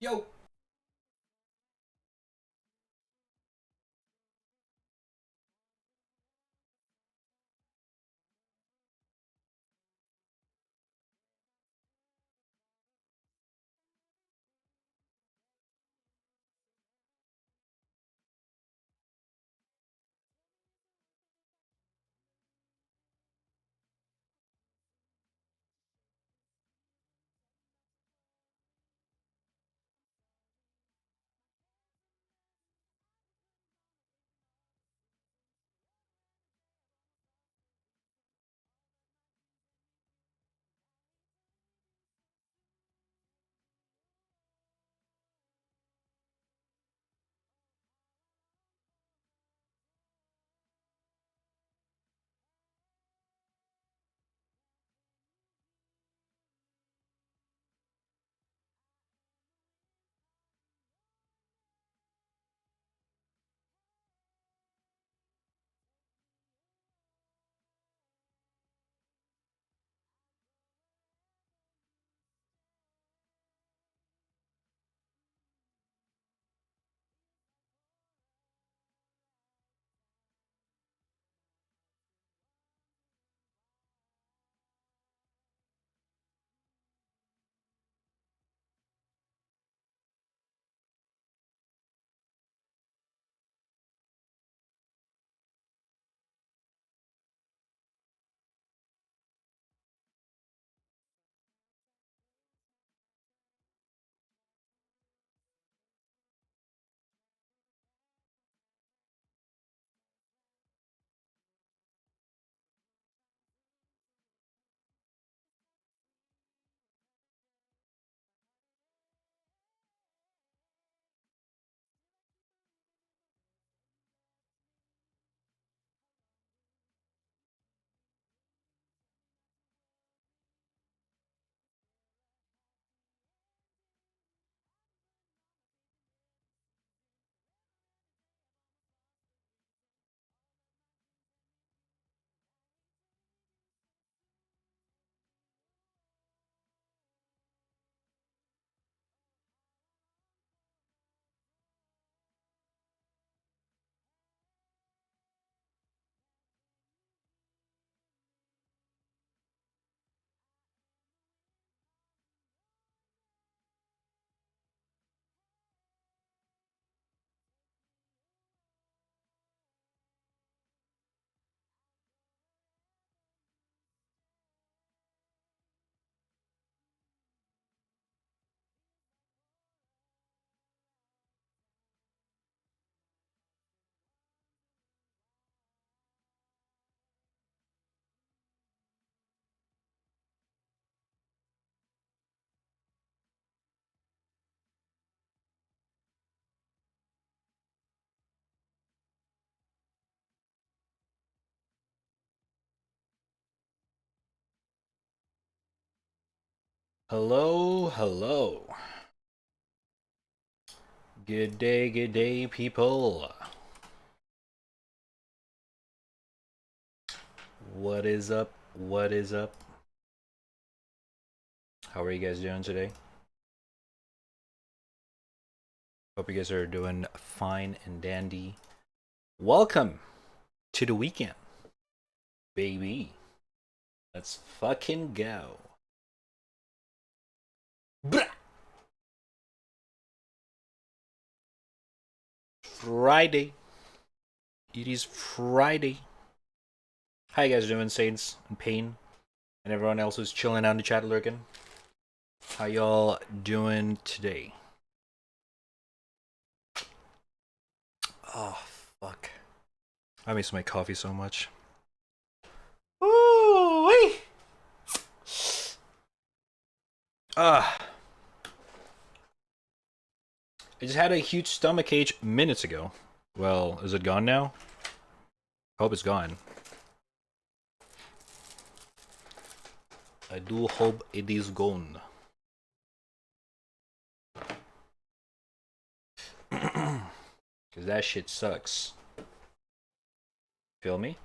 Yo. Hello, hello. Good day, people. What is up? What is up? How are you guys doing today? Hope you guys are doing fine and dandy. Welcome to the weekend, baby. Let's fucking go. Blah! Friday. It is Friday. How you guys doing, Saints and Pain? And everyone else who's chilling out in the chat lurking? How y'all doing today? Oh, fuck. I miss my coffee so much. Ooh-wee! I just had a huge stomach ache minutes ago. Well, is it gone now? Hope it's gone. I do hope it is gone. Cause that shit sucks. Feel me?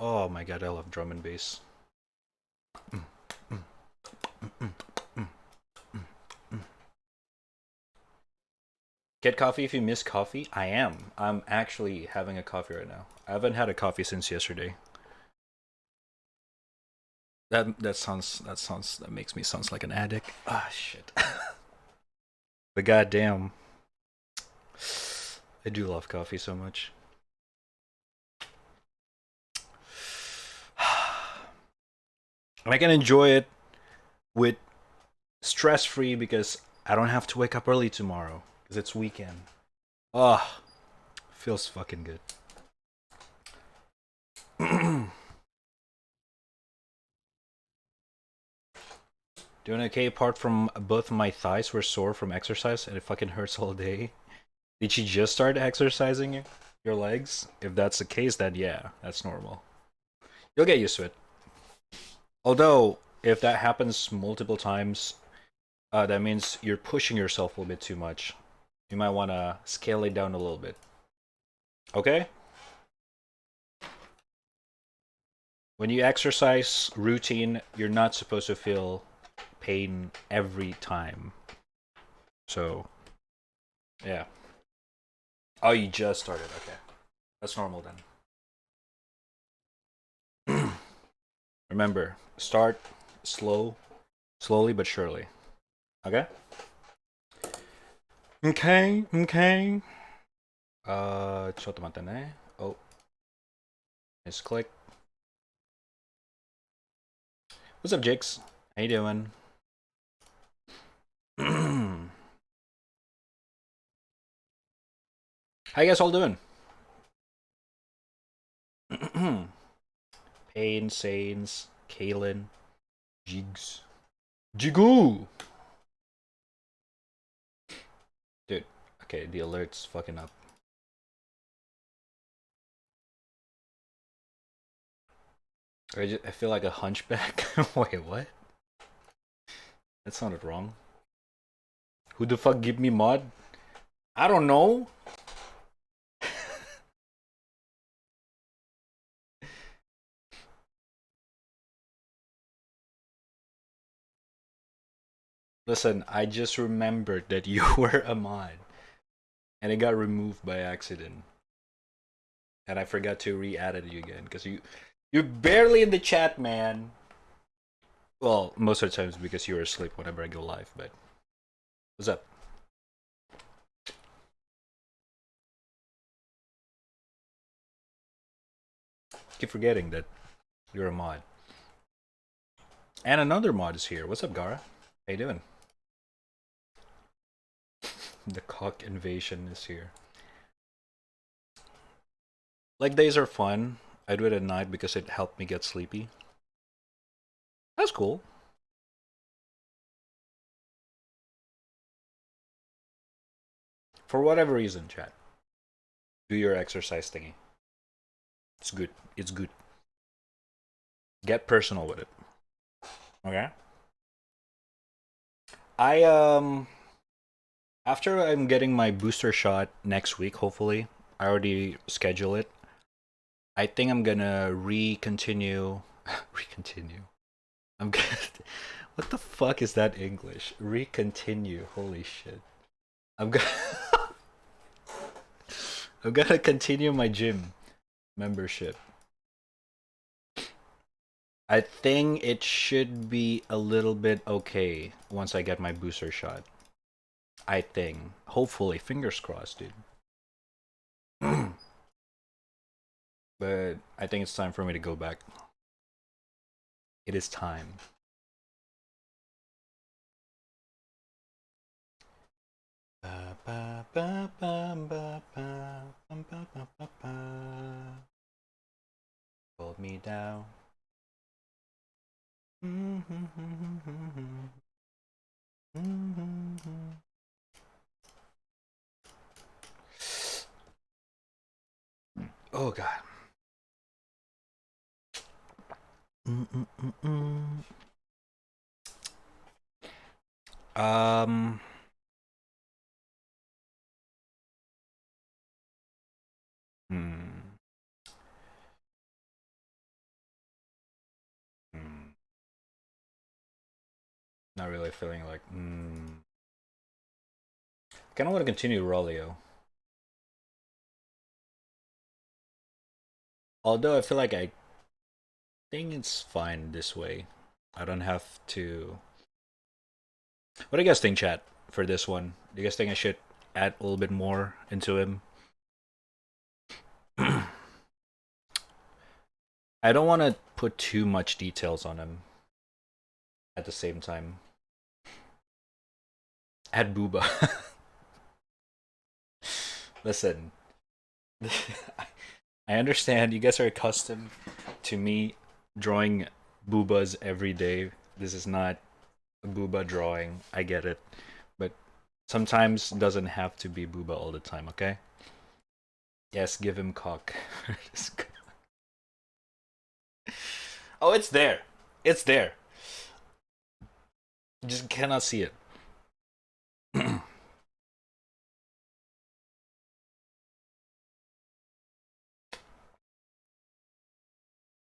Oh my god, I love drum and bass. Get coffee if you miss coffee? I am. I'm actually having a coffee right now. I haven't had a coffee since yesterday. That makes me sounds like an addict. Ah shit. But goddamn, I do love coffee so much. And I can enjoy it with stress free because I don't have to wake up early tomorrow because it's weekend. Ah, oh, feels fucking good. Doing okay apart from both my thighs were sore from exercise and it fucking hurts all day. Did you just start exercising your legs? If that's the case, then yeah, that's normal. You'll get used to it. Although, if that happens multiple times, that means you're pushing yourself a little bit too much. You might want to scale it down a little bit. Okay? When you exercise routine, you're not supposed to feel pain every time. So, yeah. Oh, you just started. Okay. That's normal then. Remember, start slowly but surely. Okay? Okay. ちょっと待ってね. Oh. Misclick. What's up, Jakes? How you doing? How you guys all doing? Payne, Sains, Kalen, Jigs. Jigoo! Dude, okay, the alert's fucking up. I feel like a hunchback. Wait, what? That sounded wrong. Who the fuck give me mod? I don't know. Listen, I just remembered that you were a mod. And it got removed by accident. And I forgot to re-add you again. Because you're barely in the chat, man. Well, most of the times because you're asleep whenever I go live, but... What's up? Keep forgetting that you're a mod. And another mod is here. What's up, Gara? How you doing? The cock invasion is here. Leg days are fun. I do it at night because it helped me get sleepy. That's cool. For whatever reason, chat. Do your exercise thingy. It's good. It's good. Get personal with it. Okay? After I'm getting my booster shot next week, hopefully. I already schedule it. I think I'm gonna re-continue. I'm gonna... What the fuck is that English? Re-continue. Holy shit. I'm gonna... I'm gonna continue my gym membership. I think it should be a little bit okay once I get my booster shot. I think. Hopefully. Fingers crossed, dude. But I think it's time for me to go back. It is time. Hold me down. Oh god. Um Not really feeling like, kind of want to continue Rolio. Although I feel like I think it's fine this way. I don't have to... What do you guys think, chat, for this one? Do you guys think I should add a little bit more into him? I don't want to put too much details on him at the same time. Add Booba. Listen, I understand you guys are accustomed to me drawing boobas every day. This is not a booba drawing. I get it. But sometimes it doesn't have to be booba all the time, okay? Yes, give him cock. Oh, it's there. It's there. You just cannot see it.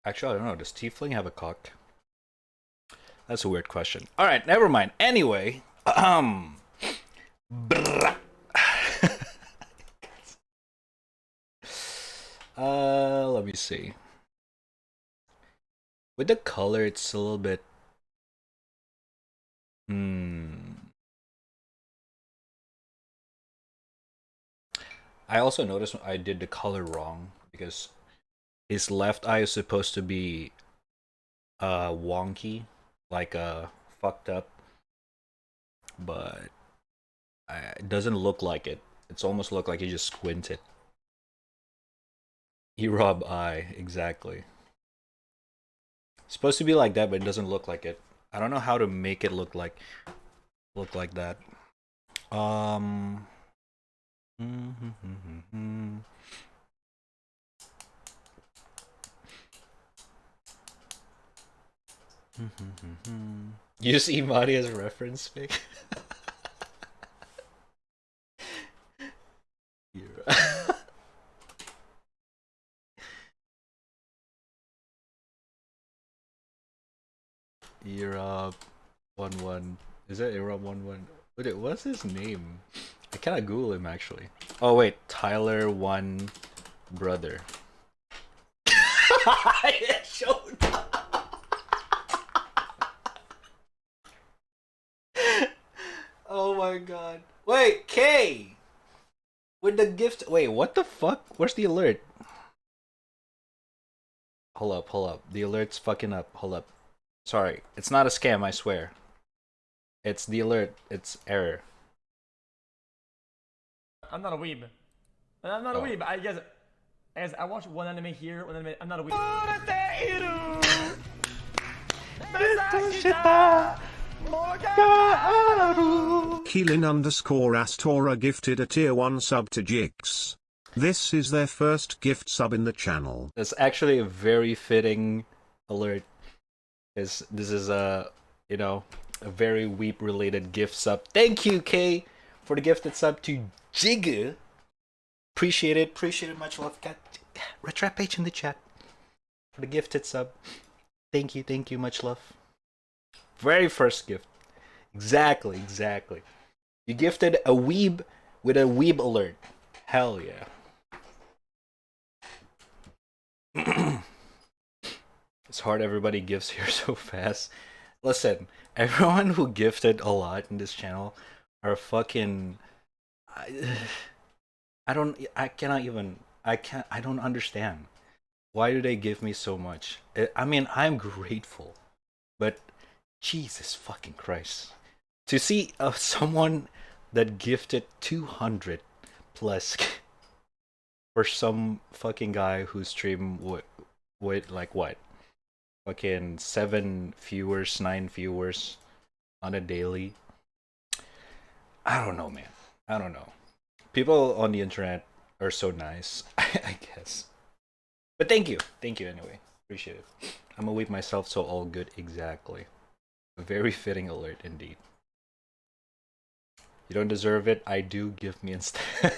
Actually, I don't know. Does Tiefling have a cock? That's a weird question. All right, never mind. Anyway, let me see. With the color, it's a little bit. I also noticed I did the color wrong because his left eye is supposed to be wonky, like fucked up, but it doesn't look like it. It's almost look like he just squinted. E-Rob eye, exactly. It's supposed to be like that, but it doesn't look like it. I don't know how to make it look like that. Use Imani as a reference pic. Europe 11. Is that Europe 11? What's his name? I cannot Google him actually. Oh wait, Tyler One Brother. It showed up. Oh my god. Wait, K! With the gift. Wait, what the fuck? Where's the alert? Hold up. The alert's fucking up. Hold up. Sorry, it's not a scam, I swear. It's the alert. It's error. I'm not a weeb. I'm not a weeb. I guess I watch one anime here, one anime. I'm not a weeb. Keelan_Astora gifted a tier 1 sub to Jix. This is their first gift sub in the channel. That's actually a very fitting alert. This is a, you know, a very weep related gift sub. Thank you, Kay, for the gifted sub to Jigga. Appreciate it much love. Got raddtrap page in the chat for the gifted sub. Thank you, much love. Very first gift. Exactly. You gifted a weeb with a weeb alert. Hell yeah. It's hard everybody gives here so fast. Listen, everyone who gifted a lot in this channel are fucking... I don't understand. Why do they give me so much? I mean, I'm grateful, but Jesus fucking Christ. To see someone that gifted 200 plus for some fucking guy who streamed with like what? Fucking 7 viewers, 9 viewers on a daily. I don't know, man. I don't know. People on the internet are so nice, I guess. But thank you anyway. Appreciate it. I'm gonna weep myself, so all good. Exactly. A very fitting alert indeed. You don't deserve it. I do. Give me instead.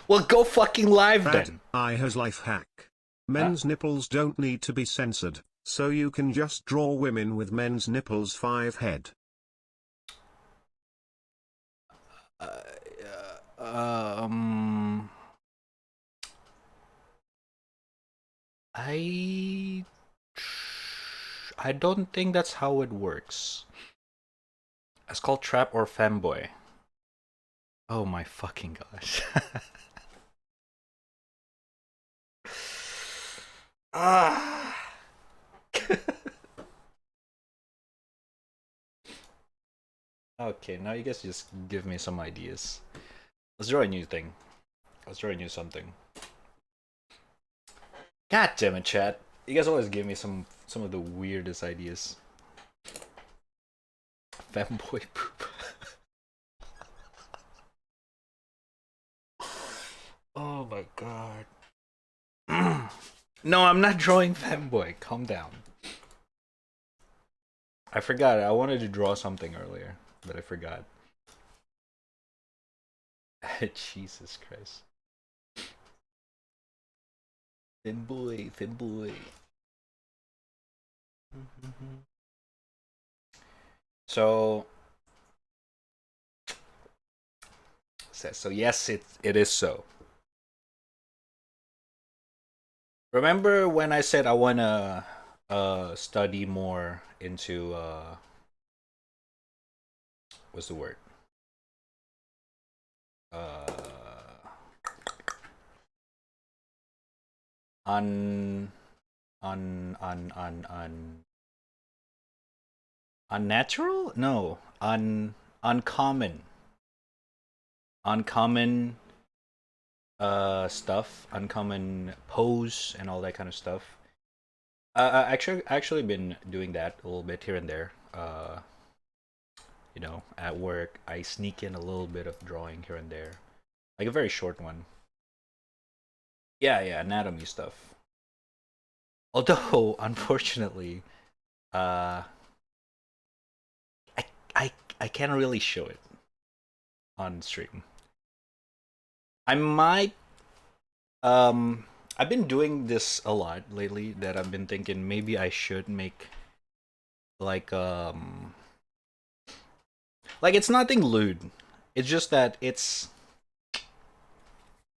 Well, go fucking live then. I has life hack. Men's nipples don't need to be censored, so you can just draw women with men's nipples 5 head. I I don't think that's how it works. It's called trap or femboy. Oh my fucking gosh. Ah. Okay, now you guys just give me some ideas. Let's draw a new thing. Let's draw a new something. God damn it, chat. You guys always give me some of the weirdest ideas. Femboy poop. Oh my god. No, I'm not drawing femboy. Calm down. I forgot. I wanted to draw something earlier, but I forgot. Jesus Christ. Femboy, femboy. So yes, it is so. Remember when I said I wanna study more into what's the word? Un unnatural? No, uncommon stuff, uncommon pose and all that kind of stuff. I actually been doing that a little bit here and there. You know, at work I sneak in a little bit of drawing here and there, like a very short one. Yeah, anatomy stuff. Although unfortunately, uh, I I can't really show it on stream. I might I've been doing this a lot lately that I've been thinking maybe I should make like it's nothing lewd. It's just that it's,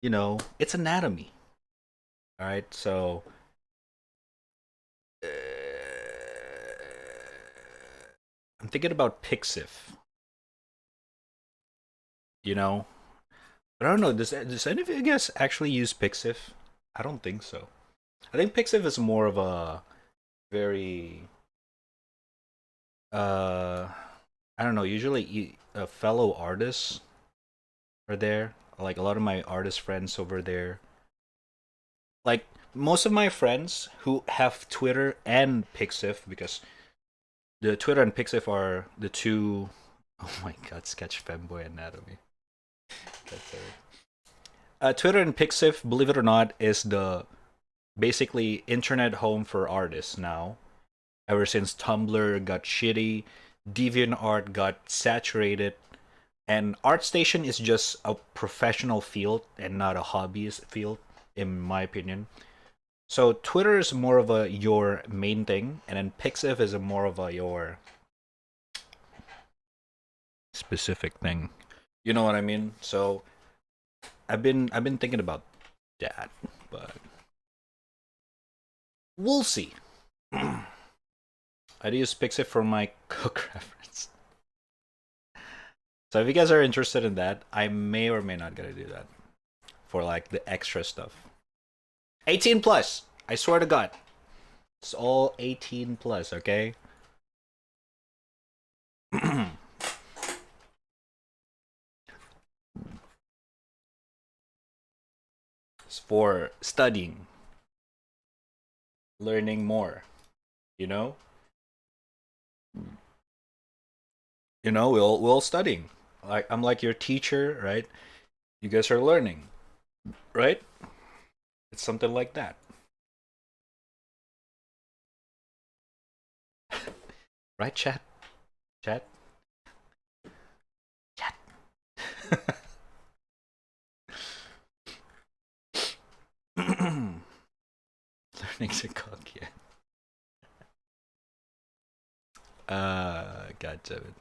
you know, it's anatomy. All right, so I'm thinking about Pixif. You know, but I don't know. Does any of you guys actually use Pixif? I don't think so. I think Pixif is more of a very I don't know. Usually, fellow artists are there. Like a lot of my artist friends over there. Like most of my friends who have Twitter and Pixif, because the Twitter and Pixif are the two. Oh my god, sketch femboy anatomy. Twitter and Pixif, believe it or not, is the basically internet home for artists now. Ever since Tumblr got shitty, DeviantArt got saturated, and ArtStation is just a professional field and not a hobbyist field, in my opinion. So Twitter is more of a your main thing, and then Pixif is a more of a your specific thing. You know what I mean? So I've been thinking about that, but we'll see. I use Pixif for my cook reference. So if you guys are interested in that, I may or may not gonna do that for like the extra stuff. 18 plus. I swear to God, it's all 18 plus. Okay. It's for studying, learning more. You know. We're all studying. Like I'm like your teacher, right? You guys are learning, right? It's something like that. Right, chat? Chat? Chat. Learning to cook, yeah. God damn it.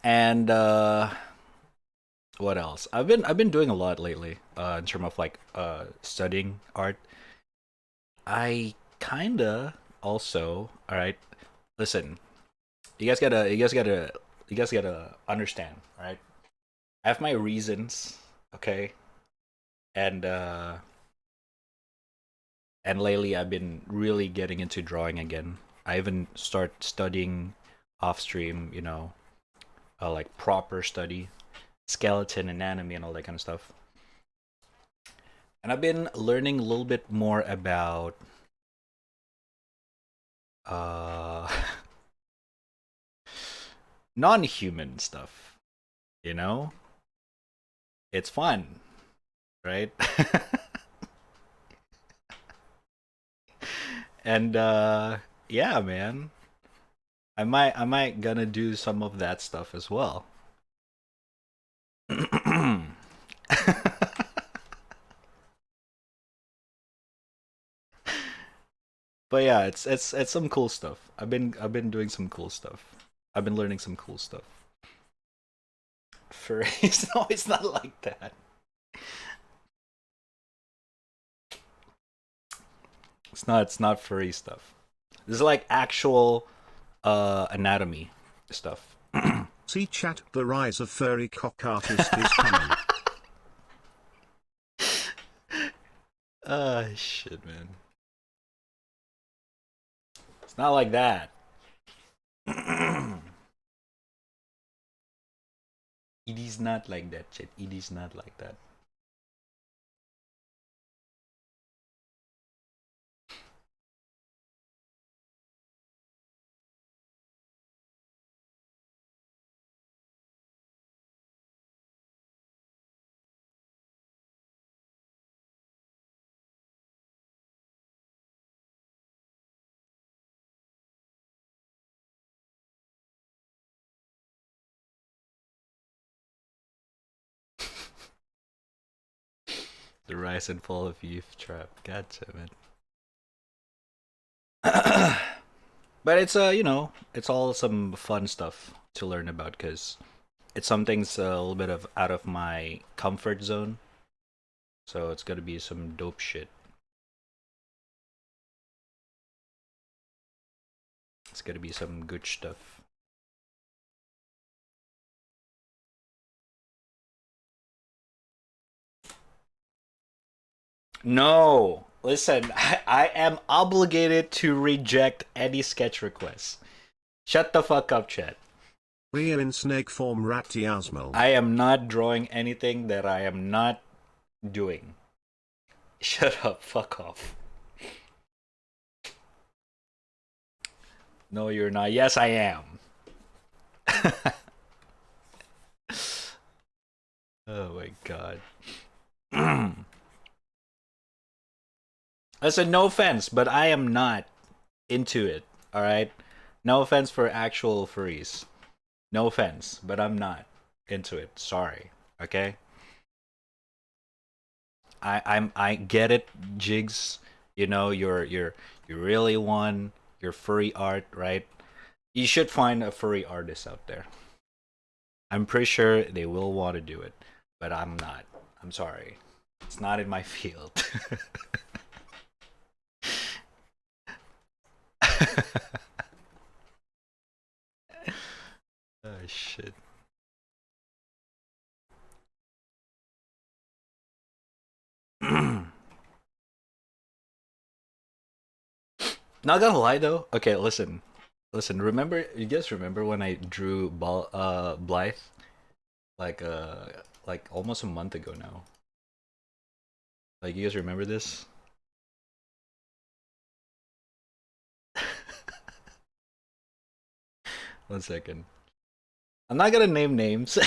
And what else? I've been doing a lot lately in terms of like studying art. I kinda also, all right. Listen, you guys gotta understand, all right? I have my reasons, okay? And and lately I've been really getting into drawing again. I even start studying off stream, you know, like proper study, skeleton anatomy and all that kind of stuff. And I've been learning a little bit more about uh non-human stuff, you know? It's fun, right? And yeah, man. I might gonna do some of that stuff as well. But yeah, it's some cool stuff. I've been doing some cool stuff. I've been learning some cool stuff. Furries? No, it's not like that. It's not furry stuff. This is like actual anatomy stuff. See chat, the rise of furry cock artist is coming. Shit, man. It's not like that. It is not like that, shit. It is not like that. The rise and fall of youth trap. God damn it. But it's you know, it's all some fun stuff to learn about because it's something's a little bit of out of my comfort zone. So it's gonna be some dope shit. It's gonna be some good stuff. No, listen, I am obligated to reject any sketch requests. Shut the fuck up, chat. Real in snake form Rattiasmal. I am not drawing anything that I am not doing. Shut up, fuck off. No, you're not. Yes, I am. Oh my god. Listen, no offense, but I am not into it, alright? No offense for actual furries. No offense, but I'm not into it. Sorry, okay? I get it, Jigs. You know, you really want your furry art, right? You should find a furry artist out there. I'm pretty sure they will want to do it, but I'm not. I'm sorry. It's not in my field. Oh shit. Not gonna lie though. Okay, listen. Listen, remember you guys remember when I drew Blythe? Like almost a month ago now. Like you guys remember this? One second. I'm not gonna name names.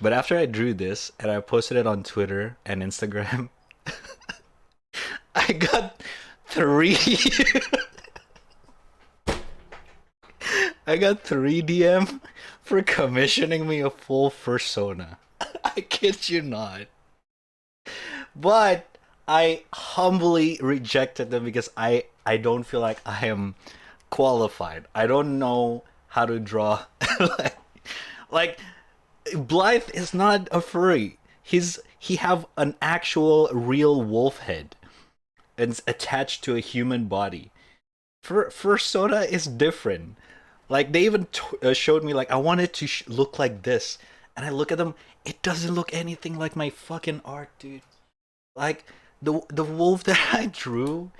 But after I drew this and I posted it on Twitter and Instagram, I got 3 I got 3 DM for commissioning me a full persona. I kid you not. But I humbly rejected them because I don't feel like I am qualified. I don't know how to draw like Like, Blythe is not a furry. He have an actual real wolf head and it's attached to a human body. Fursona is different. Like they even showed me like I want it to look like this, and I look at them. It doesn't look anything like my fucking art, dude. Like the wolf that I drew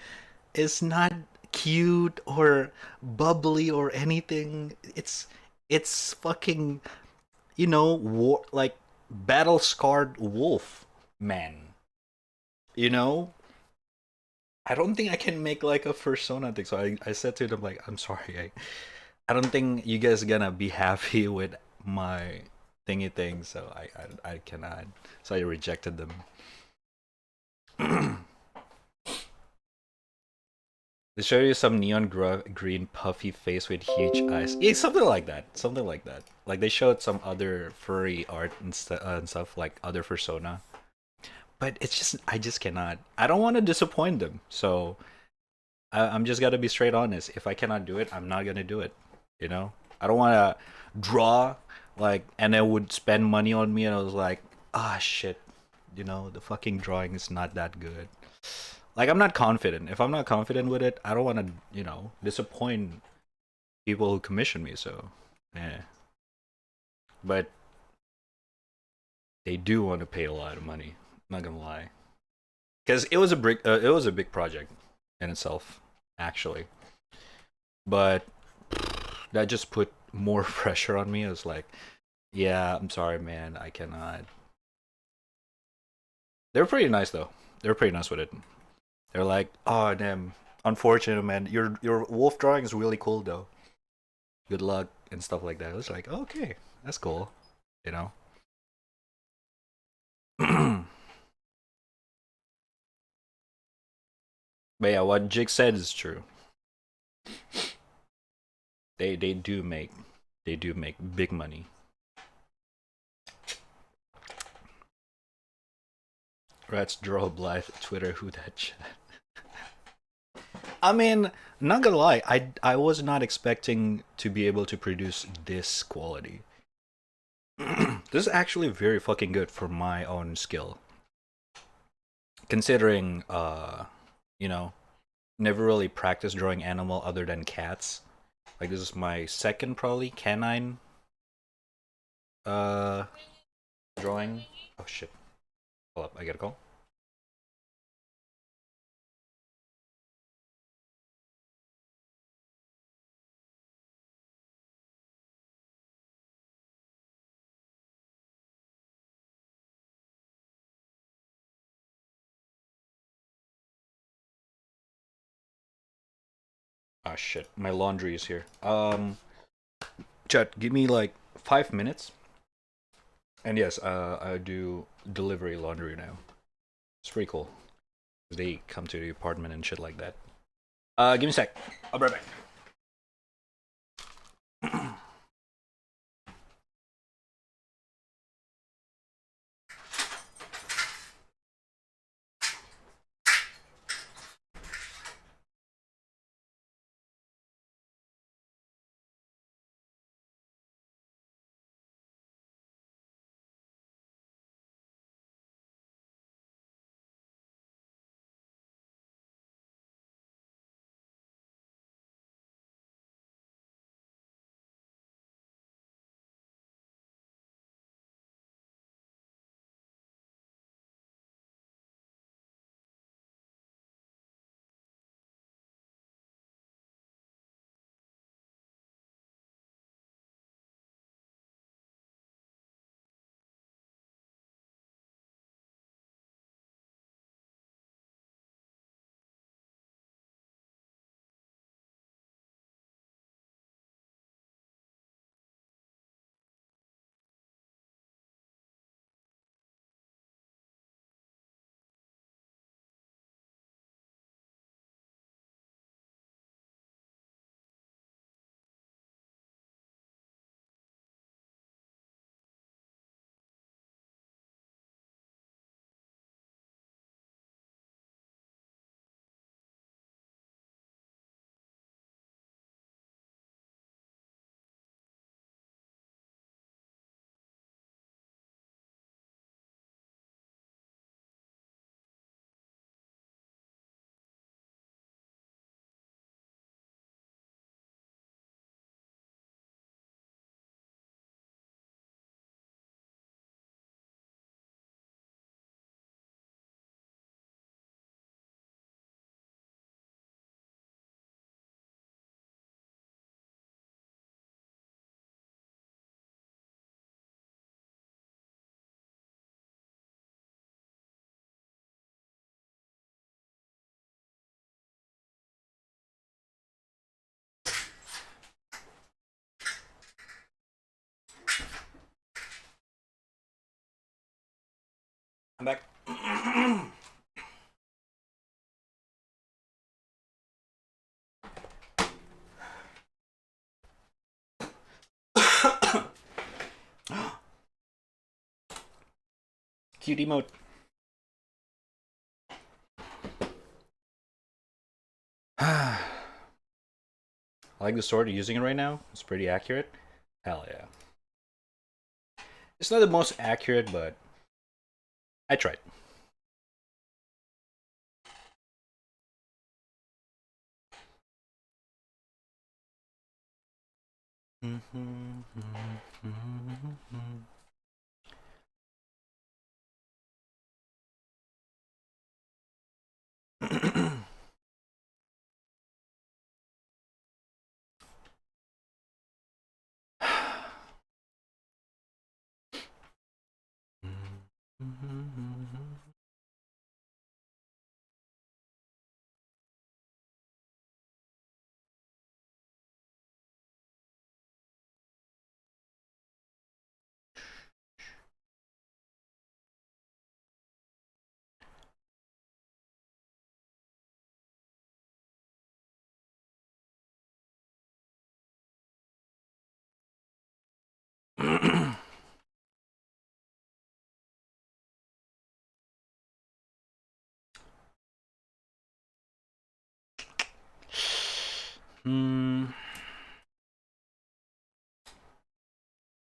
is not cute or bubbly or anything. It's fucking like battle scarred wolf man. You know, I don't think I can make like a persona thing. So I said to them like, I'm sorry, I don't think you guys are gonna be happy with my thingy thing. So I cannot. So I rejected them. They show you some neon green puffy face with huge eyes. Yeah, something like that. Something like that. Like they showed some other furry art and stuff like other persona. But it's just I just cannot. I don't want to disappoint them. So I'm just gotta be straight honest. If I cannot do it, I'm not gonna do it. You know, I don't want to draw like and it would spend money on me, and I was like, ah, shit. You know, the fucking drawing is not that good. Like I'm not confident. If I'm not confident with it, I don't want to, disappoint people who commission me. So, yeah. But they do want to pay a lot of money. I'm not gonna lie, because it was a big project in itself, actually. But that just put more pressure on me. I was like, yeah, I'm sorry, man, I cannot. They're pretty nice though. They're pretty nice with it. They're like, oh damn, unfortunate man. Your wolf drawing is really cool though. Good luck and stuff like that. I was like, okay, that's cool, you know. But yeah, what Jake said is true. They do make big money. Rats draw Blythe Twitter who that chat. I mean, not gonna lie, I was not expecting to be able to produce this quality. This is actually very fucking good for my own skill. Considering you know, never really practiced drawing animal other than cats. Like this is my second probably canine uh drawing. Oh shit. Hold up, I gotta go. Ah shit, my laundry is here. Chat, give me like 5 minutes. And yes, I do delivery laundry now. It's pretty cool. They come to the apartment and shit like that. Give me a sec. I'll be right back. I'm back. Cute emote. I like the sword you're using it right now. It's pretty accurate. Hell yeah. It's not the most accurate, but I tried.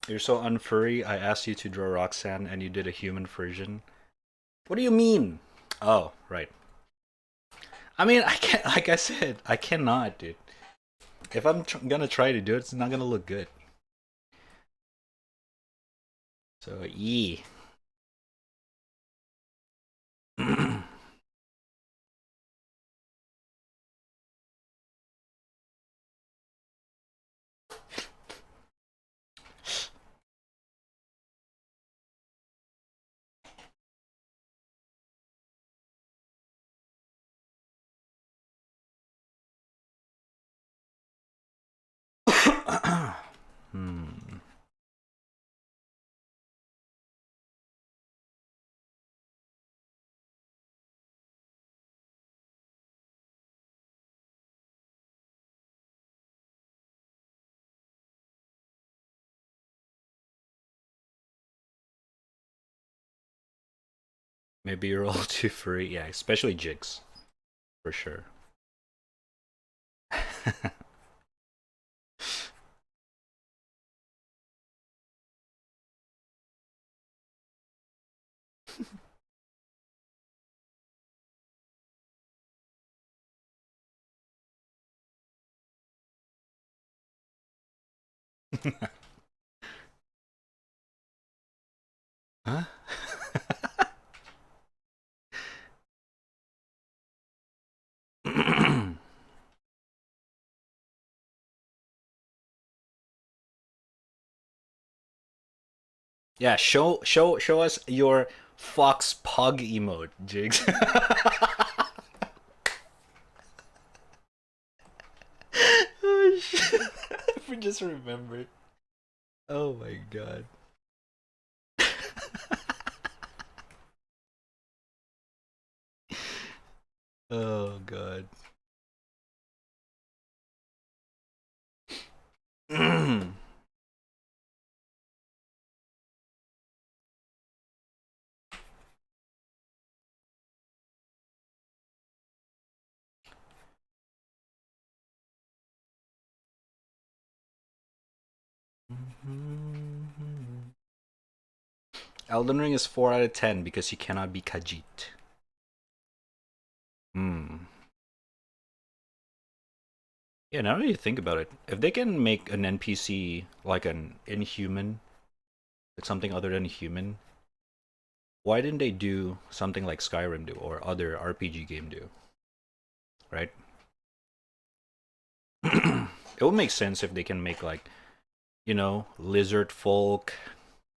You're so unfurry. I asked you to draw Roxanne and you did a human version. What do you mean? Oh, right. I mean, I can't. Like I said, I cannot, dude. If I'm gonna try to do it, it's not gonna look good. So, yeah. Maybe you're all too free. Yeah, especially Jigs. For sure. Huh? Yeah, show us your fox pug emote, Jigs. Oh shit. I just remembered. Oh my god. Oh god. Elden Ring is 4 out of 10 because you cannot be Khajiit. Hmm. Yeah, now that you think about it, if they can make an NPC like an inhuman, like something other than human, why didn't they do something like Skyrim do or other RPG game do? Right? It would make sense if they can make like, lizard folk,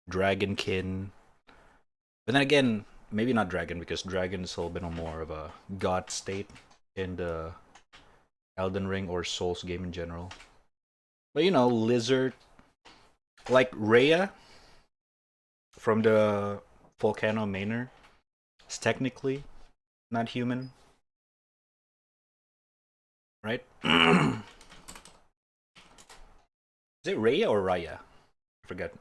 dragonkin. But then again, maybe not dragon because dragon is a little bit more of a god state in the Elden Ring or Souls game in general. But lizard like Rhea from the Volcano Manor. It's technically not human, right? Is it Raya or Raya? I forget.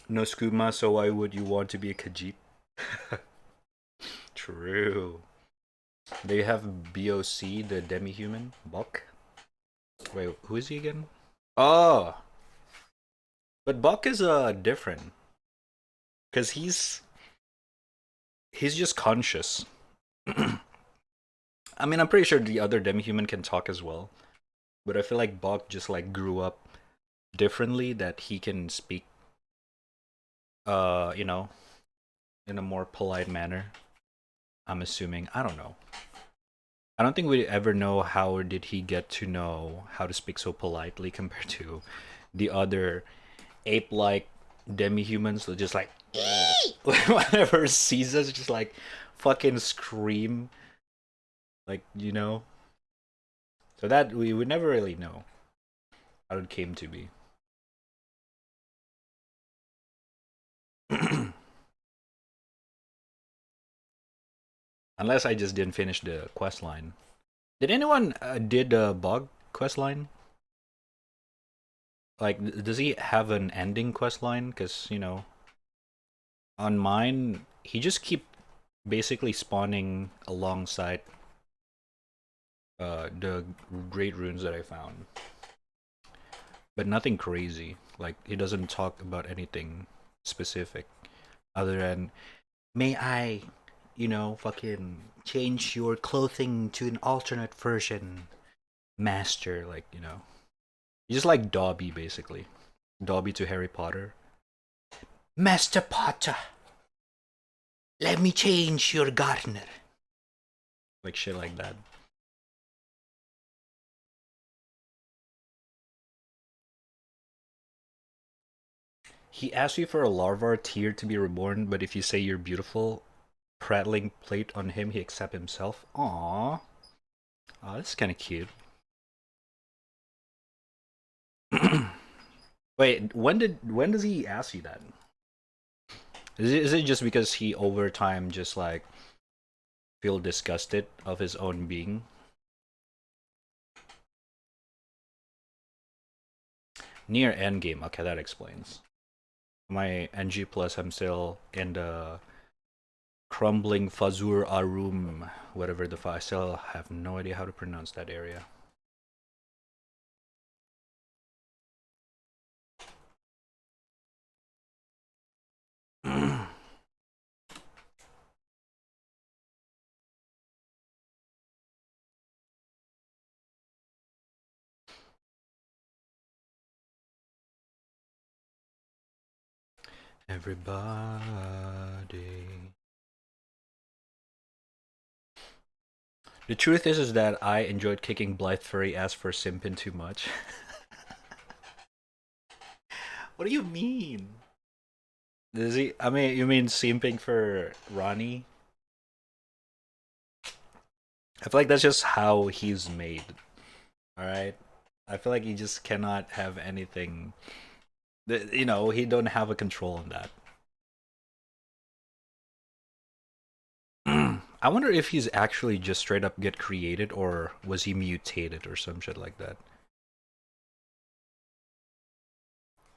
No skooma, so why would you want to be a Khajiit? True. They have BOC, the demi-human, Bok. Wait, who is he again? Oh! But Bok is different. Because he's just conscious. I mean, I'm pretty sure the other demi-human can talk as well. But I feel like Bok just like grew up differently, that he can speak you know, in a more polite manner. I'm assuming. I don't know. I don't think we ever know how did he get to know how to speak so politely compared to the other ape-like demi-humans that just like whenever sees us just like fucking scream, like, you know. So that we would never really know how it came to be. Unless I just didn't finish the quest line. Did anyone did the bug quest line? Like, does he have an ending quest line? Because, you know, on mine, he just keep basically spawning alongside the great runes that I found. But nothing crazy. Like, he doesn't talk about anything specific other than, may I, you know, fucking change your clothing to an alternate version, master, like, you know. He's just like Dobby, basically. Dobby to Harry Potter. Master Potter, let me change your gardener. Like shit like that. He asks you for a Larvar tear to be reborn, but if you say you're beautiful, prattling plate on him, he accepts himself. Aww. Oh, that's kind of cute. Wait, when does he ask you that? Is it just because he over time just like feel disgusted of his own being? Near endgame, okay, that explains. My NG plus, I'm still in the crumbling Fazur Arum, whatever the I still have no idea how to pronounce that area. Everybody. The truth is that I enjoyed kicking Blythe Furry ass for simping too much. What do you mean? Does he? I mean, you mean simping for Ronnie? I feel like that's just how he's made. All right. I feel like he just cannot have anything. You know, he don't have a control on that. I wonder if he's actually just straight up get created, or was he mutated or some shit like that.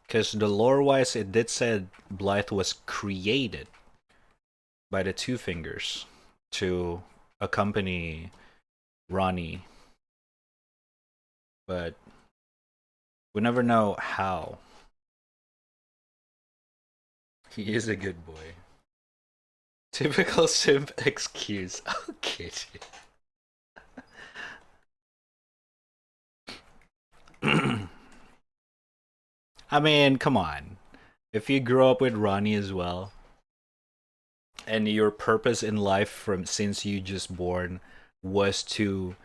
Because the lore-wise, it did said Blythe was created by the Two Fingers to accompany Ronnie. But we never know how. He is a good boy. Typical simp excuse. Okay. I mean, come on. If you grow up with Ronnie as well, and your purpose in life from since you just born was to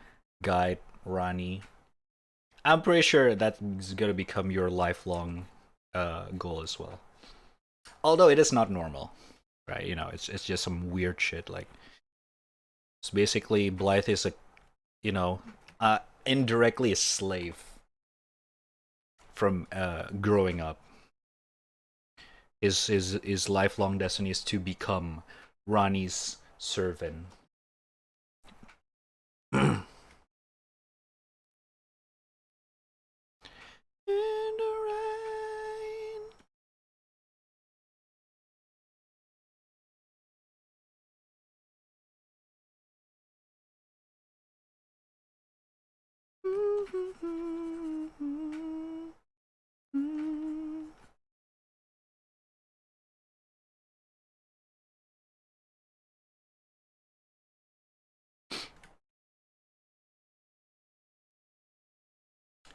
guide Ronnie, I'm pretty sure that's gonna become your lifelong goal as well. Although it is not normal, right? You know, it's just some weird shit. Like, it's basically Blythe is a, you know, indirectly a slave from growing up. His lifelong destiny is to become Ronnie's servant. In the rain.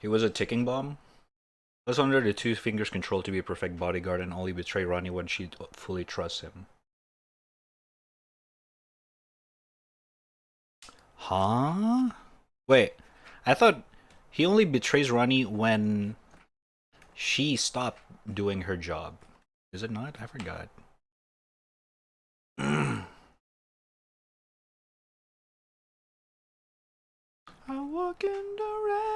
He was a ticking bomb. Was under the two fingers control to be a perfect bodyguard and only betray Ronnie when she fully trusts him. Huh? Wait, I thought he only betrays Ronnie when she stopped doing her job. Is it not? I forgot. I walk in the rain.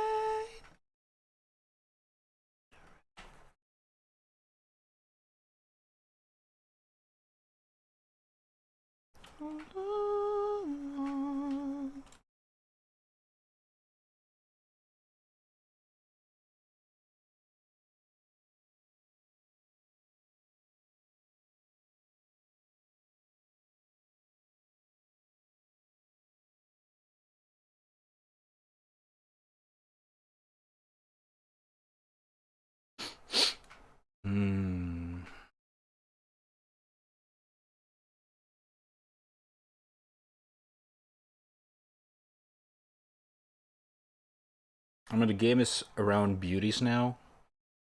Hmm. I mean, the game is around beauties now.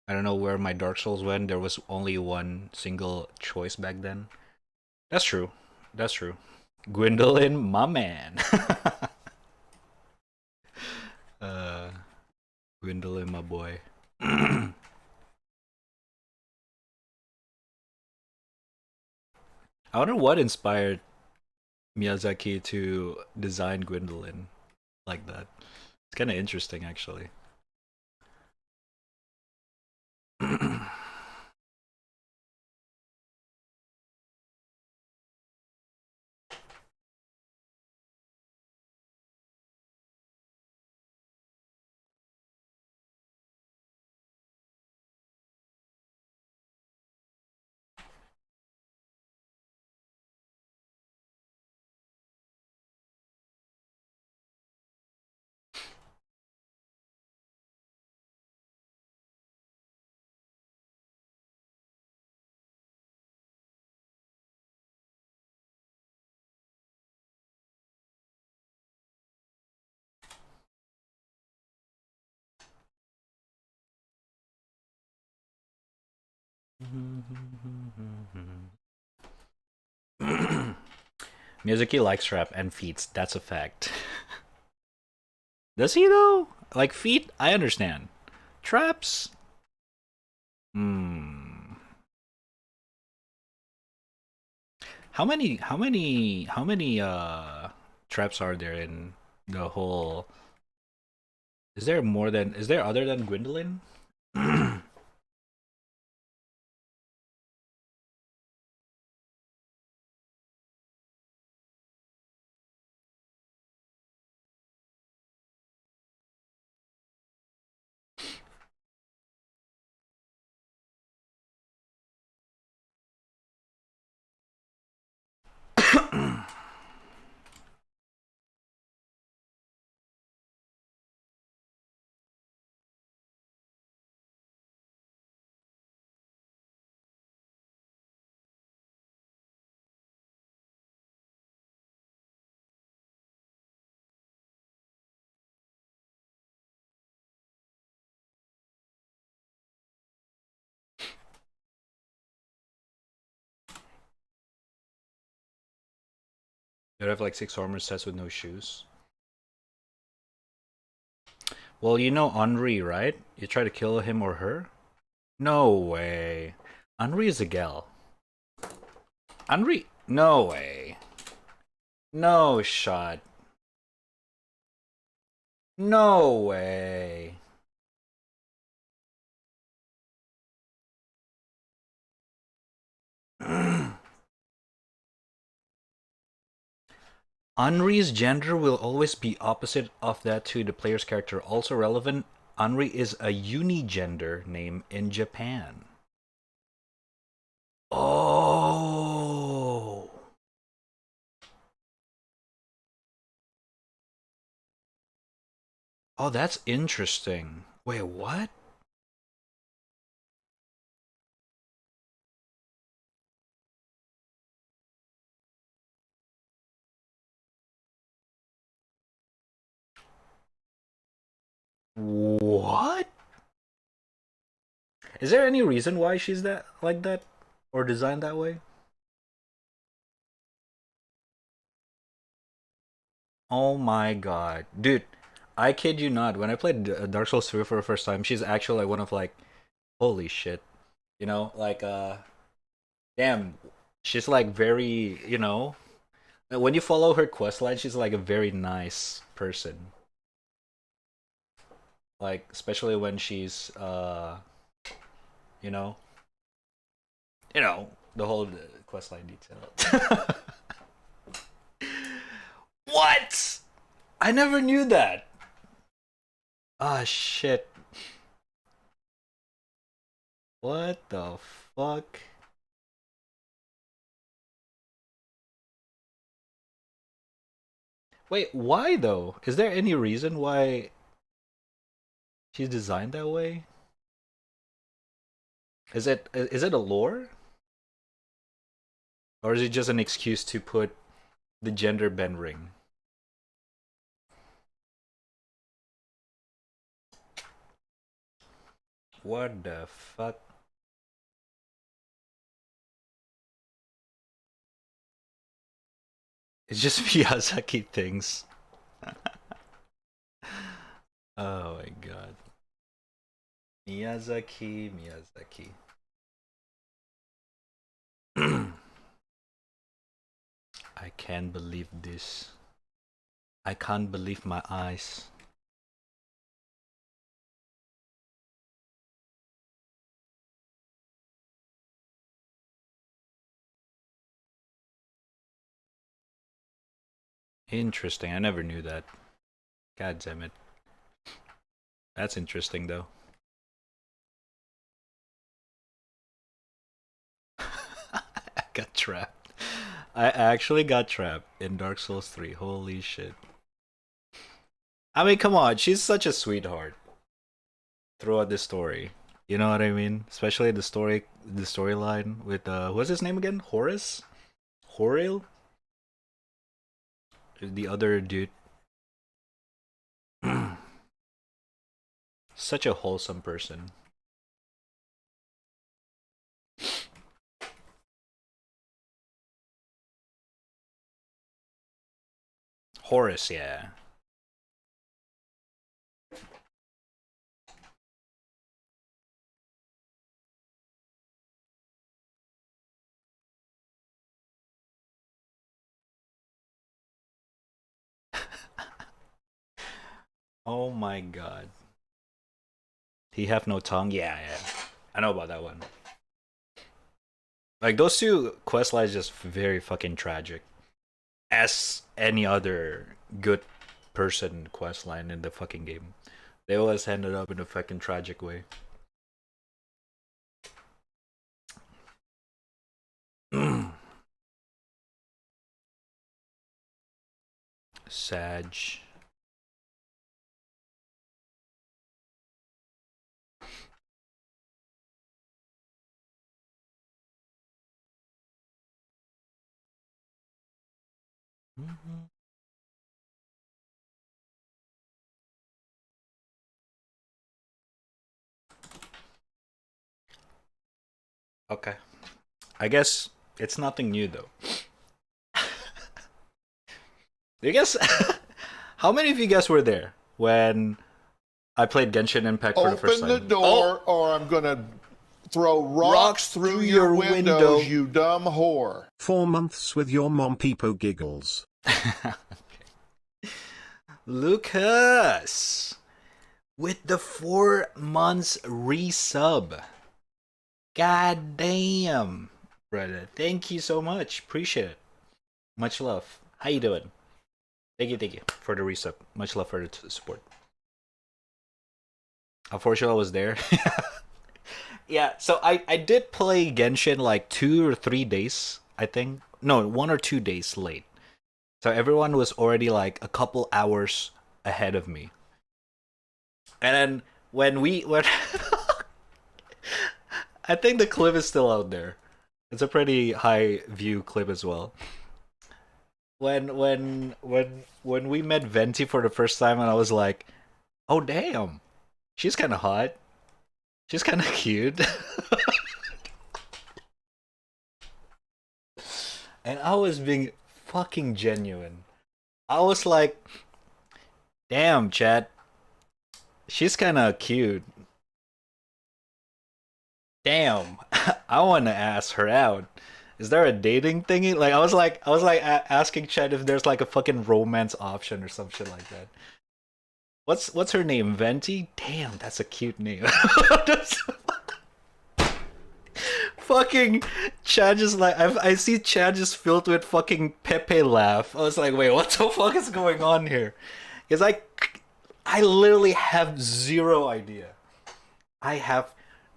I don't know where my Dark Souls went. There was only one single choice back then. That's true. That's true. Gwendolyn, my man. uh, Gwendolyn, my boy. I wonder what inspired Miyazaki to design Gwendolyn like that. It's kind of interesting, actually. Miyazaki likes rap and feats. That's a fact. Does he though? Like feet, I understand. Traps? Hmm. How many traps are there in the whole? Is there other than Gwendolyn? You have like 6 armor sets with no shoes. Well, you know Henri, right? You try to kill him or her? No way. Henri is a gal. Henri? No way. No shot. No way. Henri's gender will always be opposite of that to the player's character. Also relevant, Henri is a unigender name in Japan. Oh. Oh, that's interesting. Wait, what? What? Is there any reason why she's that like that or designed that way? Oh my god. Dude, I kid you not. When I played Dark Souls 3 for the first time, she's actually like one of like holy shit. You know, like damn, she's like very, you know, when you follow her quest line, she's like a very nice person. Like especially when she's you know, the whole quest line detail. What? I never knew that. Ah, shit. What the fuck? Wait, why though? Is there any reason why she's designed that way? Is it a lore? Or is it just an excuse to put the gender bend ring? What the fuck? It's just Miyazaki things. Oh my god. Miyazaki, Miyazaki. I can't believe this. I can't believe my eyes. Interesting. I never knew that. God damn it. That's interesting though. I got trapped. I actually got trapped in Dark Souls 3. Holy shit. I mean, come on. She's such a sweetheart throughout the story. You know what I mean? Especially the storyline with what's his name again? Horace? Horil? The other dude. Such a wholesome person. Horace, yeah. Oh my god. He have no tongue? Yeah, yeah. I know about that one. Like those two quest lines just very fucking tragic. As any other good person quest line in the fucking game. They always ended up in a fucking tragic way. Sag. Okay. I guess it's nothing new though. I guess how many of you guys were there when I played Genshin Impact for the first time? Open the door, or I'm gonna throw rocks through your windows, you dumb whore. 4 months with your mom peepo giggles. Okay. Lucas with the 4 months resub. God damn, brother. Thank you so much. Appreciate it. Much love. How you doing? Thank you for the resub. Much love for the support. Unfortunately, I was there. Yeah, so I did play Genshin like 2 or 3 days, I think. No, 1 or 2 days late. So everyone was already like a couple hours ahead of me. And then when I think the clip is still out there. It's a pretty high view clip as well. When we met Venti for the first time, and I was like, "Oh damn, she's kind of hot. She's kind of cute." And I was being fucking genuine. I was like, "Damn, chat, she's kind of cute. Damn, I want to ask her out. Is there a dating thingy?" Like I was like asking Chad if there's like a fucking romance option or some shit like that. What's her name? Venti? Damn, that's a cute name. Fucking Chad just like I see Chad just filled with fucking Pepe laugh. I was like, wait, what the fuck is going on here? Because I literally have zero idea. I have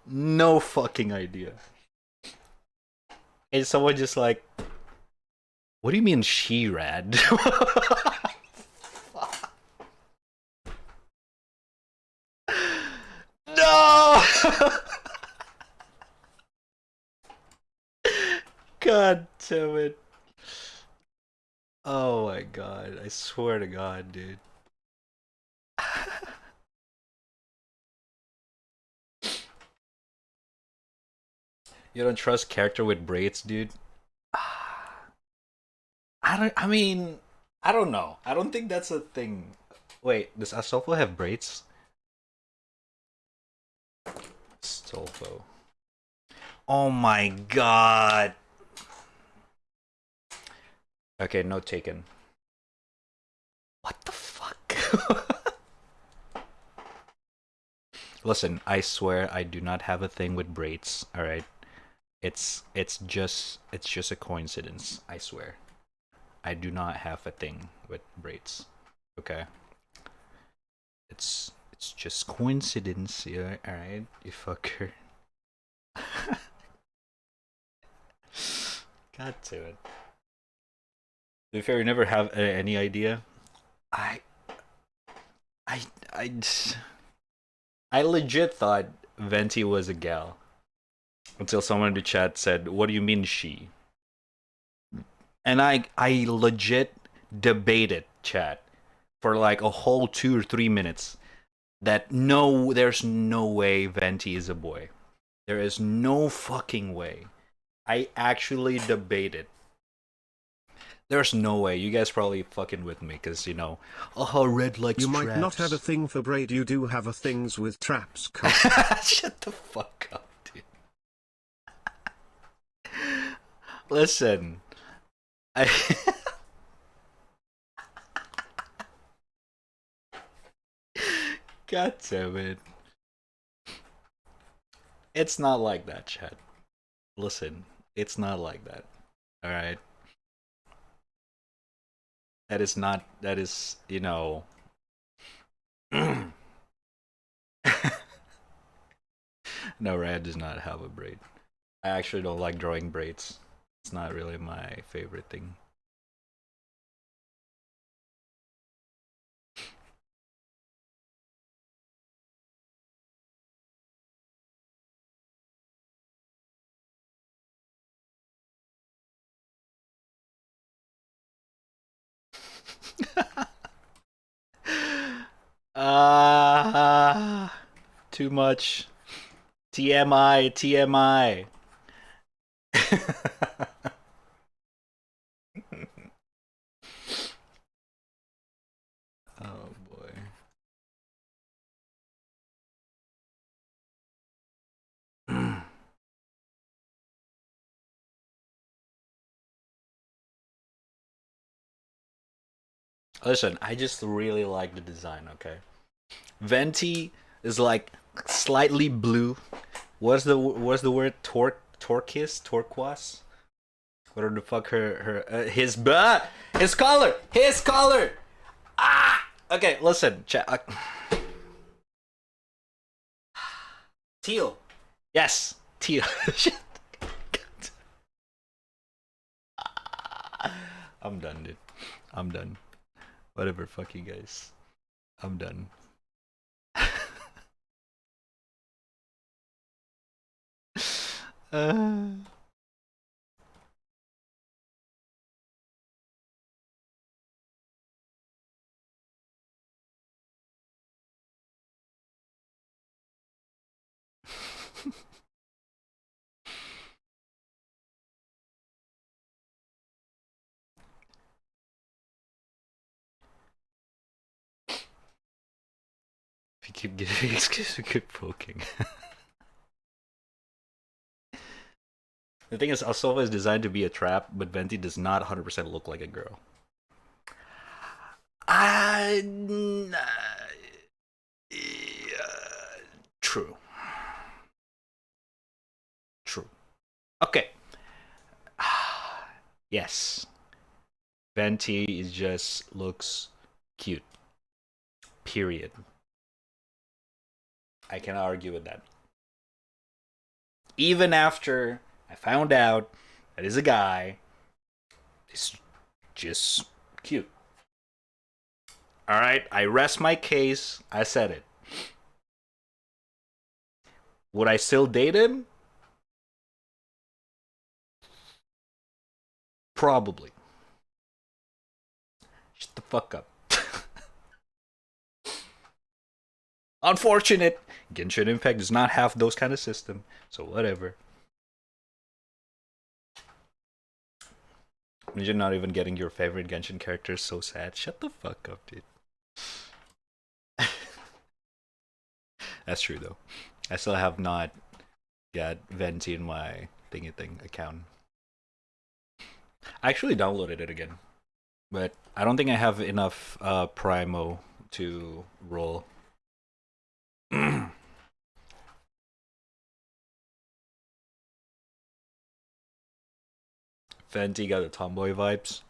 no fucking idea. And someone just like, what do you mean she rad? No! God damn it. Oh my god, I swear to god, dude. You don't trust character with braids, dude? I don't know. I don't think that's a thing. Wait, does Astolfo have braids? Astolfo. Oh my god. Okay, note taken. What the fuck? Listen, I swear I do not have a thing with braids, alright? It's just a coincidence, I swear. I do not have a thing with braids. Okay? It's just coincidence, yeah, alright, you fucker. God damn it. To be fair, you never have any idea. I legit thought Venti was a gal. Until someone in the chat said, "What do you mean she?" And I legit debated, chat, for like a whole 2 or 3 minutes that no, there's no way Venti is a boy. There is no fucking way. I actually debated. There's no way. You guys probably fucking with me, because, you know, oh, Red likes You traps. might not have a thing for braid, you do have a things with traps. Shut the fuck up, dude. Listen. God damn it. It's not like that, chat. Listen, it's not like that. Alright? That is, you know... No, Rad does not have a braid. I actually don't like drawing braids. It's not really my favorite thing. Too much. TMI, TMI. Oh boy. Listen, I just really like the design, okay? Venti is like slightly blue. What's the word? Turquoise? Whatever the fuck his color. Ah. Okay, listen, chat. Teal. Yes, teal. Shit. I'm done, dude. I'm done. Whatever, fuck you guys. I'm done. If you keep giving excuses, we keep poking. The thing is, Asova is designed to be a trap, but Venti does not 100% look like a girl. True. True. Okay. Yes. Venti is just looks cute. Period. I cannot argue with that. Even after I found out that he's a guy, he's just cute. Alright, I rest my case. I said it. Would I still date him? Probably. Shut the fuck up. Unfortunate. Genshin Impact does not have those kind of system, so whatever. You're not even getting your favorite Genshin character, so sad. Shut the fuck up, dude. That's true though. I still have not got Venti in my thingy thing account. I actually downloaded it again, but I don't think I have enough Primo to roll. Venti got the tomboy vibes.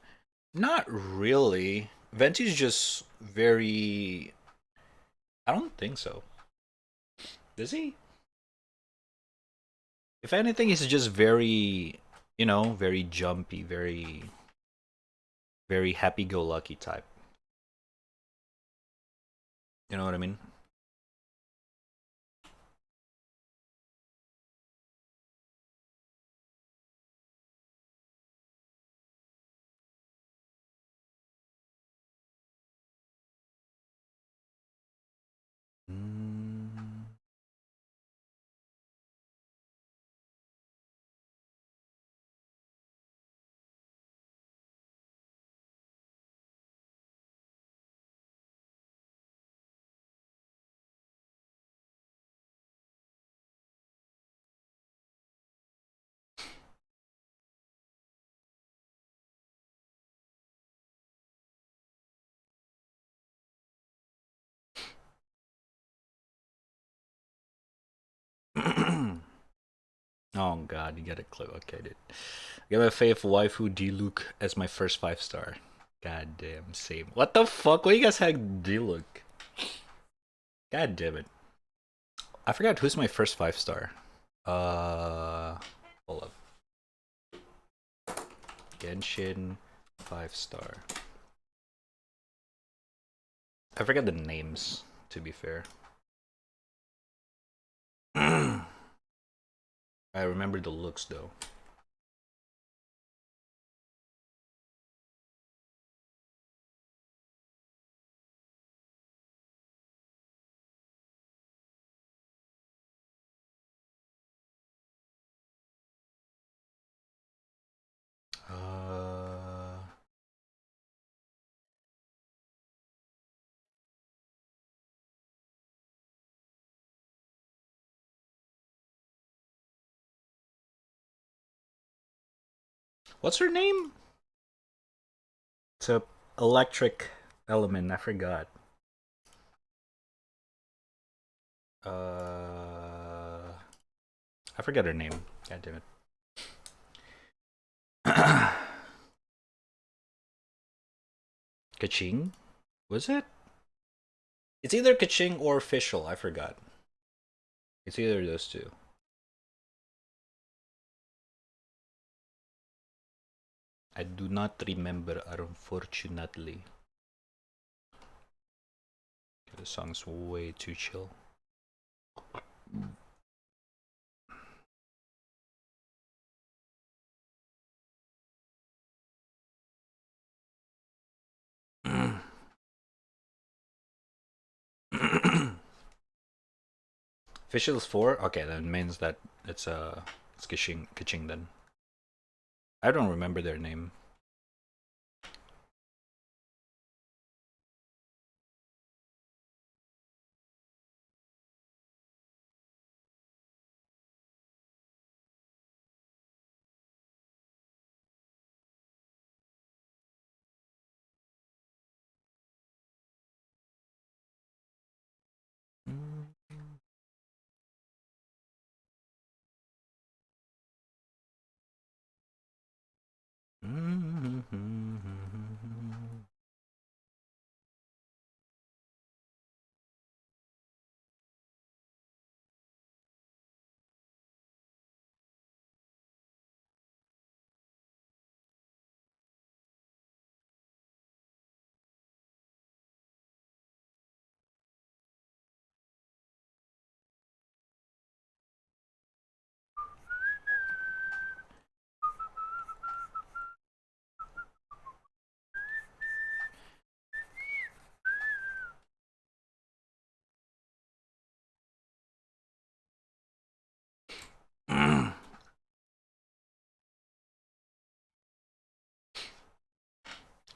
Not really. Venti's just very... I don't think so. Does he? If anything, he's just very, you know, very jumpy, very happy-go-lucky type. You know what I mean? Oh god, you got a clue. Okay, dude. I got my faith waifu D-Luke as my first 5-star. God damn, same. What the fuck? What you guys had D-Luke? God damn it. I forgot who's my first 5-star. Hold up. Genshin 5-star. I forgot the names, to be fair. I remember the looks though. What's her name? It's a electric element. I forgot. I forgot her name. God damn it. Kaching? Was it? It's either Kaching or Official. I forgot. It's either of those two. I do not remember, unfortunately. The song's way too chill. Officials 4? Okay, that means that it's Kaching then. I don't remember their name.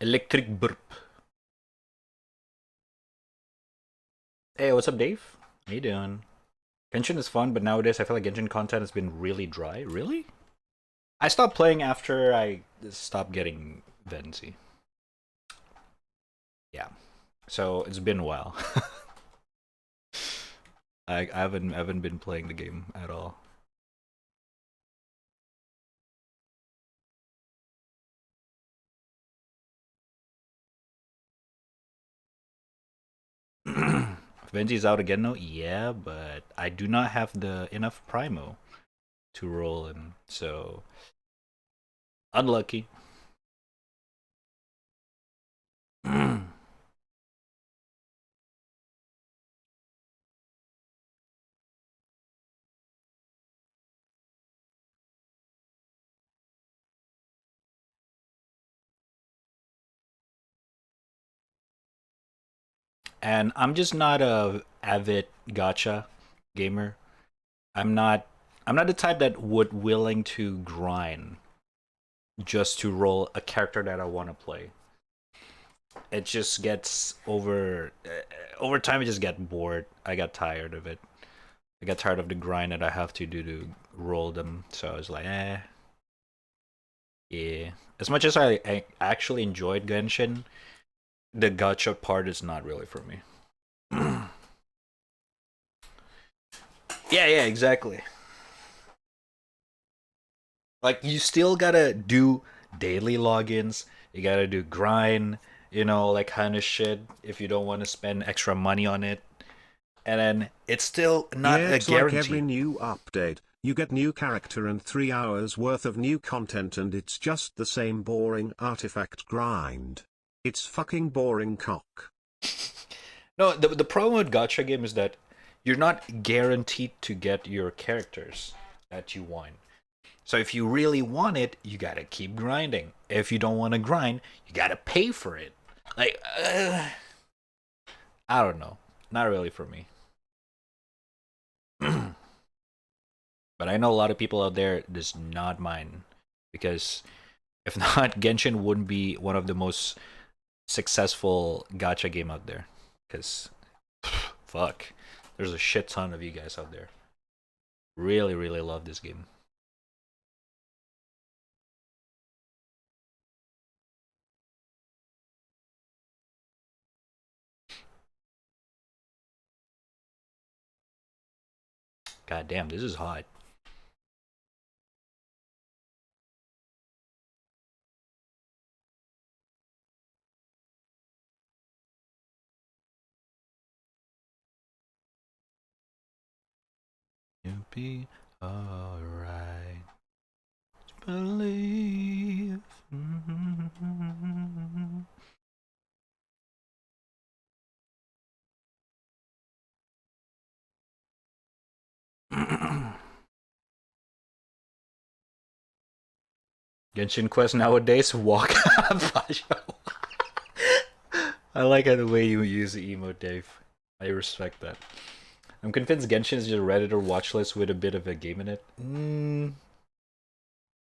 Electric burp. Hey, what's up, Dave? How you doing? Genshin is fun, but nowadays I feel like Genshin content has been really dry. Really? I stopped playing after I stopped getting Venzi. Yeah. So it's been a while. I haven't been playing the game at all. Venzi's out again now? Yeah, but I do not have the enough primo to roll him, so unlucky. And I'm just not a avid gacha gamer. I'm not the type that would willing to grind just to roll a character that I want to play. It just gets over time. I just get bored. I got tired of it. I got tired of the grind that I have to do to roll them. So I was like, yeah. As much as I actually enjoyed Genshin, the gacha part is not really for me. Yeah, exactly. Like, you still gotta do daily logins. You gotta do grind, like kind of shit if you don't want to spend extra money on it. And then it's still not yeah, a it's guarantee. like every new update, you get new character and 3 hours worth of new content and it's just the same boring artifact grind. It's fucking boring cock. No, the problem with gacha game is that you're not guaranteed to get your characters that you want. So if you really want it, you gotta keep grinding. If you don't want to grind, you gotta pay for it. Like, I don't know. Not really for me. But I know a lot of people out there does not mind, because if not, Genshin wouldn't be one of the most successful gacha game out there. Because fuck, there's a shit ton of you guys out there. Really, really love this game. God damn, this is hot. You'll be alright. Believe. Genshin Quest nowadays, walk Fudge. I like the way you use the emote, Dave. I respect that. I'm convinced Genshin is just a Reddit or watch list with a bit of a game in it.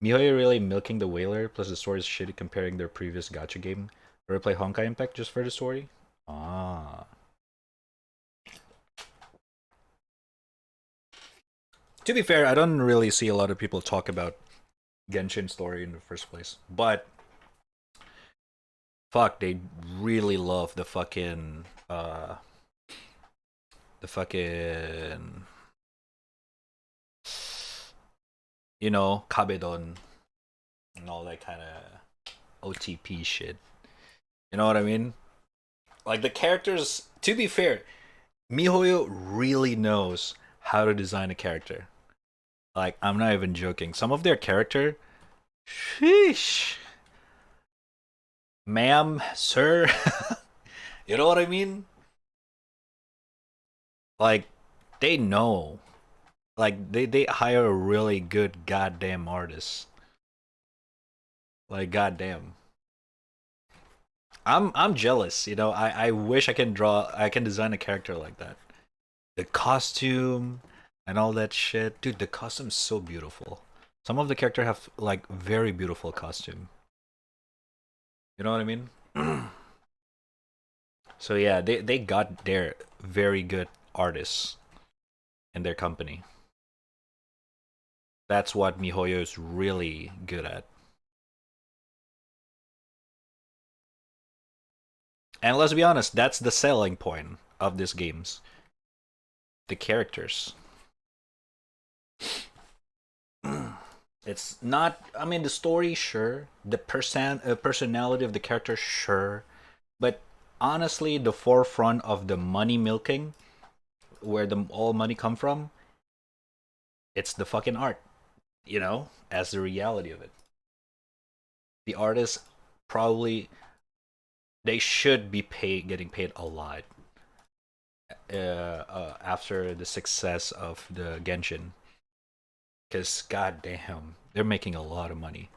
MiHoYo really milking the whaler, plus the story is shitty comparing their previous gacha game. Ever play Honkai Impact just for the story? Ah. To be fair, I don't really see a lot of people talk about Genshin story in the first place. But fuck, they really love the fucking you know, Kabedon and all that kind of OTP shit. You know what I mean? Like the characters, to be fair, MiHoYo really knows how to design a character. Like, I'm not even joking. Some of their character, sheesh. Ma'am, sir. You know what I mean? Like, they know. Like, they hire a really good goddamn artist. Like, goddamn. I'm jealous, you know. I wish I can design a character like that. The costume and all that shit. Dude, the costume's so beautiful. Some of the character have like very beautiful costume. You know what I mean? So yeah, they got their very good artists in their company. That's what MiHoYo is really good at. And let's be honest, that's the selling point of these games. The characters. It's not, I mean, the story, sure. The personality of the character, sure. But honestly, the forefront of the money milking, where the all money come from, it's the fucking art. You know, as the reality of it. The artists probably, they should be getting paid a lot after the success of the Genshin. Because, goddamn, they're making a lot of money.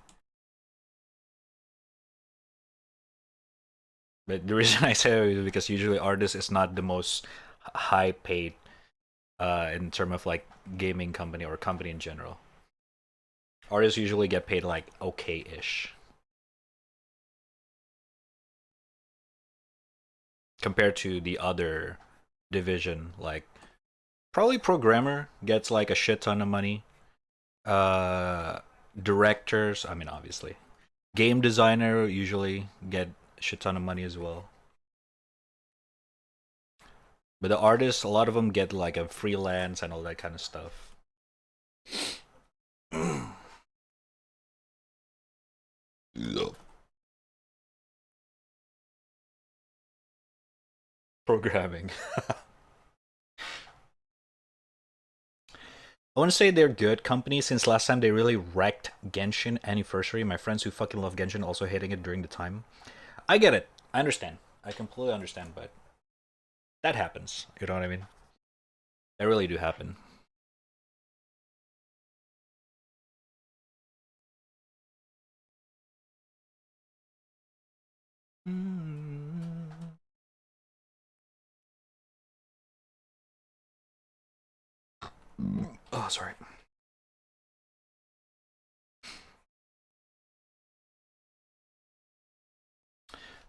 But the reason I say it is because usually artists is not the most high paid in terms of like gaming company or company in general. Artists usually get paid like okay-ish. Compared to the other division, like probably programmer gets like a shit ton of money. Directors, I mean obviously. Game designer usually get a shit ton of money as well. But the artists, a lot of them get like a freelance and all that kind of stuff. Programming. I want to say they're good company since last time they really wrecked Genshin Anniversary. My friends who fucking love Genshin also hating it during the time. I get it. I understand. I completely understand, but that happens. You know what I mean? That really do happen. Oh, sorry.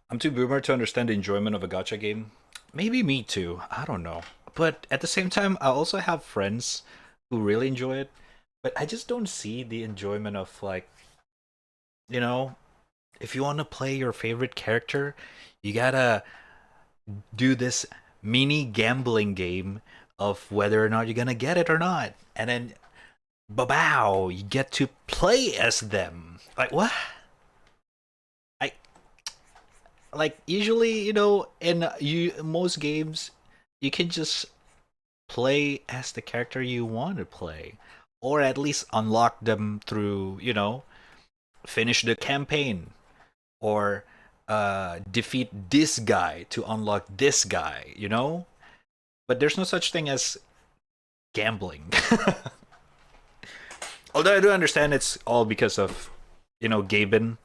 I'm too boomer to understand the enjoyment of a gacha game. Maybe me too. I don't know. But at the same time, I also have friends who really enjoy it. But I just don't see the enjoyment of like, you know, if you want to play your favorite character, you gotta do this mini gambling game of whether or not you're gonna get it or not. And then, bow, you get to play as them. Like, what? Like, usually, you know, in most games, you can just play as the character you want to play. Or at least unlock them through, you know, finish the campaign. Or defeat this guy to unlock this guy, you know? But there's no such thing as gambling. Although I do understand it's all because of, you know, Gaben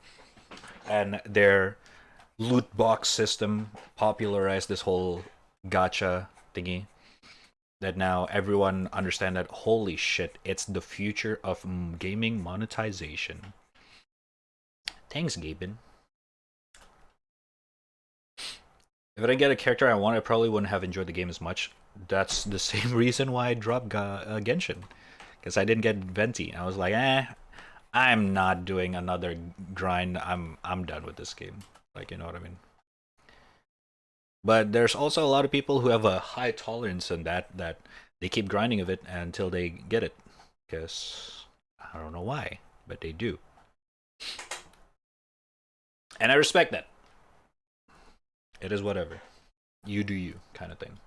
and their loot box system popularized this whole gacha thingy. That now everyone understand that, holy shit, it's the future of gaming monetization. Thanks, Gaben. If I didn't get a character I want, I probably wouldn't have enjoyed the game as much. That's the same reason why I dropped Genshin. Because I didn't get Venti. I was like, I'm not doing another grind. I'm done with this game. Like, you know what I mean? But there's also a lot of people who have a high tolerance in that they keep grinding of it until they get it. Because I don't know why, but they do. And I respect that. It is whatever. You do you, kind of thing.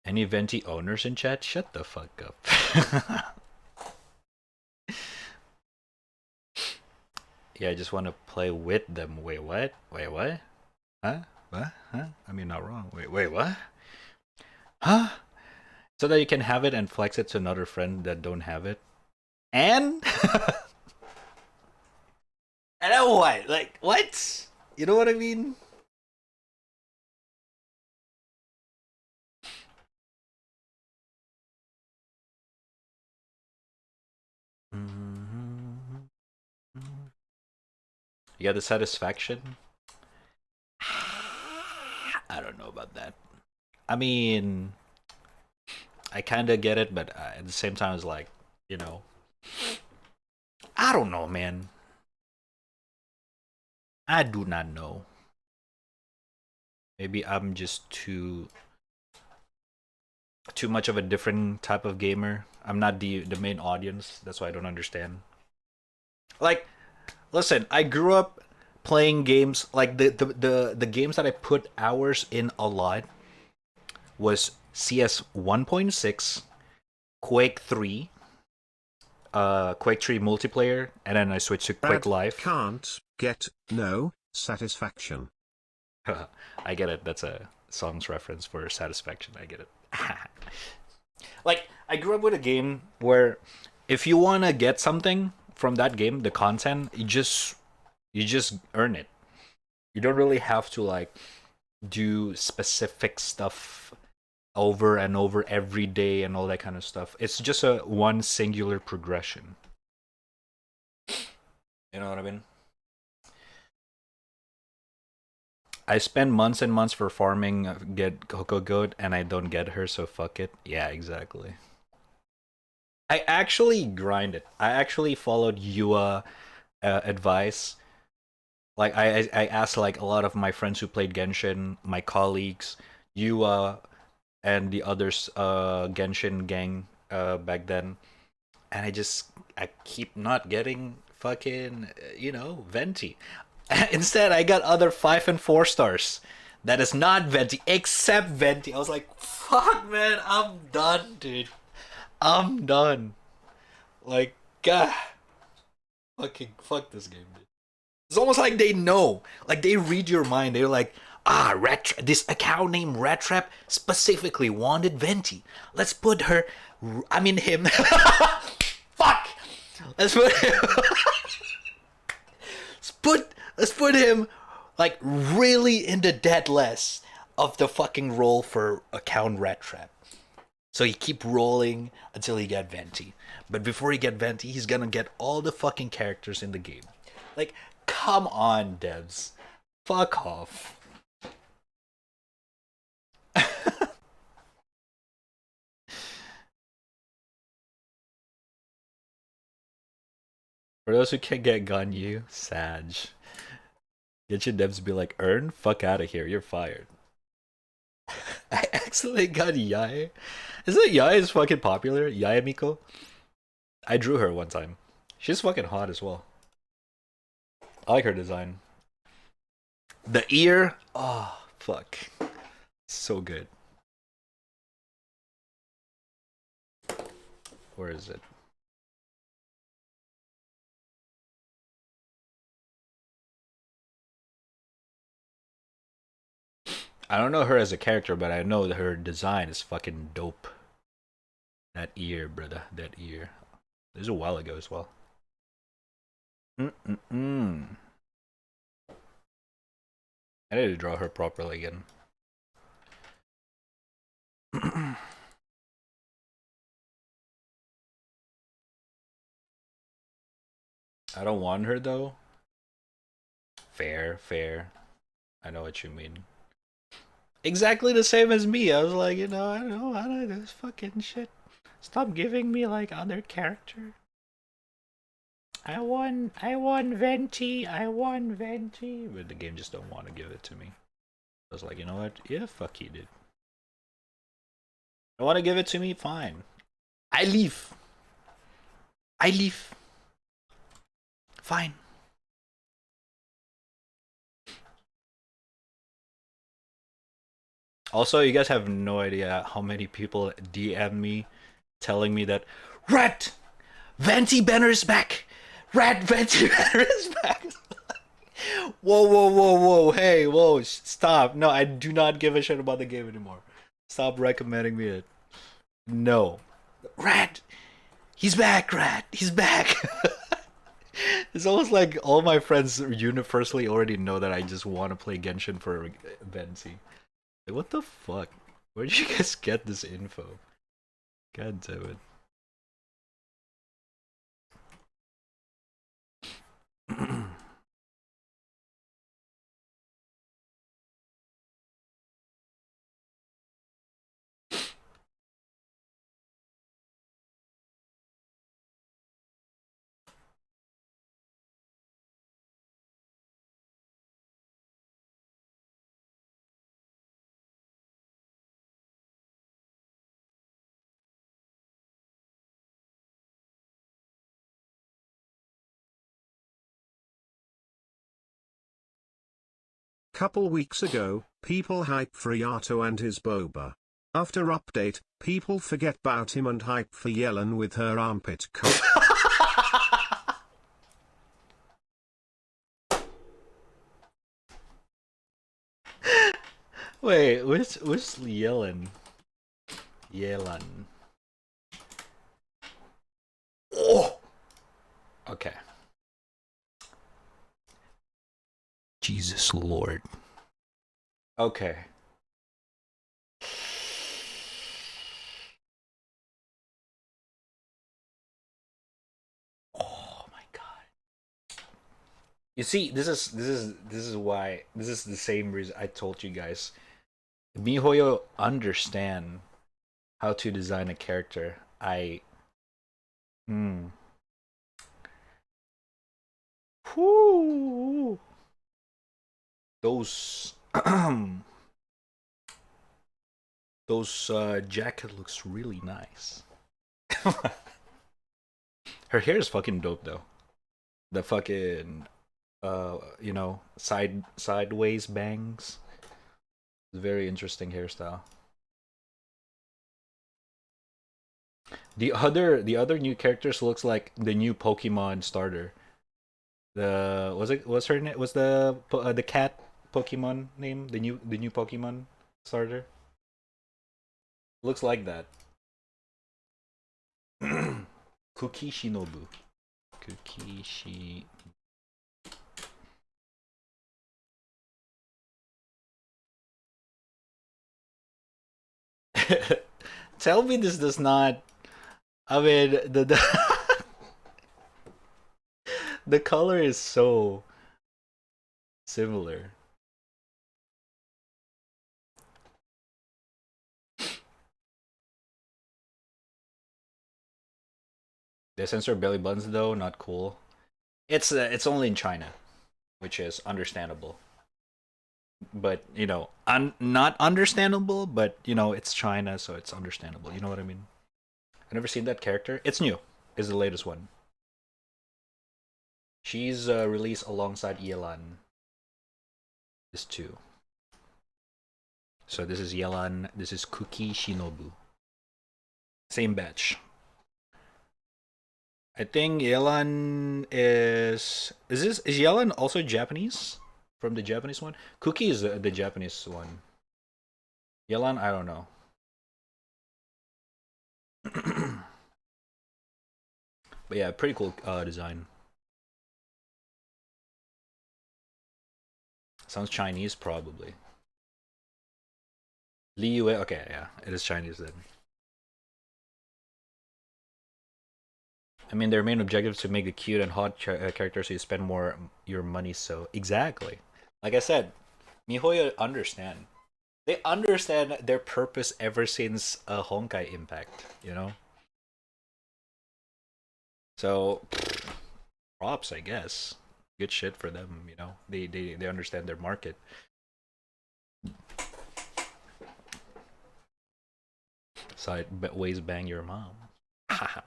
Any Venti owners in chat? Shut the fuck up. Yeah, I just want to play with them. Wait, what? Wait, what? Huh? What? Huh? I mean, not wrong. Wait, what? Huh? So that you can have it and flex it to another friend that don't have it. And? And then what? Like, what? You know what I mean? You got the satisfaction? I don't know about that. I mean, I kind of get it, but at the same time, it's like, you know, I don't know, man. I do not know. Maybe I'm just too much of a different type of gamer. I'm not the main audience. That's why I don't understand. Like, listen, I grew up playing games like the games that I put hours in a lot was CS 1.6, Quake 3, Quake 3 multiplayer, and then I switched to Quake Live. Can't get no satisfaction. I get it. That's a song's reference for satisfaction. I get it. Like, I grew up with a game where if you want to get something from that game, the content, you just earn it. You don't really have to like do specific stuff over and over every day and all that kind of stuff. It's just a one singular progression. You know what I mean? I spend months and months for farming, get Coco Goat, and I don't get her, so fuck it. Yeah, exactly. I actually grinded. I actually followed Yua advice. Like, I asked like a lot of my friends who played Genshin, my colleagues, Yua, and the others Genshin gang back then, and I keep not getting fucking you know, Venti. Instead, I got other 5 and 4 stars that is not Venti, except Venti. I was like, fuck, man, I'm done, dude. I'm done. Like, God, fucking fuck this game, dude. It's almost like they know, like they read your mind. They're like, this account named raddtrap specifically wanted Venti. Let's put her, I mean him. Fuck. Let's put him. Let's put him like really in the dead list of the fucking roll for account raddtrap. So you keep rolling until you get Venti. But before you get Venti, he's gonna get all the fucking characters in the game. Like, come on, devs. Fuck off. For those who can't get Ganyu, Sag. Get your devs be like, Earn? Fuck out of here, you're fired. I accidentally got Yae. Isn't Yae is fucking popular? Yae Miko? I drew her one time. She's fucking hot as well. I like her design. The ear, oh fuck, so good. Where is it? I don't know her as a character, but I know that her design is fucking dope. That ear, brother, that ear. This was a while ago as well. I need to draw her properly again. I don't want her though. Fair, fair. I know what you mean. Exactly the same as me. I was like, you know, I don't know how to do this fucking shit. Stop giving me like other character. I won Venti, but the game just don't want to give it to me. I was like, you know what? Yeah, fuck you, dude. I want to give it to me, fine. I leave. Fine. Also, you guys have no idea how many people DM me telling me that Rat Venti Banner's back. Rat Venti Banner's back. Whoa, hey, whoa, stop. No, I do not give a shit about the game anymore. Stop recommending me it. No. Rat, he's back, Rat, he's back. It's almost like all my friends universally already know that I just want to play Genshin for Venti. Like, what the fuck? Where did you guys get this info? God damn it. Couple weeks ago, people hype for Yato and his boba. After update, people forget about him and hype for Yellen with her armpit cut. Wait, where's Yellen? Yellen. Oh! Okay. Jesus Lord. Okay. Oh my god. You see, this is why, this is the same reason I told you guys. MiHoYo understand how to design a character. Whoo. Those jacket looks really nice. Her hair is fucking dope though. The fucking you know, sideways bangs. It's a very interesting hairstyle. The other new characters looks like the new Pokemon starter. What's her name? Was the cat Pokemon name? The new Pokemon starter? Looks like that. Kuki Shinobu. Tell me this does not. I mean, the color is so similar. They censor belly buttons though, not cool. It's only in China, which is understandable. but you know, not understandable. But you know, it's China, so it's understandable. You know what I mean? I've never seen that character. It's new. Is the latest one. She's released alongside Yelan. This too. So this is Yelan. This is Kuki Shinobu. Same batch. I think Yelan is Yelan also Japanese from the Japanese one? Kuki is the Japanese one. Yelan, I don't know. But yeah, pretty cool design. Sounds Chinese, probably. Li Yue, okay, yeah, it is Chinese then. I mean, their main objective is to make a cute and hot character so you spend more your money, so... Exactly. Like I said, MiHoYo understand. They understand their purpose ever since Honkai Impact, you know? So, props, I guess. Good shit for them, you know? They understand their market. Sideways bang your mom. Haha.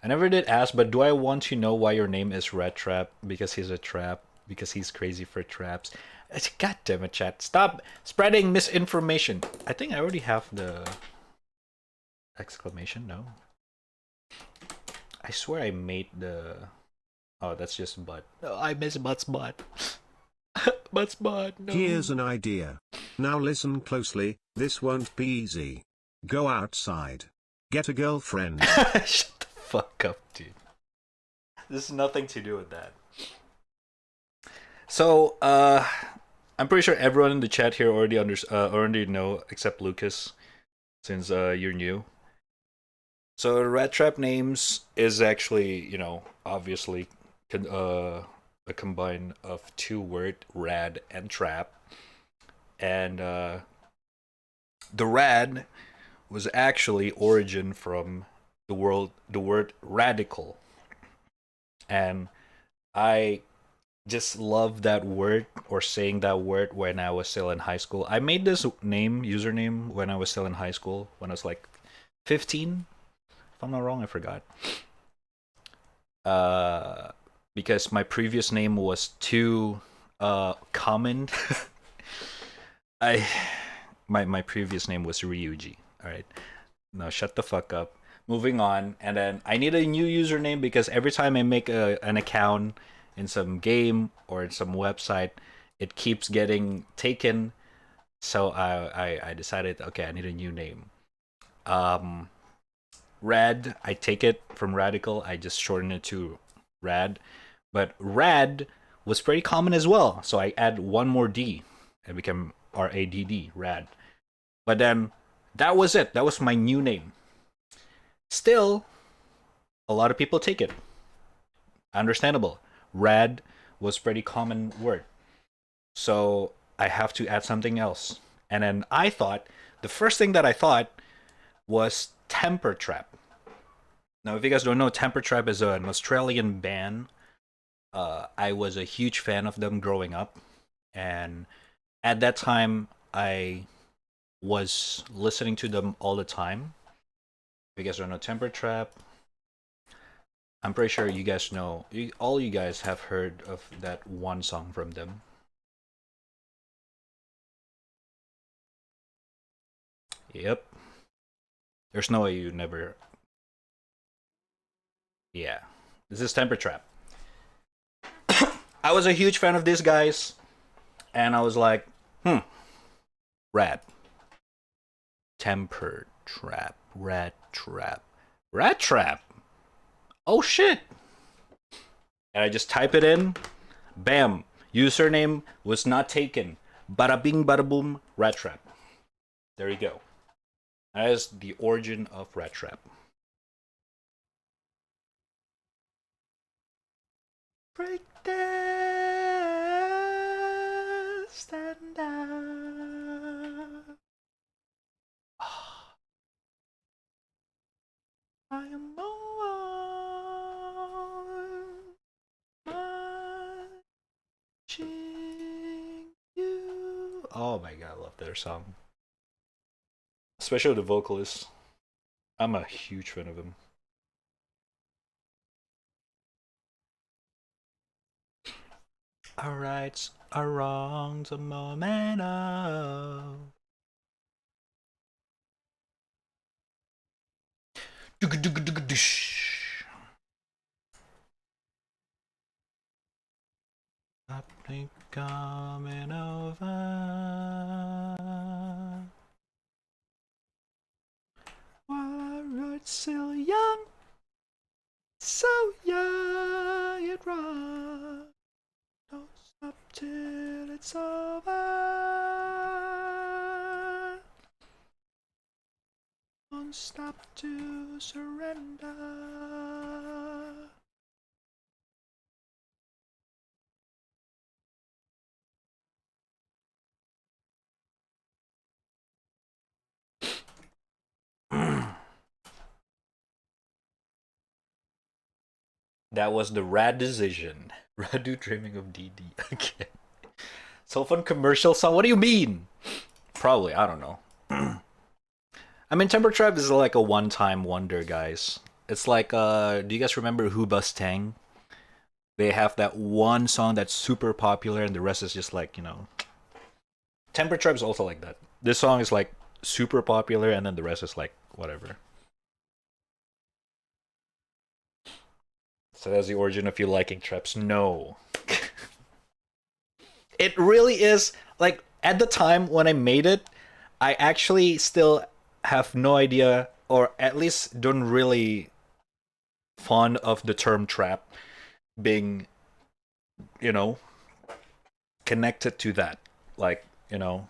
I never did ask, but do I want to know why your name is Red Trap? Because he's a trap? Because he's crazy for traps? God damn it, chat. Stop spreading misinformation. I think I already have the exclamation, no? I swear I made the... Oh, that's just butt. Oh, I miss Butt's butt. Butt's butt, no. Here's an idea. Now listen closely, this won't be easy. Go outside. Get a girlfriend. Shut the fuck up, dude. This has nothing to do with that. So, I'm pretty sure everyone in the chat here already know, except Lucas, since you're new. So, Rat Trap names is actually, you know, obviously a combine of two words, rad and trap. And the rad was actually origin from the word radical. And I just love that word, or saying that word, when I was still in high school. I made this username when I was still in high school, when I was like 15. If I'm not wrong, I forgot. Because my previous name was too common. My previous name was Ryuji. Alright. Now shut the fuck up. Moving on. And then I need a new username because every time I make an account in some game or in some website, it keeps getting taken. So I decided, okay, I need a new name. Rad, I take it from radical. I just shorten it to rad. But rad was pretty common as well. So I add one more D. It became RADD, rad. But then that was it. That was my new name. Still, a lot of people take it. Understandable. Rad was pretty common word. So I have to add something else. And then I thought, the first thing that I thought was Temper Trap. Now, if you guys don't know, Temper Trap is an Australian band. I was a huge fan of them growing up. And at that time, I was listening to them all the time. If you guys don't know Temper Trap, I'm pretty sure you guys know, all you guys have heard of that one song from them. Yep. There's no way you never... Yeah. This is Temper Trap. I was a huge fan of these guys, and I was like, rad. Temper Trap. Rat Trap. Rat Trap! Oh shit! And I just type it in. Bam! Username was not taken. Bada bing, bada boom, Rat Trap. There you go. That is the origin of Rat Trap. Break down, stand down. I am the one, my Oh my god, I love their song. Especially the vocalist. I'm a huge fan of him. Our rights are wrongs, a moment of. Something coming over. While it's still young, so young it runs. Don't stop till it's over. Don't stop to surrender. That was the rad decision. Radu dreaming of DD. Okay. So fun commercial song. What do you mean? Probably, I don't know. I mean, Temper Trap is like a one-time wonder, guys. It's like, do you guys remember Who Bus Tang? They have that one song that's super popular, and the rest is just like, you know. Temper Trap is also like that. This song is like super popular, and then the rest is like whatever. So that's the origin of you liking traps. No. It really is, like, at the time when I made it, I actually still have no idea, or at least don't really fond of the term trap being, you know, connected to that. Like, you know,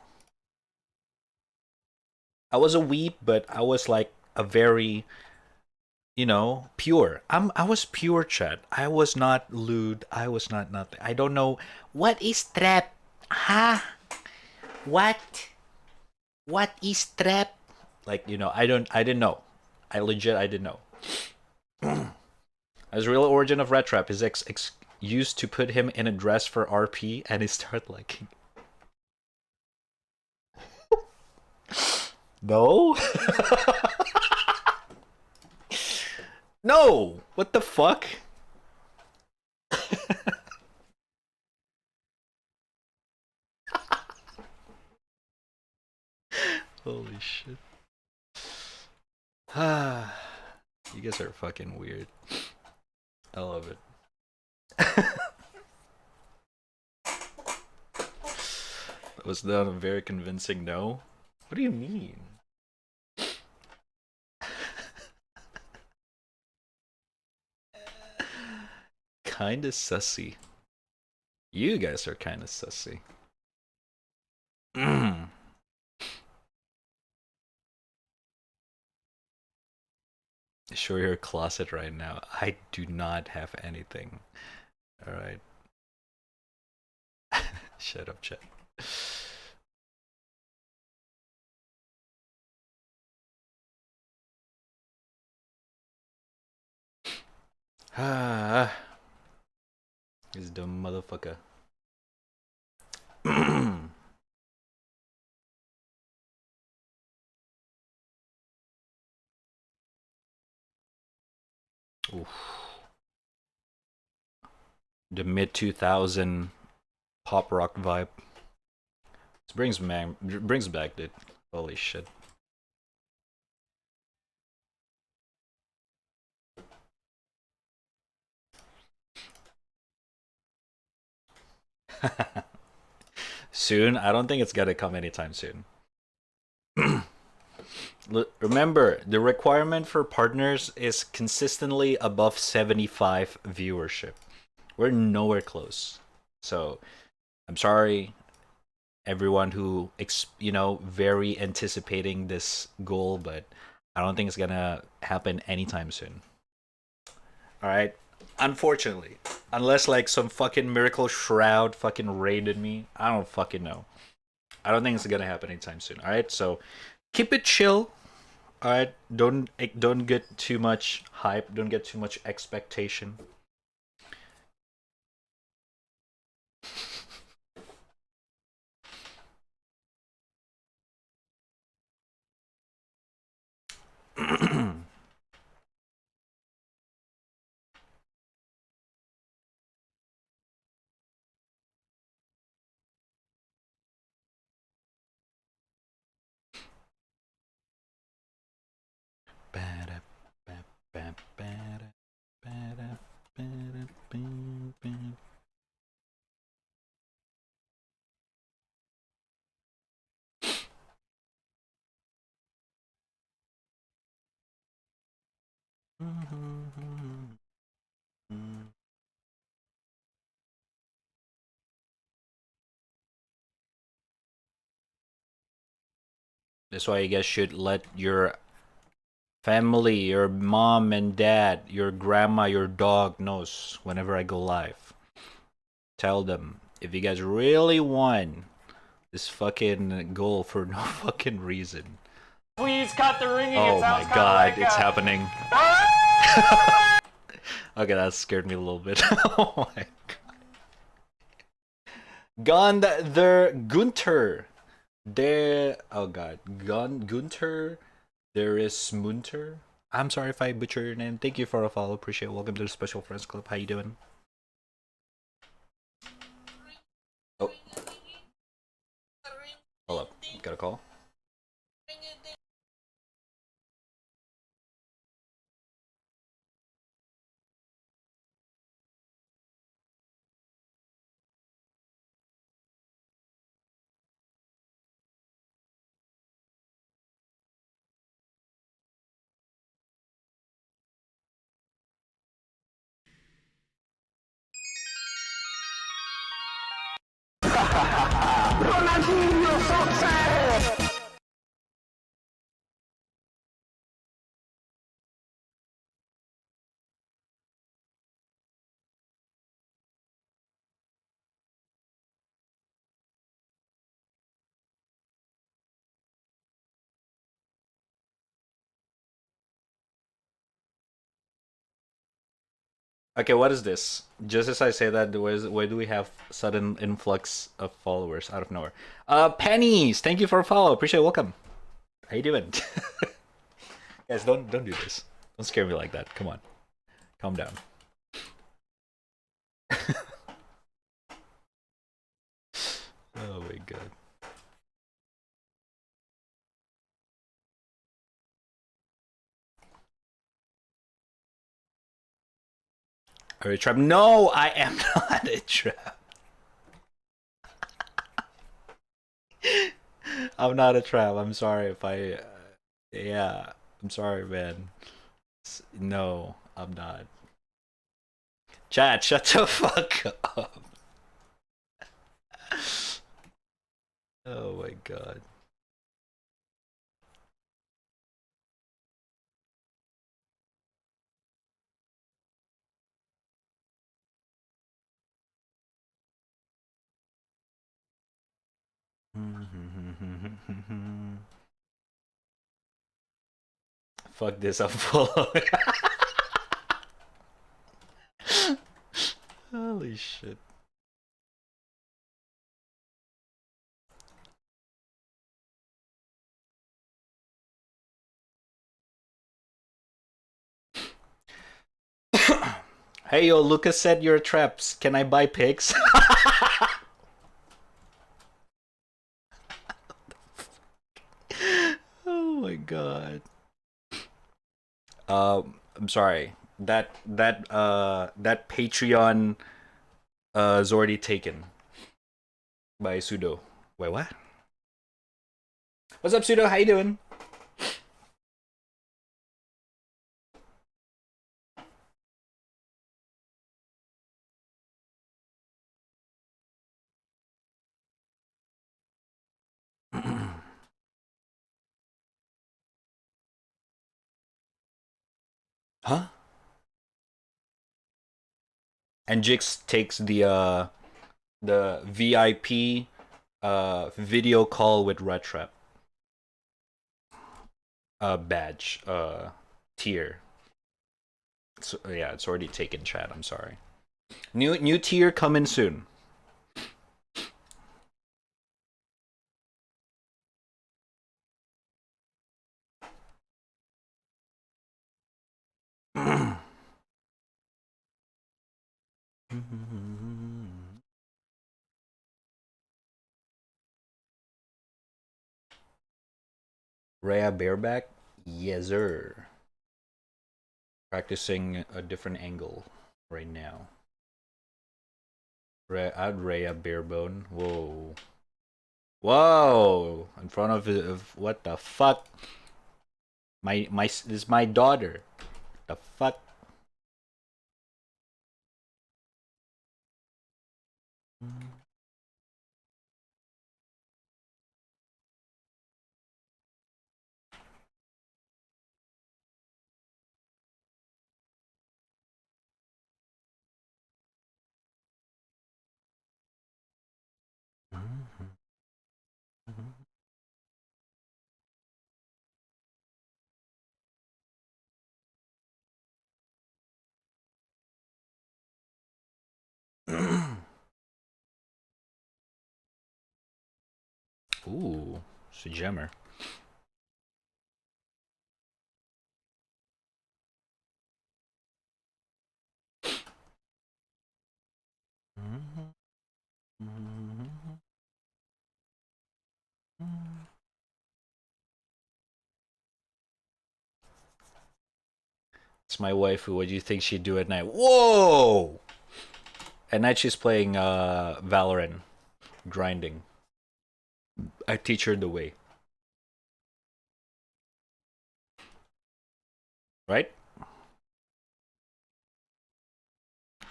I was a weeb, but I was like a very, you know, pure. I was pure, chat. I was not lewd. I was not nothing. I don't know what is trap. Huh? What? What is trap? Like, you know, I didn't know. I didn't know. As real origin of red trap, his ex used to put him in a dress for RP, and he started liking. No. No! What the fuck? Holy shit. You guys are fucking weird. I love it. Was that a very convincing no? What do you mean? Kinda sussy. You guys are kinda sussy. Show your closet right now. I do not have anything. Alright. Shut up, chat. Ah. This dumb motherfucker. Oof. The mid 2000 pop rock vibe. This brings back, dude. Holy shit. Soon? I don't think it's gonna come anytime soon. Remember, the requirement for partners is consistently above 75 viewership. We're nowhere close. So, I'm sorry, everyone who, you know, very anticipating this goal, but I don't think it's gonna happen anytime soon. Alright? Unfortunately. Unless, like, some fucking miracle shroud fucking raided me. I don't fucking know. I don't think it's gonna happen anytime soon. Alright? So, keep it chill. Alright? Don't get too much hype. Don't get too much expectation. That's why you guys should let your family, your mom and dad, your grandma, your dog knows whenever I go live. Tell them, if you guys really want this fucking goal for no fucking reason. Please cut the ringing. Oh my god, like it's happening. Okay, that scared me a little bit. Oh my god. Gunter. There. Oh god. Gunter. There is Munter. I'm sorry if I butcher your name. Thank you for a follow. Appreciate it. Welcome to the Special Friends Club. How you doing? Oh. Hold up. Got a call? Okay, what is this? Just as I say that, where do we have sudden influx of followers out of nowhere? Pennies, thank you for a follow. Appreciate it. Welcome. How you doing? Guys, don't do this. Don't scare me like that. Come on, calm down. Oh my god. Are you a trap? No, I am not a trap. I'm not a trap. I'm sorry if I. Yeah, I'm sorry, man. No, I'm not. Chat, shut the fuck up. Oh my god. Fuck this, I'm following. Holy shit. Hey yo, Lucas said you're traps. Can I buy pigs? Oh my god. I'm sorry. That Patreon is already taken by Sudo. Wait, what? What's up, Sudo? How you doing? Huh? And Jix takes the VIP video call with raddtrap badge tier. So, yeah, it's already taken, chat. I'm sorry. New tier coming soon. Rhea bareback? Yes, sir. Practicing a different angle right now. I'd ray a bare bone. Whoa. Whoa! In front of what the fuck? This is my daughter. The fuck? Ooh, it's a jammer. It's my waifu. What do you think she'd do at night? Whoa! At night she's playing Valorant, grinding. I teach her the way. Right?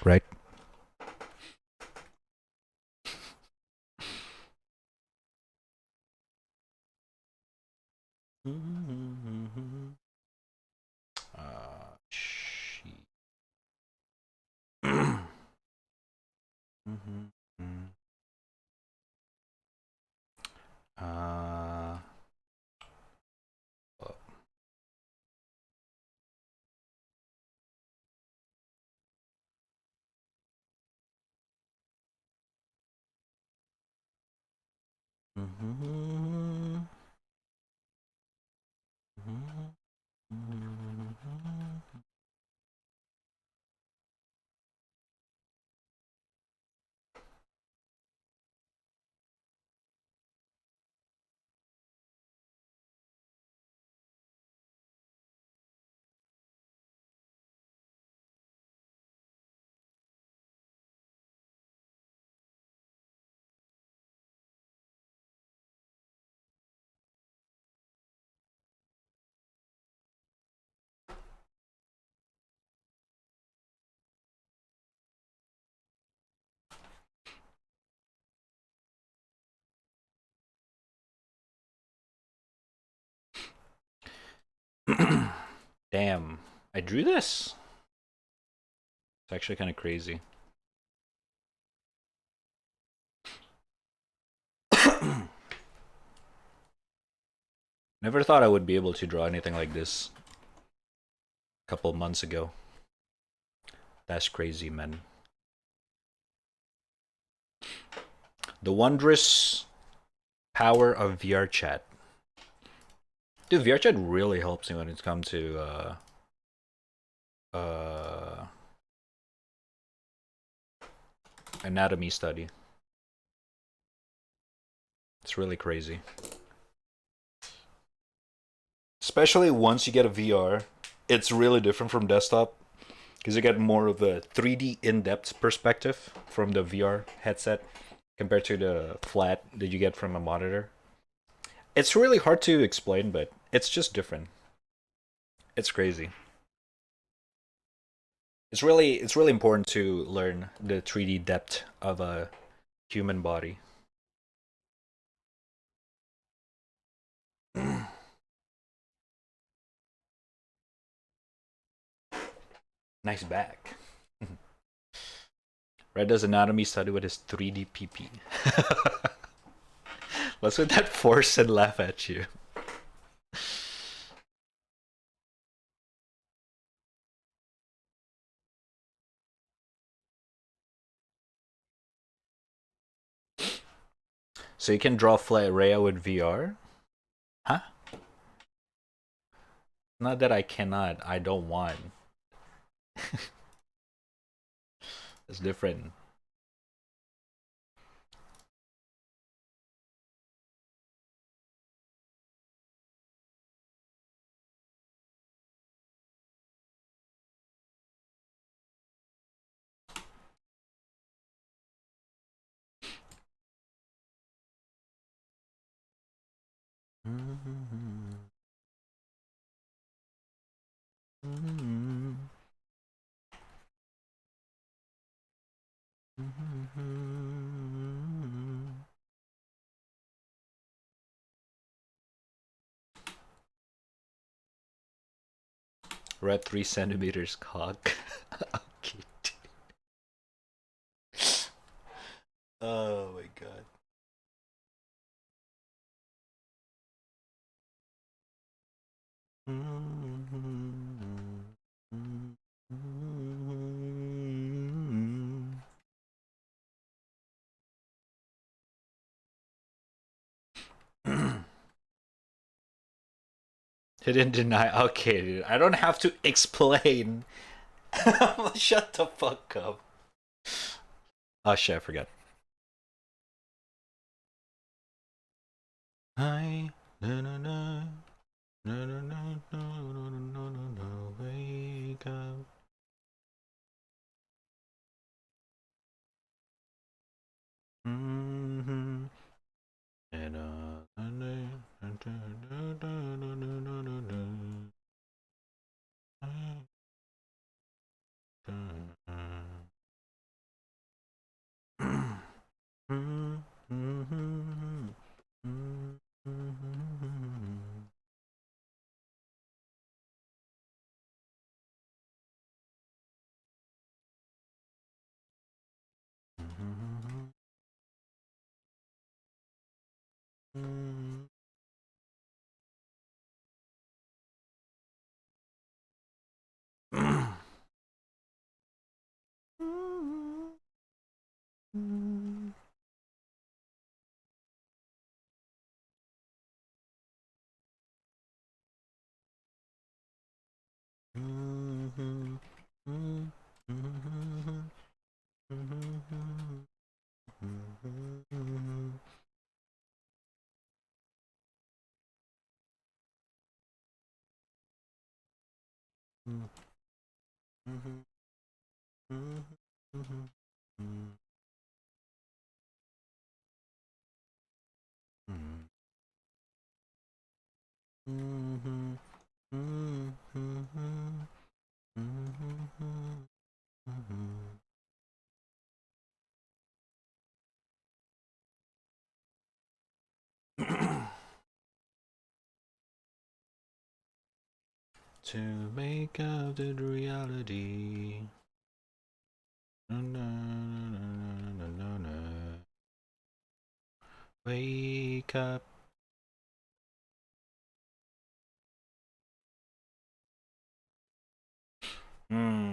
Right. She. Oh. Damn, I drew this. It's actually kind of crazy. Never thought I would be able to draw anything like this a couple months ago. That's crazy, man. The wondrous power of VR chat. Dude, VR chat really helps me when it comes to anatomy study. It's really crazy. Especially once you get a VR, it's really different from desktop because you get more of a 3D in-depth perspective from the VR headset compared to the flat that you get from a monitor. It's really hard to explain, but it's just different. It's crazy. It's really important to learn the 3D depth of a human body. Nice back. Red does anatomy study with his 3D PP. Let's let that force and laugh at you. So you can draw flat Rhea with VR? Huh? Not that I cannot, I don't want. It's different. We're at 3 centimeters cock. Okay, dude. Oh my god. He didn't deny. Okay, dude. I don't have to explain. Shut the fuck up. Oh shit, I forgot. Hi. Na na na. Na na na na na na na na. Wake up. Mm-hmm. And to make out the reality. Na, na, na, na, na, na. Wake up. Hmm.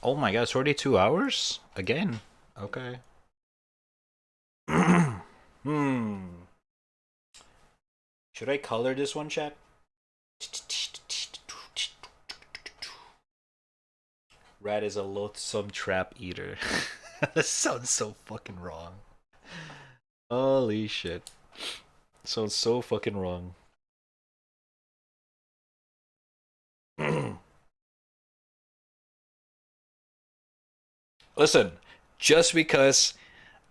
Oh my god, it's already 2 hours? Again? Okay. Hmm. Should I color this one, chat? Rat is a loathsome trap eater. That sounds so fucking wrong. Holy shit. Sounds so fucking wrong. Listen, just because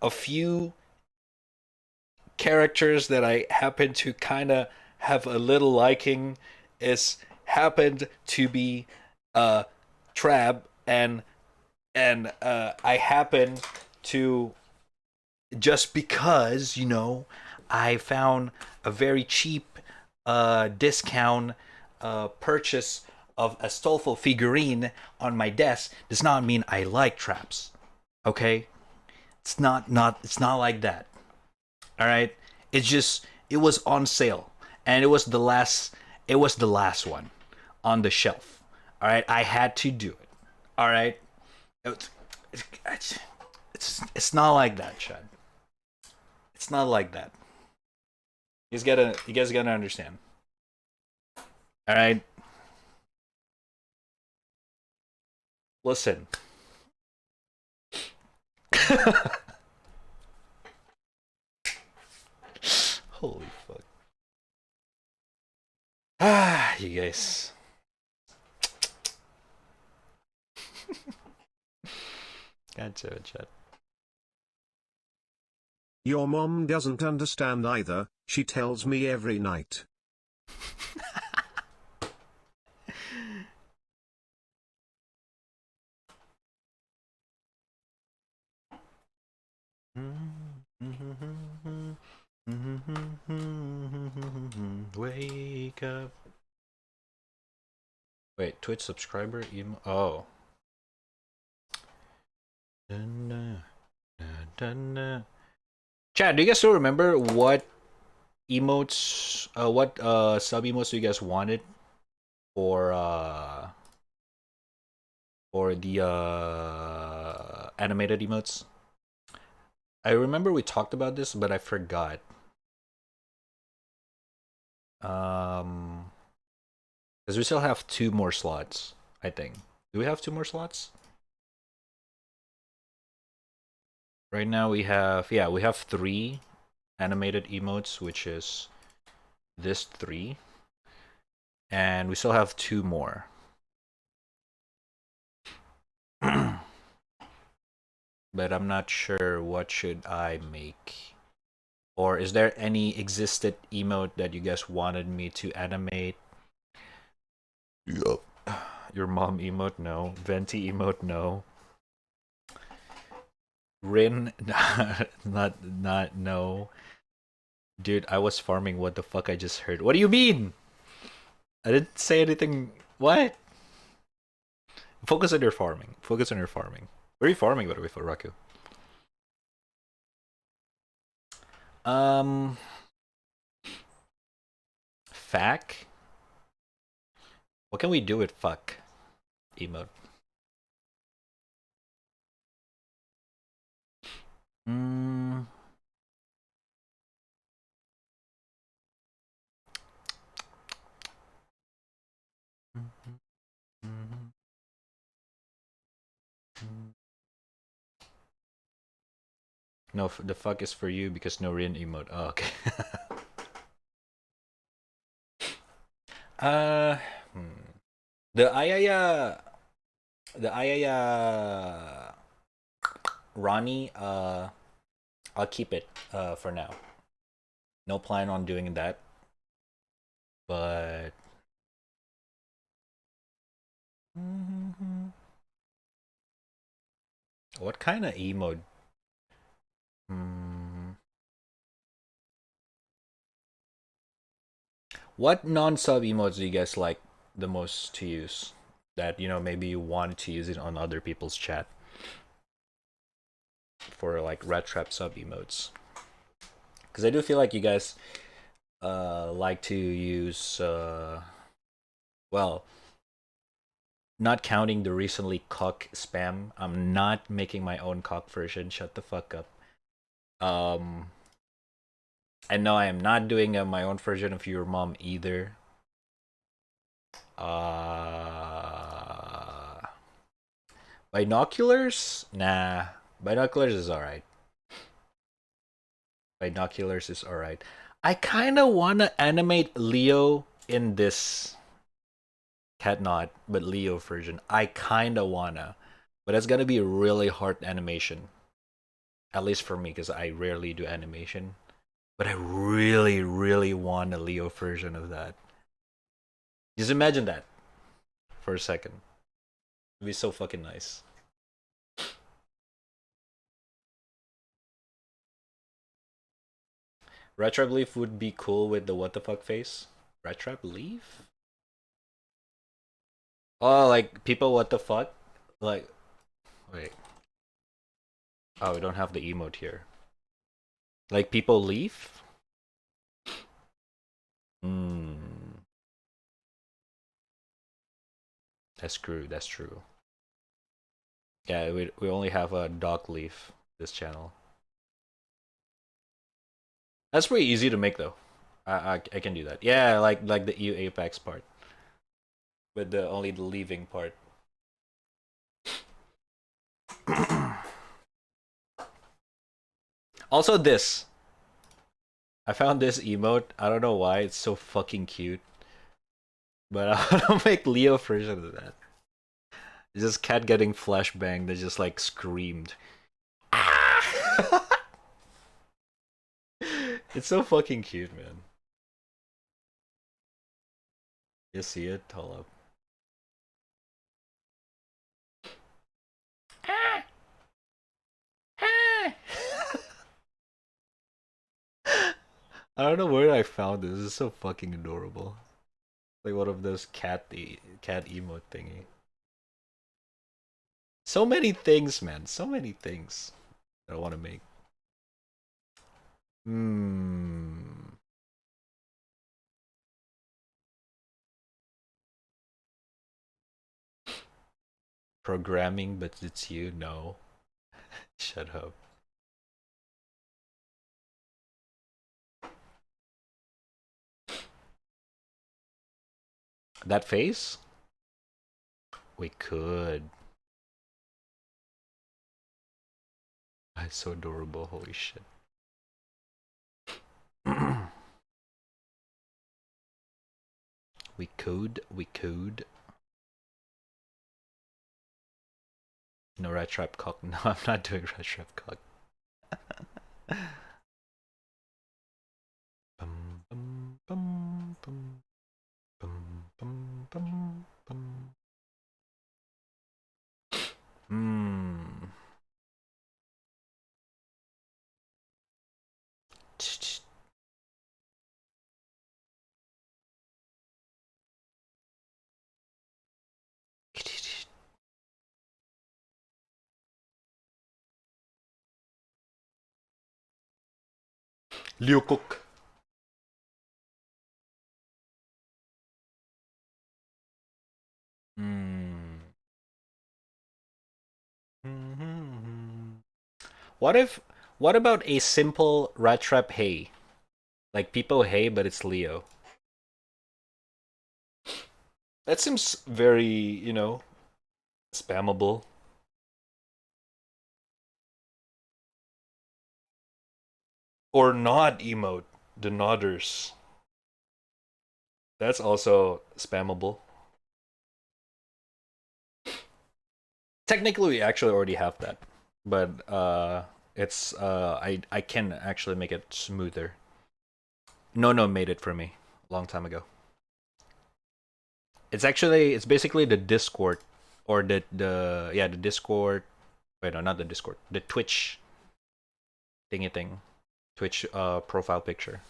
a few characters that I happen to kind of have a little liking is happened to be Trab and I happen to, just because, you know, I found a very cheap discount purchase of a Stolfo figurine on my desk does not mean I like traps. Okay? It's not like that. All right? It's just it was on sale and it was the last one on the shelf. All right? I had to do it. All right? It's not like that, Chad. It's not like that. You guys gotta understand. All right. Listen. Holy fuck. Ah, you guys. Gotcha, chat. Your mom doesn't understand either, she tells me every night. Wake up. Wait, Twitch subscriber emo. Oh. Chad, do you guys still remember what emotes, what sub emotes do you guys wanted for the animated emotes? I remember we talked about this, but I forgot. Because we still have 2 more slots, I think. Do we have 2 more slots? Right now we have, yeah, we have 3 animated emotes, which is this 3. And we still have 2 more. But I'm not sure what should I make. Or is there any existed emote that you guys wanted me to animate? Yup. Your mom emote, no. Venti emote, no. Rin, not, no. Dude, I was farming. What the fuck I just heard? What do you mean? I didn't say anything. What? Focus on your farming. Focus on your farming. Where are you farming, by the way, for Raku? Fack? What can we do with fuck emote? No, the fuck is for you because no Rin emote. Oh, okay. The Ayaya Ronnie, I'll keep it for now. No plan on doing that. But what kind of emote? What non-sub emotes do you guys like the most to use? That, you know, maybe you want to use it on other people's chat. For like raddtrap sub emotes. Because I do feel like you guys like to use, well, not counting the recently cock spam. I'm not making my own cock version. Shut the fuck up. And no, I am not doing my own version of your mom either. Binoculars? Nah. Binoculars is alright. Binoculars is alright. I kinda wanna animate Leo in this Cat Not, but Leo version. I kinda wanna. But it's gonna be a really hard animation. At least for me, because I rarely do animation. But I really, really want a Leo version of that. Just imagine that for a second. It'd be so fucking nice. Raddtrap Leaf would be cool with the what the fuck face. Raddtrap Leaf? Oh, like people what the fuck? Like, wait. Oh, we don't have the emote here. Like people leave? That's true, that's true. Yeah, we only have a dog leaf this channel. That's pretty easy to make though. I can do that. Yeah, like the EU Apex part. With the only the leaving part. Also this. I found this emote. I don't know why. It's so fucking cute. But I want to make Leo version of that. It's just cat getting flashbanged that just like screamed. Ah! It's so fucking cute, man. You see it? Hold up. Ah! Ah! I don't know where I found this. This is so fucking adorable. Like one of those cat emote thingy. So many things, man. So many things that I want to make. Programming, but it's you? No. Shut up. That face? We could. It's so adorable. Holy shit. We could. No rat trap cock. No, I'm not doing rat trap cock. Bum, bum, bum, bum. Bum, bum, bum, bum. Liu Cook. What about a simple rat trap hey? Like people hey, but it's Leo. That seems very, spammable. Or not emote, the nodders. That's also spammable. Technically, we actually already have that, but it's I can actually make it smoother. No made it for me a long time ago. It's basically the Discord or the Discord. Wait, no, not the Discord. The Twitch thingy thing. Twitch profile picture.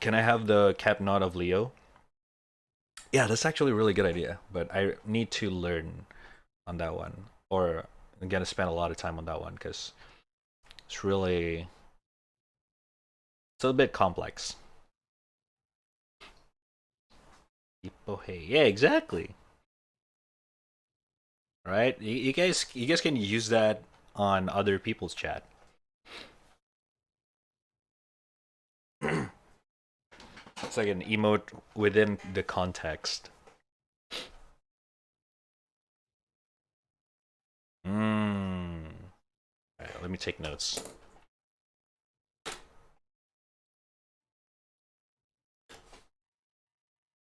Can I have the cat nod of Leo? Yeah, that's actually a really good idea, but I need to learn on that one, or I'm gonna spend a lot of time on that one because it's a bit complex. People, hey, yeah, exactly. Right? You guys can use that on other people's chat. It's like an emote within the context. Alright, let me take notes.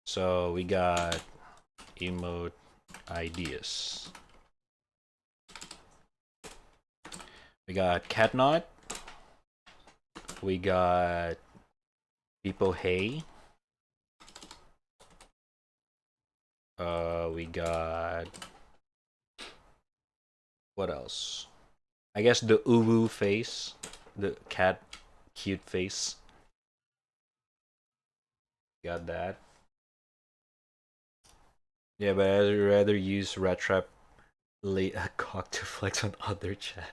So we got emote ideas. We got cat nod. We got people hey. We got what else? I guess the uwu face, the cat cute face. Got that. Yeah, but I'd rather use rat trap late cock to flex on other chat.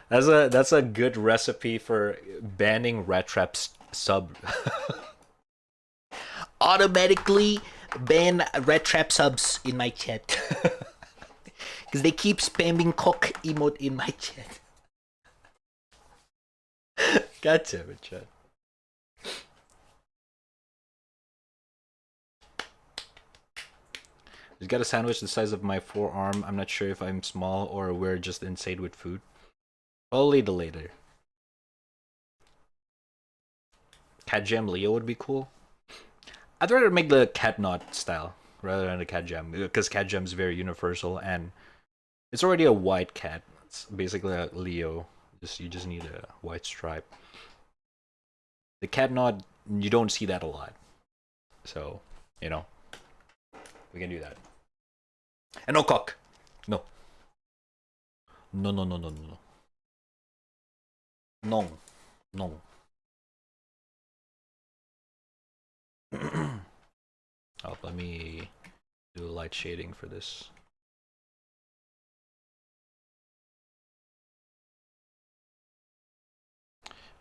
That's a good recipe for banning rat trap's sub. Automatically ban rat trap subs in my chat. Because they keep spamming cock emote in my chat. God damn it, chat. He's got a sandwich the size of my forearm. I'm not sure if I'm small or we're just insane with food. Probably the later. Cat Jam Leo would be cool. I'd rather make the cat knot style rather than the cat jam, because cat jam is very universal and it's already a white cat. It's basically a Leo. You just need a white stripe. The cat knot, you don't see that a lot. So, you know, we can do that. And no cock. No. No, no, no, no, no. No. No. Oh, let me do light shading for this.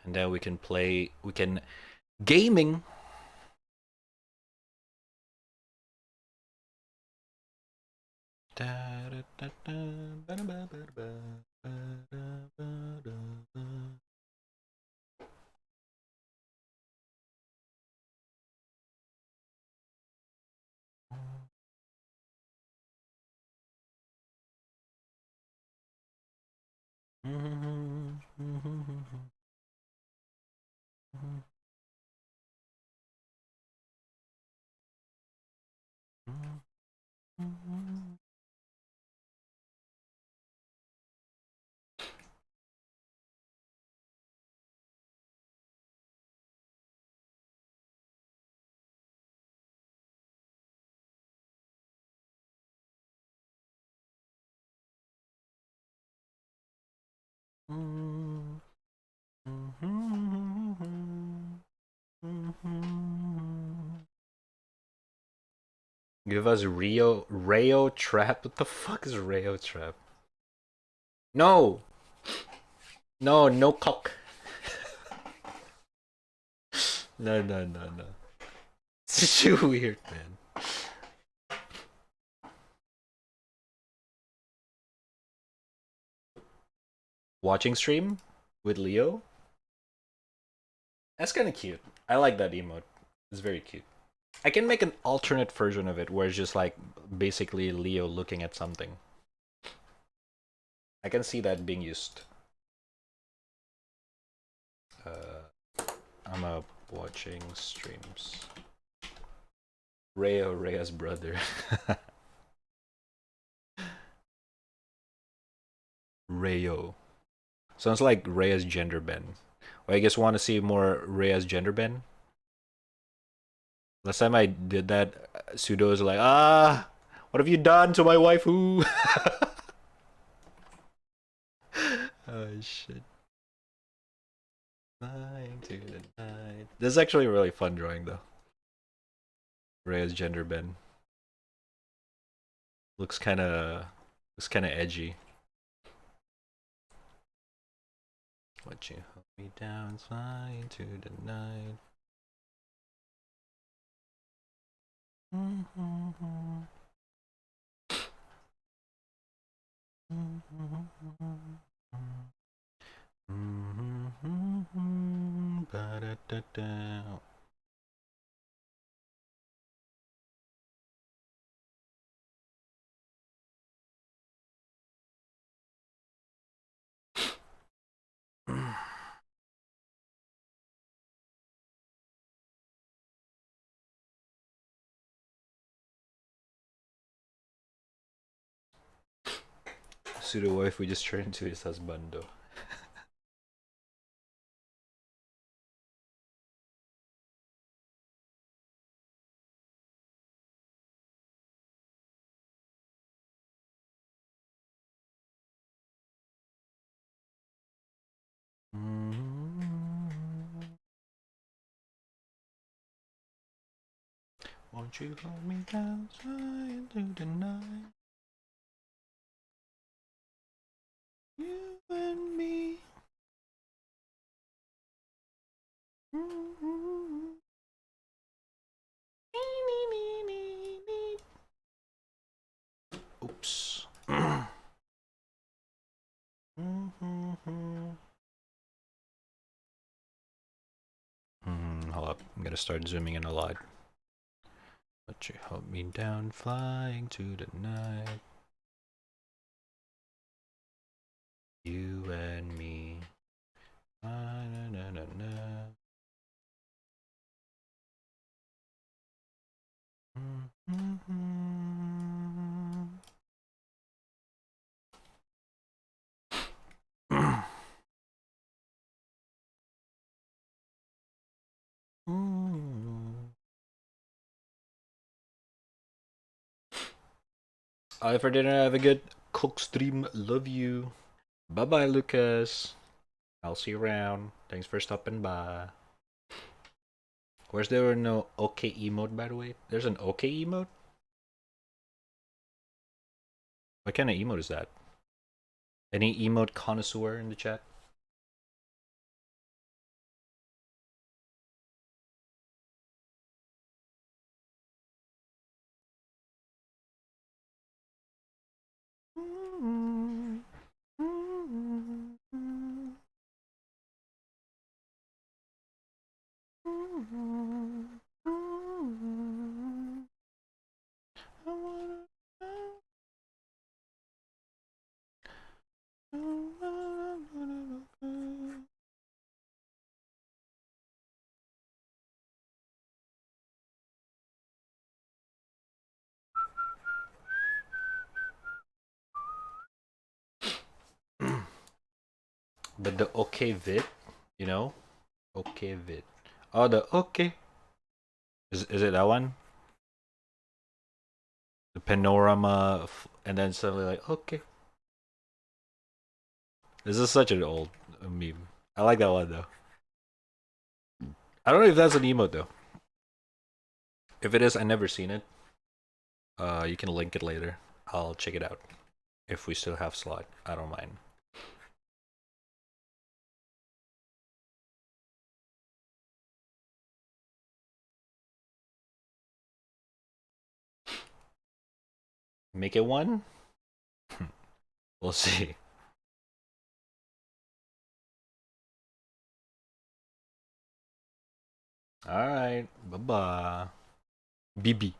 And then we can play, gaming. Give us Rayo Trap. What the fuck is Rayo Trap? No! No, no cock. No, no, no, no. It's too weird, man. Watching stream with Leo? That's kind of cute. I like that emote. It's very cute. I can make an alternate version of it where it's just like basically Leo looking at something. I can see that being used. I'm watching streams. Raya's brother. Rayo. Sounds like Raya's gender bend. Well, I guess want to see more Raya's gender bend. Last time I did that, Pseudo was like, ah, what have you done to my waifu? Oh shit. Flying to the night. This is actually a really fun drawing though. Raya's gender bend. Looks kinda edgy. What you hold me down, flying to the night. Ba-da-da-da. Pseudo wife we just turned into his husbando. Won't you hold me down, flying through the night? You and me. Oops. Hold up. I'm gonna start zooming in a lot. Let you help me down, flying to the night. You and me. Na, na, na, na. For dinner, have a good cook stream. Love you. Bye bye, Lucas. I'll see you around. Thanks for stopping by. Where's there no okay emote, by the way? There's an okay emote? What kind of emote is that? Any emote connoisseur in the chat? But the okay vid, you know? Okay vid. Oh, the okay. Is it that one? The panorama, and then suddenly like, okay. This is such an old meme. I like that one though. I don't know if that's an emote though. If it is, I never seen it. You can link it later. I'll check it out. If we still have slot, I don't mind. Make it one? We'll see. Alright, bye-bye. BB.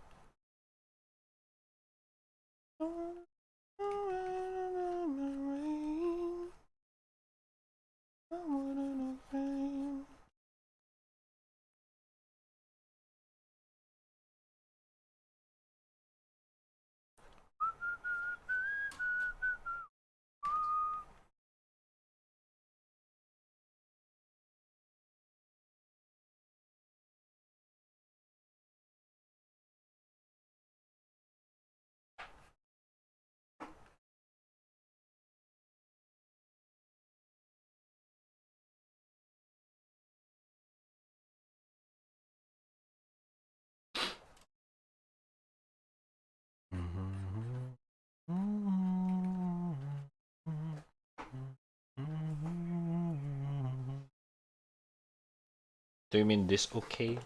Do you mean this okay?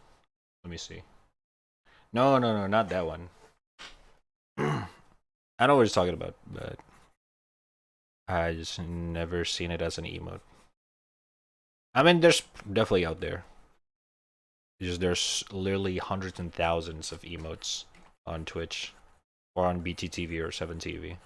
Let me see. No, not that one. I know what you're talking about, but I just never seen it as an emote. I mean, there's definitely out there. There's literally hundreds and thousands of emotes on Twitch or on BTTV or 7TV.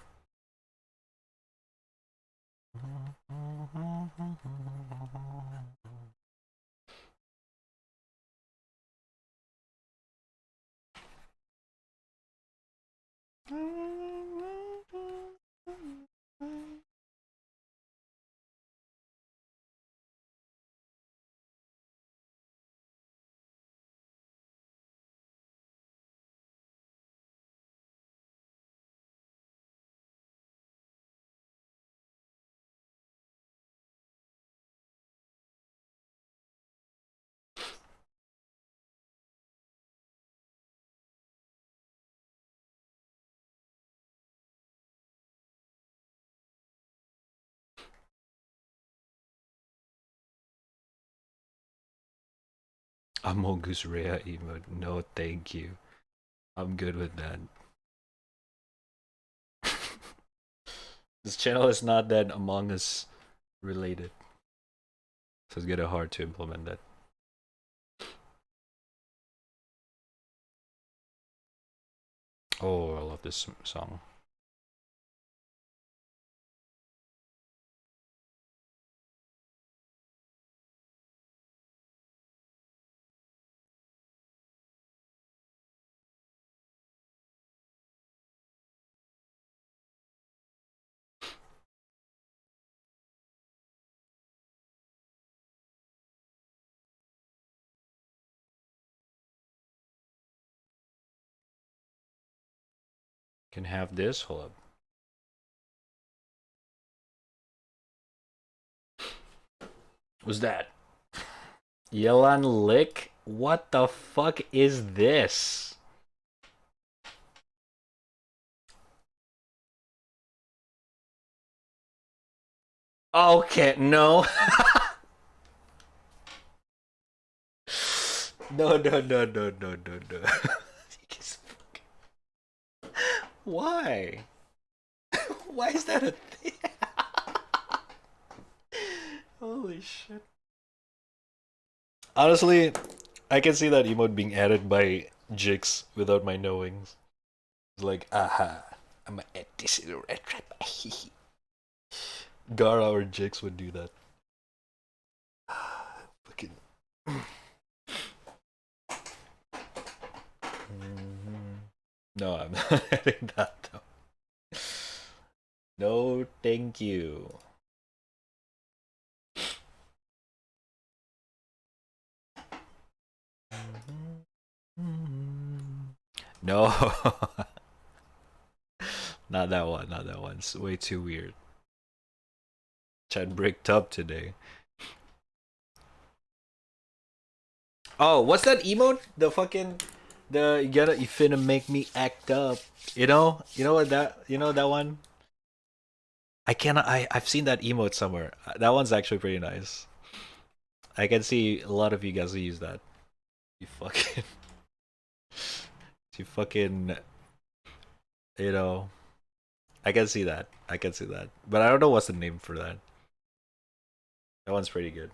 Amogus Rhea emote. No, thank you. I'm good with that. This channel is not that Among Us related. So it's getting hard to implement that. Oh, I love this song. Can have this. Hold up. What's that? Yelan Lick? What the fuck is this? Okay, no. No, no, no, no, no, no, no. Why? Why is that a thing? Holy shit. Honestly, I can see that emote being added by Jix without my knowings. It's like, aha, I'm gonna add this in a red trap. Gara or Jix would do that. Fucking. No, I'm not adding that though. No, thank you. No. Not that one, not that one. It's way too weird. Chat bricked up today. Oh, what's that emote? The fucking you finna make me act up. You know what that one? I've seen that emote somewhere. That one's actually pretty nice. I can see a lot of you guys use that. You fucking you fucking you know, I can see that. I can see that. But I don't know what's the name for that. That one's pretty good.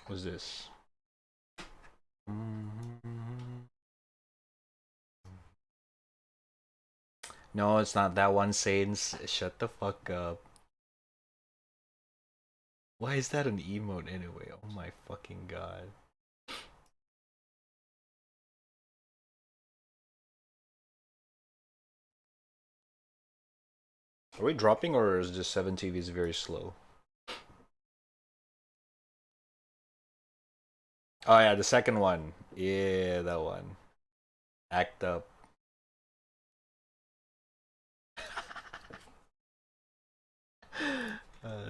What's this? No, it's not that one, Saints. Shut the fuck up. Why is that an emote anyway? Oh my fucking god. Are we dropping or is just 7 TVs very slow? Oh yeah, the second one. Yeah, that one. Act up.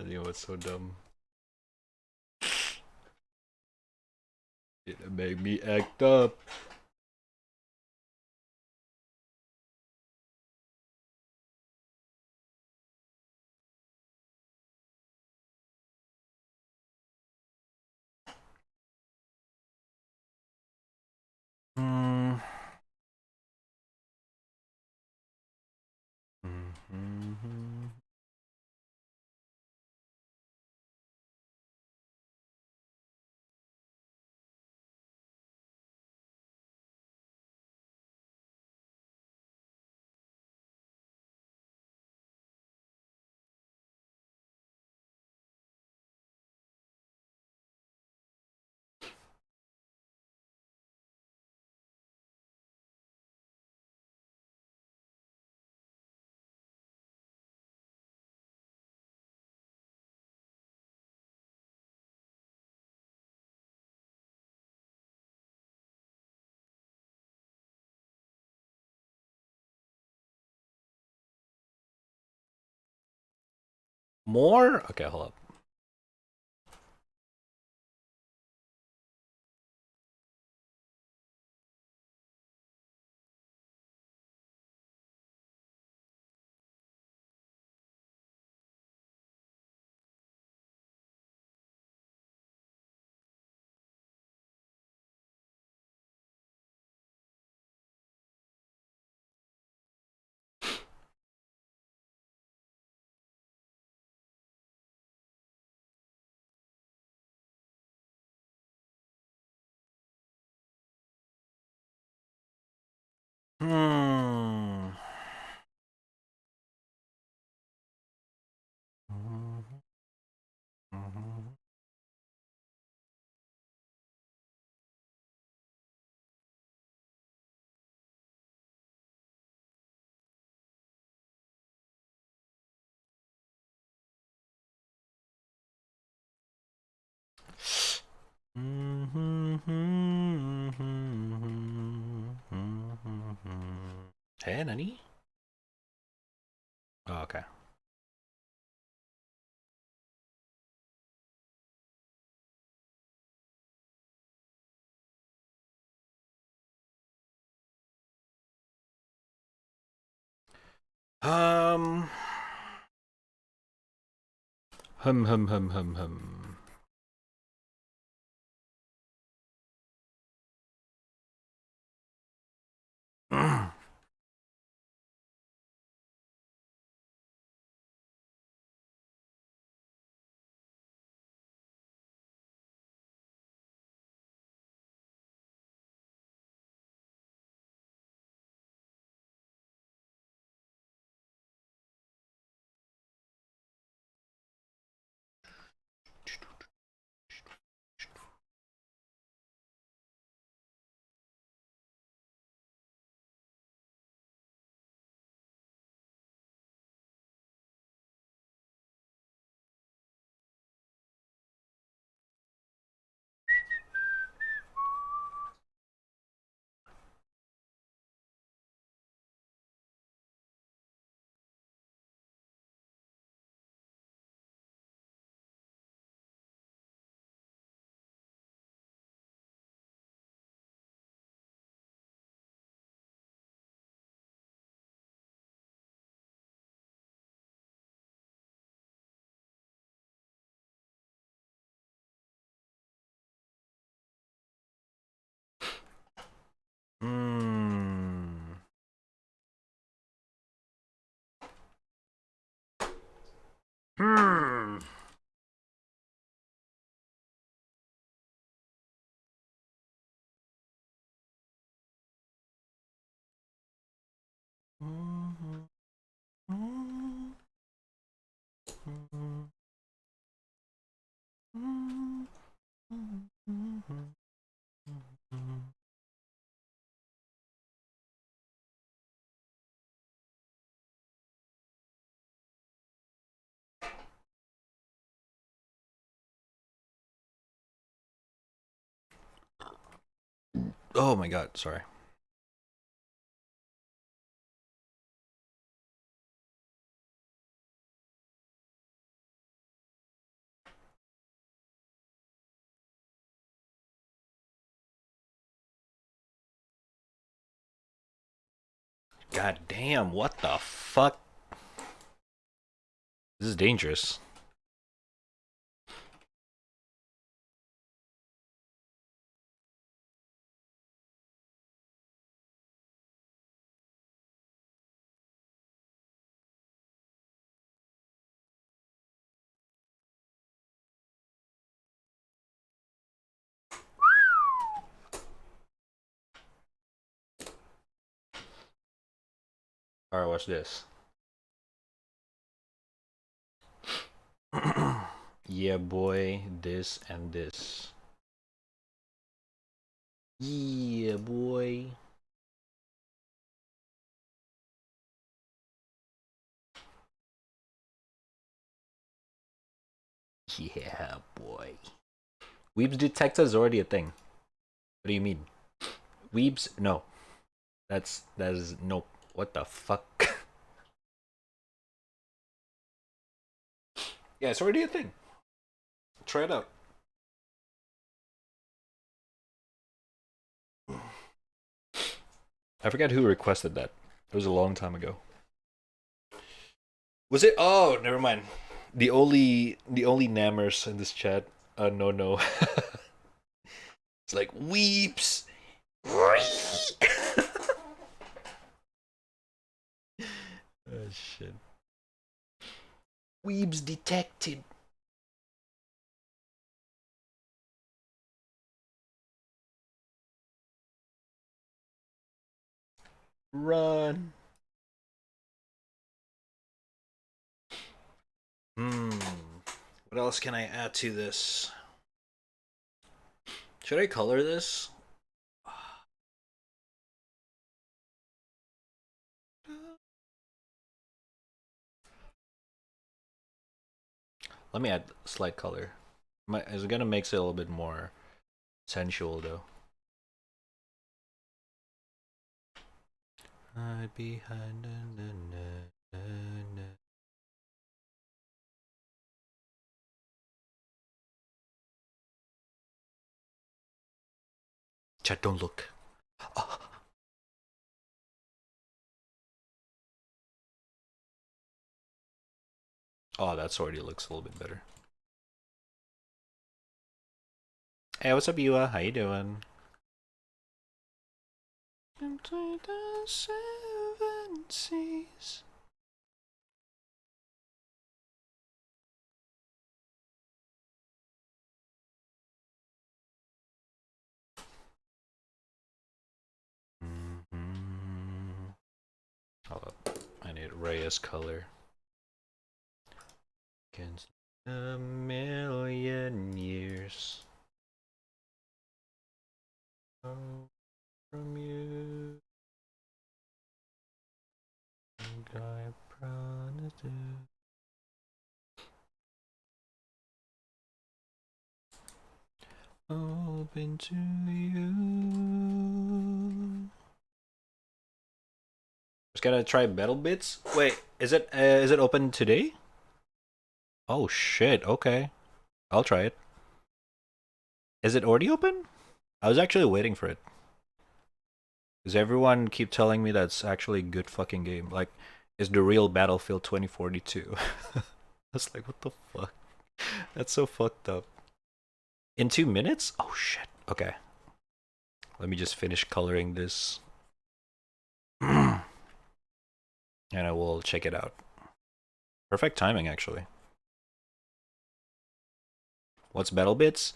You know what's so dumb? It made me act up. More? Okay, hold up. Hmm. Hey, Nani? Oh, okay. Um. Hum. Hmm. Hmm. Oh my god, sorry. God damn, what the fuck? This is dangerous. Alright, watch this. Yeah, boy, this and this. Yeah, boy. Yeah, boy. Weebs detector is already a thing. What do you mean? Weebs? No. That is nope. What the fuck? Yeah, it's already a thing. Try it out. I forget who requested that. It was a long time ago. Was it? Oh, never mind. The only nammers in this chat. No. It's like weeps. Oh shit. Weebs detected. Run. What else can I add to this? Should I color this? Let me add slight color. It's gonna make it a little bit more sensual though. Hide behind Chat, don't look. Oh. Oh, that already looks a little bit better. Hey, what's up, Yua? How you doing? Into the seven seas. Hold up. I need Reyes color. Against a million years from you, and I promise to. Open to you. Just gotta try Battle Bits. Wait, is it open today? Oh shit! Okay, I'll try it. Is it already open? I was actually waiting for it. Because everyone keep telling me that's actually a good fucking game. Like, it's the real Battlefield 2042. I was like, what the fuck? That's so fucked up. In 2 minutes? Oh shit. Okay. Let me just finish coloring this. And I will check it out. Perfect timing, actually. What's Battle Bits?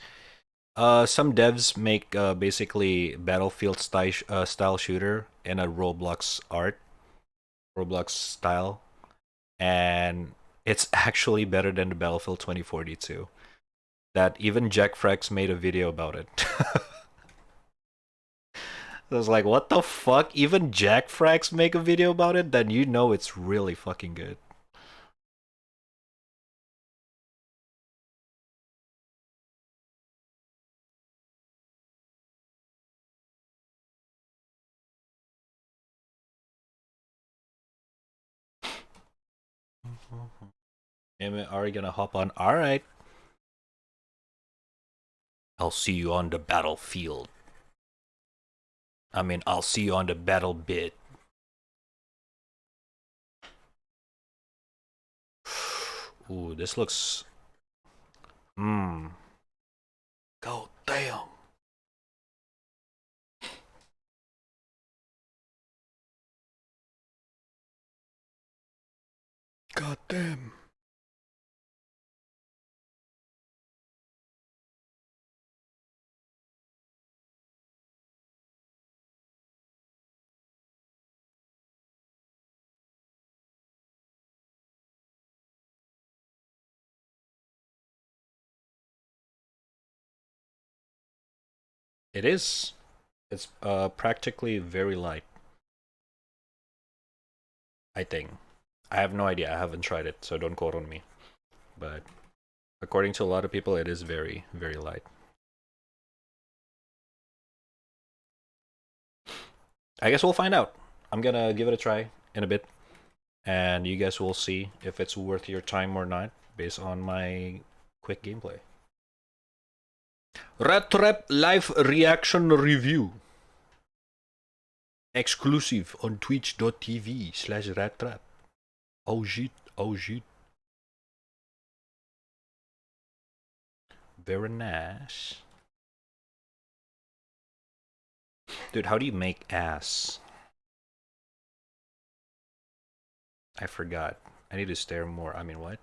Some devs make basically Battlefield style shooter in a Roblox style, and it's actually better than the Battlefield 2042. That even Jack Frax made a video about it. I was like, what the fuck? Even Jack Frax make a video about it? Then you know it's really fucking good. Are you gonna hop on? Alright. I'll see you on the battlefield. I mean, I'll see you on the battle bit. Ooh, this looks... God damn. God damn. It is. It's practically very light. I think. I have no idea. I haven't tried it, so don't quote on me. But according to a lot of people, it is very, very light. I guess we'll find out. I'm gonna give it a try in a bit, and you guys will see if it's worth your time or not. based on my quick gameplay. Raddtrap live reaction review. Exclusive on twitch.tv/raddtrap. Oh shit, oh shit. Very nice. Dude, how do you make ass? I forgot. I need to stare more. I mean, what?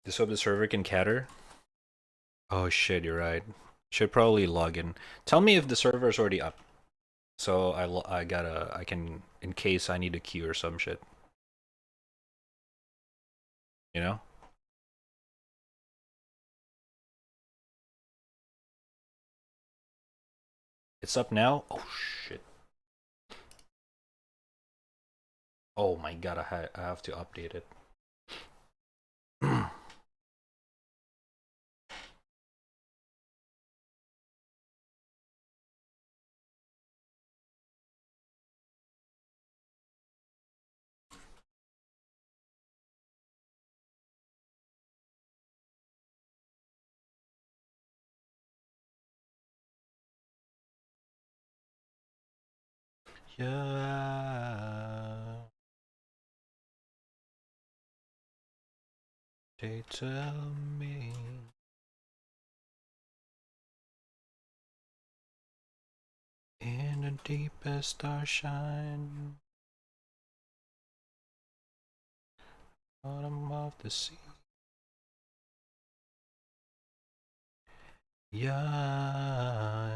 Just hope the server can cater. Oh shit, you're right. Should probably log in. Tell me if the server is already up. So I can, in case I need a queue or some shit. You know? It's up now? Oh shit. Oh my god, I have to update it. Yeah. They tell me in the deepest starshine, bottom of the sea. Yeah.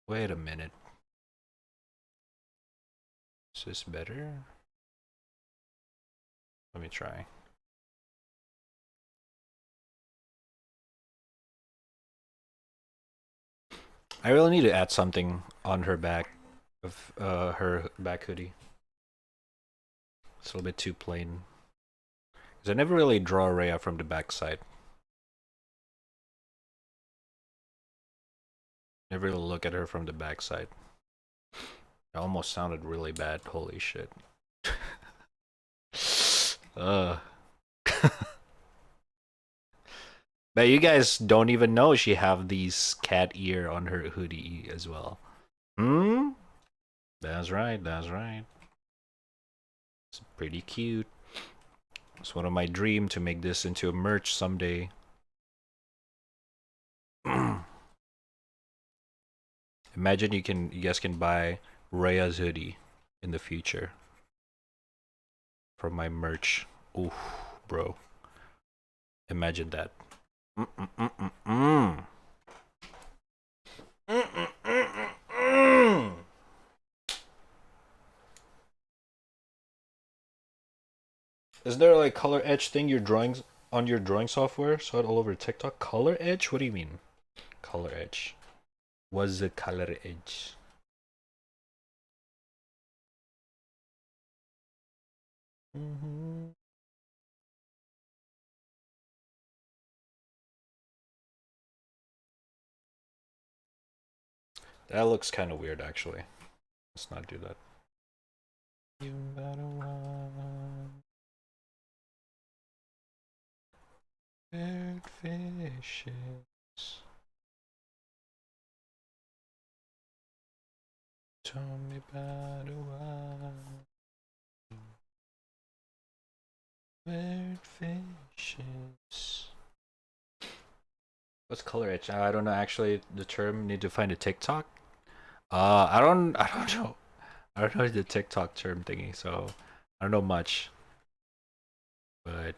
Wait a minute. Is this better? Let me try. I really need to add something on her back of her back hoodie. It's a little bit too plain. Because I never really draw Rhea from the back side. Never really look at her from the back side. It almost sounded really bad. Holy shit. But you guys don't even know she have these cat ear on her hoodie as well. Hmm? That's right, that's right. It's pretty cute. It's one of my dreams to make this into a merch someday. Imagine you guys can buy Rhea's hoodie in the future from my merch. Ooh, bro. Imagine that. Is there like color edge thing your drawings on your drawing software? Saw it all over TikTok. Color edge? What do you mean? Color edge. What's the color edge? That looks kind of weird, actually. Let's not do that. You better run. Weird fishes. Tell me about why. Weird fishes. What's color edge? I don't know actually the term. Need to find a TikTok. I don't know. I don't know the TikTok term thingy, so I don't know much. But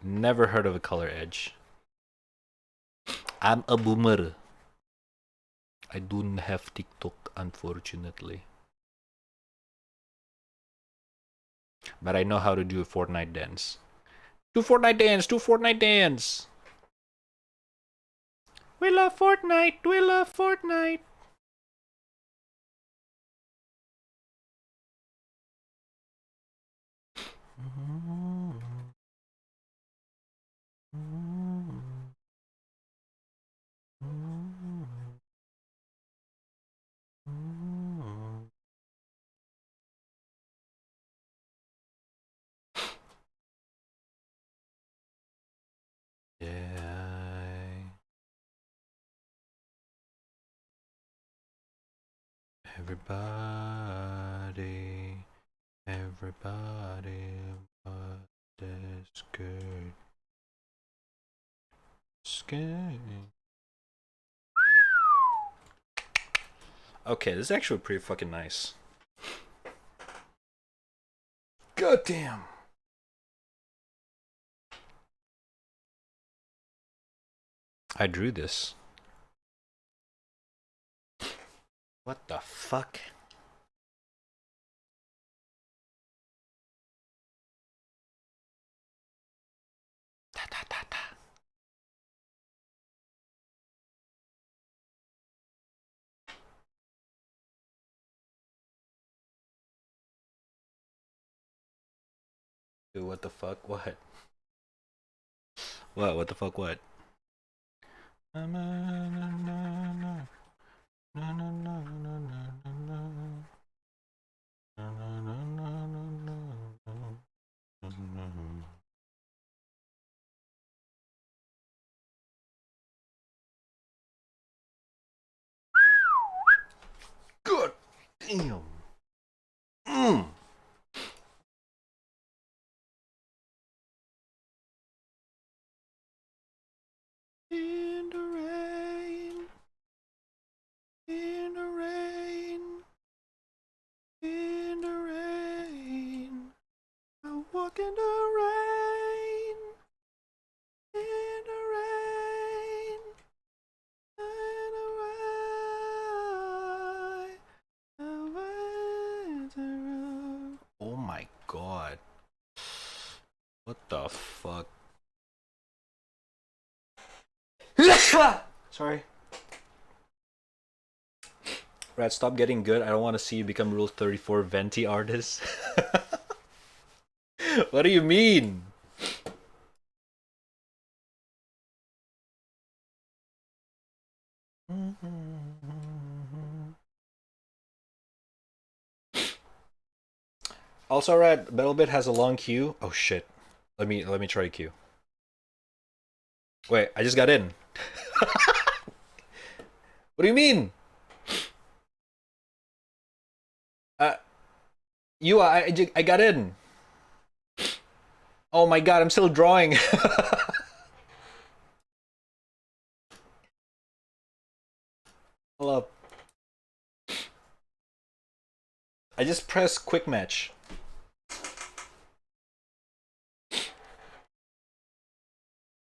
never heard of a color edge. I'm a boomer. I don't have TikTok, unfortunately. But I know how to do a Fortnite dance. Do Fortnite dance! Do Fortnite dance! We love Fortnite! We love Fortnite! Yeah. Everybody, but that's good. Scared. Okay, this is actually pretty fucking nice. God damn. I drew this. What the fuck? Ta ta ta ta. Dude, what the fuck? What? What? What the fuck? What? God damn. In the rain, in the rain, in the rain. I walk in the rain, in the rain, in the rain. Oh my god. What the fuck? Sorry. Rat, stop getting good. I don't want to see you become Rule 34 venti artist. What do you mean? Also, Rat, Battlebit has a long queue. Oh shit. Let me try to queue. Wait, I just got in. What do you mean? I got in. Oh my god, I'm still drawing. Hold up. I just pressed quick match.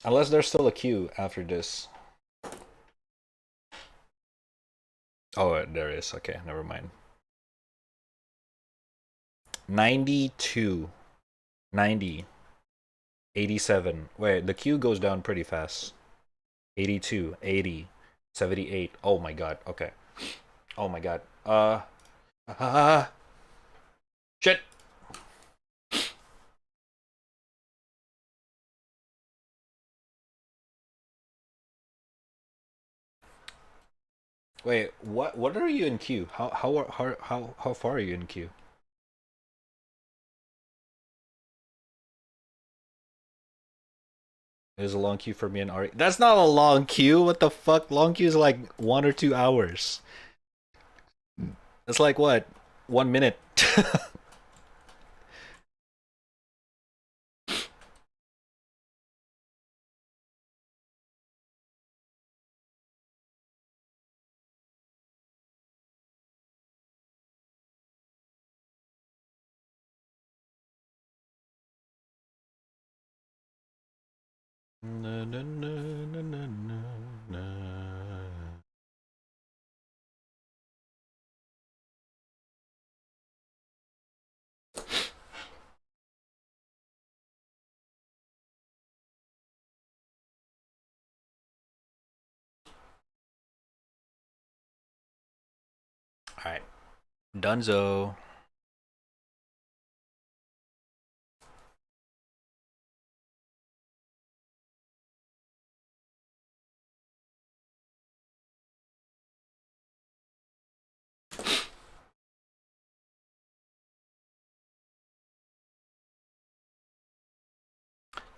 Unless there's still a queue after this. Oh, there is. Okay, never mind. 92. 90. 87. Wait, the queue goes down pretty fast. 82, 80, 78. Oh my god. Okay. Oh my god. Shit. Wait, what are you in queue? How far are you in queue? There's a long queue for me and Ari. That's not a long queue. What the fuck? Long queue is like 1 or 2 hours. It's like what? 1 minute. Alright. Dunzo.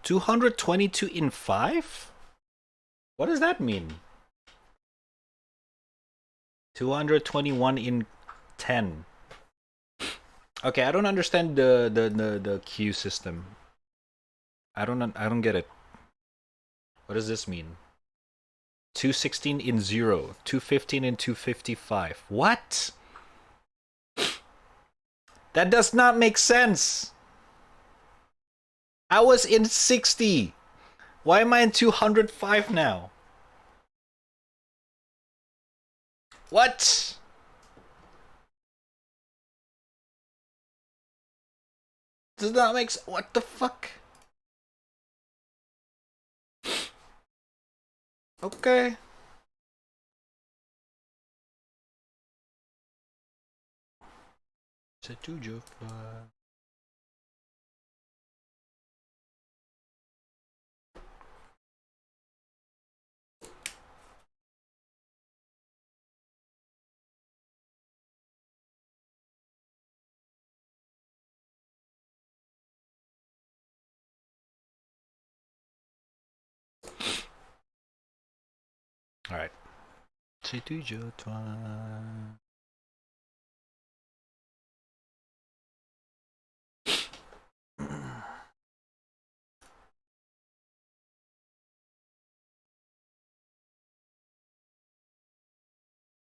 $222 in 5? What does that mean? 221 in 10. Okay, I don't understand the queue system. I don't get it. What does this mean? 216 in 0, 215 in 255. What? That does not make sense. I was in 60. Why am I in 205 now? What? Does not make sense. What the fuck? Okay. C'est toujours toi. Alright. C'est toujours toi.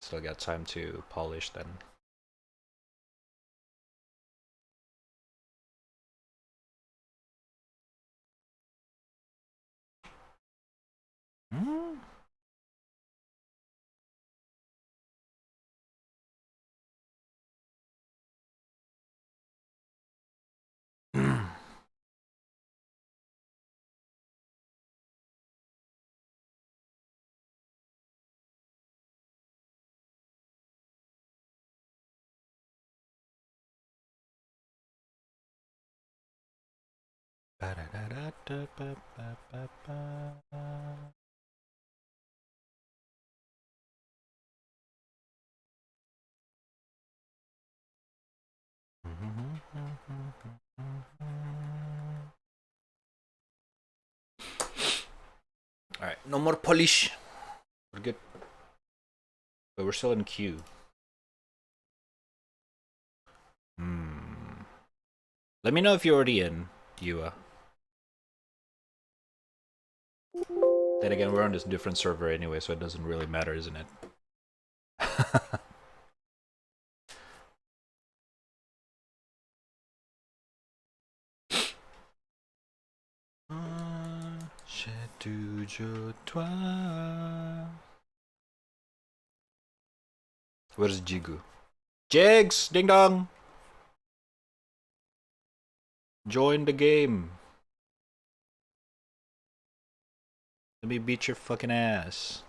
Still got time to polish then. Hmm? Alright, no more polish. We're good. But we're still in queue. Let me know if you're already in, Yua. Then again, we're on this different server anyway, so it doesn't really matter, isn't it? Where's Jigu? Jigs! Ding dong! Join the game. Let me beat your fucking ass.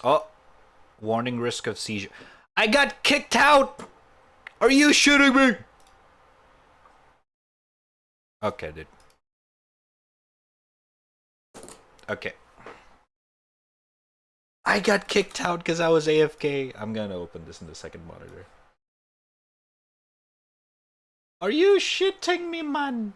Oh, warning risk of seizure. I got kicked out! Are you shitting me? Okay, dude. Okay. I got kicked out because I was AFK. I'm gonna open this in the second monitor. Are you shitting me, man?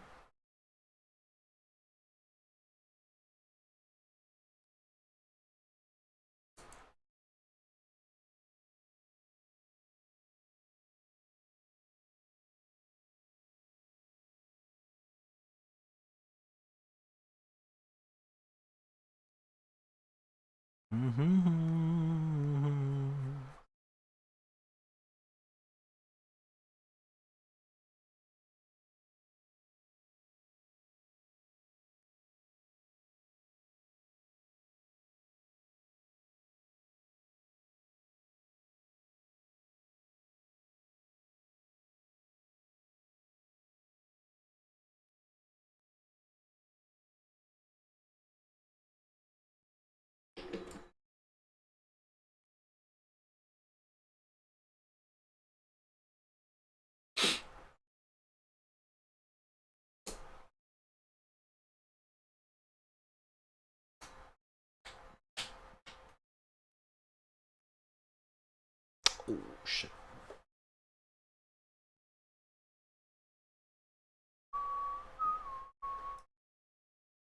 Oh, shit.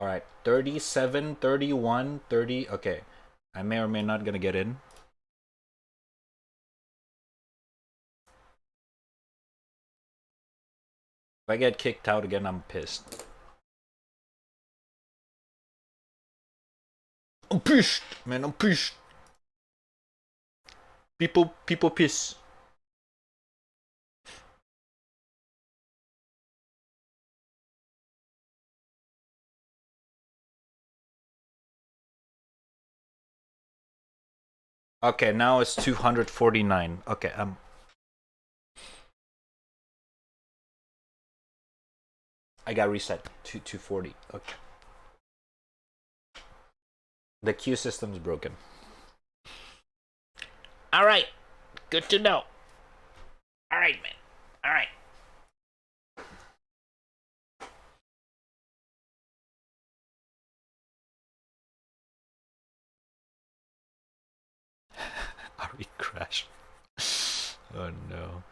Alright, 37, 31, 30. Okay. I may or may not gonna get in. If I get kicked out again, I'm pissed. I'm pissed, man. I'm pissed. People piss. Okay, now it's 249. Okay, I got reset to 240. Okay. The queue system's broken. Alright. Good to know. Alright, man. Alright. Are we crashed? Oh no.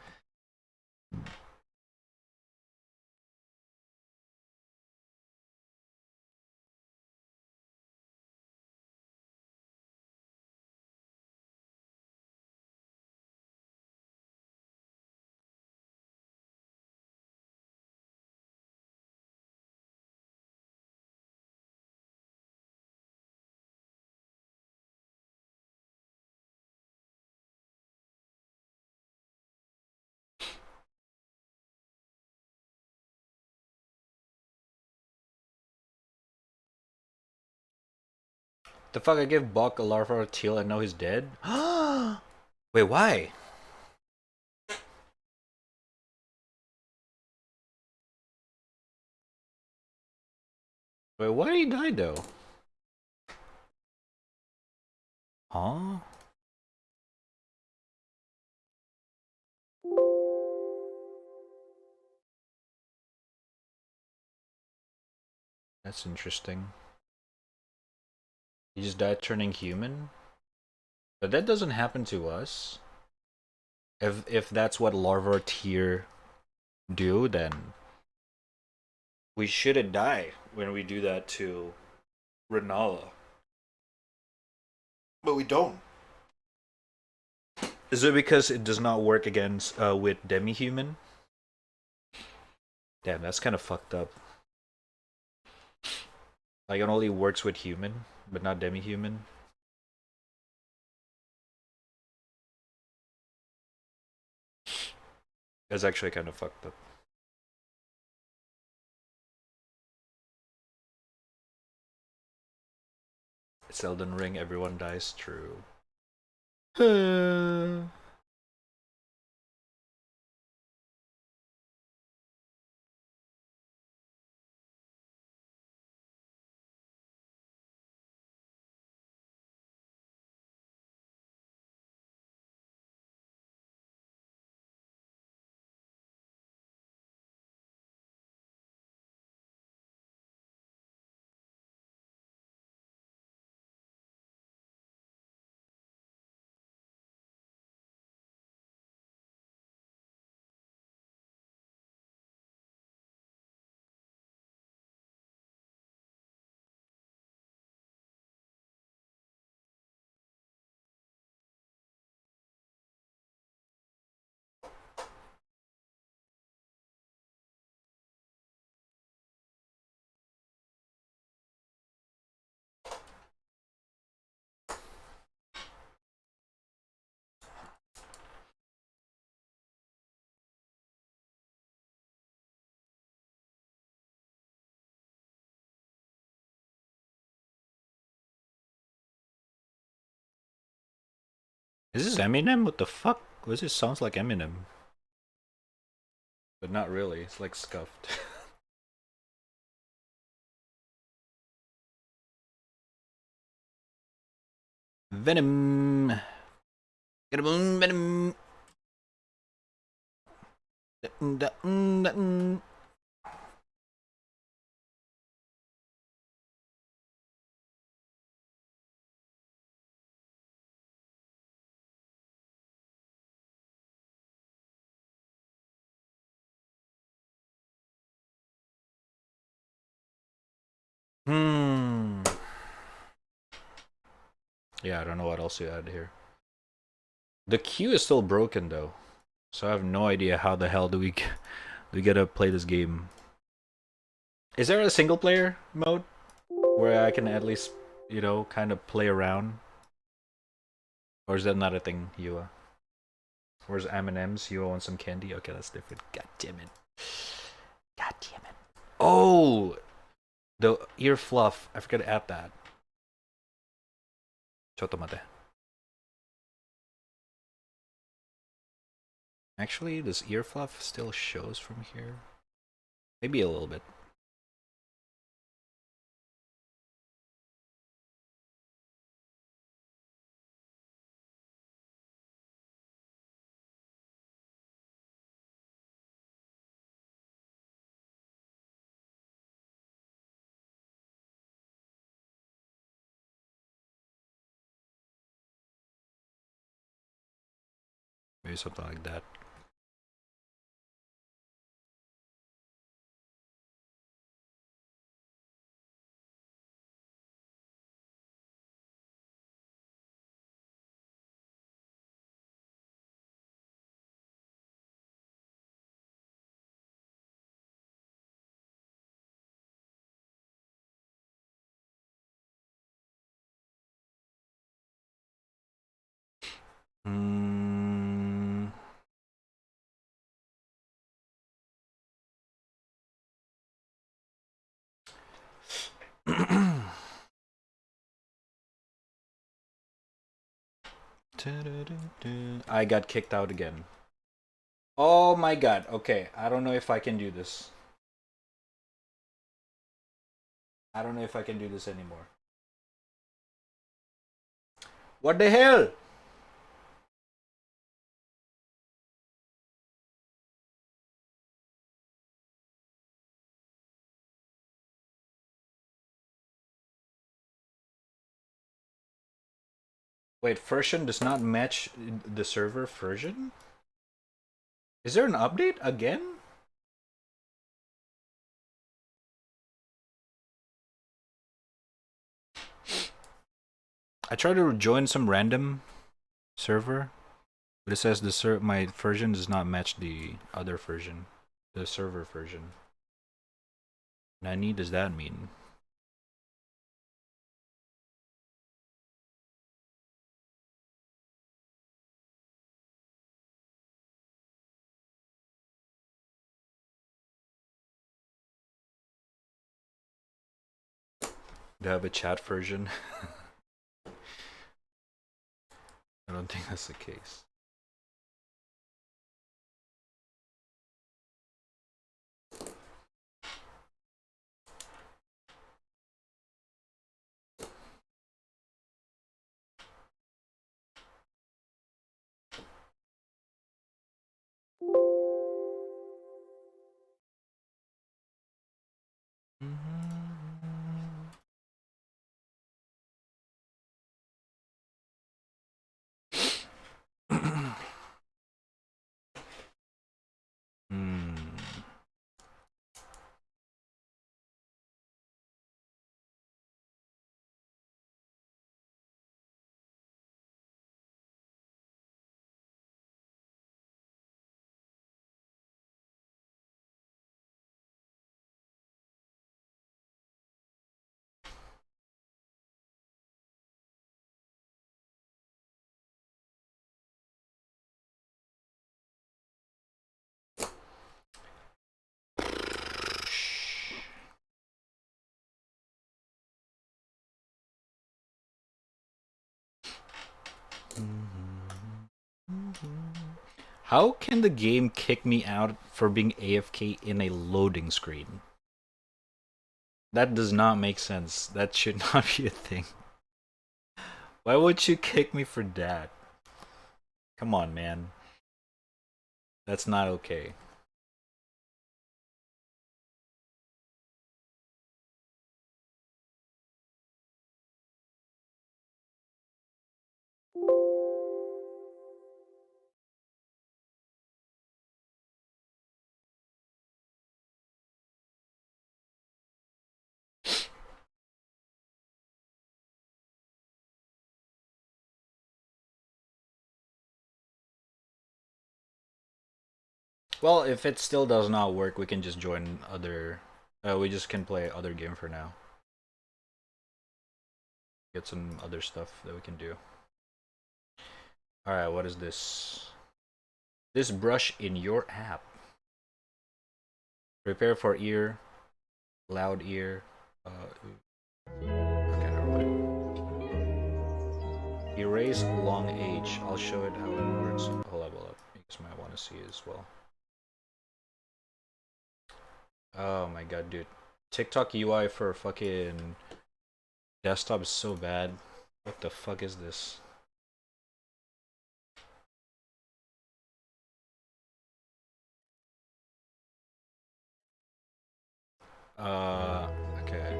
The fuck, I gave Buck a larva teal and now he's dead? Wait, why? Wait, why did he die though? Huh? That's interesting. He just died turning human? But that doesn't happen to us. If that's what larva tier do, then we shouldn't die when we do that to Renala. But we don't. Is it because it does not work against with demi-human? Damn, that's kind of fucked up. Like, it only works with human, but not demi-human. That's actually kind of fucked up. It's Elden Ring, everyone dies, true. Is this Eminem? What the fuck? This sounds like Eminem. But not really, it's like scuffed. Venom. Get a boom, Venom. Yeah, I don't know what else you add here. The queue is still broken though, so I have no idea how the hell do we get to play this game. Is there a single player mode where I can at least, you know, kind of play around? Or is that not a thing, Yua? Where's M&M's? You want some candy? Okay, that's different. God damn it. God damn it. Oh! The ear fluff. I forgot to add that. Chotomate. Actually, this ear fluff still shows from here. Maybe a little bit. Maybe something like that. I got kicked out again. Oh my god. Okay, I don't know if I can do this. I don't know if I can do this anymore. What the hell? Wait, version does not match the server version? Is there an update again? I tried to join some random server, but it says my version does not match the other version, the server version. Nani does that mean? Do I have a chat version? I don't think that's the case. How can the game kick me out for being AFK in a loading screen? That does not make sense. That should not be a thing. Why would you kick me for that? Come on, man. That's not okay. Well, if it still does not work, we can just join other... we just can play other game for now. Get some other stuff that we can do. Alright, what is this? This brush in your app. Prepare for ear. Loud ear. Okay, never mind. Erase long age. I'll show it how it works. Hold up. You guys might want to see it as well. Oh my god, dude. TikTok UI for fucking desktop is so bad. What the fuck is this? Okay.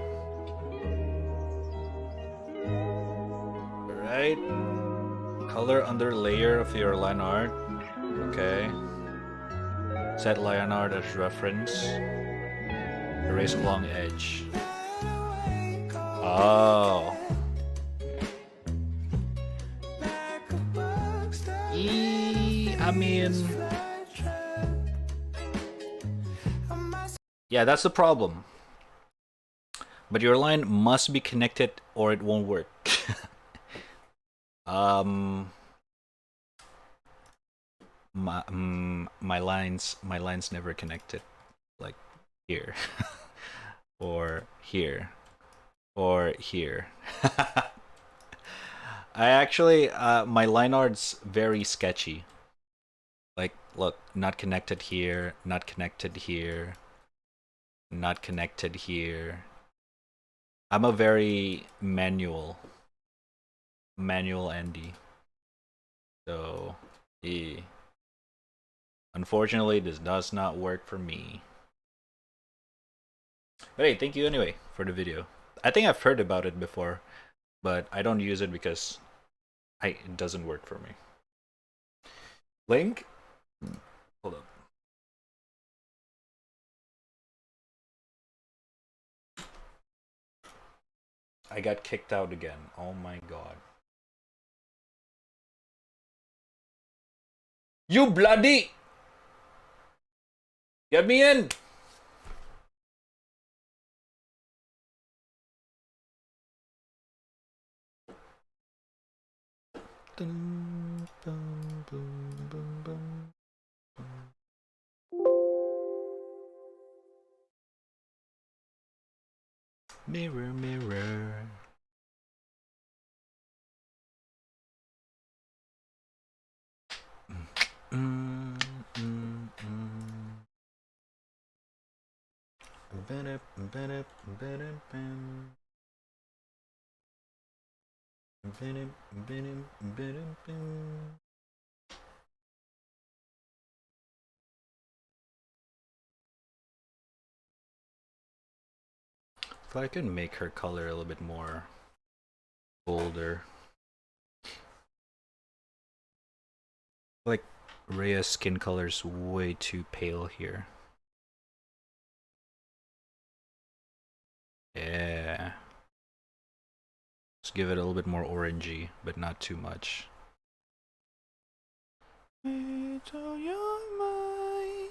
Alright. Color under layer of your line art. Okay. Set line art as reference. Erase along edge. Oh. I mean... yeah, that's the problem. But your line must be connected or it won't work. My lines never connected. Like here. Or here. Or here. I actually, my line art's very sketchy. Like, look, not connected here, not connected here, not connected here. I'm a very manual Andy. So, unfortunately, this does not work for me. But hey, thank you anyway for the video. I think I've heard about it before, but I don't use it because it doesn't work for me. Link? Hold up. I got kicked out again. Oh my god. You bloody! Get me in! Mirror, mirror. If I could make her color a little bit more bolder. Like Rhea's skin color's way too pale here. Yeah. Let's give it a little bit more orangey, but not too much. It's all your mind.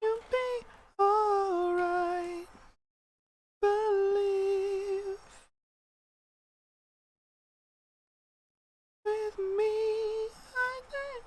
You'll be alright. Believe with me. I think.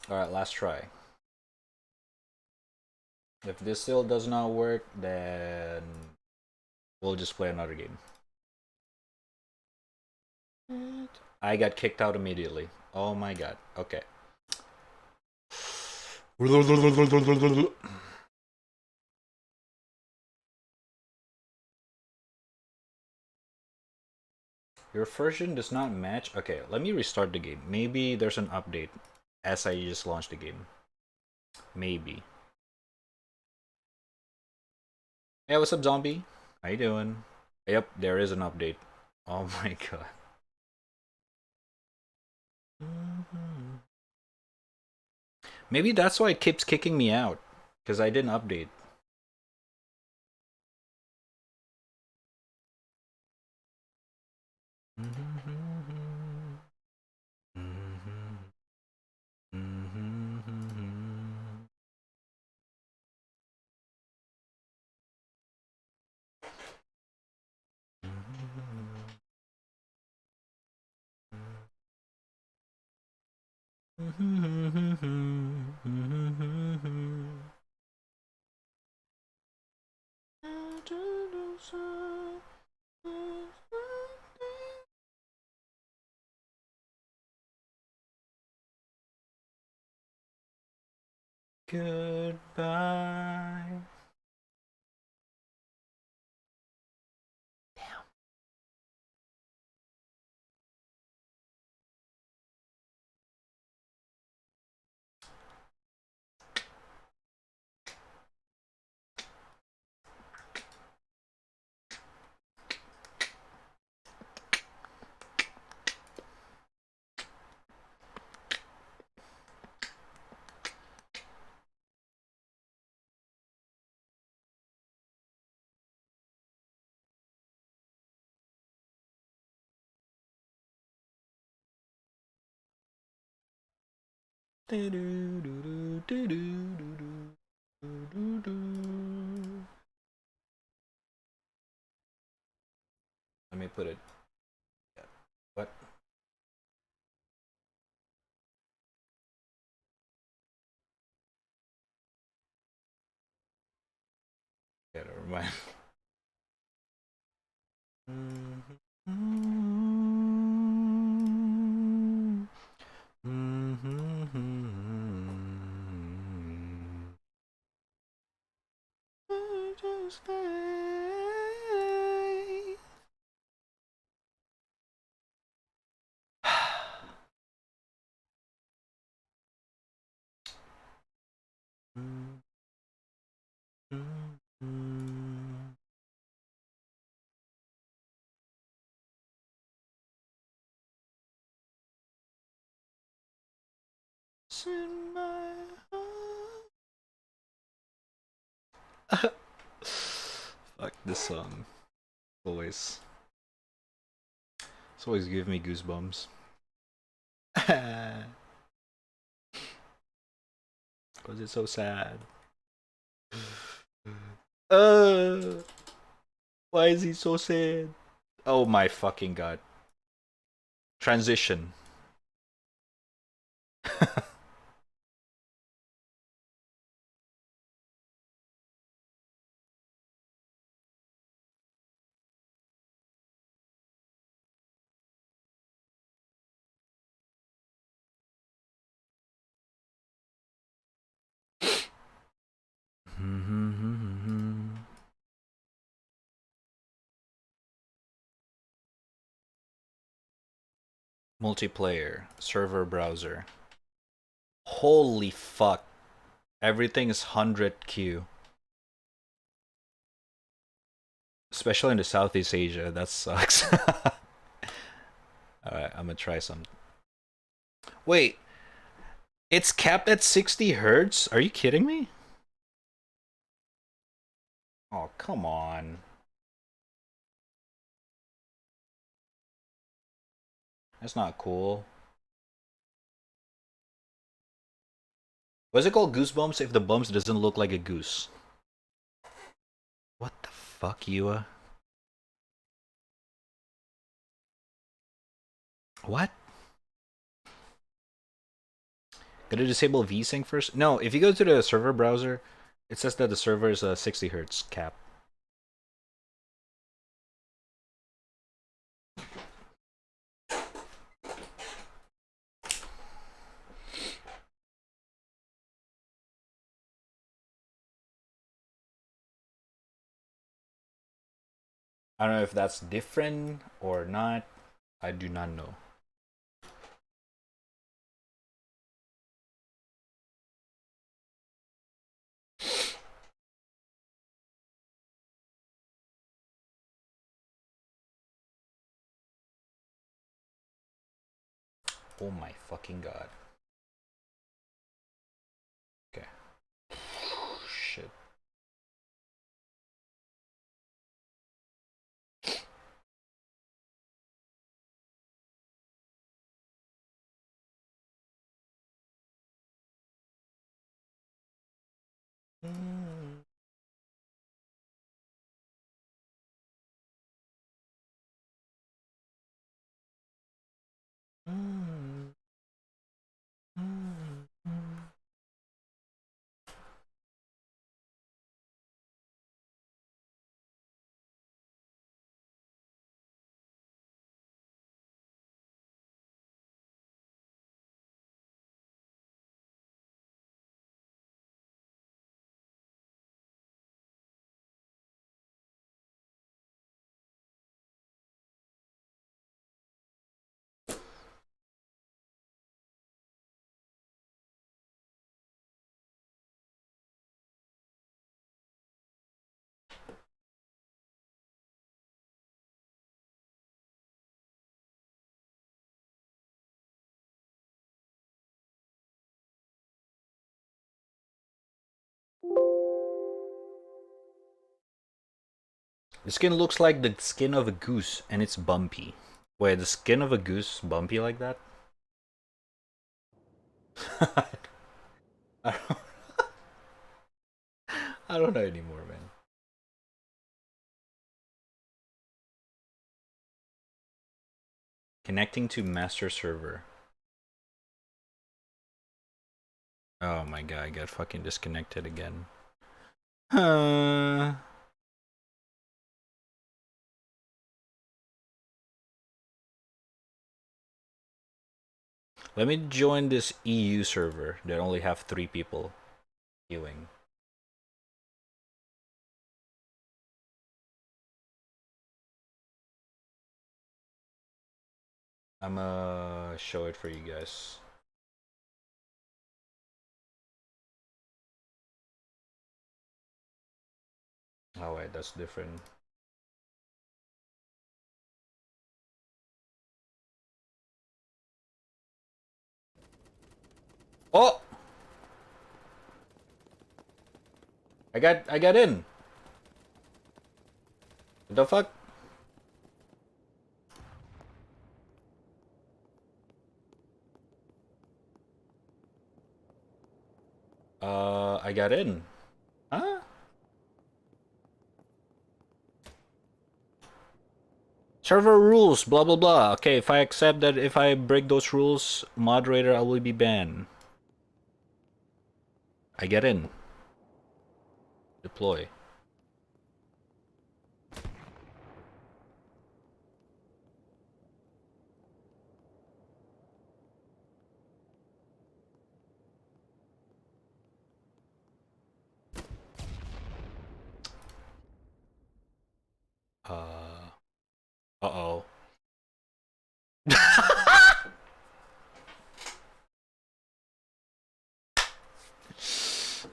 Alright, last try. If this still does not work, then we'll just play another game. I got kicked out immediately. Oh my god. Okay. Your version does not match. Okay, let me restart the game. Maybe there's an update as I just launched the game. Maybe. Hey, what's up, zombie? How you doing? Yep, there is an update. Oh my god. Maybe that's why it keeps kicking me out. Because I didn't update. Goodbye. Let me put it. What? Yeah, never mind. In my heart. Fuck this song. Always. It's always give me goosebumps. Cause it's so sad. Why is he so sad? Oh my fucking god. Transition. Multiplayer, server browser. Holy fuck. Everything is 100Q. Especially in the Southeast Asia, that sucks. Alright, I'm gonna try some. Wait, it's capped at 60 hertz? Are you kidding me? Oh, come on. That's not cool. What's it called? Goosebumps if the bumps doesn't look like a goose. What the fuck, Yua? What? Gotta disable VSync first? No, if you go to the server browser, it says that the server is a 60 hertz cap. I don't know if that's different or not. I do not know. Oh my fucking god. Okay. Shit. The skin looks like the skin of a goose, and it's bumpy. Wait, the skin of a goose bumpy like that? I don't, I don't know anymore, man. Connecting to master server. Oh my god, I got fucking disconnected again. Let me join this EU server that only have 3 people queuing. I'ma show it for you guys. Oh wait, that's different. Oh! I got in. What the fuck? I got in. Huh? Server rules, blah blah blah. Okay, if I accept that if I break those rules, moderator, I will be banned. I get in. Deploy. Uh-oh.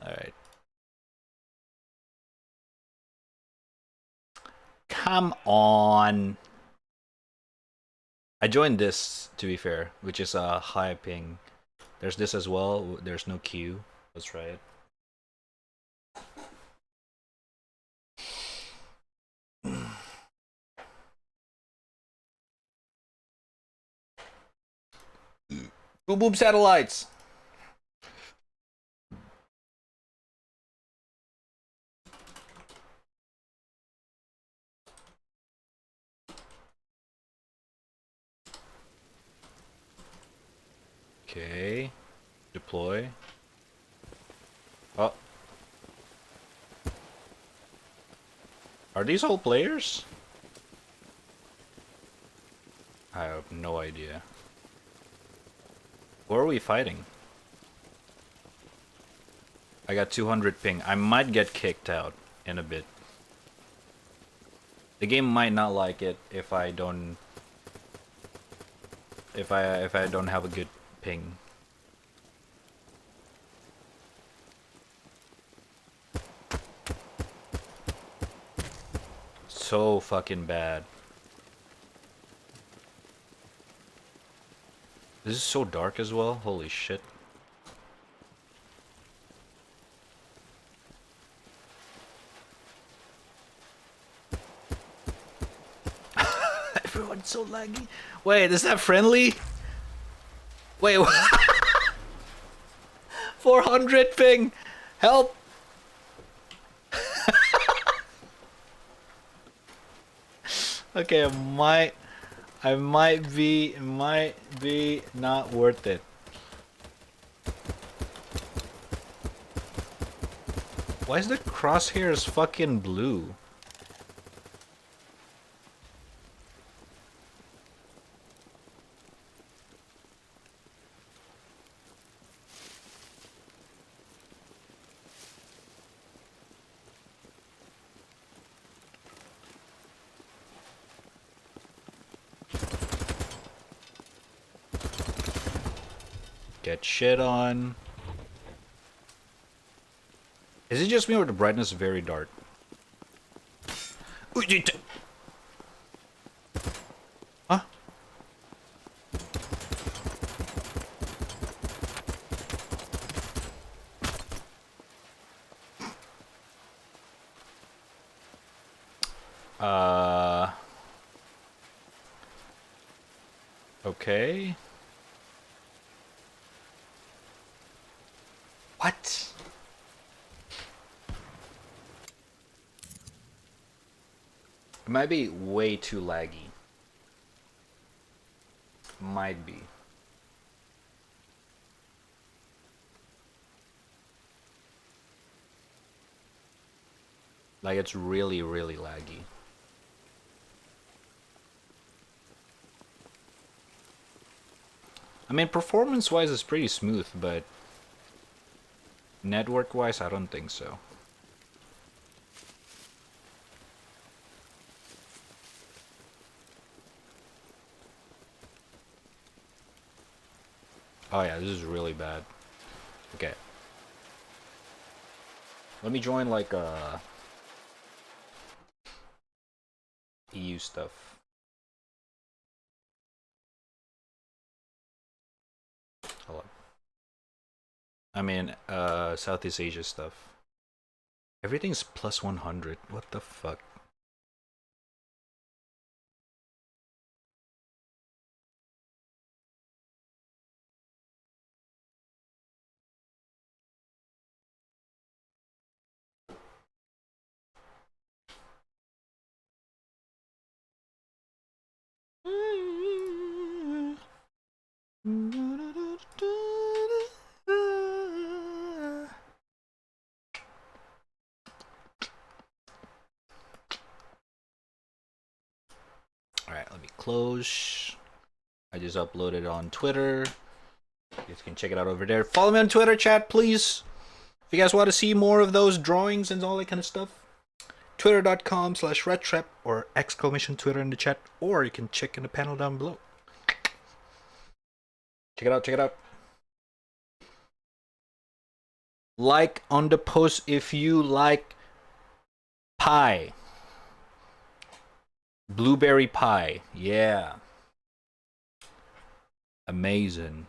Alright. Come on. I joined this, to be fair, which is a high ping. There's this as well. There's no queue. Let's try it. Boom boom satellites. Okay. Deploy. Oh. Are these all players? I have no idea. Who are we fighting? I got 200 ping. I might get kicked out in a bit. The game might not like it if I don't if I don't have a good ping. So fucking bad. This is so dark as well. Holy shit. Everyone's so laggy. Wait, is that friendly? Wait, what? 400 ping. Help. Okay, I might be not worth it. Why is the crosshairs fucking blue? Get shit on. Is it just me or the brightness is very dark? Huh? Okay. What? It might be way too laggy. Might be. Like, it's really, really laggy. I mean, performance-wise, it's pretty smooth, but network-wise, I don't think so. Oh yeah, this is really bad. Okay. Let me join, like, EU stuff. Hold on. I mean, Southeast Asia stuff. Everything's plus 100. What the fuck? Alright, let me close. I just uploaded on Twitter. You guys can check it out over there. Follow me on Twitter, chat, please. If you guys want to see more of those drawings and all that kind of stuff, twitter.com/raddtrap or !Twitter in the chat, or you can check in the panel down below. Check it out, check it out. Like on the post if you like pie. Blueberry pie, yeah. Amazing.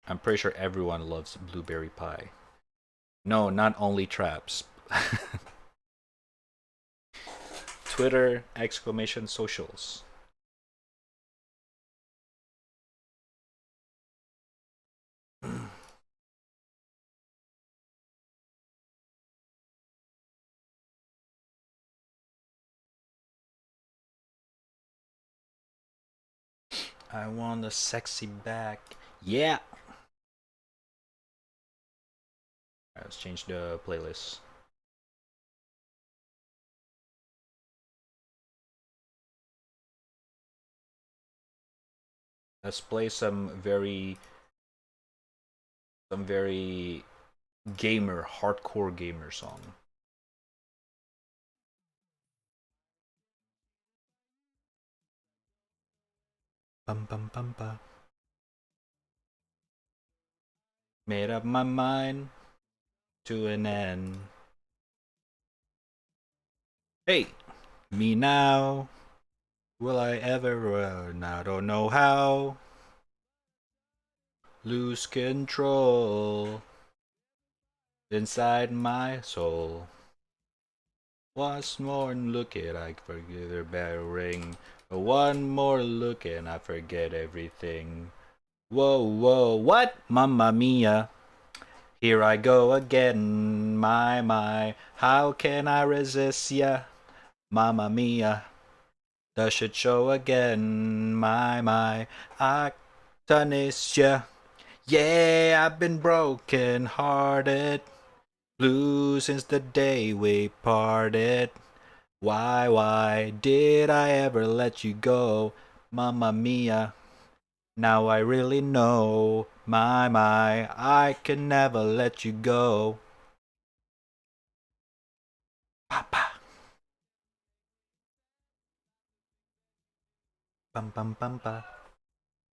I'm pretty sure everyone loves blueberry pie. No, not only traps. Twitter, !Socials. I want a sexy back. Yeah. Let's change the playlist. Let's play some very hardcore gamer song. Bum bum bum bum. Made up my mind to an end. Hey, me now. Will I ever run? I don't know how. Lose control inside my soul. Once more look at I forget the bell ring. One more look and I forget everything. Whoa, whoa, what? Mamma mia. Here I go again, my. How can I resist ya? Mamma mia. The shit show again, my. I tarnish ya. Yeah, I've been broken hearted. Blue since the day we parted. Why did I ever let you go? Mamma mia. Now I really know. My, I can never let you go. Papa. Bum bum bum ba.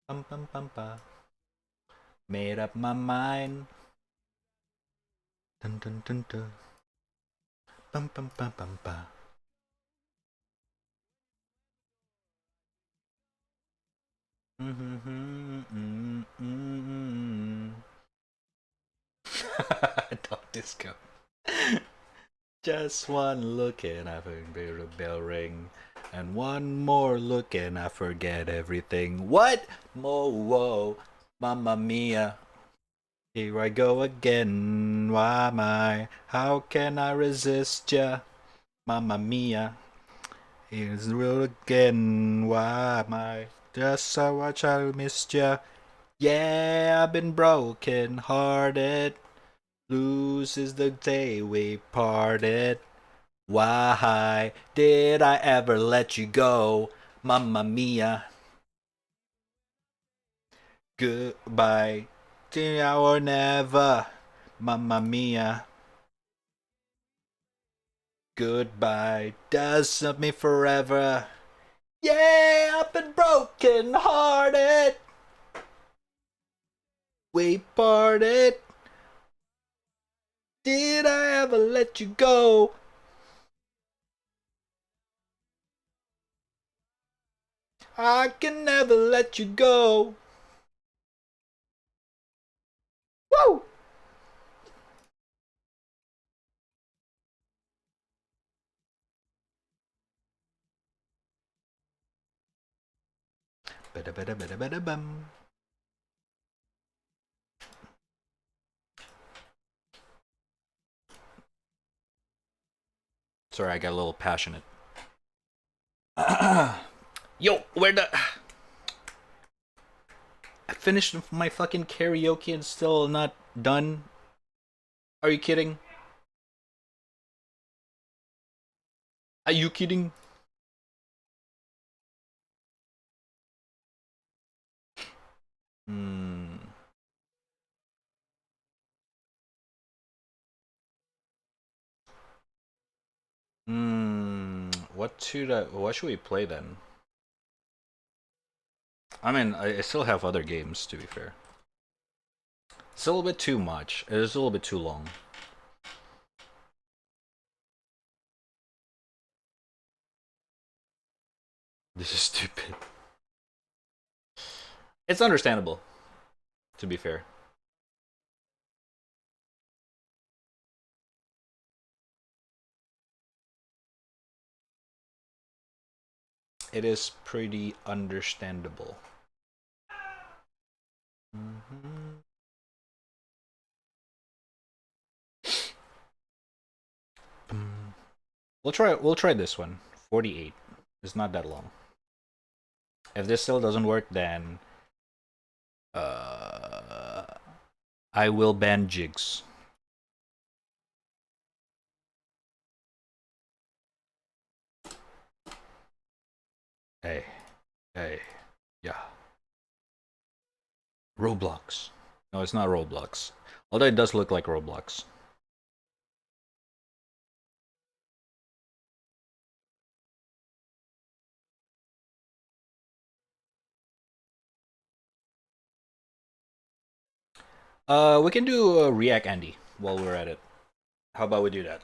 Bum bum bum ba. Made up my mind. Dun dun dun dun. Bum bum bum bum ba. Dog disco. Just one look and I forget a bell ring. And one more look and I forget everything. What? Whoa, mamma mia. Here I go again. Why am I? How can I resist ya? Mamma mia. Here's the real again. Why am I? Just so much I missed ya. Yeah, I've been broken hearted. Lose is the day we parted. Why did I ever let you go? Mamma mia. Goodbye. Now or never. Mamma mia. Goodbye. Does of me forever. Yeah, I've been broken hearted. We parted. Did I ever let you go? I can never let you go. Woo! Bada-bada-bada-bada-bum. Sorry, I got a little passionate. Yo, where the... I finished my fucking karaoke and still not done. Are you kidding? Are you kidding? Hmm. What should we play then? I mean, I still have other games, to be fair. It's a little bit too much. It is a little bit too long. This is stupid. It's understandable, to be fair. It is pretty understandable. We'll try this one. 48. It's not that long. If this still doesn't work, then I will ban jigs. Hey, yeah. Roblox. No, it's not Roblox. Although it does look like Roblox. We can do a React Andy while we're at it. How about we do that?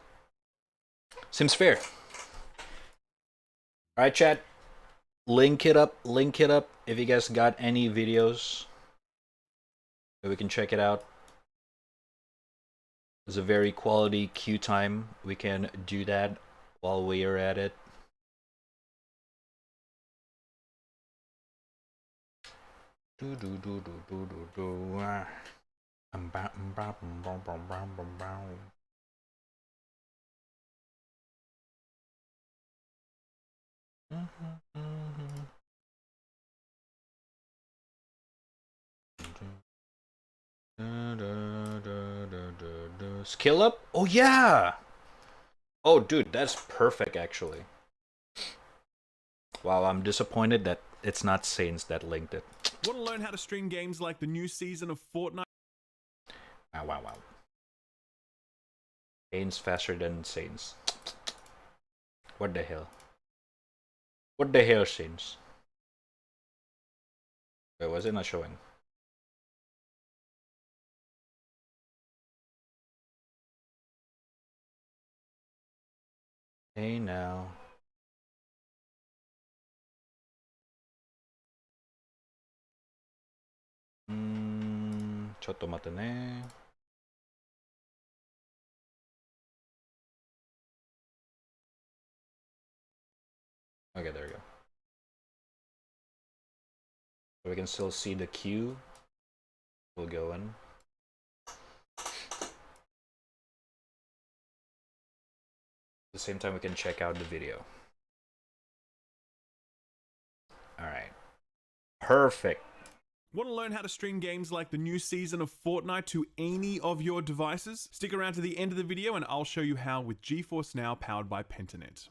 Seems fair. Alright, chat. Link it up. If you guys got any videos, we can check it out. It's a very quality queue time. We can do that while we are at it. Skill up? Oh yeah! Oh dude, that's perfect actually. Wow, I'm disappointed that it's not Saints that linked it. Want to learn how to stream games like the new season of Fortnite? Wow. Saints faster than Saints. What the hell? What the hell, Saints? Wait, was it not showing? Hey now. Chotto mate ne. Okay, there we go. So we can still see the queue. We'll go in. At the same time, we can check out the video. Alright. Perfect. Want to learn how to stream games like the new season of Fortnite to any of your devices? Stick around to the end of the video and I'll show you how with GeForce Now powered by Pentanet.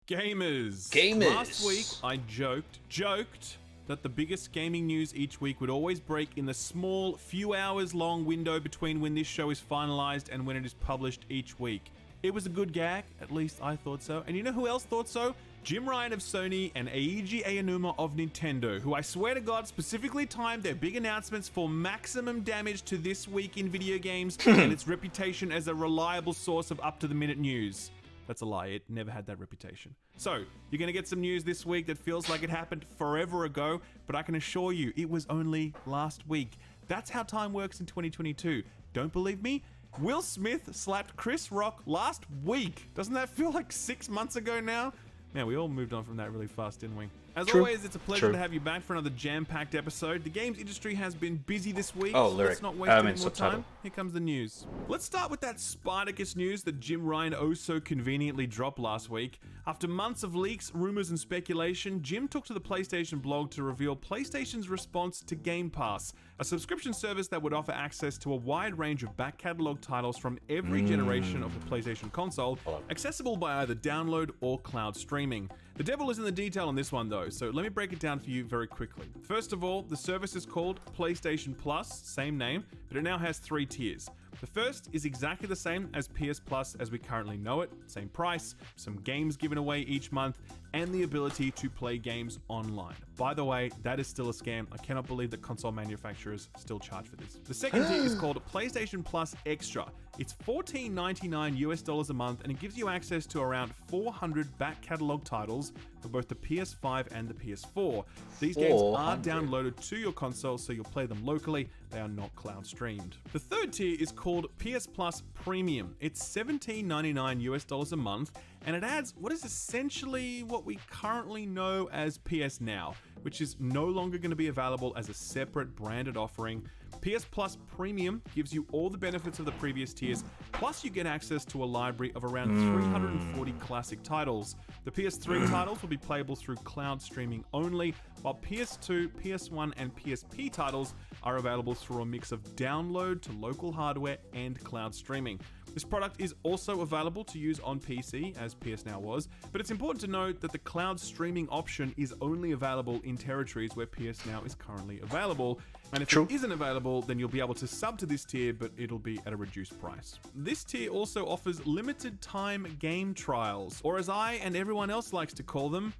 Gamers! Last week I joked that the biggest gaming news each week would always break in the small, few hours long window between when this show is finalized and when it is published each week. It was a good gag, at least I thought so. And you know who else thought so? Jim Ryan of Sony and Eiji Aonuma of Nintendo, who I swear to God specifically timed their big announcements for maximum damage to this week in video games and its reputation as a reliable source of up-to-the-minute news. That's a lie, it never had that reputation. So, you're gonna get some news this week that feels like it happened forever ago, but I can assure you, it was only last week. That's how time works in 2022. Don't believe me? Will Smith slapped Chris Rock last week. Doesn't that feel like 6 months ago now? Man, we all moved on from that really fast, didn't we? As always, it's a pleasure to have you back for another jam-packed episode. The games industry has been busy this week, so let's not waste any more time. Here comes the news. Let's start with that Spartacus news that Jim Ryan oh so conveniently dropped last week. After months of leaks, rumors, and speculation, Jim took to the PlayStation blog to reveal PlayStation's response to Game Pass, a subscription service that would offer access to a wide range of back-catalog titles from every generation of the PlayStation console, accessible by either download or cloud streaming. The devil is in the detail on this one though, so let me break it down for you very quickly. First of all, the service is called PlayStation Plus, same name, but it now has 3 tiers. The first is exactly the same as PS Plus as we currently know it, same price, some games given away each month, and the ability to play games online. By the way, that is still a scam. I cannot believe that console manufacturers still charge for this. The second tier is called PlayStation Plus Extra. It's $14.99 US a month, and it gives you access to around 400 back catalog titles for both the PS5 and the PS4. These games are downloaded to your console, so you'll play them locally. They are not cloud streamed. The third tier is called PS Plus Premium. It's $17.99 US a month, and it adds what is essentially what we currently know as PS Now, which is no longer going to be available as a separate branded offering. PS Plus Premium gives you all the benefits of the previous tiers, plus you get access to a library of around 340 classic titles. The PS3 titles will be playable through cloud streaming only, while PS2, PS1, and PSP titles are available through a mix of download to local hardware and cloud streaming. This product is also available to use on PC, as PS Now was, but it's important to note that the cloud streaming option is only available in territories where PS Now is currently available, and if it isn't available, then you'll be able to sub to this tier, but it'll be at a reduced price. This tier also offers limited time game trials, or as I and everyone else likes to call them,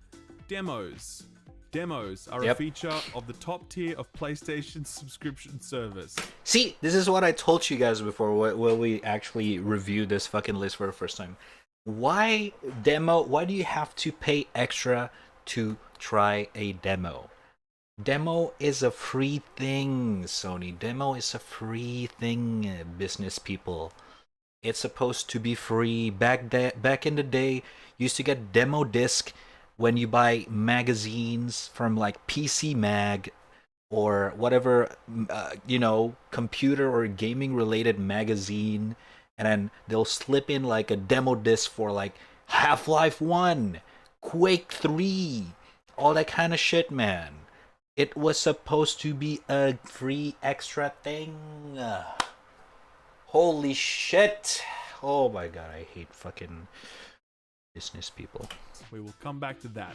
demos. Demos are a feature of the top tier of PlayStation subscription service. See, this is what I told you guys before when we actually reviewed this fucking list for the first time. Why demo? Why do you have to pay extra to try a demo? Demo is a free thing, Sony. Demo is a free thing, business people. It's supposed to be free. Back in the day, you used to get demo disc when you buy magazines from like PC Mag or whatever, computer or gaming related magazine, and then they'll slip in like a demo disc for like Half-Life 1, Quake 3, all that kind of shit, man. It was supposed to be a free extra thing. Holy shit. Oh my god, I hate fucking business people. We will come back to that.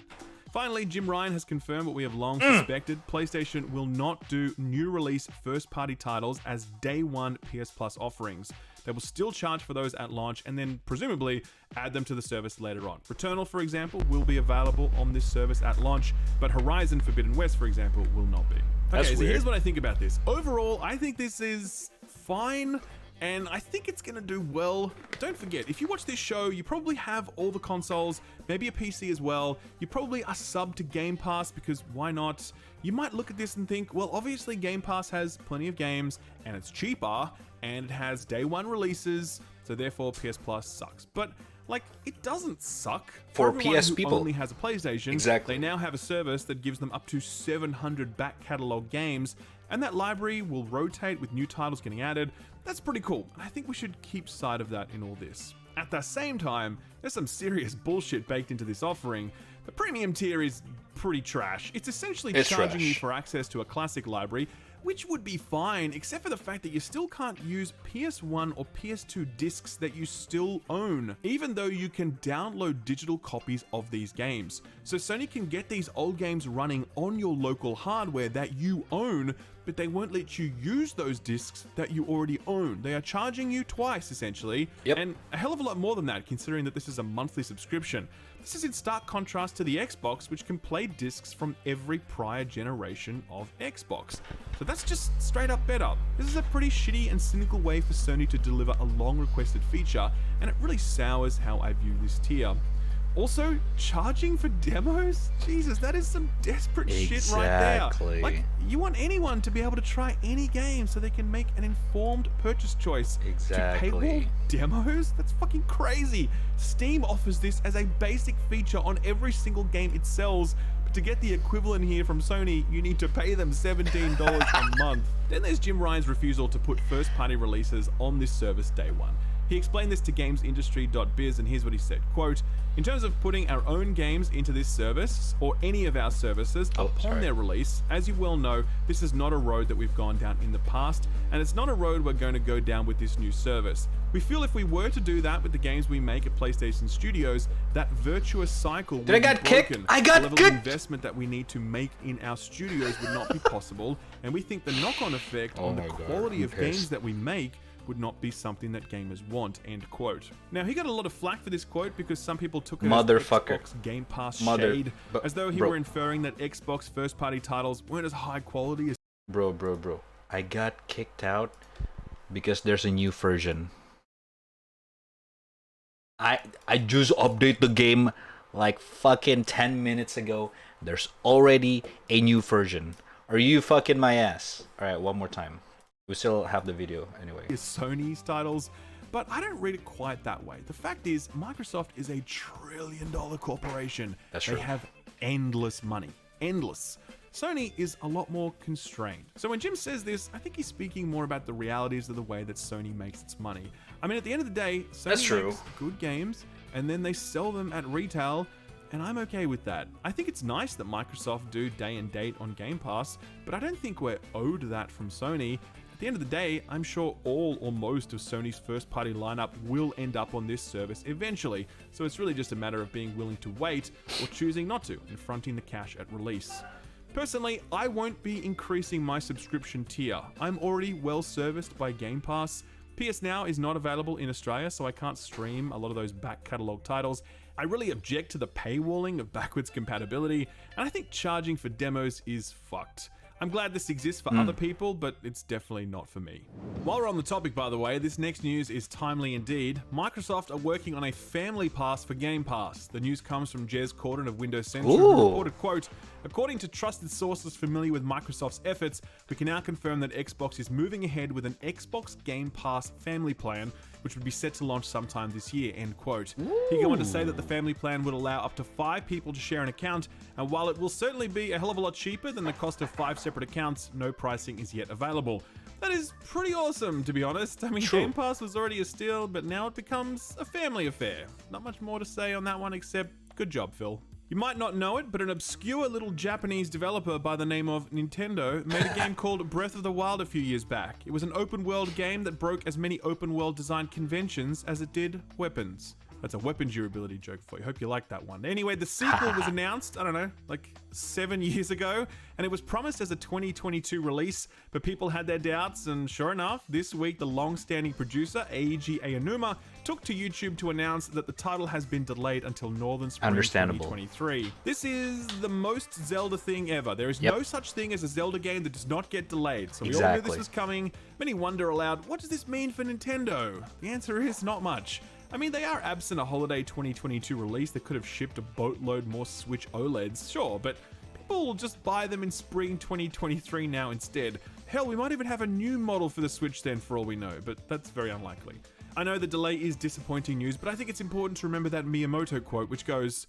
Finally, Jim Ryan has confirmed what we have long suspected. PlayStation will not do new release first-party titles as day one PS Plus offerings. They will still charge for those at launch and then presumably add them to the service later on. Returnal, for example, will be available on this service at launch, but Horizon Forbidden West, for example, will not be. Okay, so here's what I think about this. Overall, I think this is fine, and I think it's gonna do well. Don't forget, if you watch this show, you probably have all the consoles, maybe a PC as well. You probably are subbed to Game Pass, because why not? You might look at this and think, well, obviously Game Pass has plenty of games, and it's cheaper, and it has day one releases, so therefore PS Plus sucks. But like, it doesn't suck. For everyone PS who people only has a PlayStation, exactly. They now have a service that gives them up to 700 back catalog games, and that library will rotate with new titles getting added. That's pretty cool, and I think we should keep sight of that in all this. At the same time, there's some serious bullshit baked into this offering. The premium tier is pretty trash. It's essentially charging you for access to a classic library, which would be fine, except for the fact that you still can't use PS1 or PS2 discs that you still own, even though you can download digital copies of these games. So Sony can get these old games running on your local hardware that you own, but they won't let you use those discs that you already own. They are charging you twice, essentially, and a hell of a lot more than that, considering that this is a monthly subscription. This is in stark contrast to the Xbox, which can play discs from every prior generation of Xbox. So that's just straight up better. This is a pretty shitty and cynical way for Sony to deliver a long requested feature, and it really sours how I view this tier. Also, charging for demos? Jesus, that is some desperate shit right there. Like, you want anyone to be able to try any game so they can make an informed purchase choice. Exactly. To paywall demos? That's fucking crazy. Steam offers this as a basic feature on every single game it sells, but to get the equivalent here from Sony, you need to pay them $17 a month. Then there's Jim Ryan's refusal to put first-party releases on this service day one. He explained this to gamesindustry.biz, and here's what he said, quote, "In terms of putting our own games into this service, or any of our services, upon their release, as you well know, this is not a road that we've gone down in the past, and it's not a road we're going to go down with this new service. We feel if we were to do that with the games we make at PlayStation Studios, that virtuous cycle would be broken. The level of investment that we need to make in our studios would not be possible, and we think the knock-on effect on the quality of games that we make would not be something that gamers want," end quote. Now, he got a lot of flack for this quote because some people took it as Xbox Game Pass shade, as though he were inferring that Xbox first-party titles weren't as high quality as... Bro. I got kicked out because there's a new version. I just update the game like fucking 10 minutes ago. There's already a new version. Are you fucking my ass? Alright, one more time. We still have the video anyway. Sony's titles, but I don't read it quite that way. The fact is, Microsoft is a $1 trillion corporation. That's true. They have endless money. Endless. Sony is a lot more constrained. So when Jim says this, I think he's speaking more about the realities of the way that Sony makes its money. I mean, at the end of the day, Sony makes good games, and then they sell them at retail, and I'm okay with that. I think it's nice that Microsoft do day and date on Game Pass, but I don't think we're owed that from Sony. At the end of the day, I'm sure all or most of Sony's first-party lineup will end up on this service eventually, so it's really just a matter of being willing to wait or choosing not to and fronting the cash at release. Personally, I won't be increasing my subscription tier. I'm already well serviced by Game Pass. PS Now is not available in Australia, so I can't stream a lot of those back catalogue titles. I really object to the paywalling of backwards compatibility, and I think charging for demos is fucked. I'm glad this exists for other people, but it's definitely not for me. While we're on the topic, by the way, this next news is timely indeed. Microsoft are working on a family pass for Game Pass. The news comes from Jez Corden of Windows Central, who reported, quote, "According to trusted sources familiar with Microsoft's efforts, we can now confirm that Xbox is moving ahead with an Xbox Game Pass family plan, which would be set to launch sometime this year," end quote. He go on to say that the family plan would allow up to 5 people to share an account, and while it will certainly be a hell of a lot cheaper than the cost of 5 separate accounts, no pricing is yet available. That is pretty awesome, to be honest. I mean, Game Pass was already a steal, but now it becomes a family affair. Not much more to say on that one except good job, Phil. You might not know it, but an obscure little Japanese developer by the name of Nintendo made a game called Breath of the Wild a few years back. It was an open-world game that broke as many open-world design conventions as it did weapons. That's a weapon durability joke for you. Hope you like that one. Anyway, the sequel was announced, I don't know, like 7 years ago, and it was promised as a 2022 release, but people had their doubts, and sure enough, this week the long-standing producer, Eiji Aonuma, took to YouTube to announce that the title has been delayed until Northern Spring 2023. This is the most Zelda thing ever. There is no such thing as a Zelda game that does not get delayed, so we all knew this was coming. Many wonder aloud, what does this mean for Nintendo? The answer is not much. I mean, they are absent a holiday 2022 release that could have shipped a boatload more Switch OLEDs, sure, but people will just buy them in spring 2023 now instead. Hell, we might even have a new model for the Switch then for all we know, but that's very unlikely. I know the delay is disappointing news, but I think it's important to remember that Miyamoto quote, which goes,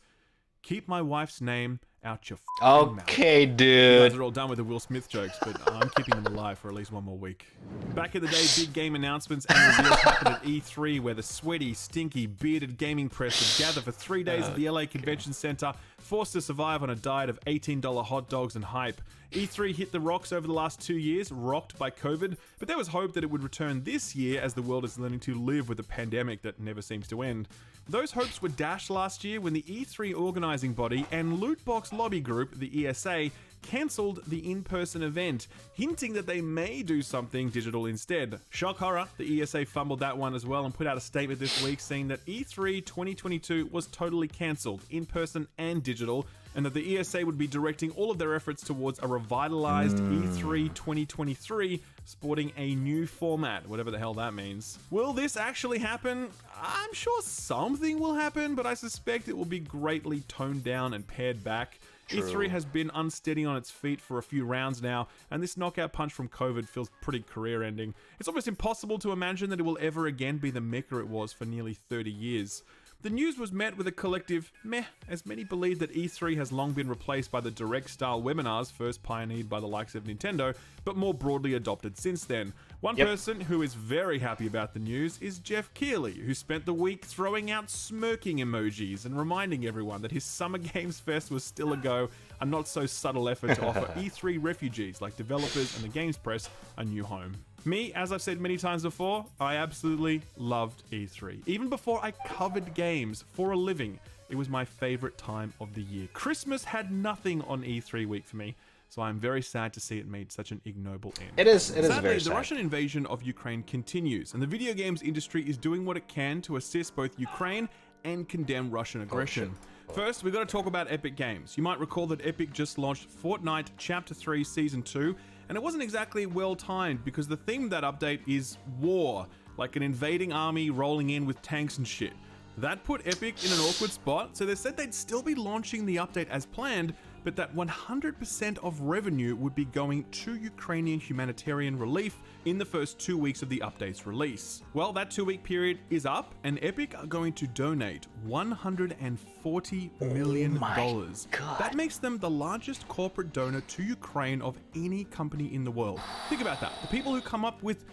"Keep my wife's name out your f***ing mouth." Okay, You dude. guys are all done with the Will Smith jokes, but I'm keeping them alive for at least one more week. Back in the day, big game announcements and reveals happened at E3, where the sweaty, stinky, bearded gaming press would gather for 3 days at the LA Convention Center, forced to survive on a diet of $18 hot dogs and hype. E3 hit the rocks over the last 2 years, rocked by COVID, but there was hope that it would return this year as the world is learning to live with a pandemic that never seems to end. Those hopes were dashed last year when the E3 organizing body and loot box lobby group, the ESA, cancelled the in-person event, hinting that they may do something digital instead. Shock horror, the ESA fumbled that one as well and put out a statement this week saying that E3 2022 was totally cancelled, in-person and digital, and that the ESA would be directing all of their efforts towards a revitalized E3 2023, sporting a new format, whatever the hell that means. Will this actually happen? I'm sure something will happen, but I suspect it will be greatly toned down and pared back. E3 has been unsteady on its feet for a few rounds now, and this knockout punch from COVID feels pretty career-ending. It's almost impossible to imagine that it will ever again be the mecca it was for nearly 30 years. The news was met with a collective meh, as many believe that E3 has long been replaced by the direct-style webinars first pioneered by the likes of Nintendo, but more broadly adopted since then. One person who is very happy about the news is Jeff Keighley, who spent the week throwing out smirking emojis and reminding everyone that his Summer Games Fest was still a go, a not-so-subtle effort to offer E3 refugees like developers and the games press a new home. Me, as I've said many times before, I absolutely loved E3. Even before I covered games for a living, it was my favorite time of the year. Christmas had nothing on E3 week for me, so I'm very sad to see it meet such an ignoble end. It is Sadly, very the sad. Russian invasion of Ukraine continues, and the video games industry is doing what it can to assist both Ukraine and condemn Russian aggression. First, we've got to talk about Epic Games. You might recall that Epic just launched Fortnite Chapter 3 Season 2, and it wasn't exactly well timed because the theme of that update is war, like an invading army rolling in with tanks and shit. That put Epic in an awkward spot, so they said they'd still be launching the update as planned, but that 100% of revenue would be going to Ukrainian humanitarian relief in the first 2 weeks of the update's release. Well, that 2-week period is up, and Epic are going to donate $140 million. That makes them the largest corporate donor to Ukraine of any company in the world. Think about that. The people who come up with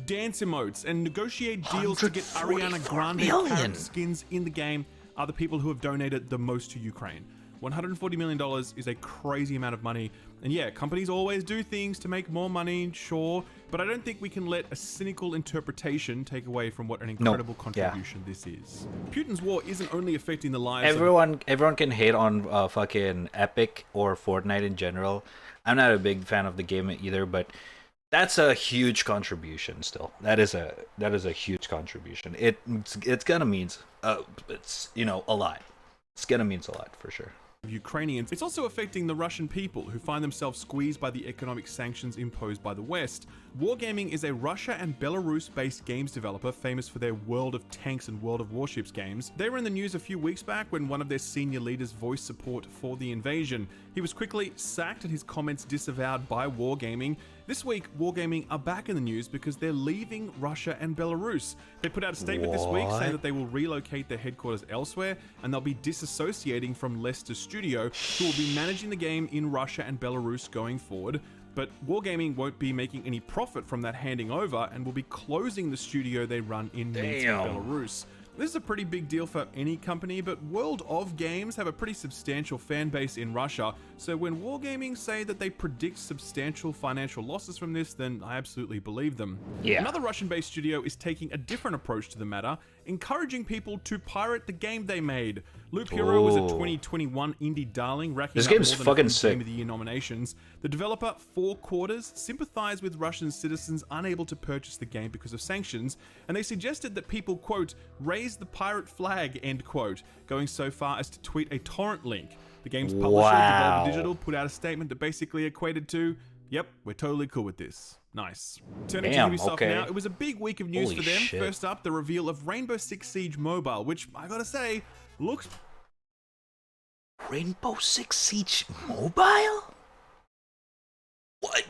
dance emotes and negotiate deals to get Ariana Grande character skins in the game are the people who have donated the most to Ukraine. $140 million is a crazy amount of money, And yeah, companies always do things to make more money, sure, but I don't think we can let a cynical interpretation take away from what an incredible contribution this is. Putin's war isn't only affecting the lives Everyone can hate on fucking Epic or Fortnite in general. I'm not a big fan of the game either, but that's a huge contribution still. That is a huge contribution. It's gonna mean it's a lot. It's gonna mean a lot for sure. Ukrainians. It's also affecting the Russian people who find themselves squeezed by the economic sanctions imposed by the West. Wargaming is a Russia and Belarus-based games developer famous for their World of Tanks and World of Warships games. They were in the news a few weeks back when one of their senior leaders voiced support for the invasion. He was quickly sacked and his comments disavowed by Wargaming. This week, Wargaming are back in the news because they're leaving Russia and Belarus. They put out a statement this week saying that they will relocate their headquarters elsewhere and they'll be disassociating from Leicester Studio, who will be managing the game in Russia and Belarus going forward. But Wargaming won't be making any profit from that handing over and will be closing the studio they run in Minsk, Belarus. This is a pretty big deal for any company, but World of Games have a pretty substantial fan base in Russia, so when Wargaming say that they predict substantial financial losses from this, then I absolutely believe them. Yeah. Another Russian-based studio is taking a different approach to the matter, encouraging people to pirate the game they made. Loop Hero was a 2021 indie darling, racking this up game's more than fucking 50 sick. Game of the Year nominations. The developer, 4 Quarters, sympathized with Russian citizens unable to purchase the game because of sanctions, and they suggested that people, quote, raise the pirate flag, end quote, going so far as to tweet a torrent link. The game's publisher, Developer Digital, put out a statement that basically equated to, yep, we're totally cool with this. Nice. Turning to Ubisoft now, it was a big week of news Holy for them. shit. First up, the reveal of Rainbow Six Siege Mobile, which, I gotta say, looks... Rainbow Six Siege Mobile? What?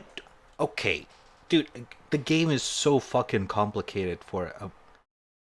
Okay. Dude, the game is so fucking complicated for a...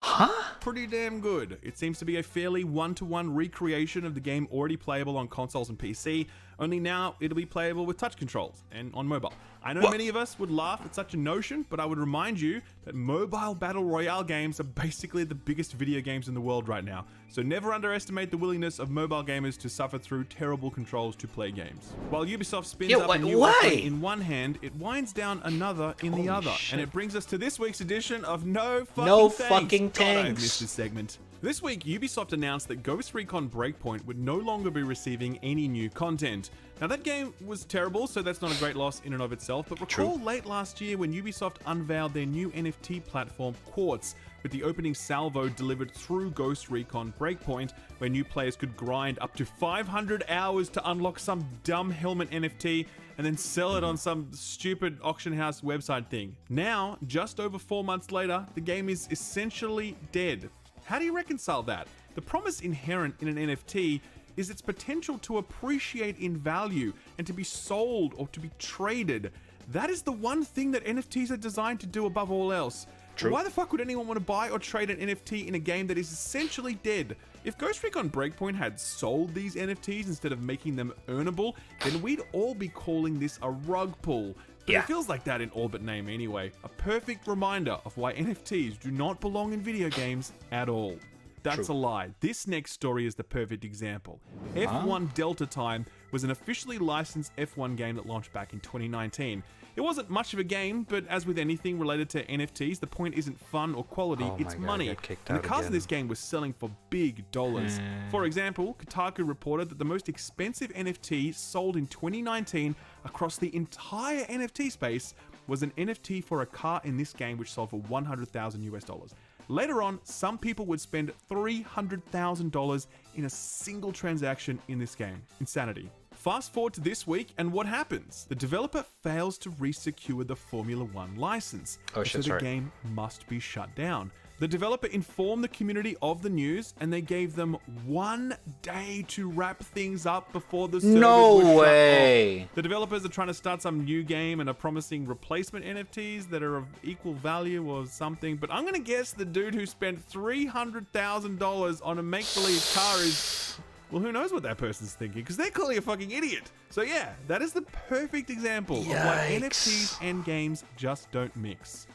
Huh? pretty damn good. It seems to be a fairly one-to-one recreation of the game already playable on consoles and PC, only now it'll be playable with touch controls and on mobile. I know many of us would laugh at such a notion, but I would remind you that mobile battle royale games are basically the biggest video games in the world right now, so never underestimate the willingness of mobile gamers to suffer through terrible controls to play games. While Ubisoft spins up a new offering in one hand, it winds down another in the other, and it brings us to this week's edition of No Fucking Thanks. God, I missed this segment. This week, Ubisoft announced that Ghost Recon Breakpoint would no longer be receiving any new content. Now, that game was terrible, so that's not a great loss in and of itself, but recall late last year when Ubisoft unveiled their new NFT platform, Quartz, with the opening salvo delivered through Ghost Recon Breakpoint, where new players could grind up to 500 hours to unlock some dumb helmet NFT and then sell it on some stupid auction house website thing. Now, just over 4 months later, the game is essentially dead. How do you reconcile that? The promise inherent in an NFT is its potential to appreciate in value and to be sold or to be traded. That is the one thing that NFTs are designed to do above all else. Why the fuck would anyone want to buy or trade an NFT in a game that is essentially dead? If Ghost Recon Breakpoint had sold these NFTs instead of making them earnable, then we'd all be calling this a rug pull. But it feels like that in all but name anyway. A perfect reminder of why NFTs do not belong in video games at all. That's a lie. This next story is the perfect example. F1 Delta Time was an officially licensed F1 game that launched back in 2019. It wasn't much of a game, but as with anything related to NFTs, the point isn't fun or quality, it's money. And the cars in this game were selling for big dollars. For example, Kotaku reported that the most expensive NFT sold in 2019 across the entire NFT space was an NFT for a car in this game, which sold for $100,000 US. Later on, some people would spend $300,000 in a single transaction in this game. Insanity. Fast forward to this week, and what happens? The developer fails to re-secure the Formula 1 license, so the game must be shut down. The developer informed the community of the news, and they gave them 1 day to wrap things up before the servers were shut off. The developers are trying to start some new game and are promising replacement NFTs that are of equal value or something, but I'm gonna guess the dude who spent $300,000 on a make-believe car is... well, who knows what that person's thinking, because they're clearly a fucking idiot. So yeah, that is the perfect example of why NFTs and games just don't mix.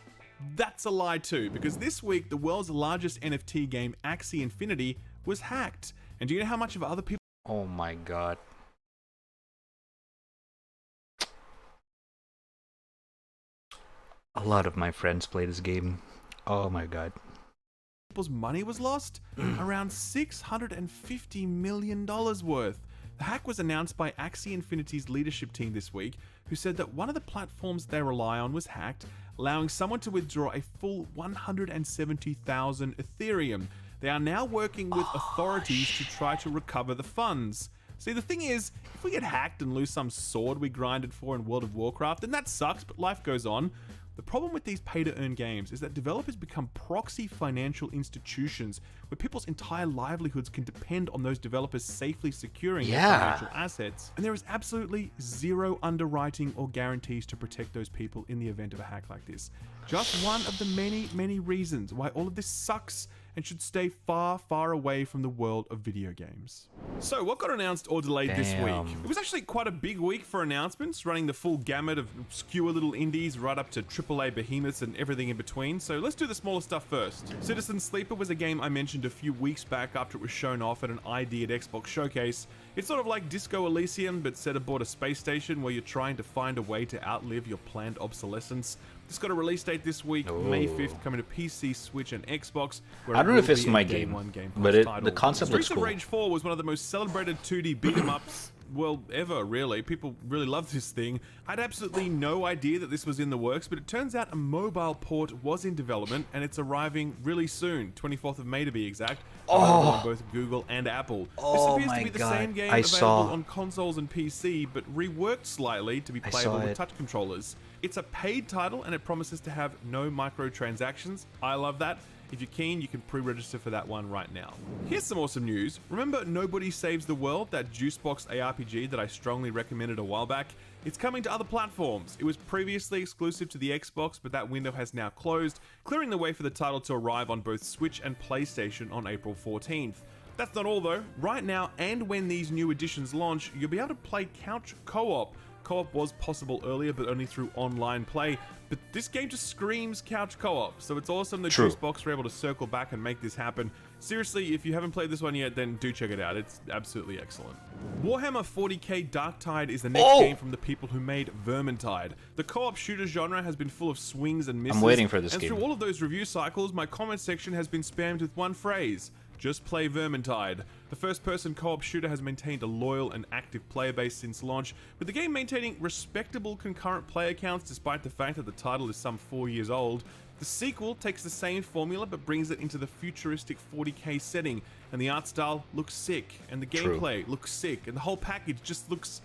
That's a lie too, because this week, the world's largest NFT game, Axie Infinity, was hacked. And do you know how much of other people... Oh my god. A lot of my friends play this game. Oh my god. People's money was lost? Around $650 million worth. The hack was announced by Axie Infinity's leadership team this week, who said that one of the platforms they rely on was hacked, allowing someone to withdraw a full 170,000 Ethereum. They are now working with authorities to try to recover the funds. See, the thing is, if we get hacked and lose some sword we grinded for in World of Warcraft, then that sucks, but life goes on. The problem with these pay-to-earn games is that developers become proxy financial institutions where people's entire livelihoods can depend on those developers safely securing their financial assets. And there is absolutely zero underwriting or guarantees to protect those people in the event of a hack like this. Just one of the many, many reasons why all of this sucks and should stay far, far away from the world of video games. So what got announced or delayed this week? It was actually quite a big week for announcements, running the full gamut of obscure little indies right up to AAA behemoths and everything in between. So let's do the smaller stuff first. Citizen Sleeper was a game I mentioned a few weeks back after it was shown off at an ID at Xbox Showcase. It's sort of like Disco Elysium, but set aboard a space station where you're trying to find a way to outlive your planned obsolescence. This got a release date this week, May 5th, coming to PC, Switch, and Xbox. I don't know if it's my game, but the concept looks cool. Streets of Rage 4 was one of the most celebrated 2D beat-em-ups, well, ever, really. People really love this thing. I had absolutely no idea that this was in the works, but it turns out a mobile port was in development, and it's arriving really soon, 24th of May to be exact, on both Google and Apple. This appears to be the same game available on consoles and PC, but reworked slightly to be playable with touch controllers. It's a paid title, and it promises to have no microtransactions. I love that. If you're keen, you can pre-register for that one right now. Here's some awesome news. Remember Nobody Saves the World, that Juicebox ARPG that I strongly recommended a while back? It's coming to other platforms. It was previously exclusive to the Xbox, but that window has now closed, clearing the way for the title to arrive on both Switch and PlayStation on April 14th. That's not all though. Right now, and when these new editions launch, you'll be able to play couch co-op. Co-op was possible earlier, but only through online play. But this game just screams couch co-op, so it's awesome that Juicebox were able to circle back and make this happen. Seriously, if you haven't played this one yet, then do check it out. It's absolutely excellent. Warhammer 40k Darktide is the next game from the people who made Vermintide. The co-op shooter genre has been full of swings and misses. I'm waiting for this game. And through all of those review cycles, my comment section has been spammed with one phrase: just play Vermintide. The first-person co-op shooter has maintained a loyal and active player base since launch, with the game maintaining respectable concurrent player counts despite the fact that the title is some 4 years old. The sequel takes the same formula but brings it into the futuristic 40k setting, and the art style looks sick, and the gameplay looks sick, and the whole package just looks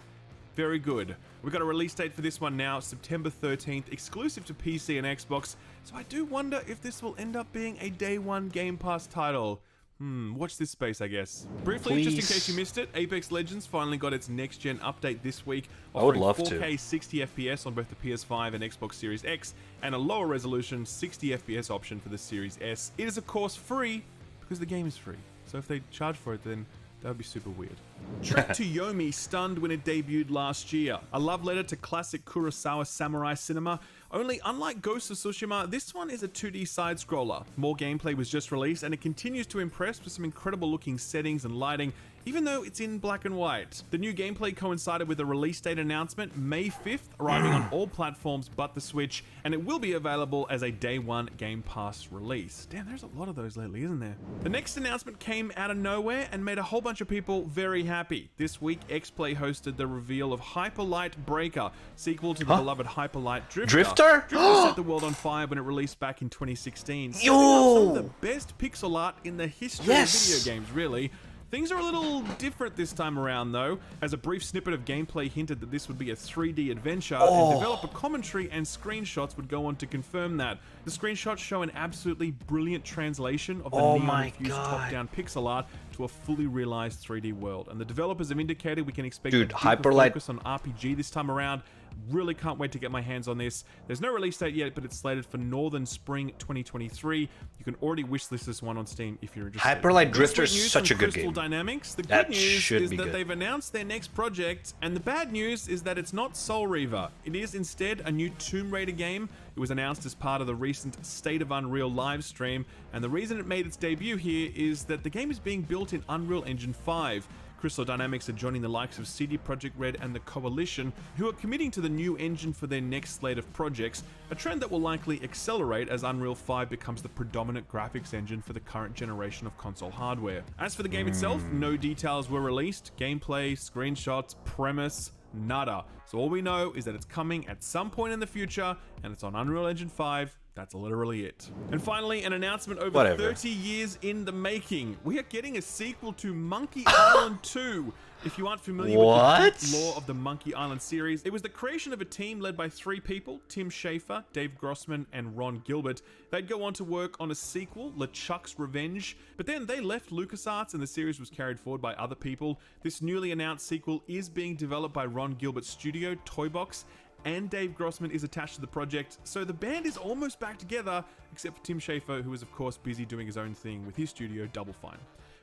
very good. We've got a release date for this one now, September 13th, exclusive to PC and Xbox, so I do wonder if this will end up being a day one Game Pass title. Watch this space, I guess. Briefly, just in case you missed it, Apex Legends finally got its next-gen update this week, offering 4K 60 FPS on both the PS5 and Xbox Series X, and a lower resolution 60 FPS option for the Series S. It is, of course, free, because the game is free. So if they charge for it, then that would be super weird. Trek to Yomi stunned when it debuted last year. A love letter to classic Kurosawa samurai cinema. Only, unlike Ghost of Tsushima, this one is a 2D side-scroller. More gameplay was just released, and it continues to impress with some incredible-looking settings and lighting, even though it's in black and white. The new gameplay coincided with a release date announcement, May 5th, arriving on all platforms but the Switch, and it will be available as a Day 1 Game Pass release. Damn, there's a lot of those lately, isn't there? The next announcement came out of nowhere and made a whole bunch of people very happy. This week, X-Play hosted the reveal of Hyperlight Breaker, sequel to the beloved Hyperlight Drifter. Drifter set the world on fire when it released back in 2016. Some of the best pixel art in the history of video games, really. Things are a little different this time around though, as a brief snippet of gameplay hinted that this would be a 3D adventure, and developer commentary and screenshots would go on to confirm that. The screenshots show an absolutely brilliant translation of the neon-infused top-down pixel art to a fully realized 3D world, and the developers have indicated we can expect a deeper focus on RPG this time around. Really can't wait to get my hands on this. There's no release date yet, but it's slated for Northern Spring 2023. You can already wishlist this one on Steam if you're interested. Hyperlight Drifter is such a good game. Dynamics. The good news is that they've announced their next project, and the bad news is that it's not Soul Reaver. It is instead a new Tomb Raider game. It was announced as part of the recent State of Unreal live stream, and the reason it made its debut here is that the game is being built in Unreal Engine 5. Crystal Dynamics are joining the likes of CD Projekt Red and the Coalition, who are committing to the new engine for their next slate of projects, a trend that will likely accelerate as Unreal 5 becomes the predominant graphics engine for the current generation of console hardware. As for the game itself, no details were released, gameplay, screenshots, premise, nada. So all we know is that it's coming at some point in the future, and it's on Unreal Engine 5. That's literally it. And finally, an announcement over 30 years in the making. We are getting a sequel to Monkey Island 2. If you aren't familiar with the deep lore of the Monkey Island series, it was the creation of a team led by 3 people, Tim Schafer, Dave Grossman, and Ron Gilbert. They'd go on to work on a sequel, LeChuck's Revenge, but then they left LucasArts and the series was carried forward by other people. This newly announced sequel is being developed by Ron Gilbert's studio, Toybox, and Dave Grossman is attached to the project, so the band is almost back together, except for Tim Schafer, who is of course busy doing his own thing with his studio, Double Fine.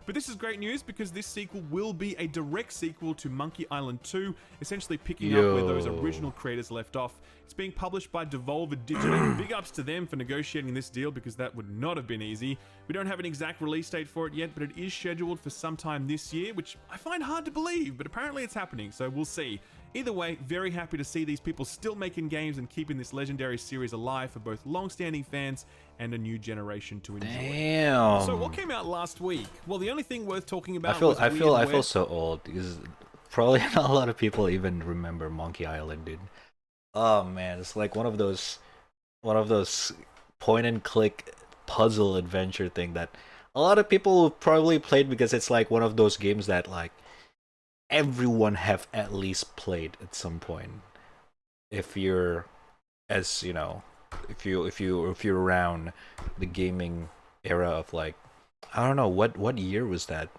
But this is great news because this sequel will be a direct sequel to Monkey Island 2, essentially picking up where those original creators left off. It's being published by Devolver Digital. Big ups to them for negotiating this deal because that would not have been easy. We don't have an exact release date for it yet, but it is scheduled for sometime this year, which I find hard to believe, but apparently it's happening, so we'll see. Either way, very happy to see these people still making games and keeping this legendary series alive for both long-standing fans and a new generation to enjoy. Damn. So what came out last week? Well, the only thing worth talking about I feel so old because probably not a lot of people even remember Monkey Island, dude. Oh man, it's like one of those point and click puzzle adventure thing that a lot of people probably played because it's like one of those games that like everyone have at least played at some point. If you're, as you know, if you're around the gaming era of like, I don't know what year was that.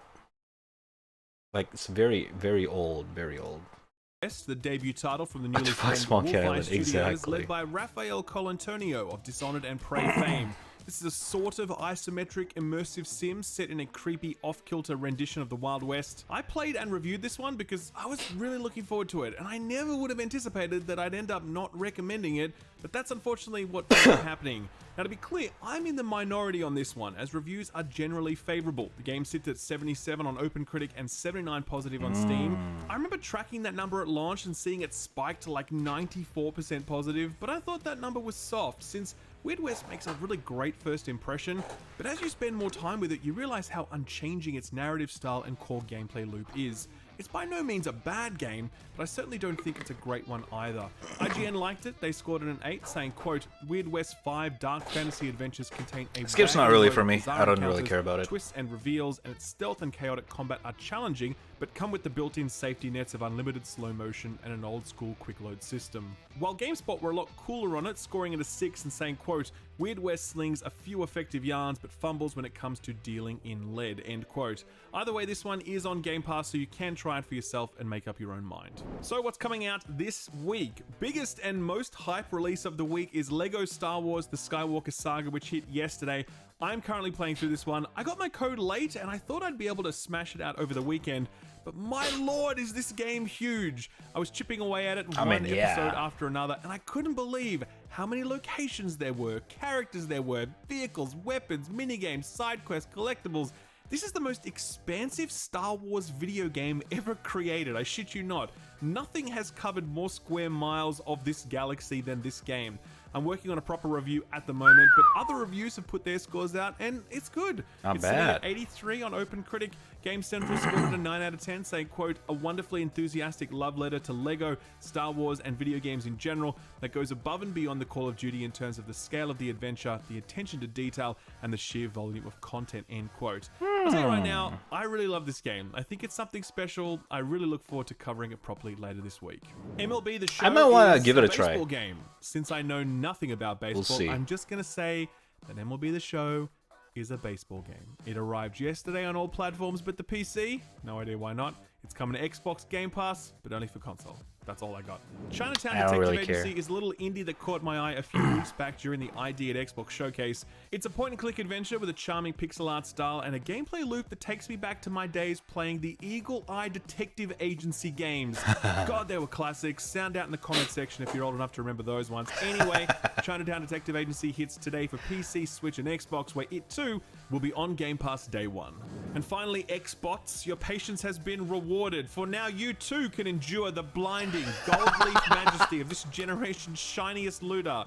Like it's very old. The debut title from the newly formed Monkey Wolfeye Island, Studios, exactly. led by Rafael Colantonio of Dishonored and Prey fame. This is a sort of isometric immersive sim set in a creepy off-kilter rendition of the Wild West. I played and reviewed this one because I was really looking forward to it, and I never would have anticipated that I'd end up not recommending it, but that's unfortunately what ended up happening. Now to be clear, I'm in the minority on this one, as reviews are generally favorable. The game sits at 77 on OpenCritic and 79 positive on Steam. I remember tracking that number at launch and seeing it spike to like 94% positive, but I thought that number was soft, since Weird West makes a really great first impression, but as you spend more time with it, you realize how unchanging its narrative style and core gameplay loop is. It's by no means a bad game, but I certainly don't think it's a great one either. IGN liked it, they scored it an 8, saying, quote, Weird West 5 dark fantasy adventures contain a Skip's not really for me. I don't really care about it. Twists and reveals, and its stealth and chaotic combat are challenging, but come with the built-in safety nets of unlimited slow motion and an old-school quick-load system. While GameSpot were a lot cooler on it, scoring it a 6 and saying, quote, Weird West slings a few effective yarns, but fumbles when it comes to dealing in lead, end quote. Either way, this one is on Game Pass, so you can try it for yourself and make up your own mind. So what's coming out this week? Biggest and most hype release of the week is LEGO Star Wars The Skywalker Saga, which hit yesterday. I'm currently playing through this one. I got my code late, and I thought I'd be able to smash it out over the weekend, but my lord, is this game huge. I was chipping away at it one episode after another, and I couldn't believe how many locations there were, characters there were, vehicles, weapons, minigames, side quests, collectibles. This is the most expansive Star Wars video game ever created, I shit you not. Nothing has covered more square miles of this galaxy than this game. I'm working on a proper review at the moment, but other reviews have put their scores out, and it's good. It's sitting at 83 on OpenCritic. Game Central scored it a 9 out of 10, saying, quote, a wonderfully enthusiastic love letter to LEGO, Star Wars, and video games in general that goes above and beyond the Call of Duty in terms of the scale of the adventure, the attention to detail, and the sheer volume of content, end quote. I'll tell you right now, I really love this game. I think it's something special. I really look forward to covering it properly later this week. MLB The Show I might want to give it a baseball try. game. Since I know nothing about baseball, I'm just going to say that MLB The Show is a baseball game. It arrived yesterday on all platforms but the PC. No idea why not. It's coming to Xbox Game Pass, but only for console. That's all I got. Chinatown Detective Agency is a little indie that caught my eye a few weeks back during the ID at Xbox Showcase. It's a point-and-click adventure with a charming pixel art style and a gameplay loop that takes me back to my days playing the Eagle Eye Detective Agency games. God, they were classics. Sound out in the comment section if you're old enough to remember those ones. Anyway, Chinatown Detective Agency hits today for PC, Switch, and Xbox, where it too will be on Game Pass day one. And finally, Xbots, your patience has been rewarded, for now you too can endure the blinding gold leaf majesty of this generation's shiniest looter.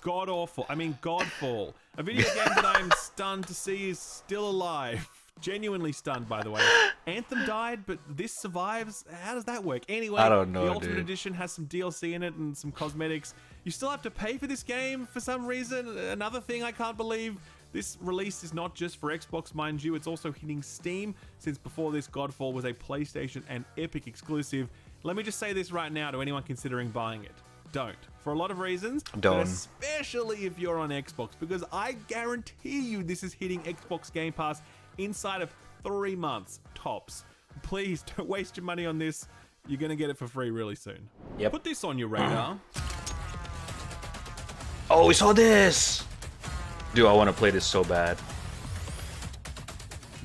Godfall. A video game that I am stunned to see is still alive. Genuinely stunned, by the way. Anthem died, but this survives? How does that work? Anyway, I don't know, the Ultimate dude. Edition has some DLC in it and some cosmetics. You still have to pay for this game for some reason. Another thing I can't believe. This release is not just for Xbox, mind you, it's also hitting Steam, since before this, Godfall was a PlayStation and Epic exclusive. Let me just say this right now to anyone considering buying it. Don't. For a lot of reasons, Don't. but especially if you're on Xbox, because I guarantee you this is hitting Xbox Game Pass inside of 3 months, tops. Please don't waste your money on this. You're going to get it for free really soon. Yep. Put this on your radar. Oh, we saw this! Dude, I want to play this so bad.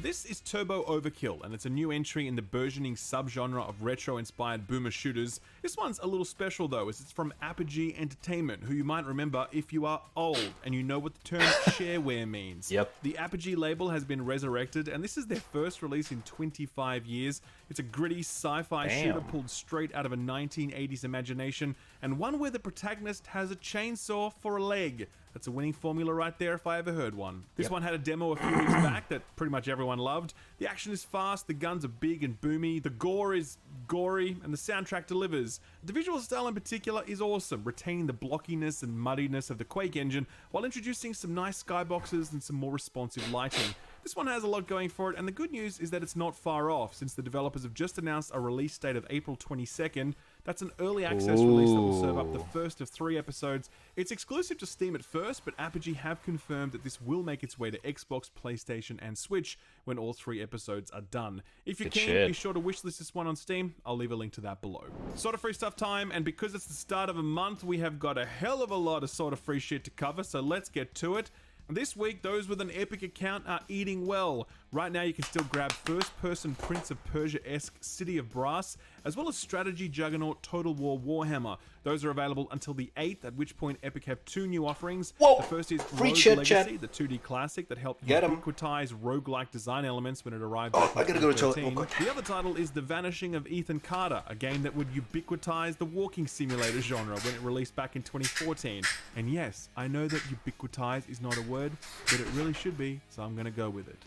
This is Turbo Overkill, and it's a new entry in the burgeoning subgenre of retro-inspired boomer shooters. This one's a little special though, as it's from Apogee Entertainment, who you might remember if you are old and you know what the term shareware means. Yep. The Apogee label has been resurrected, and this is their first release in 25 years. It's a gritty sci-fi shooter pulled straight out of a 1980s imagination, and one where the protagonist has a chainsaw for a leg. That's a winning formula right there if I ever heard one. This one had a demo a few weeks back that pretty much everyone loved. The action is fast, the guns are big and boomy, the gore is gory, and the soundtrack delivers. The visual style in particular is awesome, retaining the blockiness and muddiness of the Quake engine while introducing some nice skyboxes and some more responsive lighting. This one has a lot going for it, and the good news is that it's not far off, since the developers have just announced a release date of April 22nd. That's an early access release that will serve up the first of 3 episodes. It's exclusive to Steam at first, but Apogee have confirmed that this will make its way to Xbox, PlayStation, and Switch when all 3 episodes are done. If you can, be sure to wishlist this one on Steam. I'll leave a link to that below. Sort of free stuff time, and because it's the start of a month, we have got a hell of a lot of sort of free shit to cover, so let's get to it. This week, those with an Epic account are eating well. Right now, you can still grab first-person Prince of Persia-esque City of Brass, as well as strategy juggernaut Total War Warhammer. Those are available until the 8th, at which point Epic have 2 new offerings. Whoa! The first is Free Rogue chit Legacy, chat. the 2D classic that helped Get 'em. ubiquitize roguelike design elements when it arrived Oh, back I in gotta go to toilet 2013. real quick. The other title is The Vanishing of Ethan Carter, a game that would ubiquitize the walking simulator genre when it released back in 2014. And yes, I know that ubiquitize is not a word, but it really should be, so I'm gonna go with it.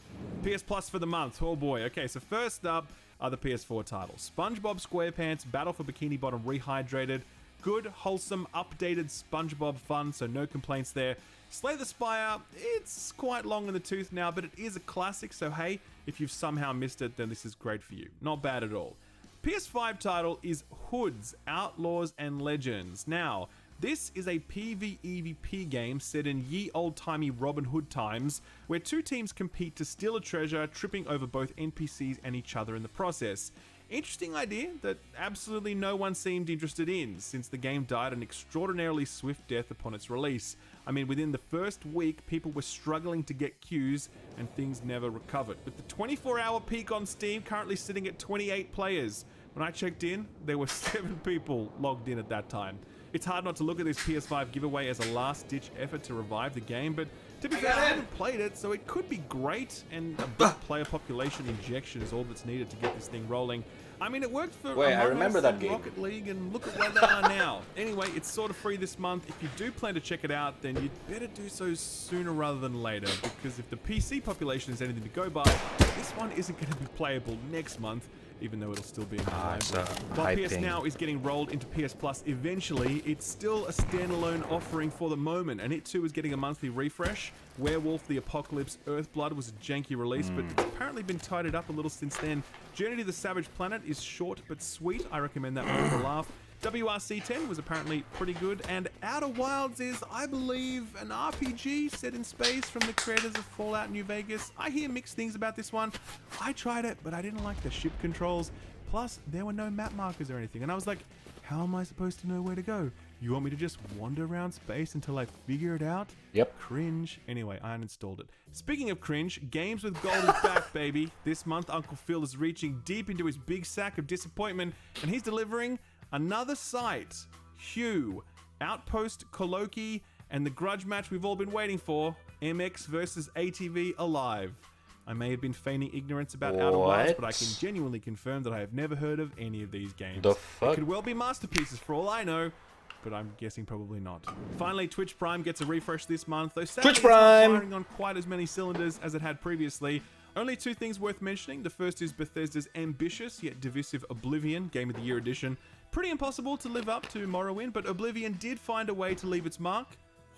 PS Plus for the month. Oh boy. Okay, so first up are the PS4 titles. SpongeBob SquarePants Battle for Bikini Bottom Rehydrated. Good, wholesome, updated SpongeBob fun, so no complaints there. Slay the Spire, it's quite long in the tooth now, but it is a classic, so hey, if you've somehow missed it, then this is great for you. Not bad at all. PS5 title is Hoods, Outlaws and Legends. Now, this is a PvEVP game set in ye old-timey Robin Hood times, where 2 teams compete to steal a treasure, tripping over both NPCs and each other in the process. Interesting idea that absolutely no one seemed interested in, since the game died an extraordinarily swift death upon its release. I mean, within the first week, people were struggling to get queues, and things never recovered. With the 24-hour peak on Steam currently sitting at 28 players. When I checked in, there were 7 people logged in at that time. It's hard not to look at this PS5 giveaway as a last-ditch effort to revive the game, but to be fair, I haven't played it, so it could be great, and a big player population injection is all that's needed to get this thing rolling. I mean, it worked for Wait, I Among remember Us that and game. Rocket League, and look at where they are now. Anyway, it's sort of free this month. If you do plan to check it out, then you'd better do so sooner rather than later, because if the PC population is anything to go by, this one isn't going to be playable next month, even though it'll still be in the library. While PS Now is getting rolled into PS Plus eventually, it's still a standalone offering for the moment, and it too is getting a monthly refresh. Werewolf the Apocalypse Earthblood was a janky release, but it's apparently been tidied up a little since then. Journey to the Savage Planet is short but sweet. I recommend that one for a laugh. WRC10 was apparently pretty good, and Outer Wilds is, I believe, an RPG set in space from the creators of Fallout New Vegas. I hear mixed things about this one. I tried it, but I didn't like the ship controls. Plus, there were no map markers or anything, and I was like, how am I supposed to know where to go? You want me to just wander around space until I figure it out? Yep. Cringe. Anyway, I uninstalled it. Speaking of cringe, Games with Gold is back, baby. This month, Uncle Phil is reaching deep into his big sack of disappointment, and he's delivering another site. Hugh, Outpost, Coloki, and the grudge match we've all been waiting for, MX versus ATV Alive. I may have been feigning ignorance about Outer Wilds, but I can genuinely confirm that I have never heard of any of these games. The fuck? It could well be masterpieces for all I know, but I'm guessing probably not. Finally, Twitch Prime gets a refresh this month, though sadly Twitch Prime! it's not firing on quite as many cylinders as it had previously. Only 2 things worth mentioning. The first is Bethesda's ambitious yet divisive Oblivion Game of the Year edition. Pretty impossible to live up to Morrowind, but Oblivion did find a way to leave its mark.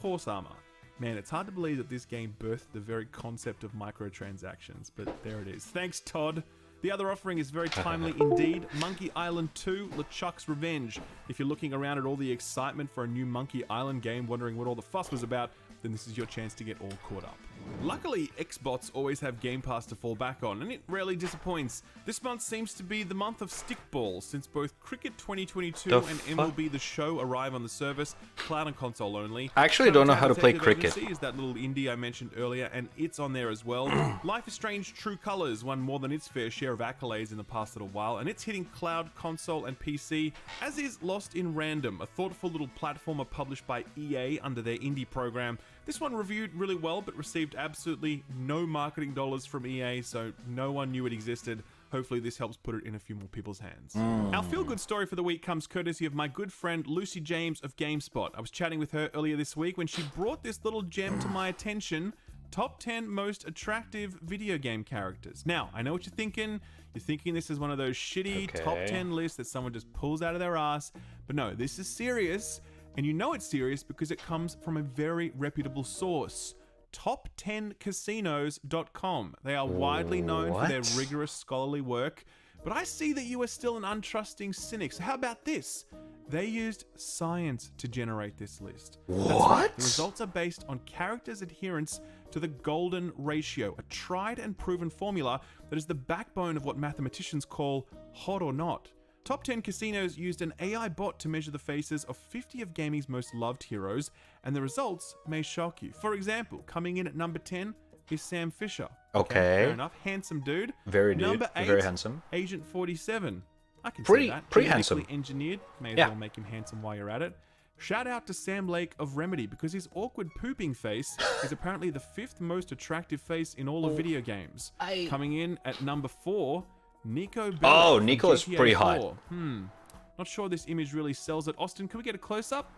Horse armor. Man, it's hard to believe that this game birthed the very concept of microtransactions, but there it is. Thanks, Todd. The other offering is very timely indeed. Monkey Island 2, LeChuck's Revenge. If you're looking around at all the excitement for a new Monkey Island game, wondering what all the fuss was about, then this is your chance to get all caught up. Luckily, Xbots always have Game Pass to fall back on, and it rarely disappoints. This month seems to be the month of stickball, since both Cricket 2022 and MLB The Show arrive on the service, cloud and console only. I actually don't know how to play cricket. Is that little indie I mentioned earlier, and it's on there as well. Life is Strange True Colors won more than its fair share of accolades in the past little while, and it's hitting cloud, console, and PC, as is Lost in Random, a thoughtful little platformer published by EA under their indie program. This one reviewed really well, but received absolutely no marketing dollars from EA, so no one knew it existed. Hopefully this helps put it in a few more people's hands. Our feel-good story for the week comes courtesy of my good friend Lucy James of GameSpot. I was chatting with her earlier this week when she brought this little gem to my attention. Top 10 most attractive video game characters. Now, I know what you're thinking. You're thinking this is one of those shitty top 10 lists that someone just pulls out of their ass. But no, this is serious. And you know it's serious because it comes from a very reputable source. Top10casinos.com. They are widely known for their rigorous scholarly work, but I see that you are still an untrusting cynic. So how about this? They used science to generate this list. That's right. The results are based on characters' adherence to the golden ratio, a tried and proven formula that is the backbone of what mathematicians call hot or not. Top 10 Casinos used an AI bot to measure the faces of 50 of gaming's most loved heroes, and the results may shock you. For example, coming in at number 10 is Sam Fisher. Okay, fair enough. Handsome dude. Number 8, very handsome. Agent 47. I can pretty, see that. Pretty handsome. Engineered. May as well make him handsome while you're at it. Shout out to Sam Lake of Remedy, because his awkward pooping face is apparently the 5th most attractive face in all of video games. Coming in at number 4, Nico Bellic. Oh, Nico is pretty hot. Not sure this image really sells it. Austin, can we get a close-up?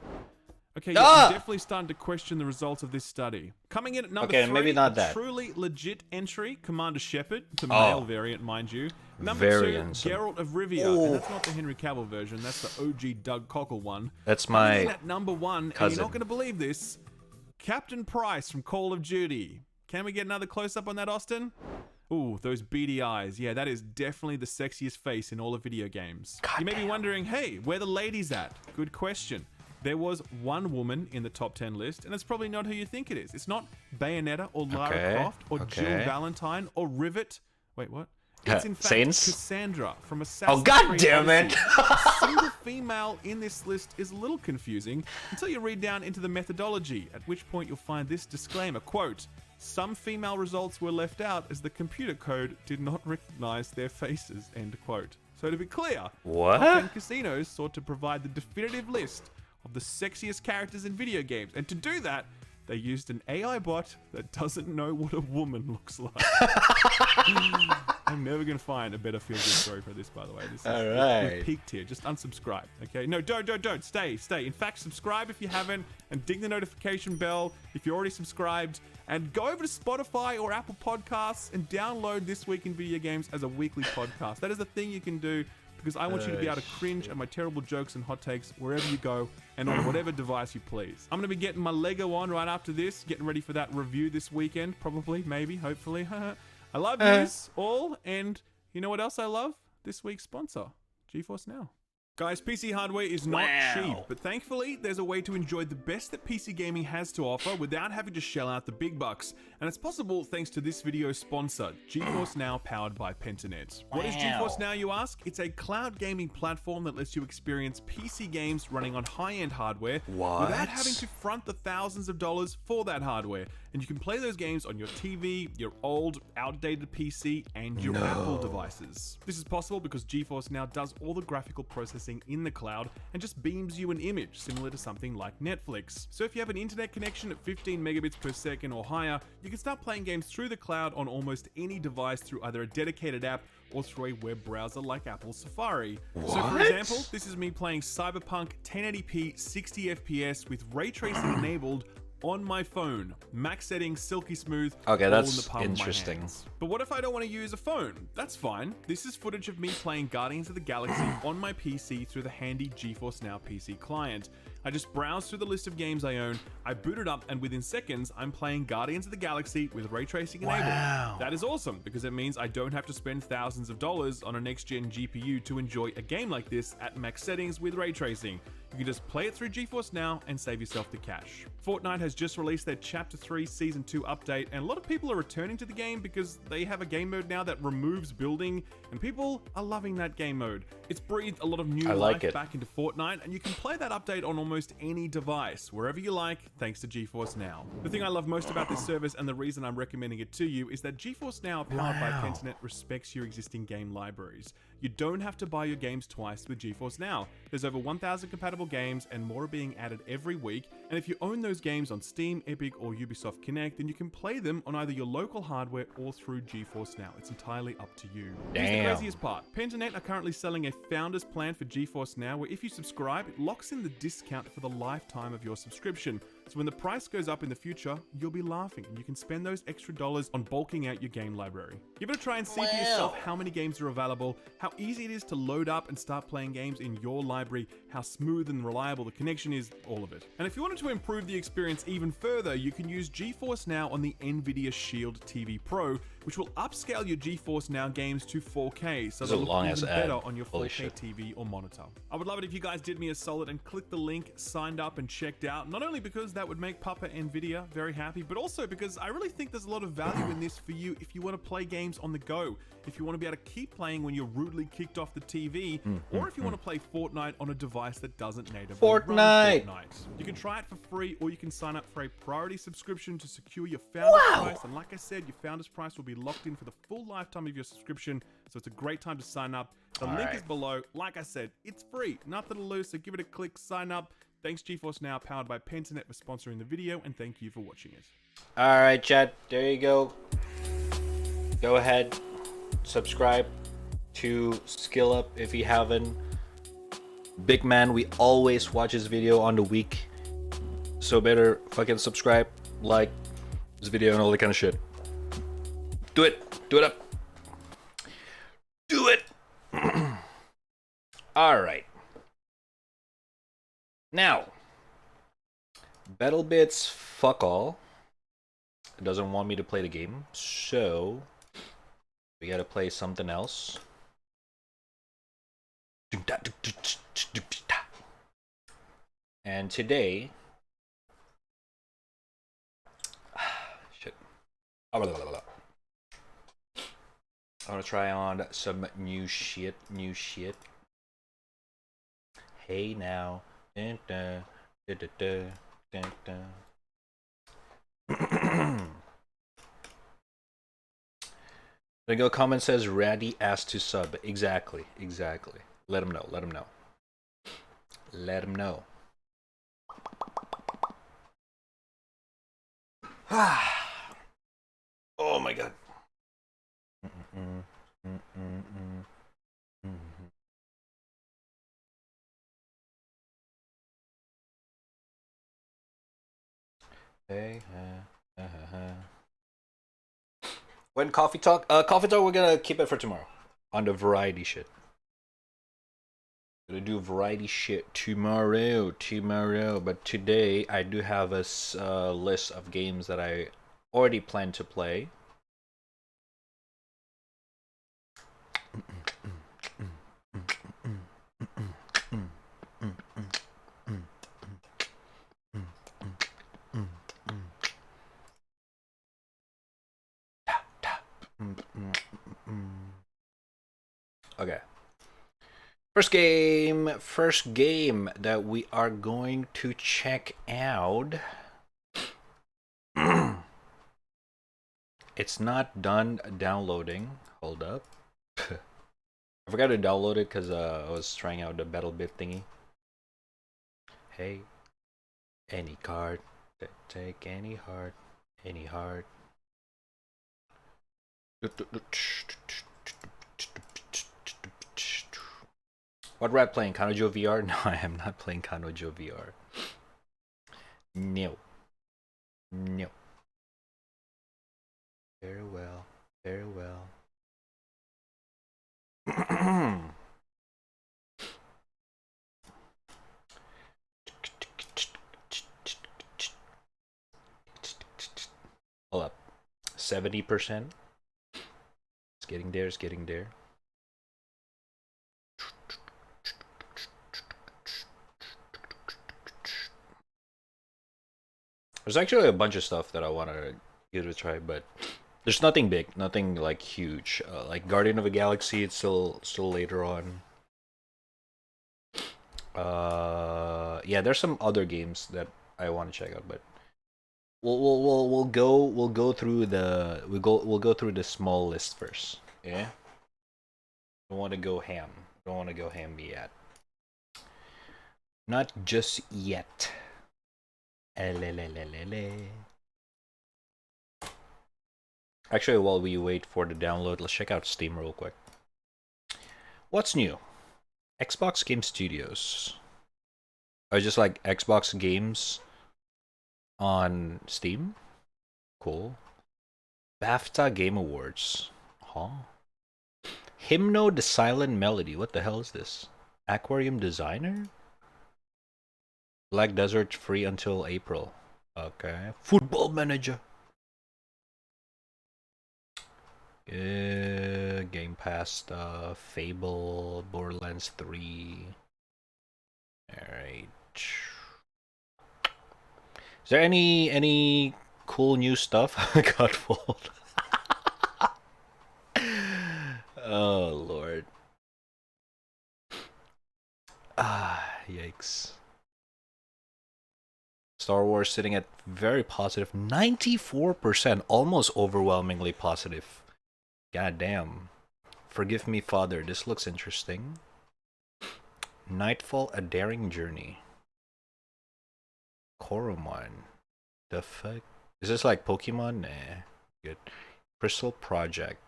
Okay, I'm definitely starting to question the results of this study. Coming in at number 3, maybe not that. Truly legit entry, Commander Shepard, the male variant, mind you. Number 2, Geralt of Rivia, and that's not the Henry Cavill version, that's the OG Doug Cockle one. That's my Coming in at number 1, and you're not going to believe this, Captain Price from Call of Duty. Can we get another close-up on that, Austin? Ooh, those beady eyes. Yeah, that is definitely the sexiest face in all of video games. You may be wondering, hey, where the ladies at? Good question. There was one woman in the top 10 list, and it's probably not who you think it is. It's not Bayonetta or Lara Croft or Jill Valentine or Rivet. Wait, what? It's in fact Cassandra from Assassin's Creed. Oh, god damn it! A single female in this list is a little confusing until you read down into the methodology, at which point you'll find this disclaimer, quote, some female results were left out as the computer code did not recognize their faces, end quote. So to be clear, Top 10 Casinos sought to provide the definitive list of the sexiest characters in video games, and to do that, they used an AI bot that doesn't know what a woman looks like. I'm never going to find a better feel-good story for this, by the way. This is, we've peaked here. Just unsubscribe, okay? No, don't. Stay. In fact, subscribe if you haven't, and ding the notification bell if you're already subscribed, and go over to Spotify or Apple Podcasts and download This Week in Video Games as a weekly podcast. That is the thing you can do, because I want you to be able to cringe at my terrible jokes and hot takes wherever you go and on whatever device you please. I'm going to be getting my Lego on right after this, getting ready for that review this weekend, probably, maybe, hopefully. I love yous all, and you know what else I love? This week's sponsor, GeForce Now. Guys, PC hardware is not cheap, but thankfully, there's a way to enjoy the best that PC gaming has to offer without having to shell out the big bucks. And it's possible thanks to this video's sponsor, GeForce Now, powered by Pentanet. What is GeForce Now, you ask? It's a cloud gaming platform that lets you experience PC games running on high-end hardware without having to front the thousands of dollars for that hardware. And you can play those games on your TV, your old, outdated PC, and your Apple devices. This is possible because GeForce Now does all the graphical processing processing in the cloud and just beams you an image, similar to something like Netflix. So if you have an internet connection at 15 megabits per second or higher, you can start playing games through the cloud on almost any device through either a dedicated app or through a web browser like Apple Safari. What? So for example, this is me playing Cyberpunk 1080p 60 FPS with ray tracing enabled on my phone, max settings, silky smooth. Okay, all that's in the palm interesting. Of my hands. But what if I don't want to use a phone? That's fine. This is footage of me playing Guardians of the Galaxy on my PC through the handy GeForce Now PC client. I just browse through the list of games I own, I boot it up, and within seconds, I'm playing Guardians of the Galaxy with ray tracing enabled. Wow. That is awesome, because it means I don't have to spend thousands of dollars on a next-gen GPU to enjoy a game like this at max settings with ray tracing. You can just play it through GeForce Now and save yourself the cash. Fortnite has just released their Chapter 3 Season 2 update, and a lot of people are returning to the game because they have a game mode now that removes building, and people are loving that game mode. It's breathed a lot of new life back into Fortnite, and you can play that update on almost any device, wherever you like, thanks to GeForce Now. The thing I love most about this service, and the reason I'm recommending it to you, is that GeForce Now, powered by Pentanet, respects your existing game libraries. You don't have to buy your games twice with GeForce Now. There's over 1,000 compatible games, and more are being added every week. And if you own those games on Steam, Epic, or Ubisoft Connect, then you can play them on either your local hardware or through GeForce Now. It's entirely up to you. Here's the craziest part. Pentanet are currently selling a founder's plan for GeForce Now, where if you subscribe, it locks in the discount for the lifetime of your subscription. So when the price goes up in the future, you'll be laughing, and you can spend those extra dollars on bulking out your game library. Give it a try and see for yourself how many games are available, how easy it is to load up and start playing games in your library, how smooth and reliable the connection is, all of it. And if you wanted to improve the experience even further, you can use GeForce Now on the NVIDIA Shield TV Pro, which will upscale your GeForce Now games to 4K, so they'll look even better on your 4K TV or monitor. I would love it if you guys did me a solid and clicked the link, signed up, and checked out, not only because that would make Papa NVIDIA very happy, but also because I really think there's a lot of value in this for you if you want to play games on the go, if you want to be able to keep playing when you're rudely kicked off the TV, or if you want to play Fortnite on a device that doesn't natively run Fortnite. You can try it for free, or you can sign up for a priority subscription to secure your founder's price, and like I said, your founder's price will be locked in for the full lifetime of your subscription, so it's a great time to sign up. The link is below. Like I said, it's free, nothing to lose, so give it a click, sign up. Thanks GeForce Now, powered by Pentanet, for sponsoring the video, and thank you for watching it. Alright, chat, there you go. Go ahead, subscribe to Skill Up if you haven't. Big man, we always watch his video on the week, so better fucking subscribe, like this video, and all that kind of shit. Do it up. Do it. Alright. Now, BattleBits fuck all. It doesn't want me to play the game, so we gotta play something else. And today, shit. I want to try on some new shit. Hey now. Dun, dun, dun, dun, dun, dun. The go comment says Raddy asked to sub. Exactly. Let him know. Oh my god. Hey, when coffee talk, we're gonna keep it for tomorrow on the variety shit. Gonna do variety shit tomorrow. But today I do have a list of games that I already plan to play. Okay. First game that we are going to check out. It's not done downloading. Hold up. I forgot to download it because I was trying out the battle bit thingy. Hey, any card, take any heart, any heart. What rap playing? Kanojo VR? No, I am not playing Kanojo VR. No. No. Very well. Very well. Hold up. 70%. It's getting there, it's getting there. There's actually a bunch of stuff that I want to give it a try, but there's nothing big, nothing like huge. Like Guardian of the Galaxy, it's still later on. Yeah, there's some other games that I want to check out, but we'll go through the small list first. Yeah. Don't want to go ham. Don't want to go ham yet. Not just yet. Actually, while we wait for the download, let's check out Steam real quick. What's new? Xbox Game Studios. Or just like Xbox games on Steam? Cool. BAFTA Game Awards. Huh? Hymno the Silent Melody. What the hell is this? Aquarium Designer? Black Desert free until April. Okay. Football Manager. Game Pass stuff. Fable. Borderlands 3. Alright. Is there any cool new stuff? Godfold. Oh lord. Yikes. Star Wars sitting at very positive 94%, almost overwhelmingly positive. God damn. Forgive me, Father. This looks interesting. Nightfall: A Daring Journey. Koromon. The fuck? Is this like Pokemon? Nah. Good. Crystal Project.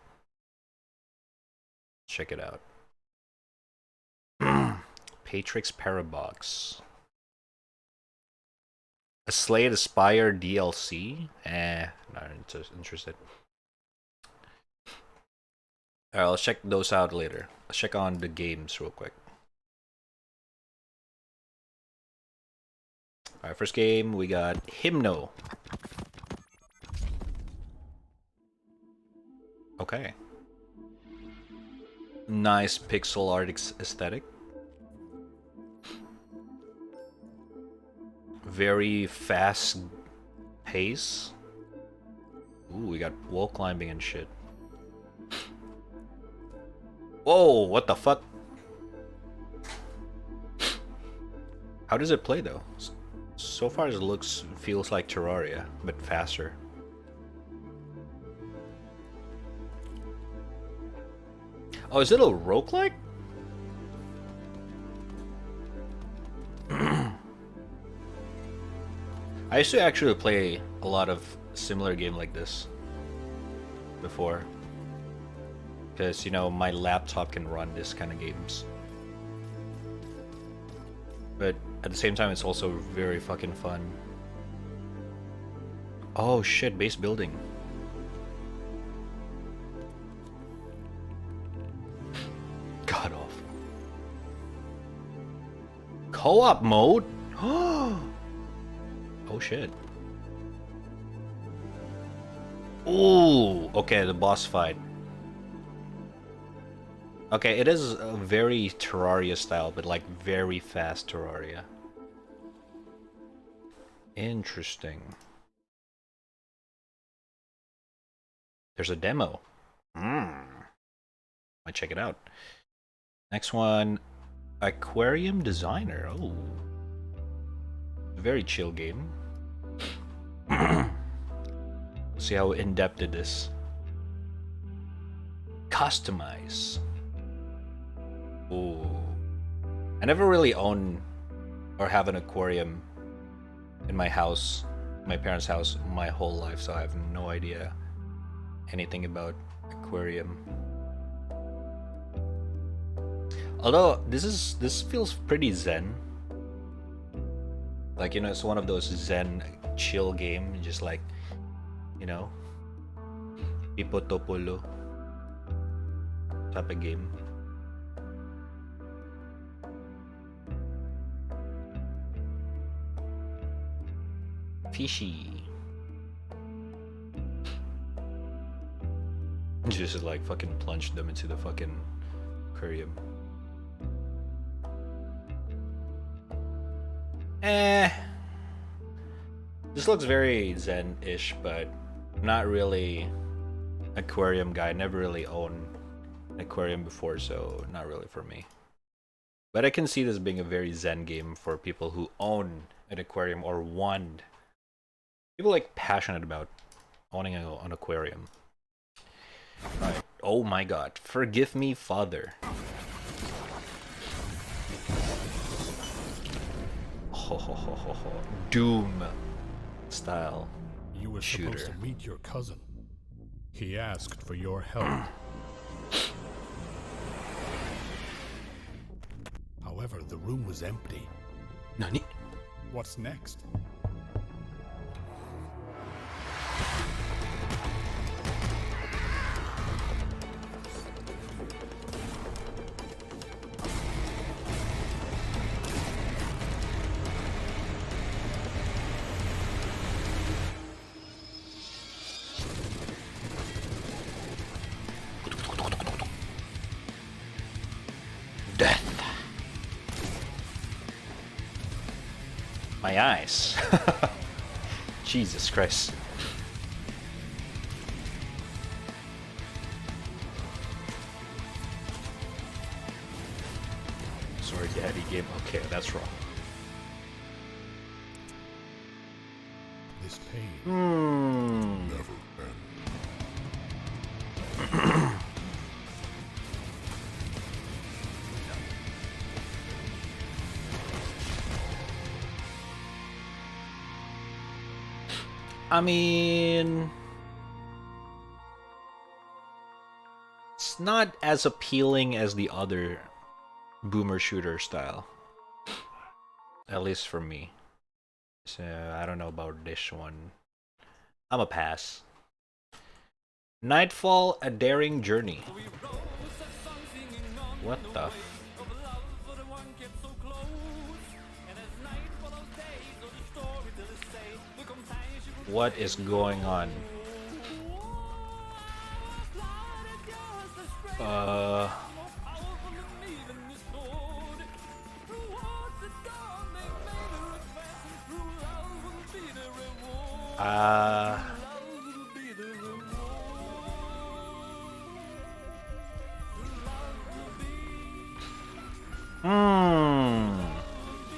Check it out. Patrix Parabox. A Slay the Spire DLC? Not interested. Alright, let's check those out later. Let's check on the games real quick. Alright, first game, we got Hymno. Okay. Nice pixel art aesthetic. Very fast pace. Ooh, we got wall climbing and shit. Whoa, what the fuck? How does it play though? So far as it feels like Terraria, but faster. Oh, is it a roguelike? I used to actually play a lot of similar game like this before. Because, you know, my laptop can run this kind of games. But at the same time, it's also very fucking fun. Oh shit, base building. God off. Co-op mode? Oh shit. Ooh, okay, the boss fight. Okay, it is a very Terraria style, but like very fast Terraria. Interesting. There's a demo. Might check it out. Next one, Aquarium Designer. Oh, very chill game. See how in-depth it is. Customize. Ooh. I never really own or have an aquarium in my house, my parents' house, my whole life, so I have no idea anything about aquarium. Although this feels pretty zen. Like, you know, it's one of those zen chill game, just like, you know, Ipotopolo type of game. Fishy. Just like fucking plunge them into the fucking aquarium. This looks very zen-ish, but not really aquarium guy. Never really owned an aquarium before, so not really for me. But I can see this being a very zen game for people who own an aquarium or want. People like passionate about owning an aquarium. Right. Oh my god. Forgive me, Father. Ho ho ho ho ho. Doom style You were shooter. supposed to meet your cousin. He asked for your help. However, the room was empty. Nani? What's next? Death. My eyes. Jesus Christ. Sorry, Daddy game. Okay, that's wrong. This pain Never end. I mean, it's not as appealing as the other boomer shooter style. At least for me. So I don't know about this one. I'm a pass. Nightfall, a daring journey. What the f- What is going on?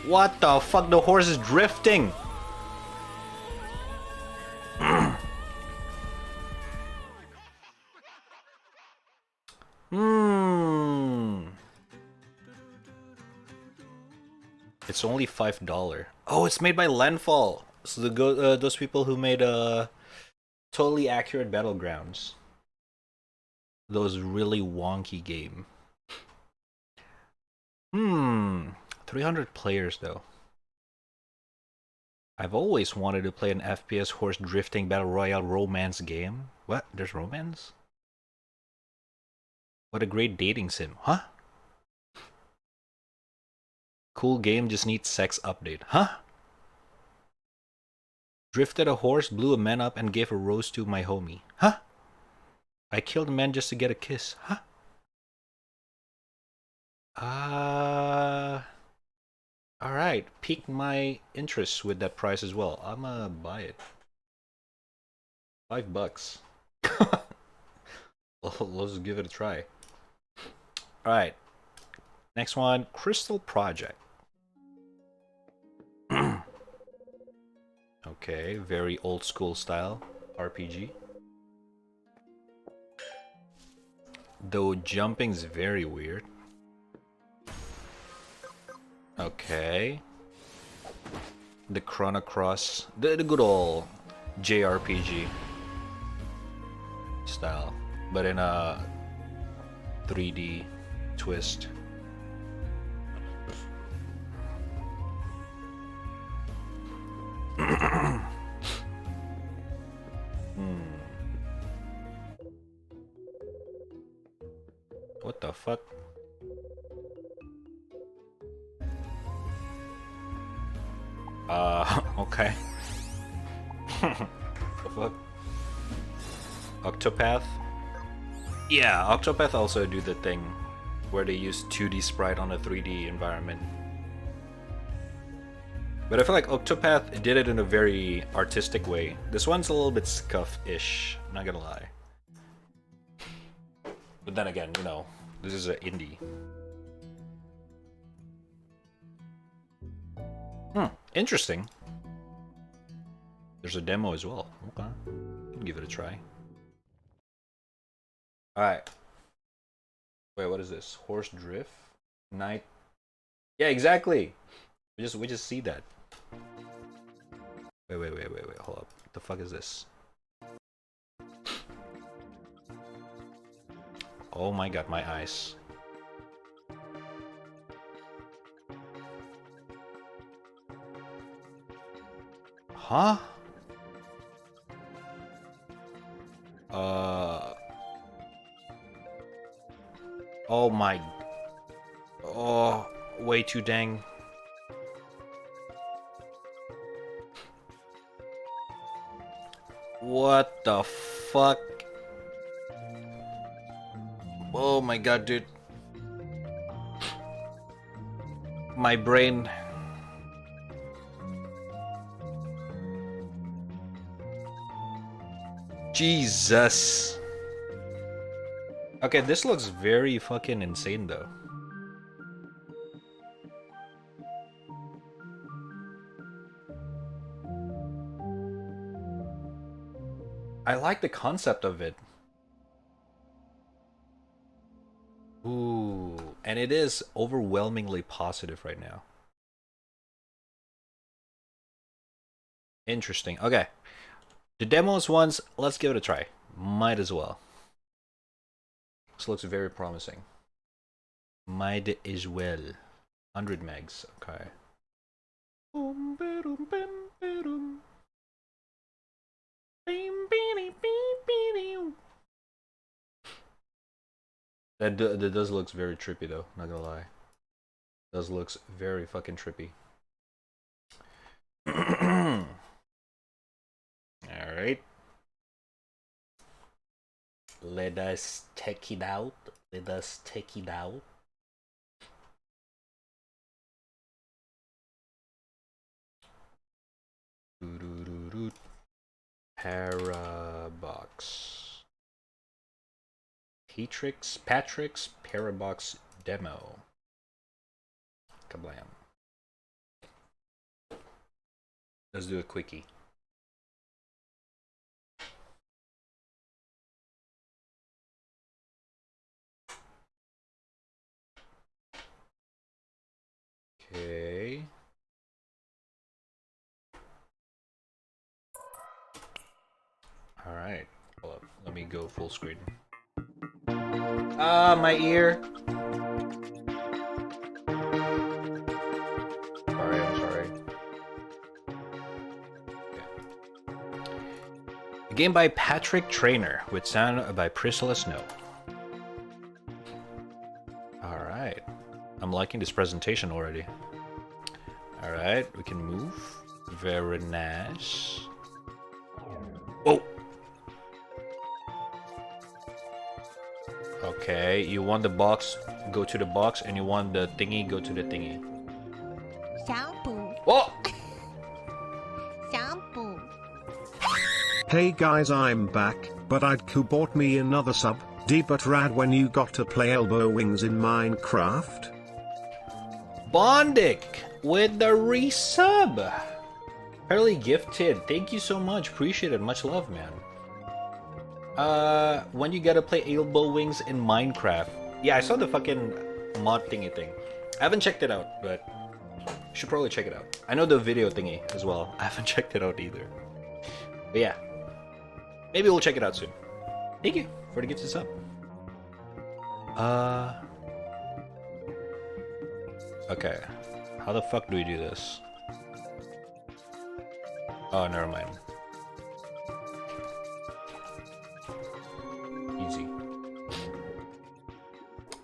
What the fuck? The horse is drifting. It's only $5. Oh, it's made by Landfall. So those people who made Totally Accurate Battlegrounds. Those really wonky game. 300 players though. I've always wanted to play an FPS horse drifting battle royale romance game. What? There's romance? What a great dating sim, huh? Cool game, just needs sex update, huh? Drifted a horse, blew a man up, and gave a rose to my homie, huh? I killed a man just to get a kiss, huh? Alright, piqued my interest with that price as well. I'ma buy it. $5. Let's give it a try. Alright. Next one, Crystal Project. Okay, very old school style RPG. Though jumping's very weird. Okay. The Chrono Cross, the good old JRPG style, but in a 3D twist. What the fuck? Okay. The fuck? Octopath? Yeah, Octopath also do the thing where they use 2D sprite on a 3D environment. But I feel like Octopath did it in a very artistic way. This one's a little bit scuff-ish, not gonna lie. But then again, you know, this is an indie. Interesting. There's a demo as well. Okay. Give it a try. Alright. Wait, what is this? Horse drift? Night? Yeah, exactly! We just see that. Wait, hold up. What the fuck is this? Oh my god, my eyes. Huh? Oh my... Oh, way too dang. What the fuck? Oh my god, dude. My brain... Jesus. Okay, this looks very fucking insane though. I like the concept of it. Ooh, and it is overwhelmingly positive right now. Interesting. Okay. The demos ones, let's give it a try. Might as well. This looks very promising. Might as well. 100 megs, okay. That does looks very trippy though, not gonna lie. Does looks very fucking trippy. Alright. Let us check it out. Let us check it out. Parabox. Patrick's Parabox demo. Kablam. Let's do a quickie. Okay. All right. Hold up. Let me go full screen. Ah, my ear. Sorry, I'm sorry. Okay. A game by Patrick Traynor with sound by Priscilla Snow. All right. I'm liking this presentation already. All right, we can move. Very nice. Oh. Okay, you want the box, go to the box, and you want the thingy, go to the thingy. Shampoo. Oh! Shampoo. Hey guys, I'm back, but I'd bought me another sub. D but rad when you got to play elbow wings in Minecraft. Bondic with the resub. Early gifted. Thank you so much. Appreciate it. Much love, man. When you gotta play elbow wings in Minecraft. Yeah, I saw the fucking mod thingy thing. I haven't checked it out, but Should probably check it out. I know the video thingy as well. I haven't checked it out either. But yeah, maybe we'll check it out soon. Thank you for the gifted sub. Okay. How the fuck do we do this? Oh, never mind. Easy.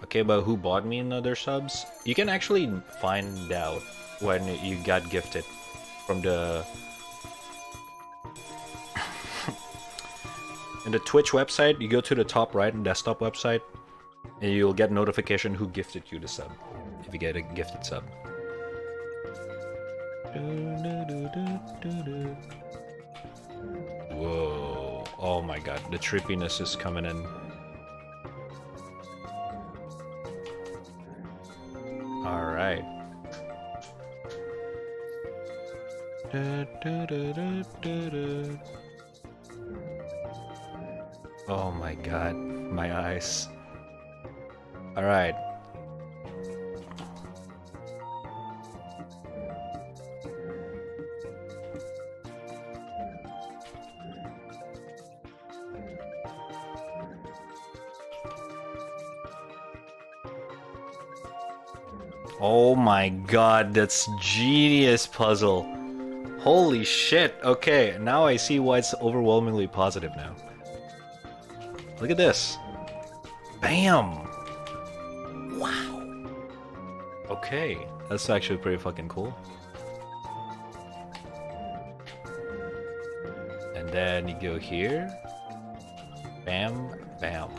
Okay, but who bought me another subs? You can actually find out when you got gifted from the in the Twitch website. You go to the top right and desktop website, and you'll get notification who gifted you the sub if you get a gifted sub. Whoa! Oh my god, the trippiness is coming in. All right. Oh my god, my eyes. All right. Oh my god, that's genius puzzle. Holy shit. Okay, now I see why it's overwhelmingly positive now. Look at this. Bam! Wow. Okay, that's actually pretty fucking cool. And then you go here. Bam, bam.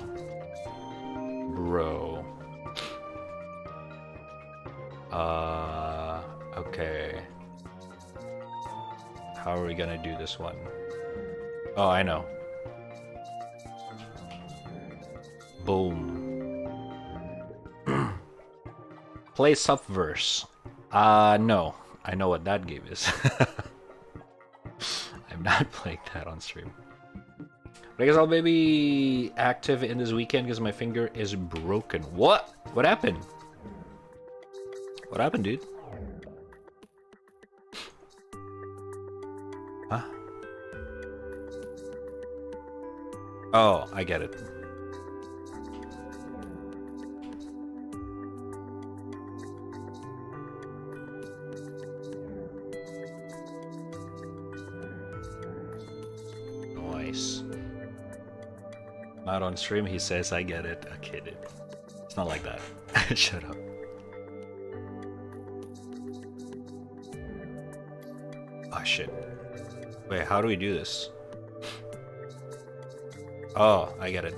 Bro. Okay. How are we gonna do this one? Oh, I know. Boom. Play Subverse. No. I know what that game is. I'm not playing that on stream. But I guess I'll maybe active in this weekend because my finger is broken. What? What happened? What happened, dude? Huh? Oh, I get it. Nice. Not on stream, he says I get it. Okay, dude. It's not like that. Shut up. Oh shit. Wait, how do we do this? Oh, I get it.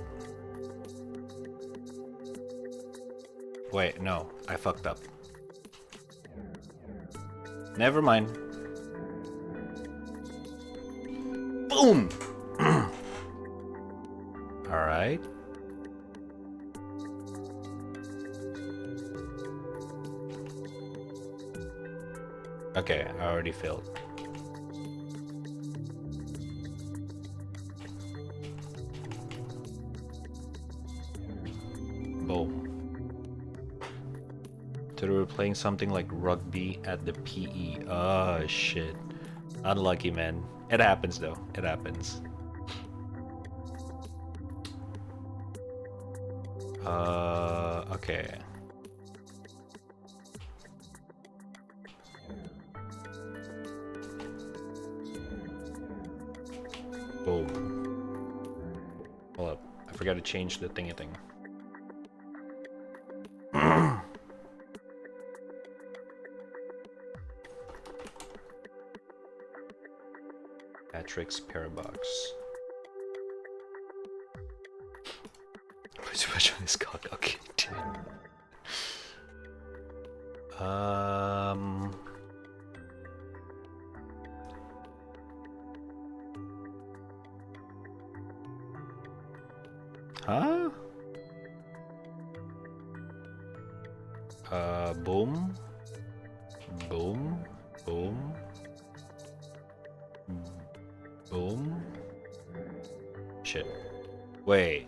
Wait, no, I fucked up. Never mind. Boom! Alright. Okay, I already failed. Boom. So we were playing something like rugby at the PE. Oh shit. Unlucky, man. It happens though. It happens. Okay. Boom. Hold up. I forgot to change the thingy thing. Patrick's Parabox. Put too much on this cock. Okay, dude. Huh? Boom. Boom. Boom. Boom. Shit. Wait.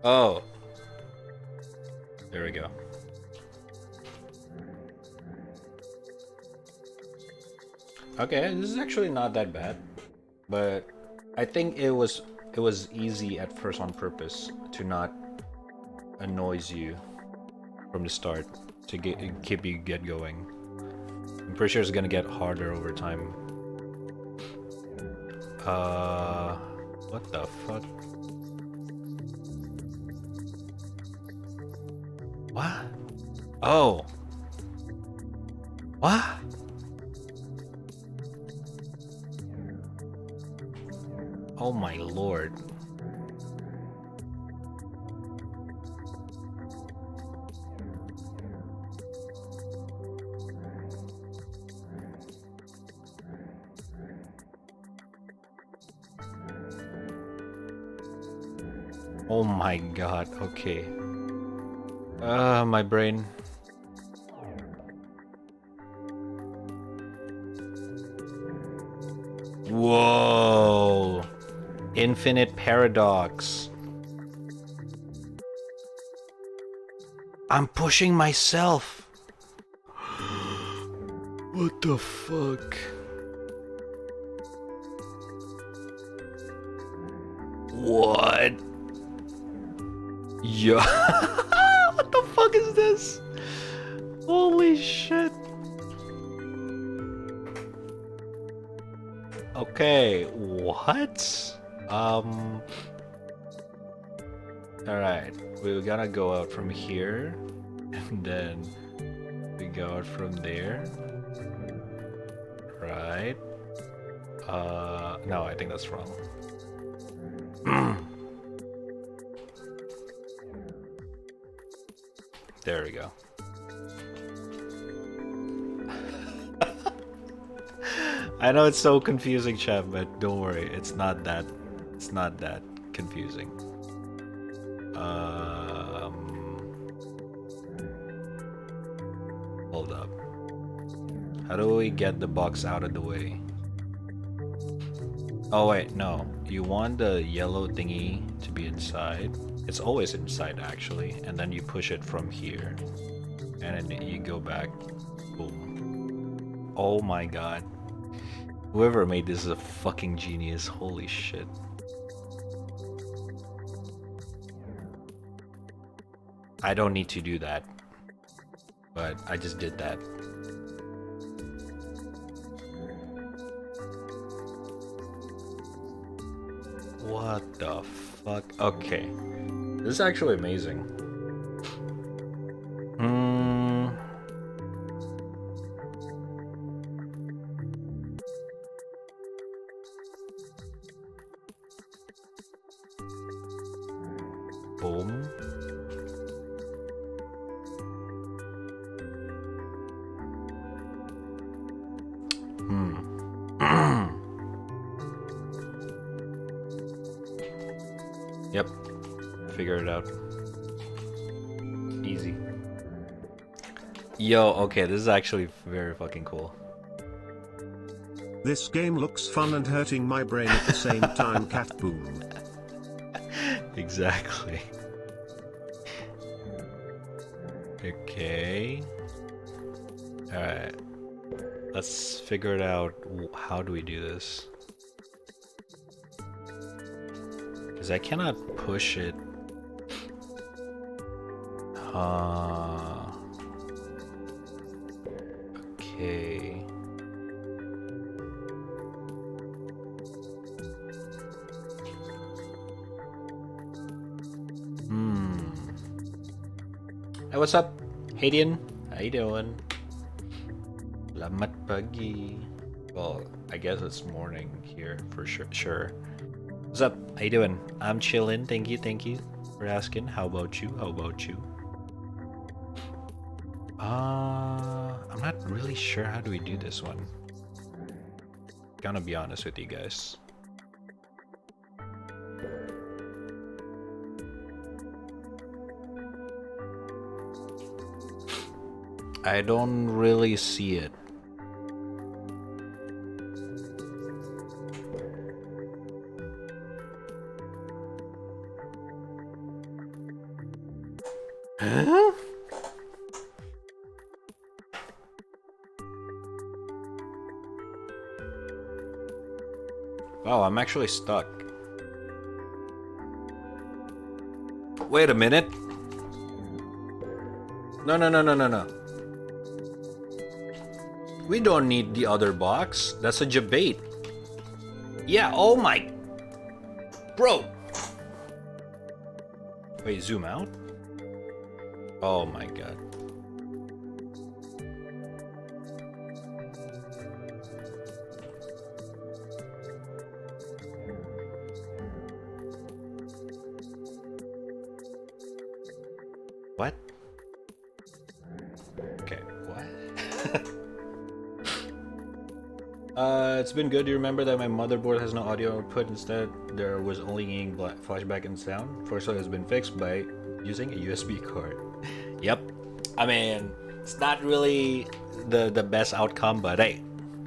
Oh. There we go. Okay, this is actually not that bad, but I think it was easy at first on purpose to not annoys you from the start to keep you going. I'm pretty sure it's gonna get harder over time. What the fuck? What? Oh. What? Oh my lord. Oh my god, okay. My brain. Whoa. Infinite paradox. I'm pushing myself. What the fuck? What? Yeah. What the fuck is this? Holy shit. Okay, what? Alright, we're gonna go out from here, and then we go out from there. Right. No, I think that's wrong. There we go. I know it's so confusing, chat, but don't worry, it's not that confusing. Hold up. How do we get the box out of the way? Oh wait, no. You want the yellow thingy to be inside. It's always inside actually, and then you push it from here. And then you go back. Boom. Oh my god. Whoever made this is a fucking genius. Holy shit. I don't need to do that. But I just did that. What the fuck? Okay. This is actually amazing. Boom. Yep. Figure it out. Easy. Yo, okay, this is actually very fucking cool. This game looks fun and hurting my brain at the same time. Cat boom. Exactly. Okay. Alright. Let's figure it out. How do we do this? Because I cannot push it. Okay. Hey, what's up, Hadian? How you doing? Selamat pagi. Well, I guess it's morning here for sure. What's up? How you doing? I'm chilling. Thank you for asking. How about you? I'm not really sure how do we do this one. Gonna be honest with you guys. I don't really see it. Huh? Wow, I'm actually stuck. Wait a minute. No, no, no, no, no, no. We don't need the other box. That's a debate. Yeah, oh my... Bro! Wait, zoom out? Oh my god. What? Okay, what? It's been good. Do you remember that my motherboard has no audio output? Instead, there was only flashback and sound. Fortunately, it's been fixed by using a USB card. Yep. I mean, it's not really the best outcome, but hey,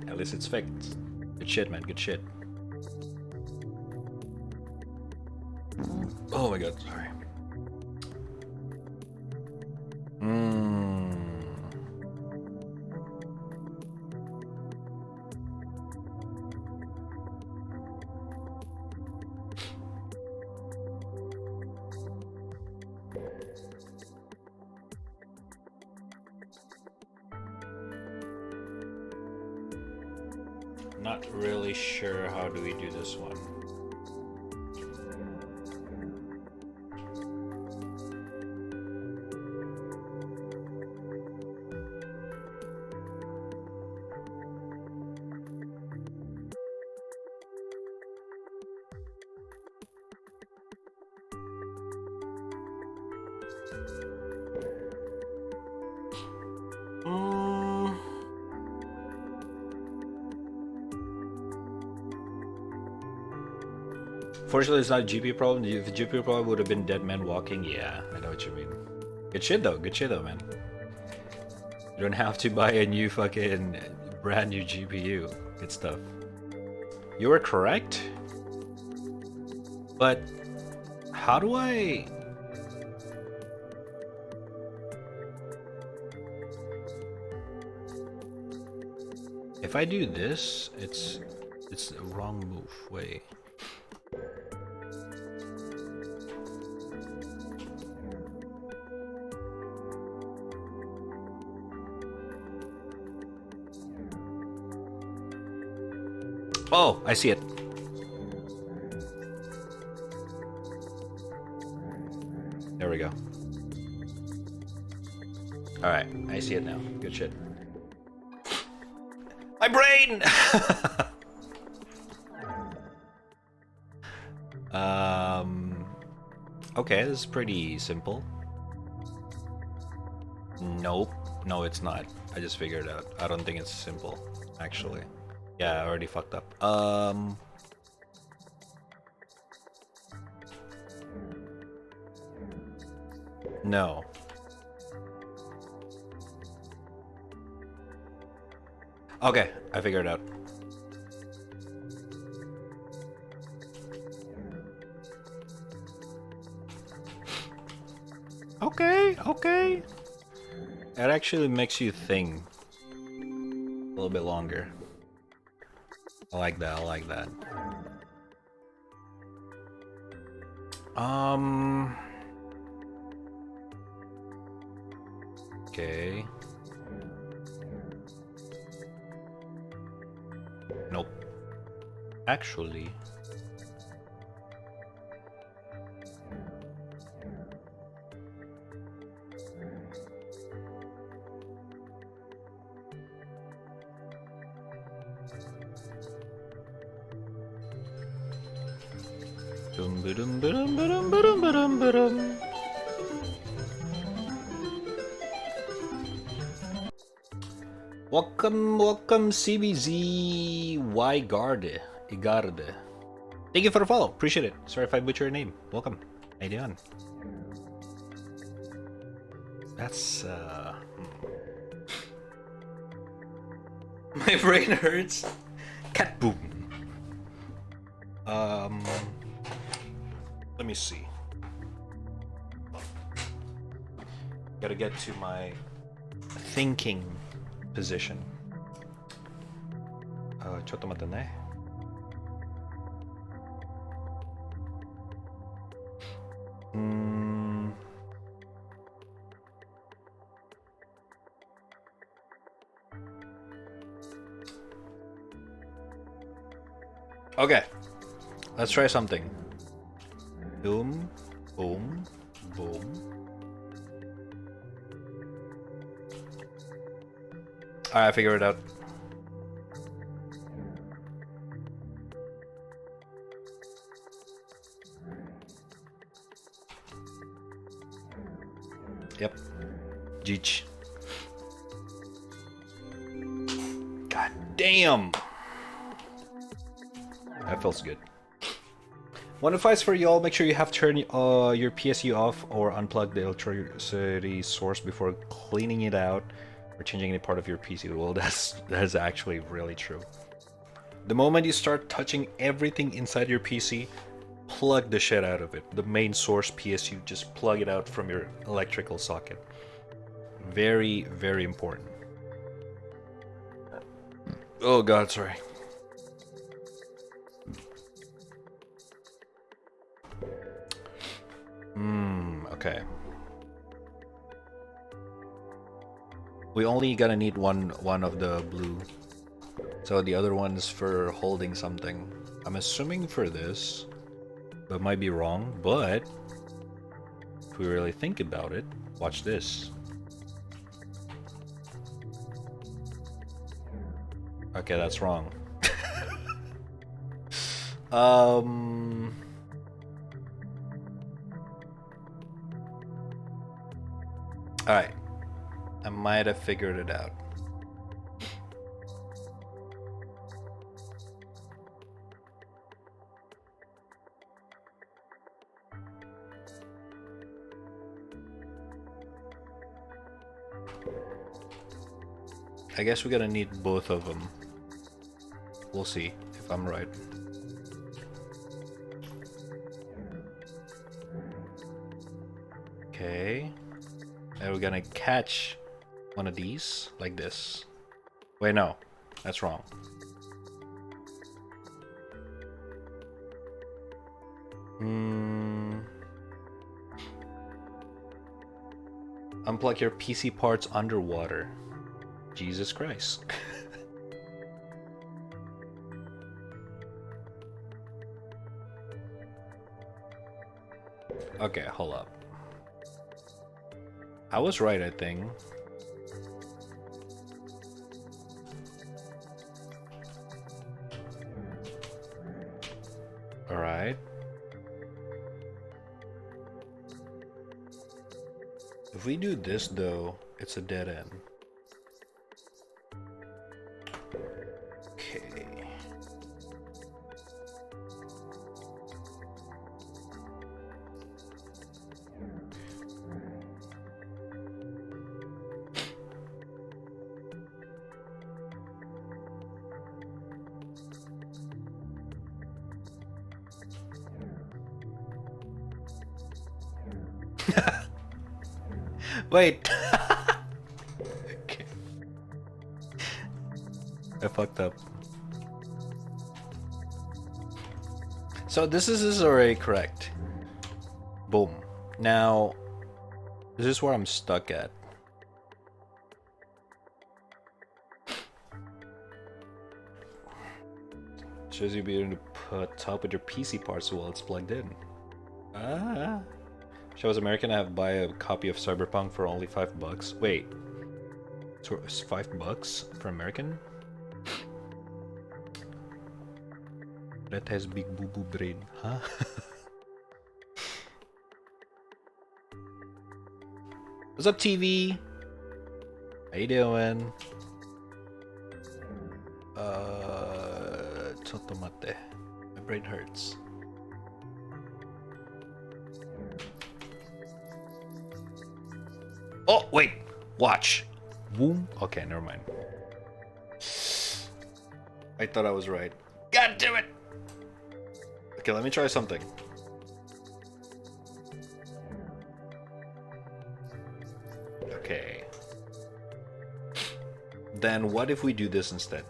at least it's fixed. Good shit, man. Good shit. Oh my god, sorry. Not really sure how do we do this one. Fortunately, it's not a GPU problem. If the GPU problem would have been Dead Man Walking, yeah, I know what you mean. Good shit though, man. You don't have to buy a new fucking brand new GPU. Good stuff. You were correct? But how do I... If I do this, it's the wrong move. Wait. Oh, I see it. There we go. Alright, I see it now. Good shit. My brain! Okay, this is pretty simple. Nope. No, it's not. I just figured it out. I don't think it's simple, actually. Yeah, I already fucked up. No. Okay, I figured it out. Okay. It actually makes you think a little bit longer. I like that. Okay. Nope. Actually. Welcome CBZ Igarde. Thank you for the follow. Appreciate it. Sorry if I butchered your name. Welcome. How you doing? That's my brain hurts. Cat boom. Let me see. Gotta get to my thinking position. ちょっと待ってね. Okay, let's try something. Boom, boom, boom. Alright, I figured it out. Yep. Jeech. God damn! That feels good. One advice for y'all, make sure you have turned your PSU off or unplug the electricity source before cleaning it out or changing any part of your PC. Well, that's actually really true. The moment you start touching everything inside your PC, plug the shit out of it. The main source PSU, just plug it out from your electrical socket. Very, very important. Oh god, sorry. Okay. We only gonna need one of the blue. So the other one's for holding something. I'm assuming for this. But might be wrong, but if we really think about it, watch this. Okay, that's wrong. Alright. I might have figured it out. I guess we're gonna need both of them. We'll see if I'm right. Okay. And we're gonna catch one of these like this. Wait, no. That's wrong. Unplug your PC parts underwater. Jesus Christ. Okay, hold up. I was right, I think. Alright. If we do this though, it's a dead end. Okay. Wait. Okay. I fucked up. So this is already correct. Boom. Now, this is where I'm stuck at. Shows you being able to put top with your PC parts while it's plugged in. Ah. If I was American, I'd buy a copy of Cyberpunk for only $5. Wait. So it's $5 for American? That has big boo-boo brain, huh? What's up, TV? How you doing? Chotomate. My brain hurts. Oh, wait! Watch! Boom. Okay, never mind. I thought I was right. God damn it! Okay, let me try something. Okay. Then what if we do this instead?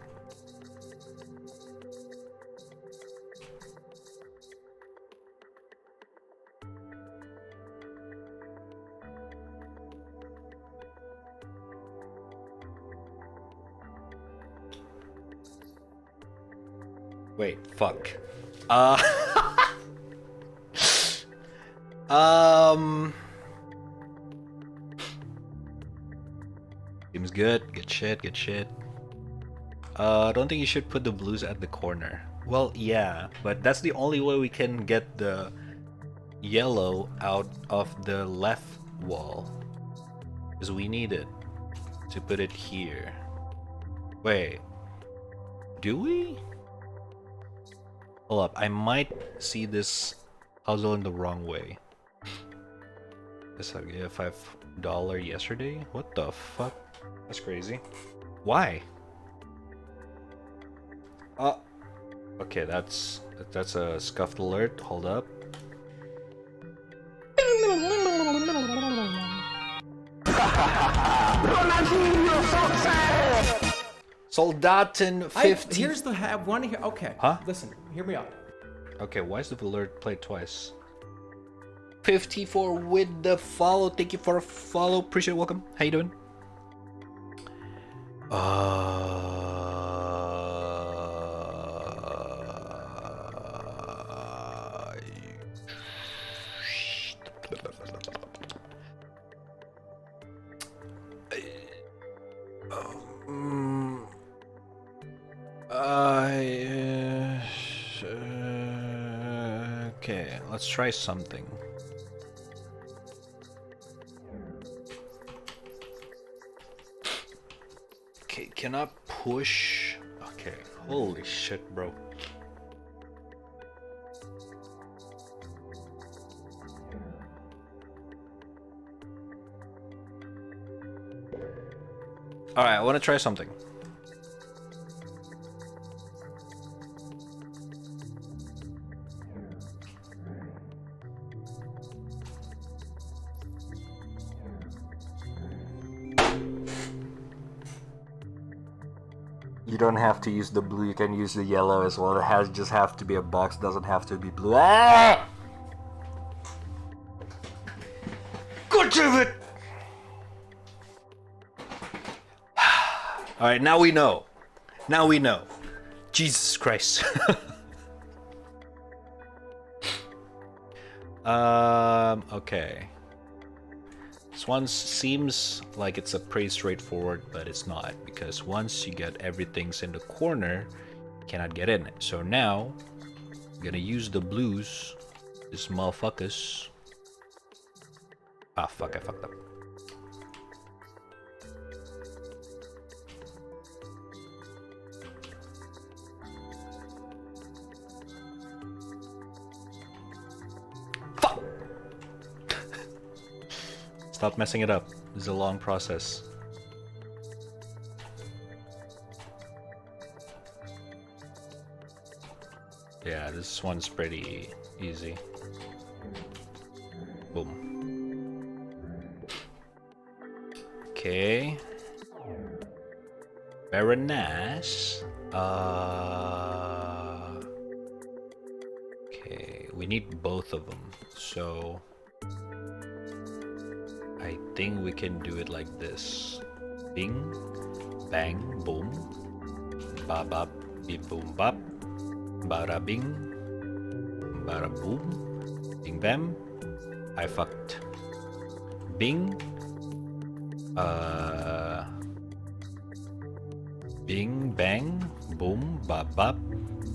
Wait, fuck. Um. Seems good. Good shit. Good shit. I don't think you should put the blues at the corner. Well, yeah, but that's the only way we can get the yellow out of the left wall. Because we need it to put it here. Wait. Do we? Hold up. I might see this puzzle in the wrong way. Guess I gave $5 yesterday? What the fuck? That's crazy. Why? Okay, that's a scuffed alert. Hold up. Soldaten 50. Here's the one here. Okay. Huh? Listen, hear me out. Okay, why is the alert played twice? 54 with the follow. Thank you for a follow. Appreciate it. Welcome. How you doing? Okay, let's try something. Okay, cannot push. Okay, holy shit, bro. Alright, I want to try something. You don't have to use the blue, you can use the yellow as well. It just have to be a box, doesn't have to be blue. Ah! God damn it! Alright, now we know. Now we know. Jesus Christ. Okay. This one seems like it's a pretty straightforward, but it's not, because once you get everything's in the corner, you cannot get in it. So now, I'm gonna use the blues, these motherfuckers. Ah, fuck, I fucked up. Fuck! Stop messing it up. This is a long process. Yeah, this one's pretty easy. Boom. Okay. Very nice. Okay, we need both of them. So I think we can do it like this. Bing, bang, boom. Ba bop, beep boom bop. Bada bing. Bada boom. Bing bam. I fucked. Bing. Bing bang. Boom. Bop bop.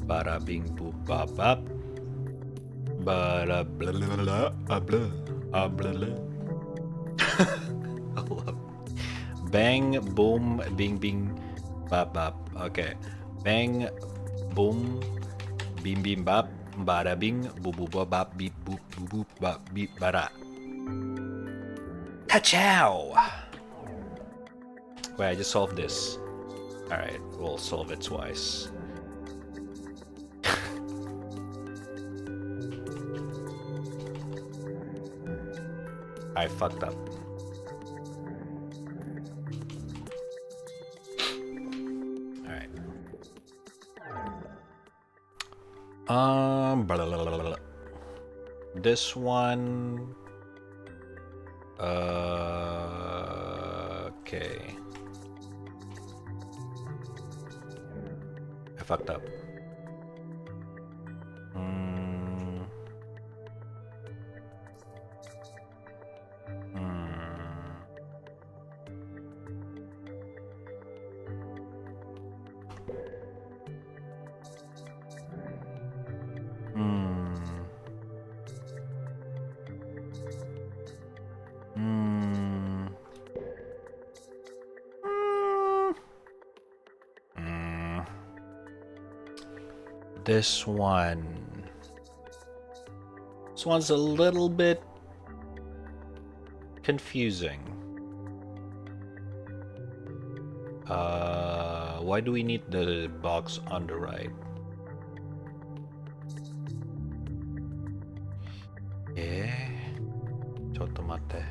Bada bing boom bop bop. Bada blah blah blah blah blah blah. I love. Bang, boom, bing, bing, bop, bop. Okay. Bang, boom, bim, bim, bop, bada, bing, boo, boo, bop, bop, beep, boop, boo, boop, bop, beep, bada. Ha-chow! Wait, I just solved this. Alright, we'll solve it twice. I fucked up. Alright. Blah, blah, blah, blah. This one. Okay. I fucked up. this one. This one's a little bit confusing. Why do we need the box on the right? Chotto matte.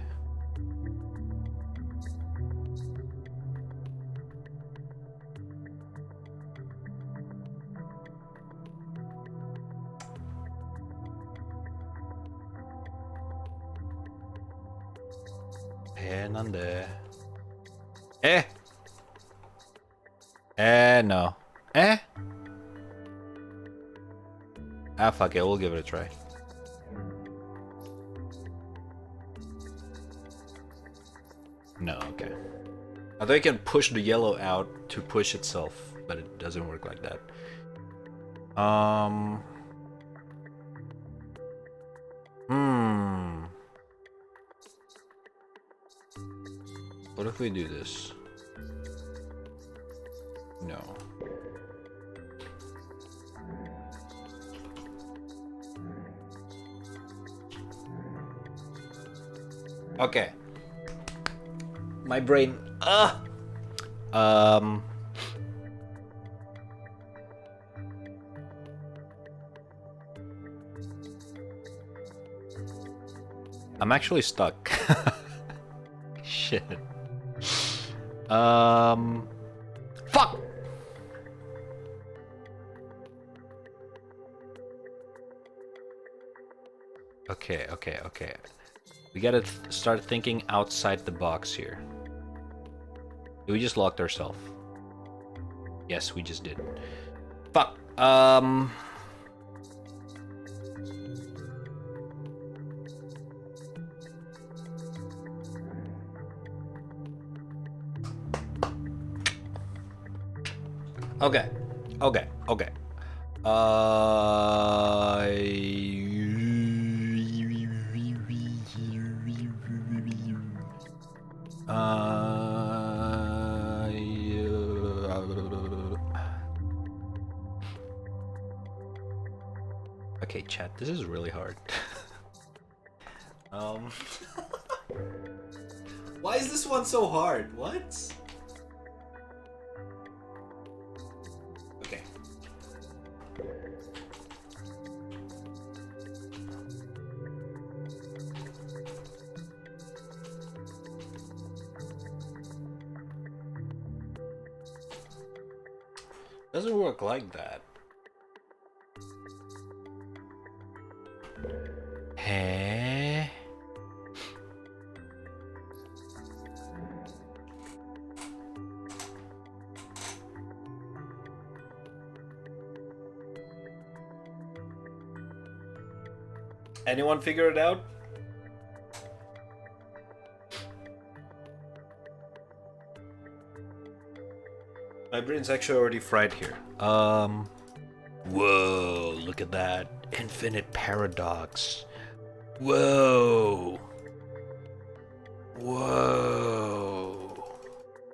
Nande. No. Ah, fuck it, we'll give it a try. No, okay. I thought you can push the yellow out to push itself, but it doesn't work like that. What if we do this? No. Okay. My brain. I'm actually stuck. Shit. Fuck! Okay. We gotta start thinking outside the box here. We just locked ourselves. Yes, we just did. Fuck. Okay. Okay, chat, this is really hard. Why is this one so hard? What? Okay. Doesn't work like that. Hey. Anyone figure it out? My brain's actually already fried here. Whoa, look at that. Infinite paradox. Whoa.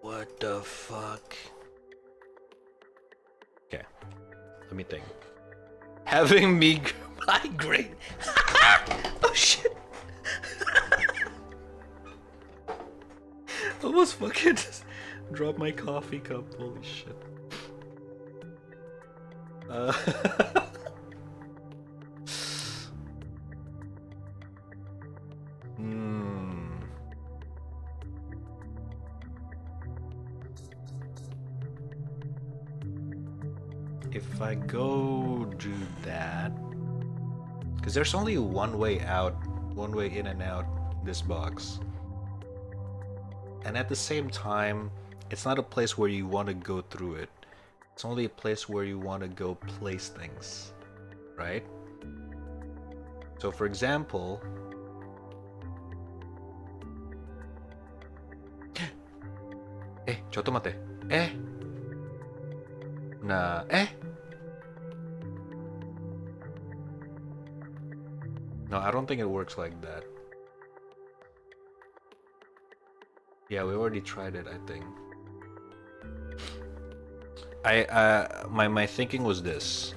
What the fuck? Okay, let me think. Having me migraine. Oh shit. Almost fucking just dropped my coffee cup. Holy shit. If I go do that, because there's only one way out, one way in and out this box, and at the same time, it's not a place where you want to go through it. It's only a place where you want to go place things, right? So for example, chotto mate. Nah, No, I don't think it works like that. Yeah, we already tried it, I think. My thinking was this.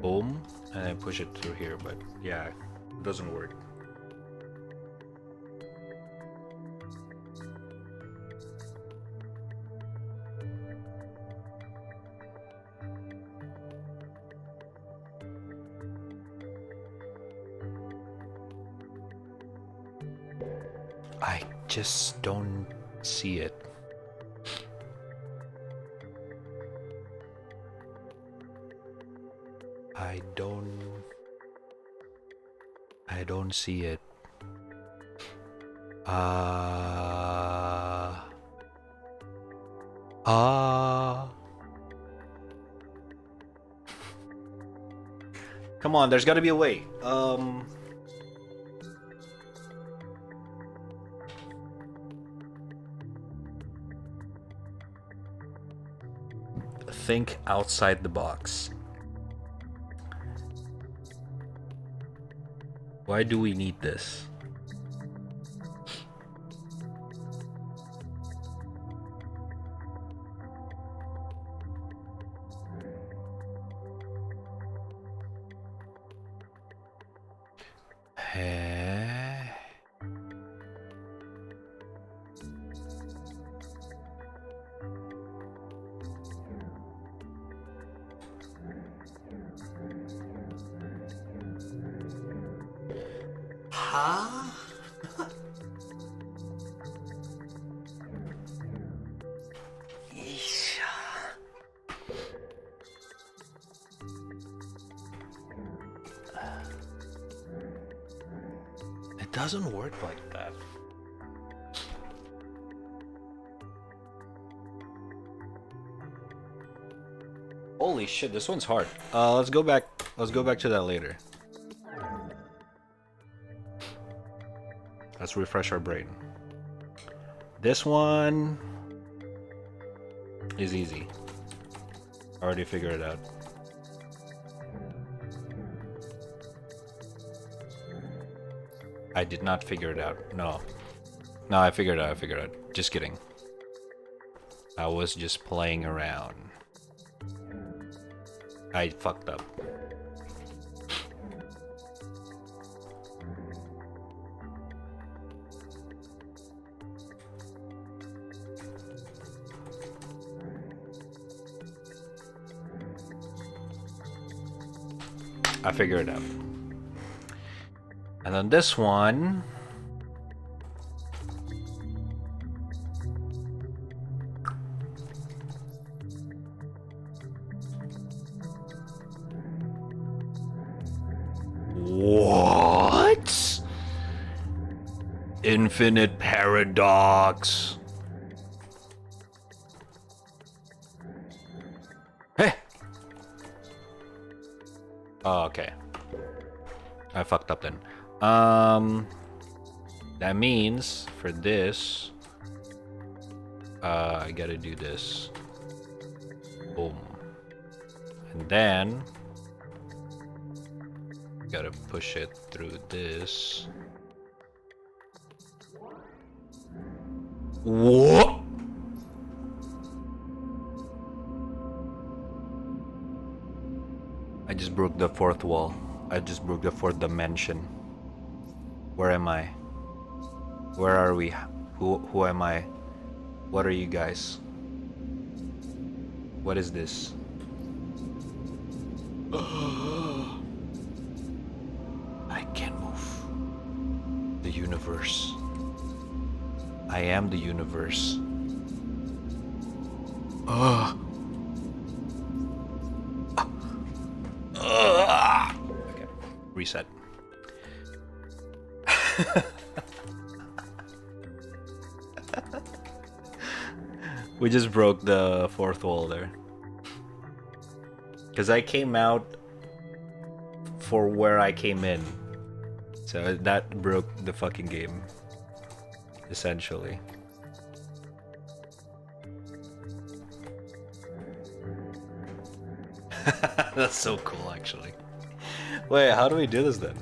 Boom, and then push it through here, but yeah, it doesn't work. I just don't see it. I don't see it. Come on, there's gotta be a way. Think outside the box. Why do we need this? Huh? It doesn't work like that. Holy shit, this one's hard. Let's go back to that later. Let's refresh our brain. This one is easy. Already figured it out. I did not figure it out. No, I figured it out. Just kidding. I was just playing around. I fucked up. I figured it out. And then this one. What? Infinite paradox. Hey. Oh, okay. I fucked up then. That means for this, I gotta do this. Boom. And then gotta push it through this. What? I just broke the fourth wall. I just broke the fourth dimension. Where am I? Where are we? Who am I? What are you guys? What is this? I can move. The universe. I am the universe. Okay, reset. We just broke the fourth wall there. Because I came out for where I came in. So that broke the fucking game. Essentially. That's so cool, actually. Wait, how do we do this then?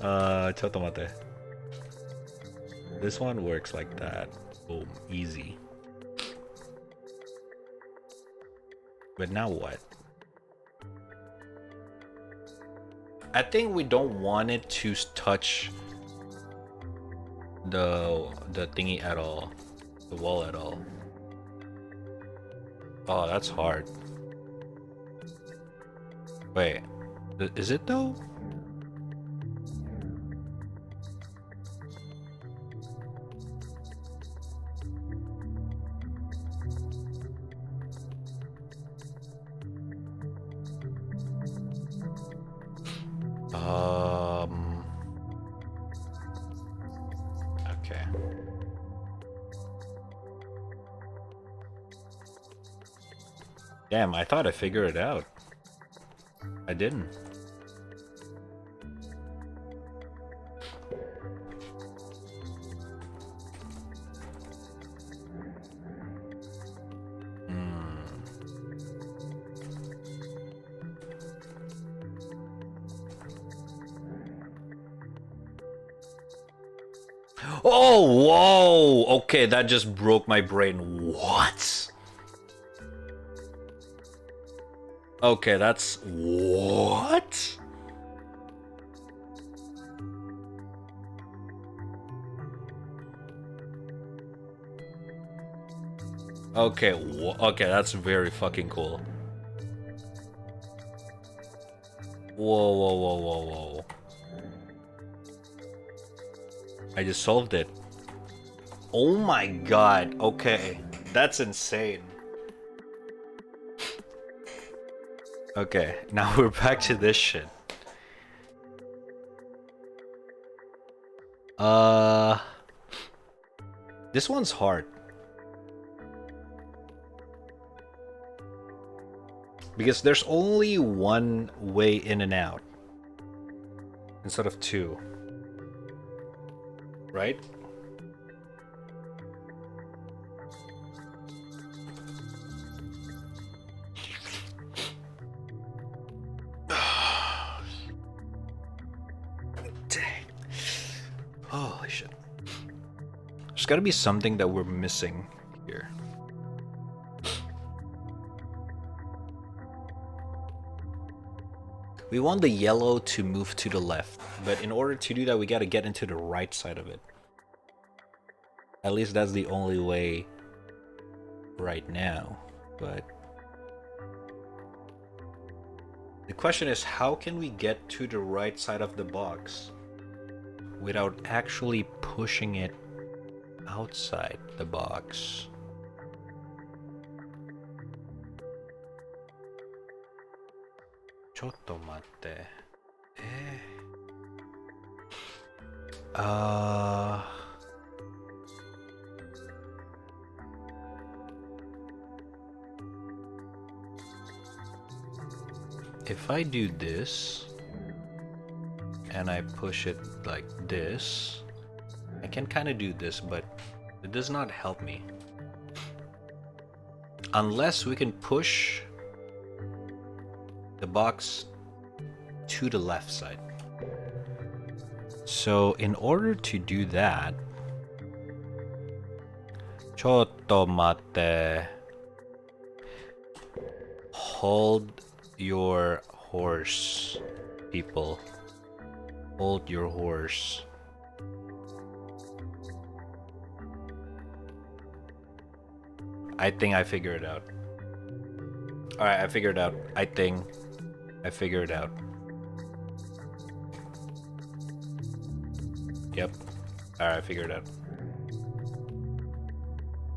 Chotomate. This one works like that. Boom, easy. But now what? I think we don't want it to touch the thingy at all, the wall at all. Oh, that's hard. Wait, is it though? Okay. Damn, I thought I figured it out. I didn't. Oh, whoa! Okay, that just broke my brain. What? Okay, that's... What? Okay, okay, that's very fucking cool. Whoa, whoa, whoa, whoa, whoa. I just solved it. Oh my god, okay. That's insane. Okay, now we're back to this shit. This one's hard. Because there's only one way in and out. Instead of two. Right? Dang. Holy shit. There's gotta be something that we're missing here. We want the yellow to move to the left, but in order to do that, we gotta get into the right side of it. At least that's the only way right now, but... The question is, how can we get to the right side of the box without actually pushing it outside the box? Chotto matte. If I do this and I push it like this, I can kind of do this, but it does not help me. Unless we can push the box to the left side. So in order to do that, Chotto matte. Hold your horse, people. Hold your horse. I think I figured it out. Alright, I figured it out. I think I figured it out. Yep. Alright, I figured it out.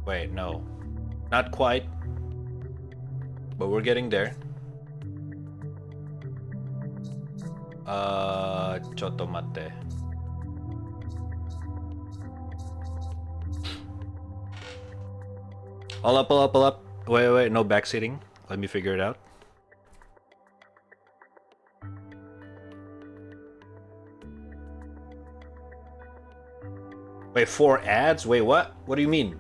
Wait, no. Not quite. But we're getting there. Chotto matte. All up, all up, all up. Wait, no backseating. Let me figure it out. Wait, 4 ads? Wait, what? What do you mean?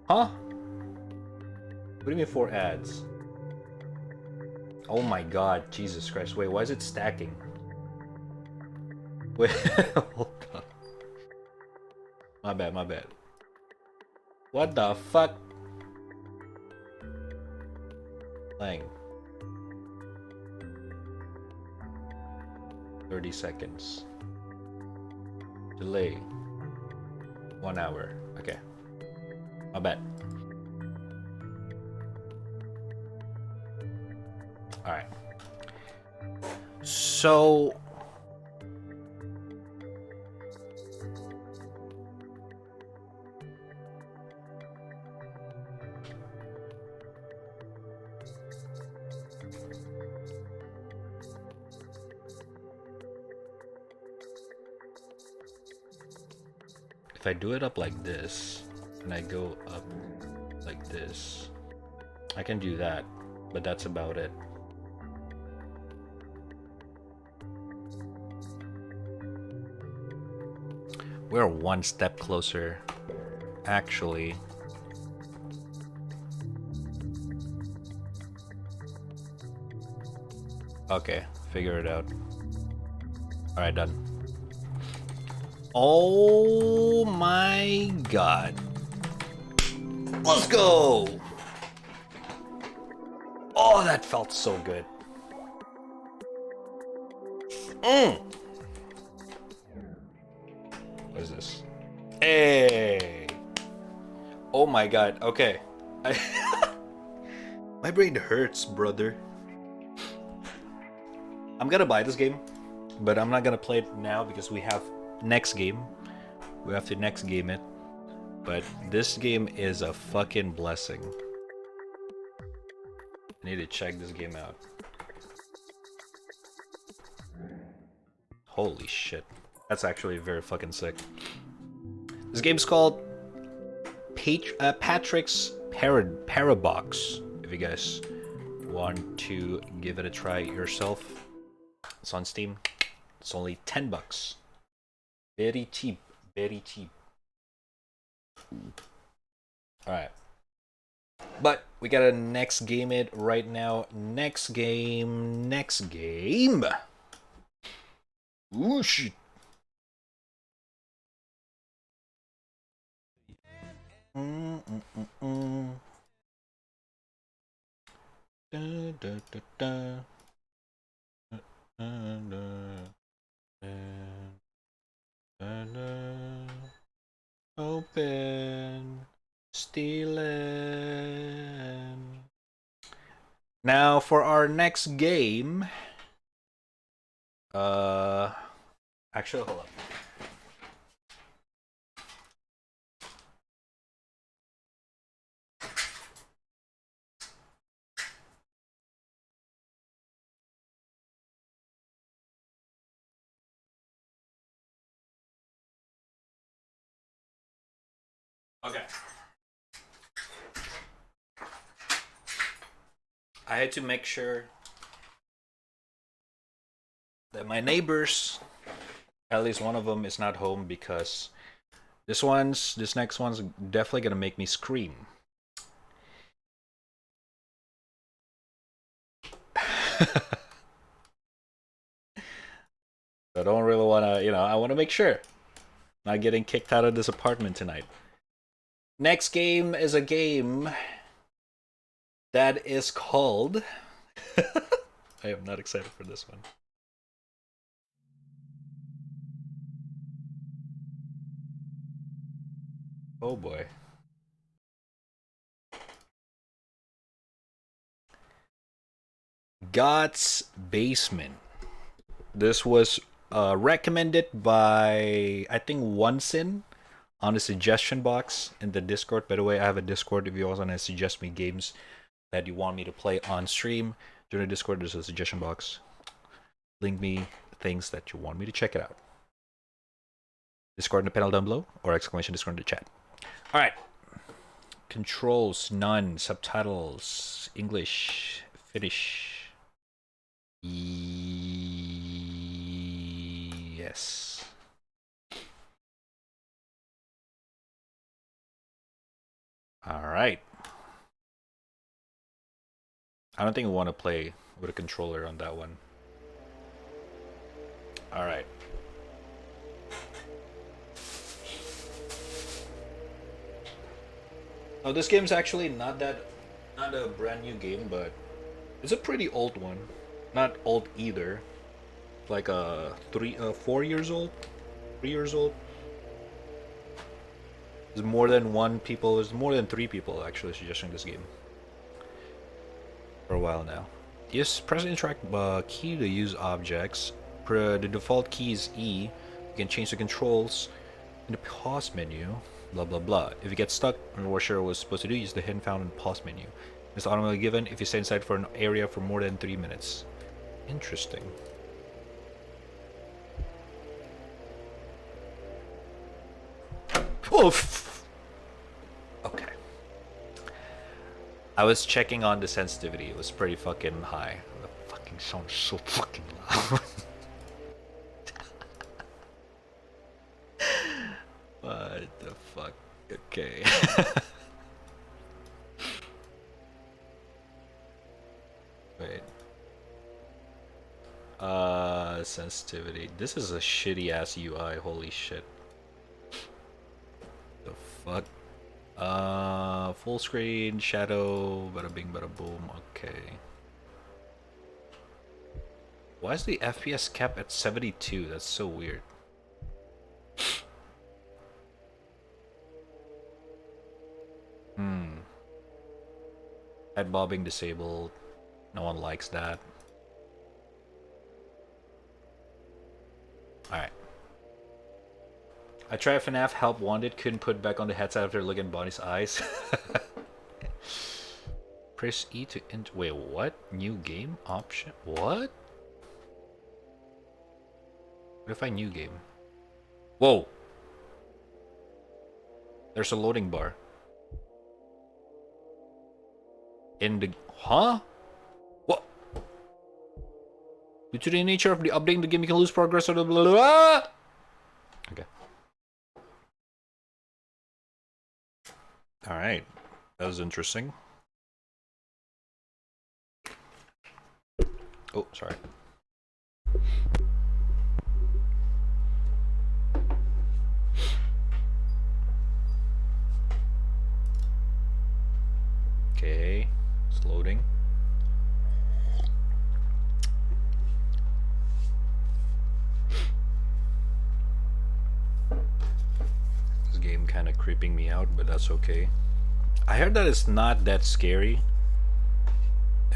Huh? What do you mean 4 ads? Oh my god, Jesus Christ. Wait, why is it stacking? Wait, hold on. My bad, my bad. What the fuck? Lang. 30 seconds. Delay 1 hour. Okay. Not bad. Alright. So if I do it up like this and I go up like this, I can do that, but that's about it. We're one step closer, actually. Okay, figure it out. Alright, done. Oh my god. Let's go! Oh, that felt so good. What is this? Hey! Oh my god, okay. My brain hurts, brother. I'm gonna buy this game, but I'm not gonna play it now because we have next game. We have to next game it. But this game is a fucking blessing. I need to check this game out. Holy shit. That's actually very fucking sick. This game's called Patrick's Parabox. If you guys want to give it a try yourself. It's on Steam. It's only $10. Very cheap. Very cheap. Alright. But we gotta next game it right now. Next game. Next game. Ooh, shit. Da, da, da, da. Open, stealing. Now for our next game. Actually, hold up. Okay. I had to make sure that my neighbors, at least one of them, is not home because this next one's definitely gonna make me scream. I don't really wanna, I wanna make sure I'm not getting kicked out of this apartment tonight. Next game is a game that is called... I am not excited for this one. Oh boy. God's Basement. This was recommended by, I think, OneSin on the suggestion box in the Discord. By the way, I have a Discord if you also want to suggest me games that you want me to play on stream. During the Discord, there's a suggestion box. Link me things that you want me to check it out. Discord in the panel down below, or exclamation Discord in the chat. Alright. Controls, none. Subtitles, English, Finnish. Yes. Alright. I don't think we want to play with a controller on that one. Alright. Oh, this game's actually not a brand new game, but it's a pretty old one. Not old either. like 4 years old, 3 years old. There's more than one people. There's more than 3 people actually suggesting this game for a while now. Yes, press the interact key to use objects. The default key is E. You can change the controls in the pause menu. Blah blah blah. If you get stuck on what Cheryl was supposed to do, use the hidden found in the pause menu. It's automatically given if you stay inside for an area for more than 3 minutes. Interesting. Oof. Okay. I was checking on the sensitivity. It was pretty fucking high. The fucking sound so fucking loud. What the fuck? Okay. Wait. Sensitivity. This is a shitty ass UI. Holy shit. The fuck? Full screen, shadow, bada bing, bada boom. Okay. Why is the FPS capped at 72? That's so weird. Head bobbing disabled. No one likes that. Alright. I tried FNAF Help Wanted, couldn't put back on the headset after looking at Bonnie's eyes. Press E to enter. Wait, what? New game option? What? What if I new game? Whoa! There's a loading bar. In the... Huh? What? Due to the nature of the updating the game, you can lose progress or blah blah blah. Okay. Alright. That was interesting. Oh, sorry. Okay. It's loading. This game kind of creeping me out, but that's okay. I heard that it's not that scary.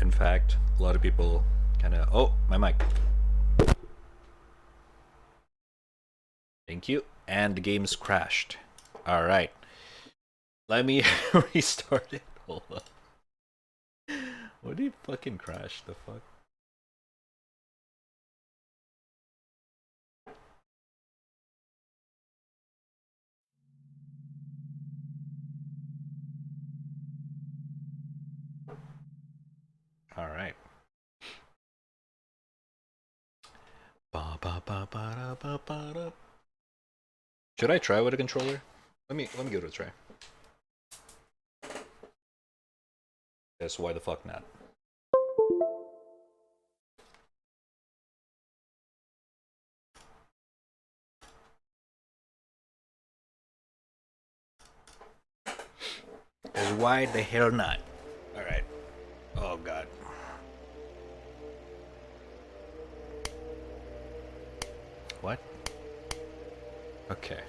In fact, a lot of people kind of... Oh, my mic. Thank you. And the game's crashed. Alright. Let me restart it. Hold on. What did he fucking crash? The fuck? Alright. Should I try with a controller? Let me give it a try. Yes, why the fuck not? Because why the hell not? Alright. Oh god. What? Okay.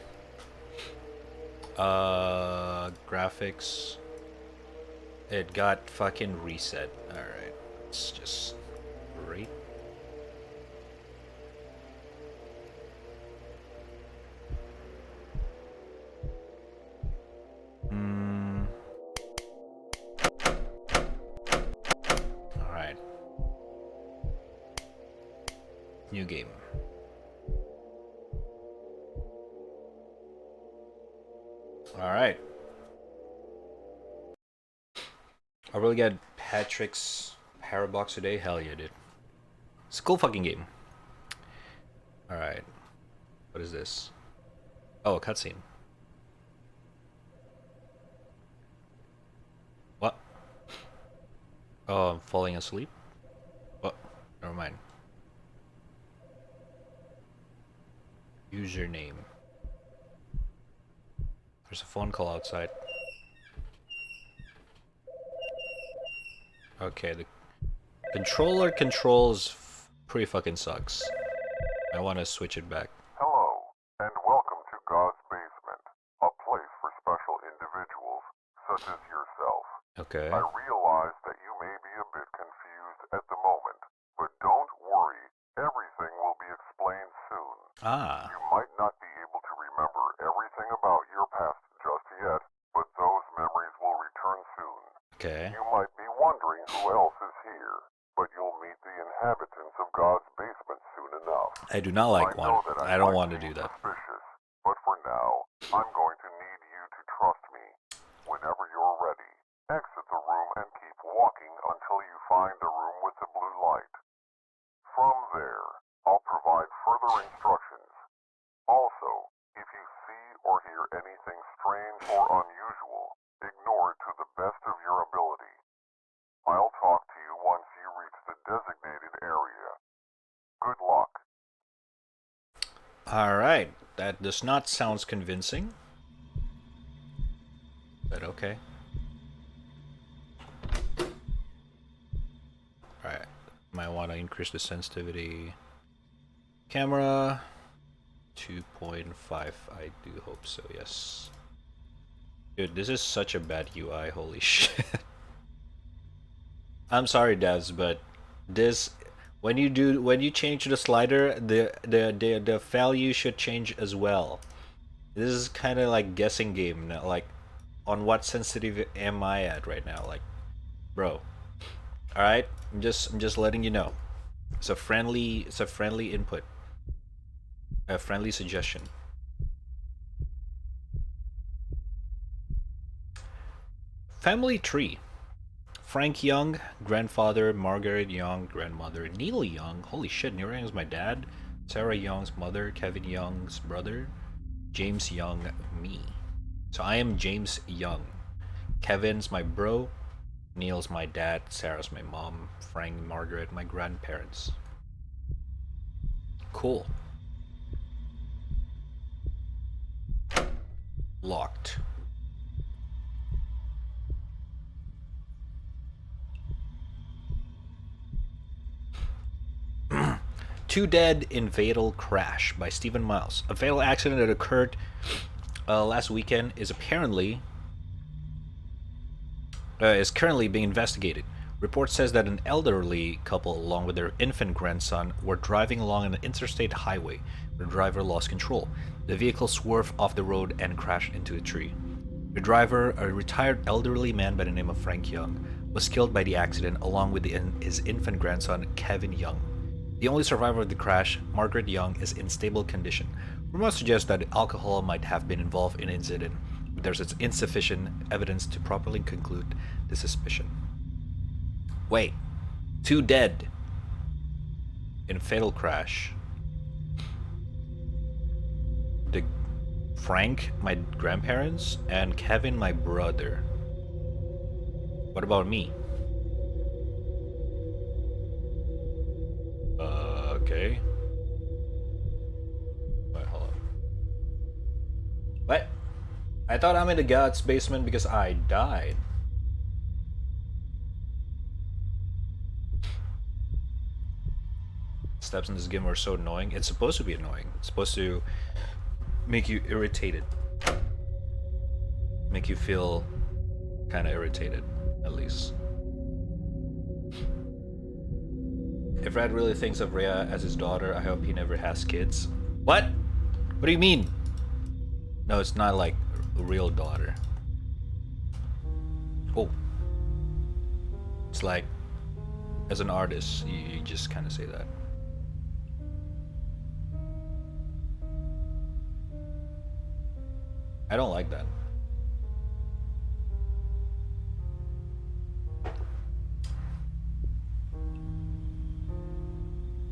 Graphics. It got fucking reset. Alright. It's just great. Alright. New game. Alright. I really got Patrick's Parabox today? Hell yeah, dude. It's a cool fucking game. Alright. What is this? Oh, a cutscene. What? Oh, I'm falling asleep? What? Never mind. Username. There's a phone call outside. Okay, the controller controls pretty fucking sucks. I want to switch it back. Hello, and welcome to God's Basement, a place for special individuals, such as yourself. Okay. I realize that you may be a bit confused at the moment, but don't worry, everything will be explained soon. Ah. You might not be able to remember everything about your past just yet, but those memories will return soon. Okay. You might be wondering who else is here, but you'll meet the inhabitants of God's basement soon enough. I do not like one. I don't want to do that. Suspicious, but for now, I'm going to need you to trust me. Whenever you're ready, exit the room and keep walking until you find the room with the blue light. From there, I'll provide further instructions. Also, if you see or hear anything strange or unusual, ignore it to the best of your ability. I'll talk to you once you reach the designated area. Good luck. Alright. That does not sound convincing. But okay. Alright. Might want to increase the sensitivity. Camera 2.5. I do hope so, yes. Dude, this is such a bad UI, holy shit. I'm sorry, devs, but this when you change the slider, the value should change as well. This is kind of like guessing game, like on what sensitive am I at right now, like, bro. All right, I'm just letting you know. It's a friendly input, a friendly suggestion. Family tree. Frank Young, grandfather. Margaret Young, grandmother. Neil Young, holy shit, Neil Young's my dad. Sarah Young's mother. Kevin Young's brother. James Young, me. So I am James Young. Kevin's my bro. Neil's my dad. Sarah's my mom. Frank and Margaret, my grandparents. Cool. Locked. Two dead in fatal crash by Stephen Miles. A fatal accident that occurred last weekend is currently being investigated. Report says that an elderly couple, along with their infant grandson, were driving along an interstate highway. The driver lost control. The vehicle swerved off the road and crashed into a tree. The driver, a retired elderly man by the name of Frank Young, was killed by the accident along with his infant grandson, Kevin Young. The only survivor of the crash, Margaret Young, is in stable condition. Rumors suggest that alcohol might have been involved in the incident, but there's insufficient evidence to properly conclude the suspicion. Wait, two dead in fatal crash. The Frank, my grandparents, and Kevin, my brother. What about me? Okay. Wait, hold on. What? I thought I'm in the God's basement because I died. Steps in this game are so annoying. It's supposed to be annoying. It's supposed to make you irritated. Make you feel kind of irritated, at least. If Rad really thinks of Rhea as his daughter, I hope he never has kids. What? What do you mean? No, it's not like a real daughter. Oh. It's like, as an artist, you just kind of say that. I don't like that.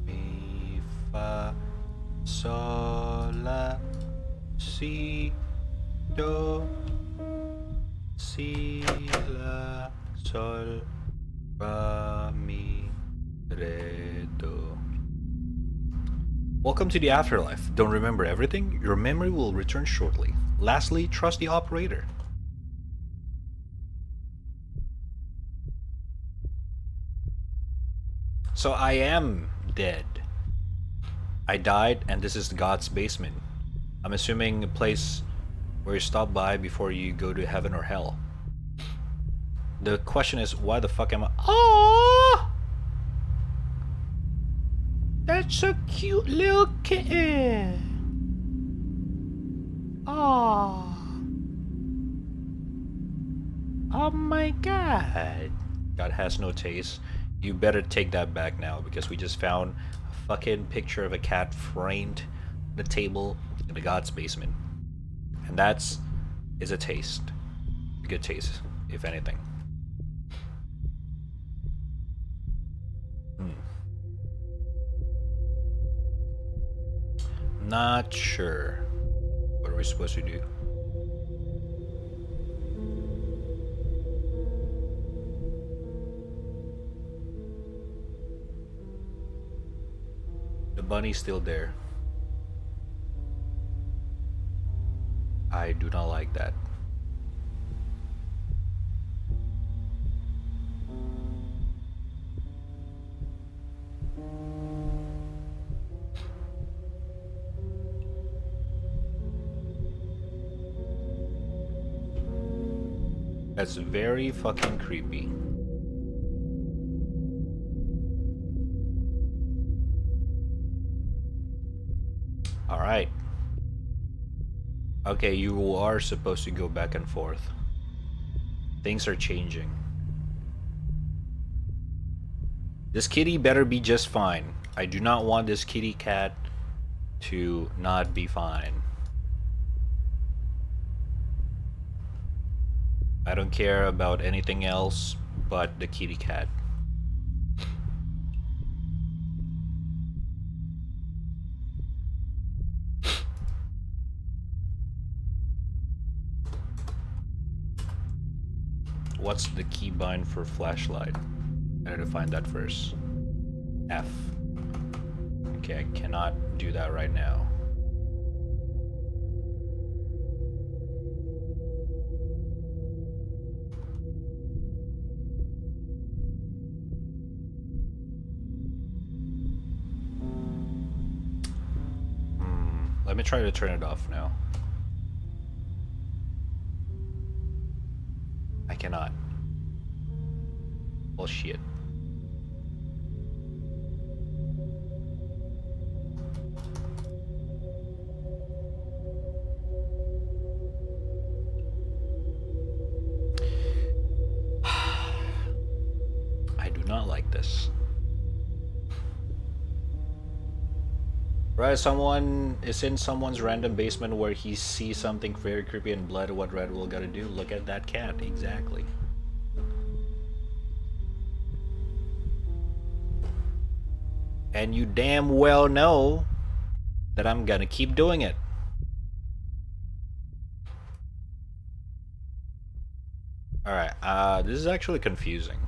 Mi, fa, sol, la, si, do, si, la, sol, fa, mi, re, do. Welcome to the afterlife. Don't remember everything? Your memory will return shortly. Lastly, trust the operator. So I am dead. I died, and this is God's basement. I'm assuming a place where you stop by before you go to heaven or hell. The question is, why the fuck am I... Oh! That's a cute little kitten. Oh. Oh my god. God has no taste. You better take that back now, because we just found a fucking picture of a cat framed on the table in the God's basement. And that's a taste. A good taste, if anything. Not sure. What are we supposed to do? The bunny's still there. I do not like that. That's very fucking creepy. Alright. Okay, you are supposed to go back and forth. Things are changing. This kitty better be just fine. I do not want this kitty cat to not be fine. I don't care about anything else but the kitty cat. What's the keybind for flashlight? I need to find that first. F. Okay, I cannot do that right now. Let me try to turn it off now. I cannot. Bullshit. I do not like this. Right, someone is in someone's random basement where he sees something very creepy and blood. What Red will gotta do? Look at that cat. Exactly. And you damn well know that I'm gonna keep doing it. Alright, this is actually confusing.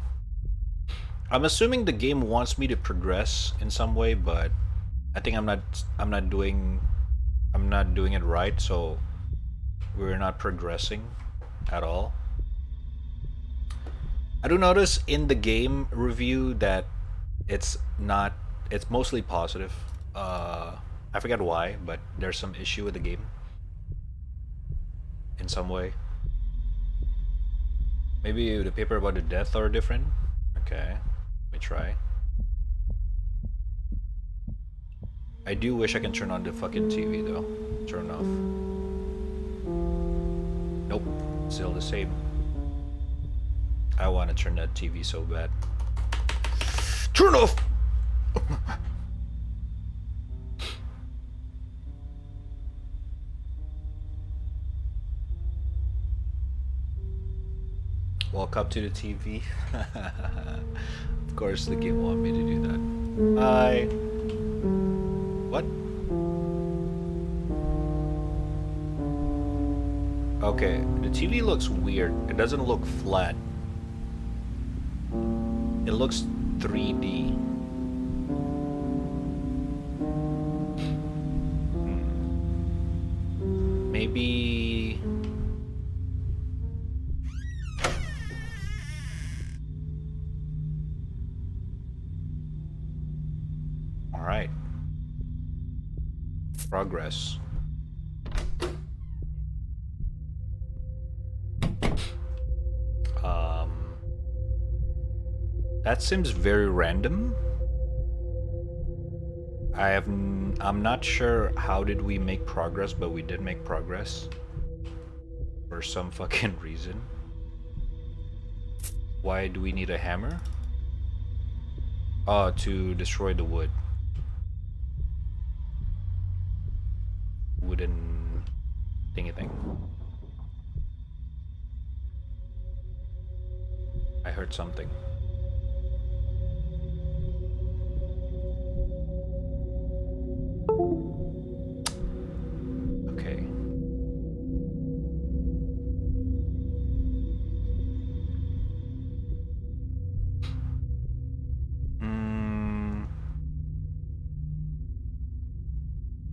I'm assuming the game wants me to progress in some way, but I think I'm not doing it right, so we're not progressing at all. I do notice in the game review that it's mostly positive. I forget why, but there's some issue with the game in some way. Maybe the paper about the death are different. Okay, let me try. I do wish I can turn on the fucking TV though. Turn off. Nope, still the same. I want to turn that TV so bad. Turn off! Walk up to the TV. Of course the game want me to do that. Hi. What? Okay, the TV looks weird. It doesn't look flat. It looks 3D. Maybe... Alright. Progress. That seems very random. I'm not sure how did we make progress, but we did make progress. For some fucking reason. Why do we need a hammer? Oh, to destroy the wood. Wooden thingy thing. I heard something. Okay.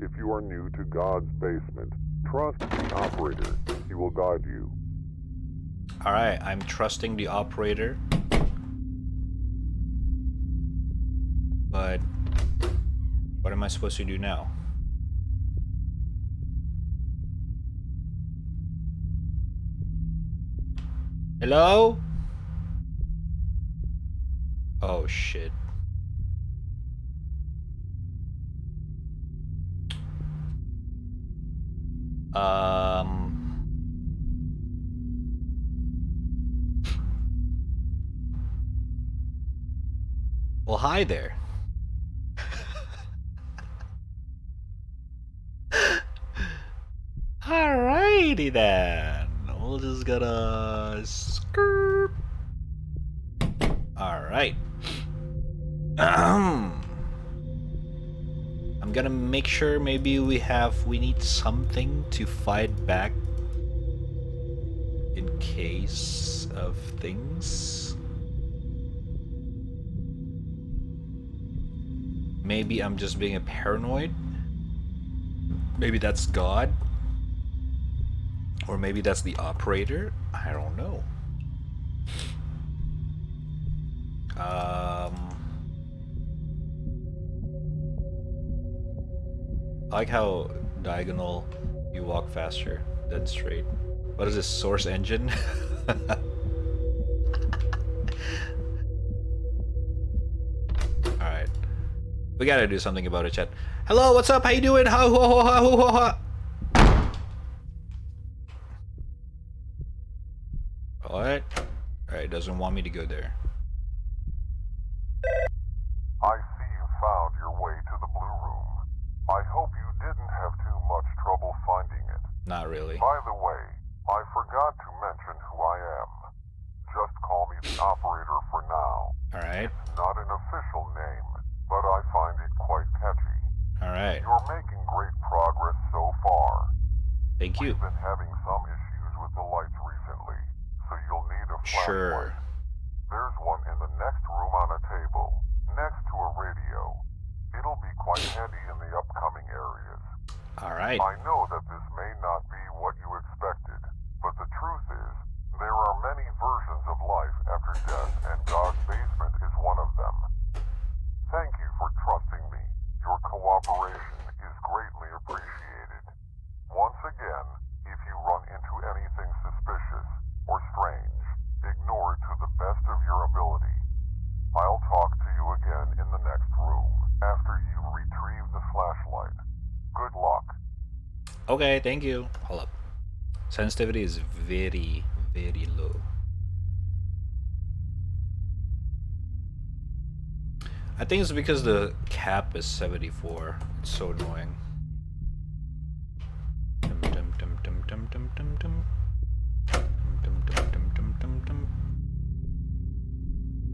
If you are new to God's basement, trust the operator. He will guide you. Alright, I'm trusting the operator. But what am I supposed to do now? Hello? Oh shit. Well, hi there. Alrighty then. We'll just gotta skirt. Alright. I'm gonna make sure maybe we need something to fight back in case of things. Maybe I'm just being a paranoid. Maybe that's God. Or maybe that's the operator. I don't know. I like how diagonal you walk faster than straight. What is this, source engine? Alright. We gotta do something about it, chat. Hello, what's up? How you doing? What? Alright, doesn't want me to go there. I see you found your way to the Blue Room. I hope you didn't have too much trouble finding it. Not really. By the way, I forgot to mention who I am. Just call me the operator for now. Alright. It's not an official name, but I find it quite catchy. Alright. You're making great progress so far. Thank you. We've been having some issues with the lights recently, so you'll need a flashlight. Sure. There's one in the next room on a table, next to a radio. It'll be quite handy in the upcoming areas. Alright. I know that this may not be what you expected, but the truth is, there are many versions of life after death, and God's basement is one of them. Thank you for trusting me. Your cooperation is greatly appreciated. Once again, if you run into anything suspicious or strange, ignore it to the best of your ability. I'll talk to you again in the next room, after you retrieve the flashlight. Good luck. Okay, thank you. Hold up. Sensitivity is very, very low. I think it's because the cap is 74. It's so annoying.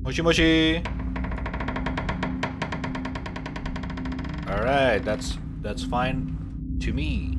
Moshi moshi. All right, that's fine to me.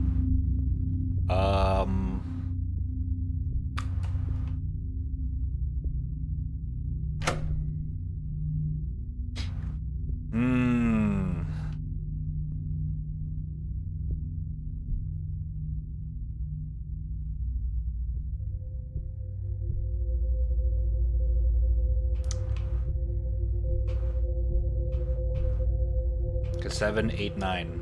Cause 7, 8, 9.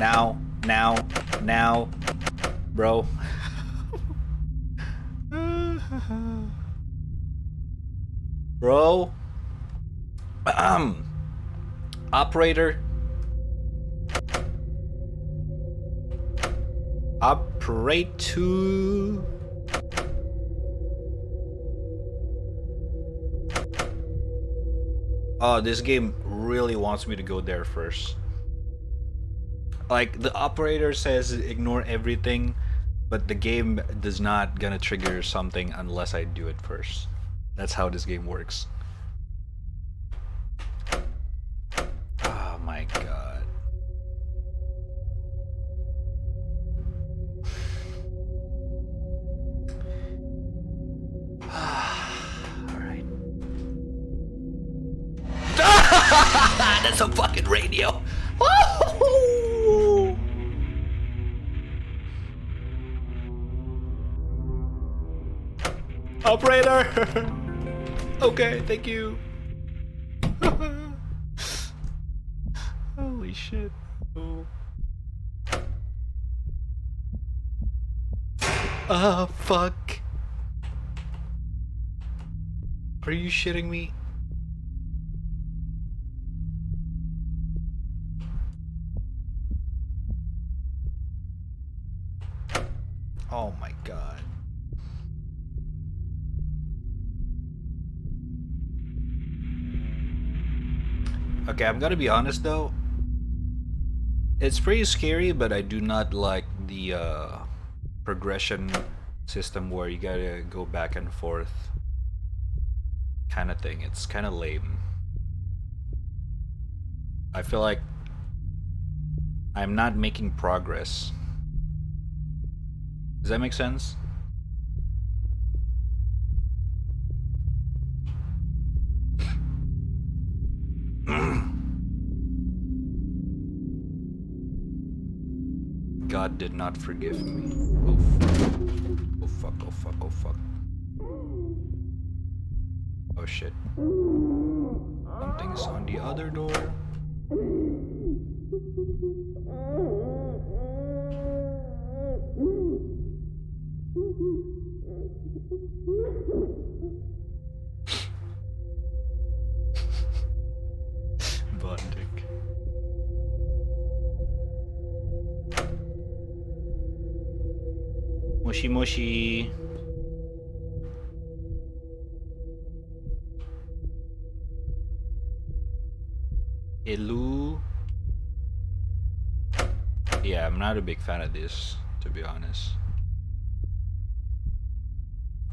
Now, bro. Bro. Operator. Operate to. Oh, this game really wants me to go there first. Like, the operator says ignore everything, but the game does not gonna trigger something unless I do it first. That's how this game works. Oh my god. Alright. That's a fucking radio! Woo! Operator! Okay, thank you. Holy shit. Oh. Fuck. Are you shitting me? Oh my god. Okay, I'm gonna be honest though. It's pretty scary, but I do not like the progression system where you gotta go back and forth kind of thing. It's kind of lame. I feel like I'm not making progress. Does that make sense? God did not forgive me. Oh fuck. Oh fuck, oh fuck, oh fuck. Oh shit. Something's on the other door. Bondic. Moshi moshi. Hello. Yeah, I'm not a big fan of this, to be honest.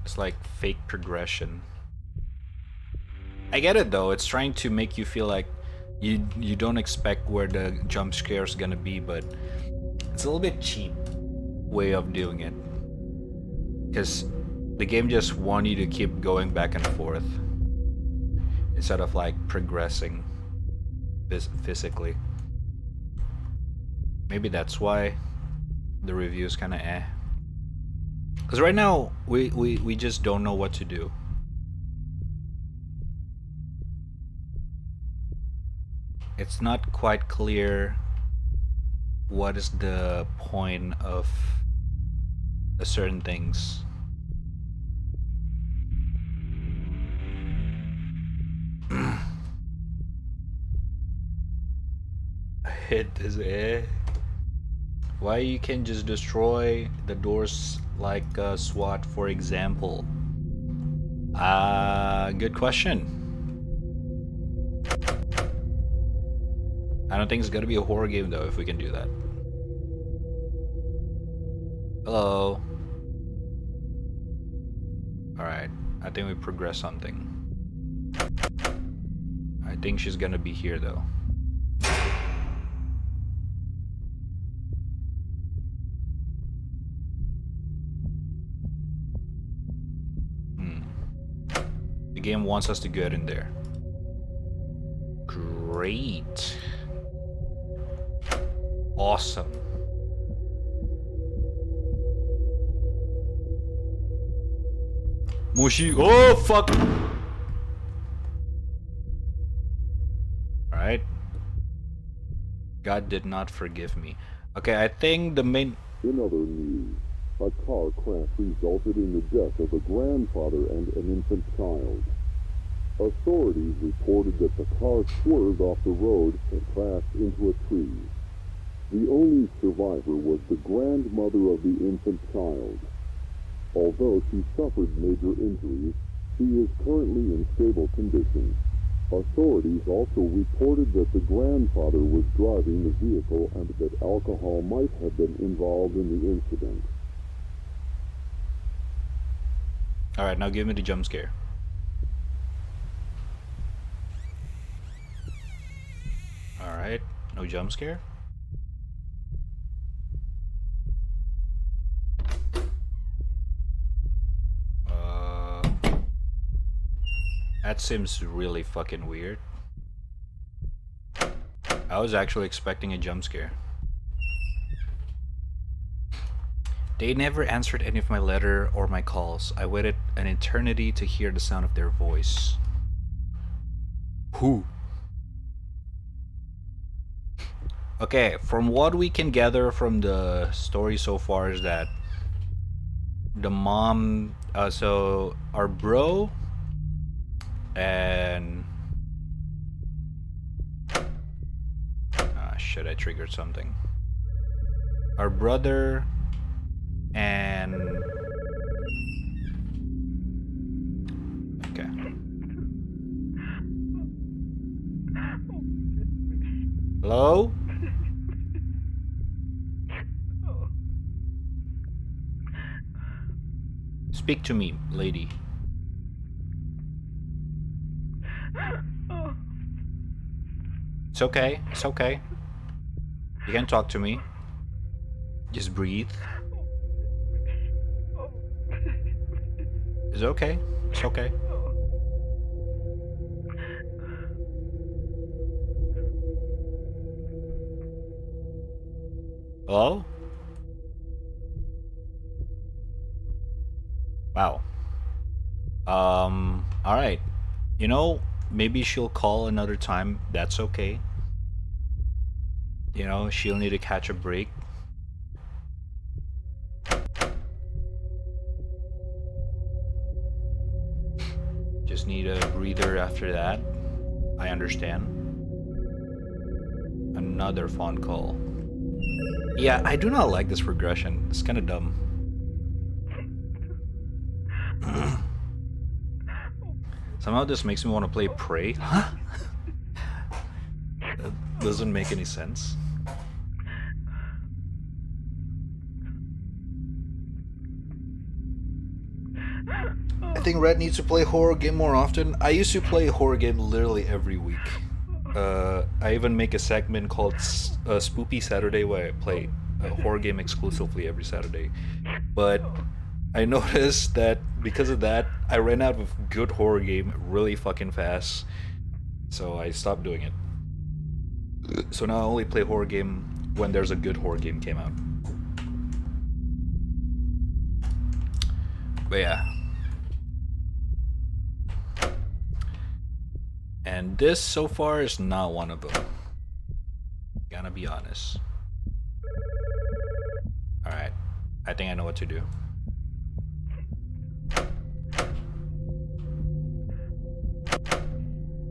It's like fake progression. I get it though, it's trying to make you feel like you don't expect where the jump scare is gonna be, but it's a little bit cheap way of doing it. Because the game just wants you to keep going back and forth instead of like progressing physically. Maybe that's why the review is kind of eh. Because right now we just don't know what to do. It's not quite clear what is the point of certain things. Hit is eh. Why you can just destroy the doors like SWAT, for example? Good question. I don't think it's gonna be a horror game though if we can do that. Hello. Alright, I think we progressed something. I think she's gonna be here though. The game wants us to get in there. Great. Awesome. Mushi. Oh fuck. Alright. God did not forgive me. Okay, I think the main... In other news, a car crash resulted in the death of a grandfather and an infant child. Authorities reported that the car swerved off the road and crashed into a tree. The only survivor was the grandmother of the infant child. Although she suffered major injuries, she is currently in stable condition. Authorities also reported that the grandfather was driving the vehicle and that alcohol might have been involved in the incident. Alright, now give me the jump scare. Alright, no jump scare? That seems really fucking weird. I was actually expecting a jump scare. They never answered any of my letter or my calls. I waited an eternity to hear the sound of their voice. Who? Okay, from what we can gather from the story so far is that the mom, so our bro and shit, I triggered something. Our brother and okay. Hello? Speak to me, lady. It's okay. It's okay. You can talk to me. Just breathe. It's okay. It's okay. Hello? Wow. Alright. You know, maybe she'll call another time. That's okay. You know, she'll need to catch a break. Just need a breather after that. I understand. Another phone call. Yeah, I do not like this progression. It's kind of dumb. Somehow this makes me want to play Prey. Huh? That doesn't make any sense. I think Red needs to play horror game more often. I used to play a horror game literally every week. I even make a segment called Spoopy Saturday where I play a horror game exclusively every Saturday. But I noticed that because of that, I ran out of good horror game really fucking fast. So I stopped doing it. So now I only play horror game when there's a good horror game came out. But yeah. And this so far is not one of them. Gonna be honest. Alright. I think I know what to do.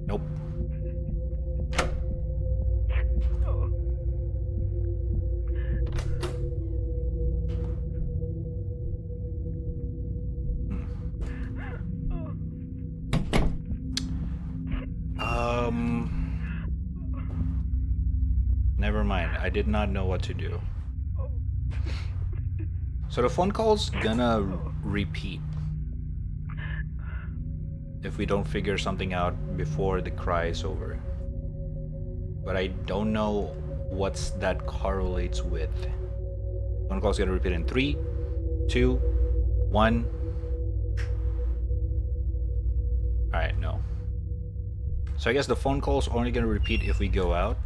Nope. Never mind. I did not know what to do. So the phone call's gonna repeat if we don't figure something out before the cry is over. But I don't know what's that correlates with. Phone call's gonna repeat in 3, 2, 1. Alright, no. So I guess the phone call's only gonna repeat if we go out.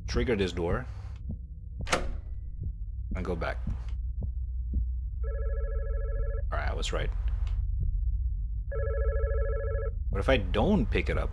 Trigger this door. And go back. Alright, I was right. What if I don't pick it up?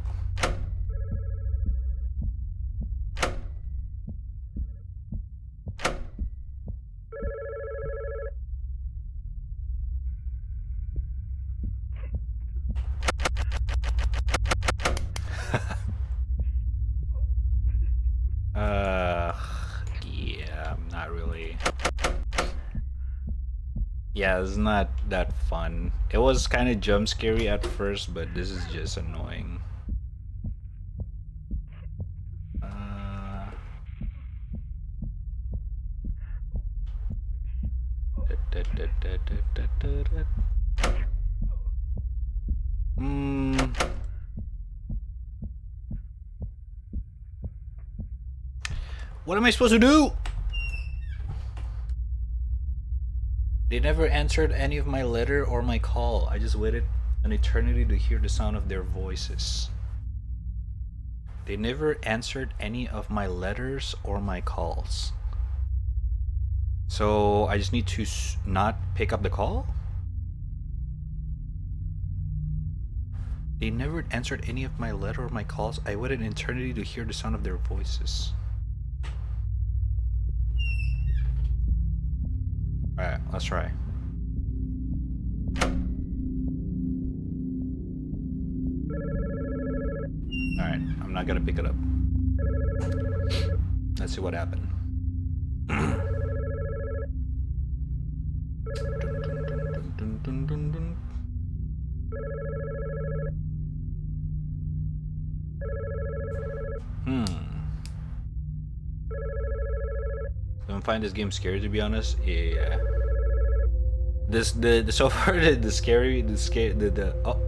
Yeah, it's not that fun. It was kind of jump scary at first, but this is just annoying. What am I supposed to do? They never answered any of my letter or my call. I just waited an eternity to hear the sound of their voices. They never answered any of my letters or my calls. So I just need to not pick up the call? They never answered any of my letter or my calls. I waited an eternity to hear the sound of their voices. Alright, let's try. Alright, I'm not gonna pick it up. Let's see what happened. Don't find this game scary, to be honest. Yeah. The so far the oh,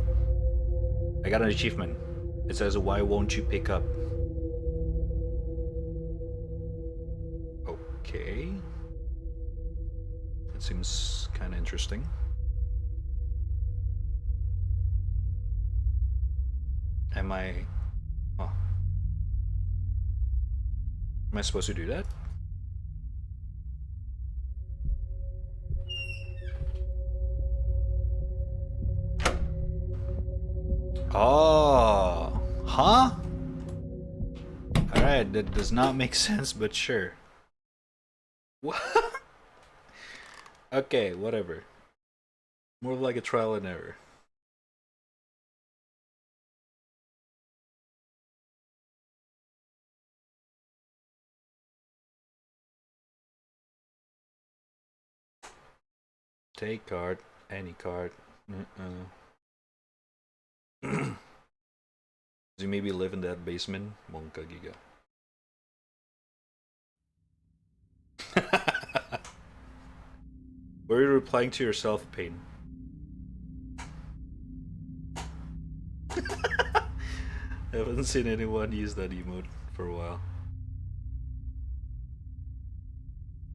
I got an achievement. It says, "Why won't you pick up?" Okay. That seems kind of interesting. Am I? Oh. Am I supposed to do that? Oh, huh? Alright, that does not make sense, but sure. What? Okay, whatever. More like a trial and error. Take card, any card. Does he maybe live in that basement? Monka Giga. Were you replying to yourself, Pain? I haven't seen anyone use that emote for a while.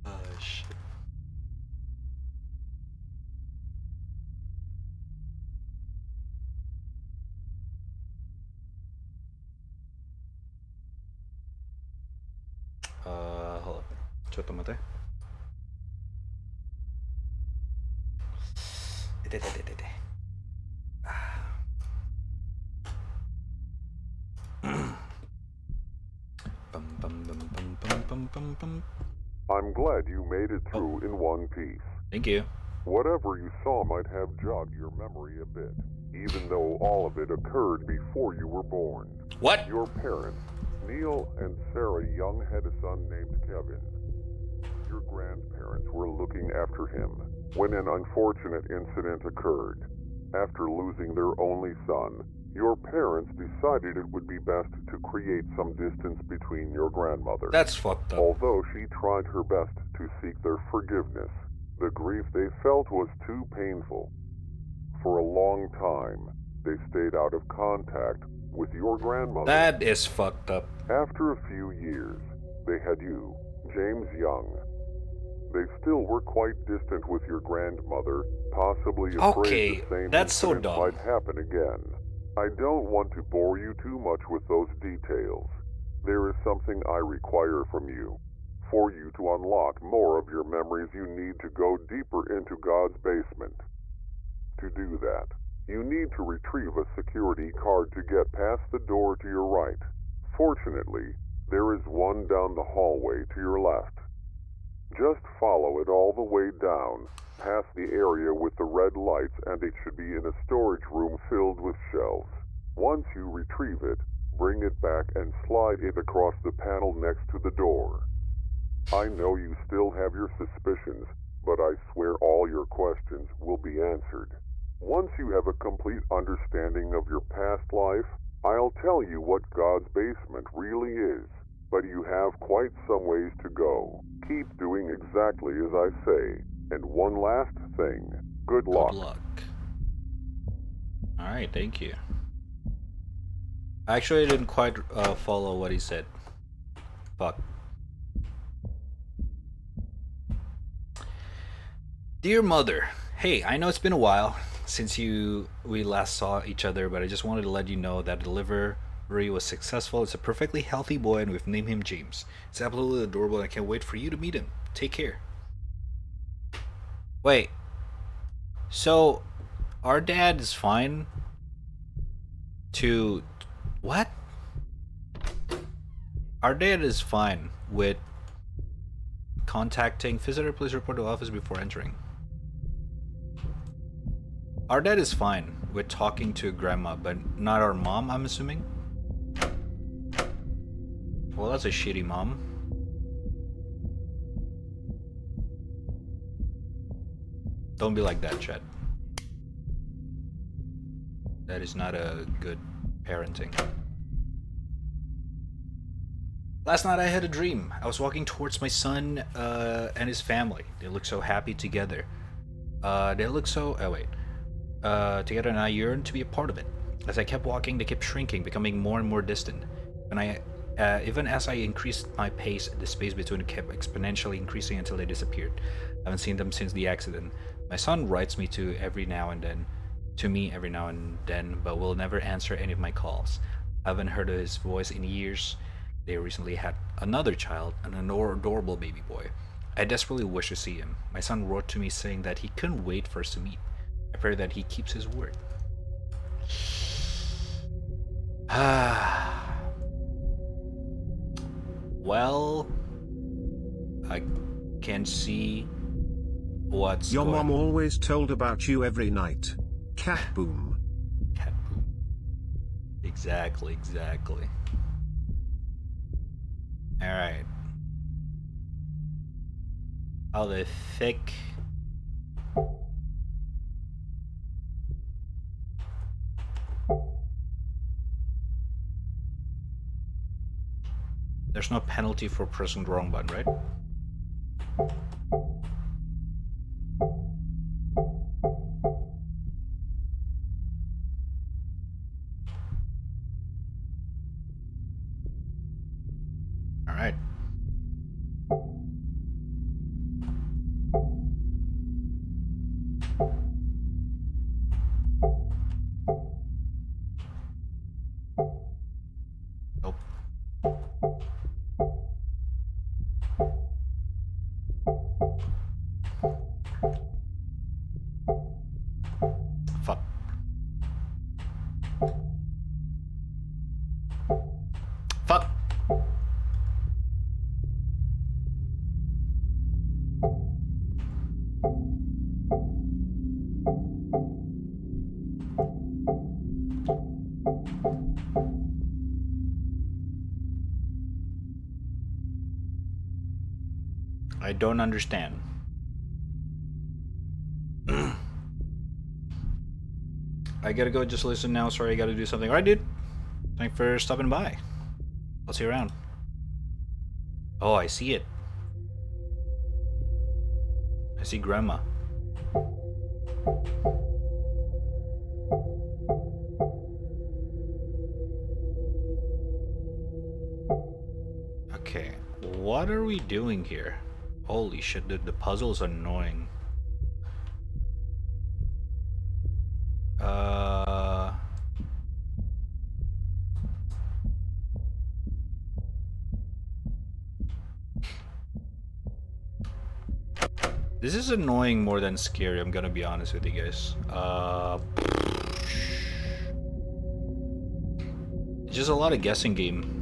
Ah, shit. Hold up. Cotto mate. I'm glad you made it through in one piece. Thank you. Whatever you saw might have jogged your memory a bit, even though all of it occurred before you were born. What? Your parents, Neil and Sarah Young, had a son named Kevin. Your grandparents were looking after him when an unfortunate incident occurred. After losing their only son, your parents decided it would be best to create some distance between your grandmother. That's fucked up. Although she tried her best to seek their forgiveness, the grief they felt was too painful. For a long time, they stayed out of contact with your grandmother. That is fucked up. After a few years, they had you, James Young. They still were quite distant with your grandmother, possibly afraid the same that's so incident dumb. might happen again. I don't want to bore you too much with those details. There is something I require from you. For you to unlock more of your memories, you need to go deeper into God's basement. To do that, you need to retrieve a security card to get past the door to your right. Fortunately, there is one down the hallway to your left. Just follow it all the way down, past the area with the red lights, and it should be in a storage room filled with shelves. Once you retrieve it, bring it back and slide it across the panel next to the door. I know you still have your suspicions, but I swear all your questions will be answered. Once you have a complete understanding of your past life, I'll tell you what God's basement really is, but you have quite some ways to go. Keep doing exactly as I say. And one last thing, good luck. Good luck. Alright, thank you. Actually, I didn't quite follow what he said. Fuck. Dear Mother, hey, I know it's been a while since we last saw each other, but I just wanted to let you know that delivery was successful. It's a perfectly healthy boy, and we've named him James. It's absolutely adorable, and I can't wait for you to meet him. Take care. Wait. So, our dad is fine to... What? Our dad is fine with contacting visitor. Please report to office before entering. Our dad is fine with talking to grandma, but not our mom, I'm assuming? Well, that's a shitty mom. Don't be like that, Chet. That is not a good parenting. Last night I had a dream. I was walking towards my son and his family. They look so happy together. They look so... Oh, wait. Together, and I yearned to be a part of it. As I kept walking, they kept shrinking, becoming more and more distant. Even as I increased my pace, the space between them kept exponentially increasing until they disappeared. I haven't seen them since the accident. My son writes me to me every now and then, but will never answer any of my calls. I haven't heard of his voice in years. They recently had another child, an adorable baby boy. I desperately wish to see him. My son wrote to me saying that he couldn't wait for us to meet. I pray that he keeps his word. Well, I can see what's Your going mom always told about you every night. Cat boom. Cat boom. Exactly. Alright. How the thick... There's no penalty for pressing the wrong button, right? Alright. Nope. Fuck. Fuck. I don't understand. I gotta go just listen now. Sorry, I gotta do something. Alright, dude. Thanks for stopping by. I'll see you around. Oh, I see it. I see Grandma. Okay, what are we doing here? Holy shit, dude, the puzzle's annoying. This is annoying more than scary, I'm gonna be honest with you guys. It's just a lot of guessing game.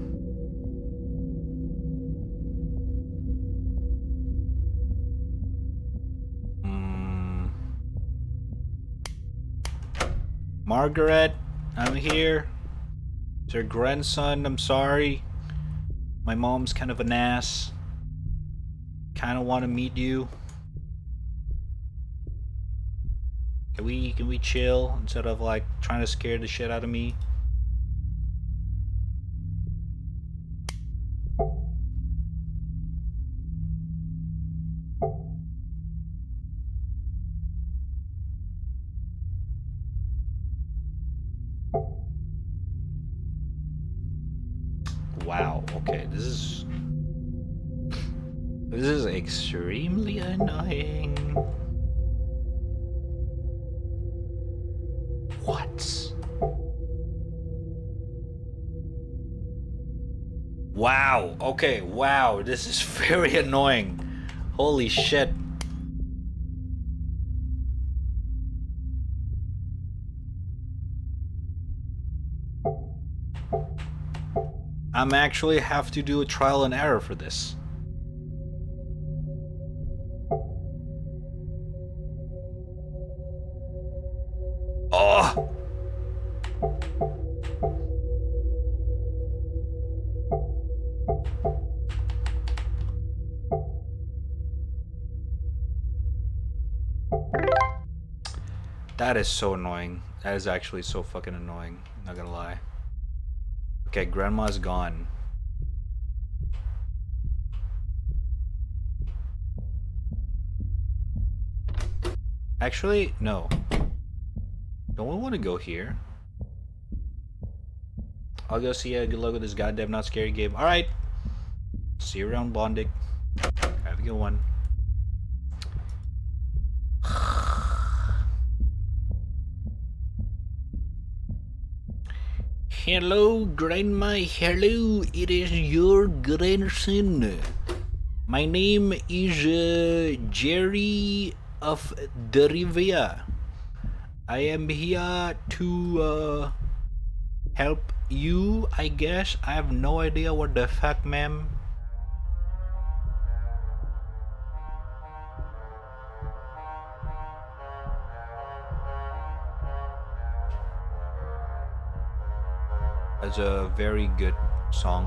Margaret, I'm here. It's your grandson, I'm sorry. My mom's kind of an ass. Kinda wanna meet you. Can we chill instead of like trying to scare the shit out of me? Wow, okay, this is extremely annoying. What? Wow, okay, wow, this is very annoying. Holy shit. I'm actually have to do a trial and error for this. Oh! That is so annoying. That is actually so fucking annoying. Not gonna lie. Okay, grandma's gone. Actually, no. Don't we want to go here? I'll go see ya. Good luck with this goddamn not scary game. Alright. See you around, Bondic. Have a good one. Hello, Grandma. Hello, it is your grandson. My name is Jerry of the Riviera. I am here to help you, I guess. I have no idea what the fuck, ma'am. That's a very good song.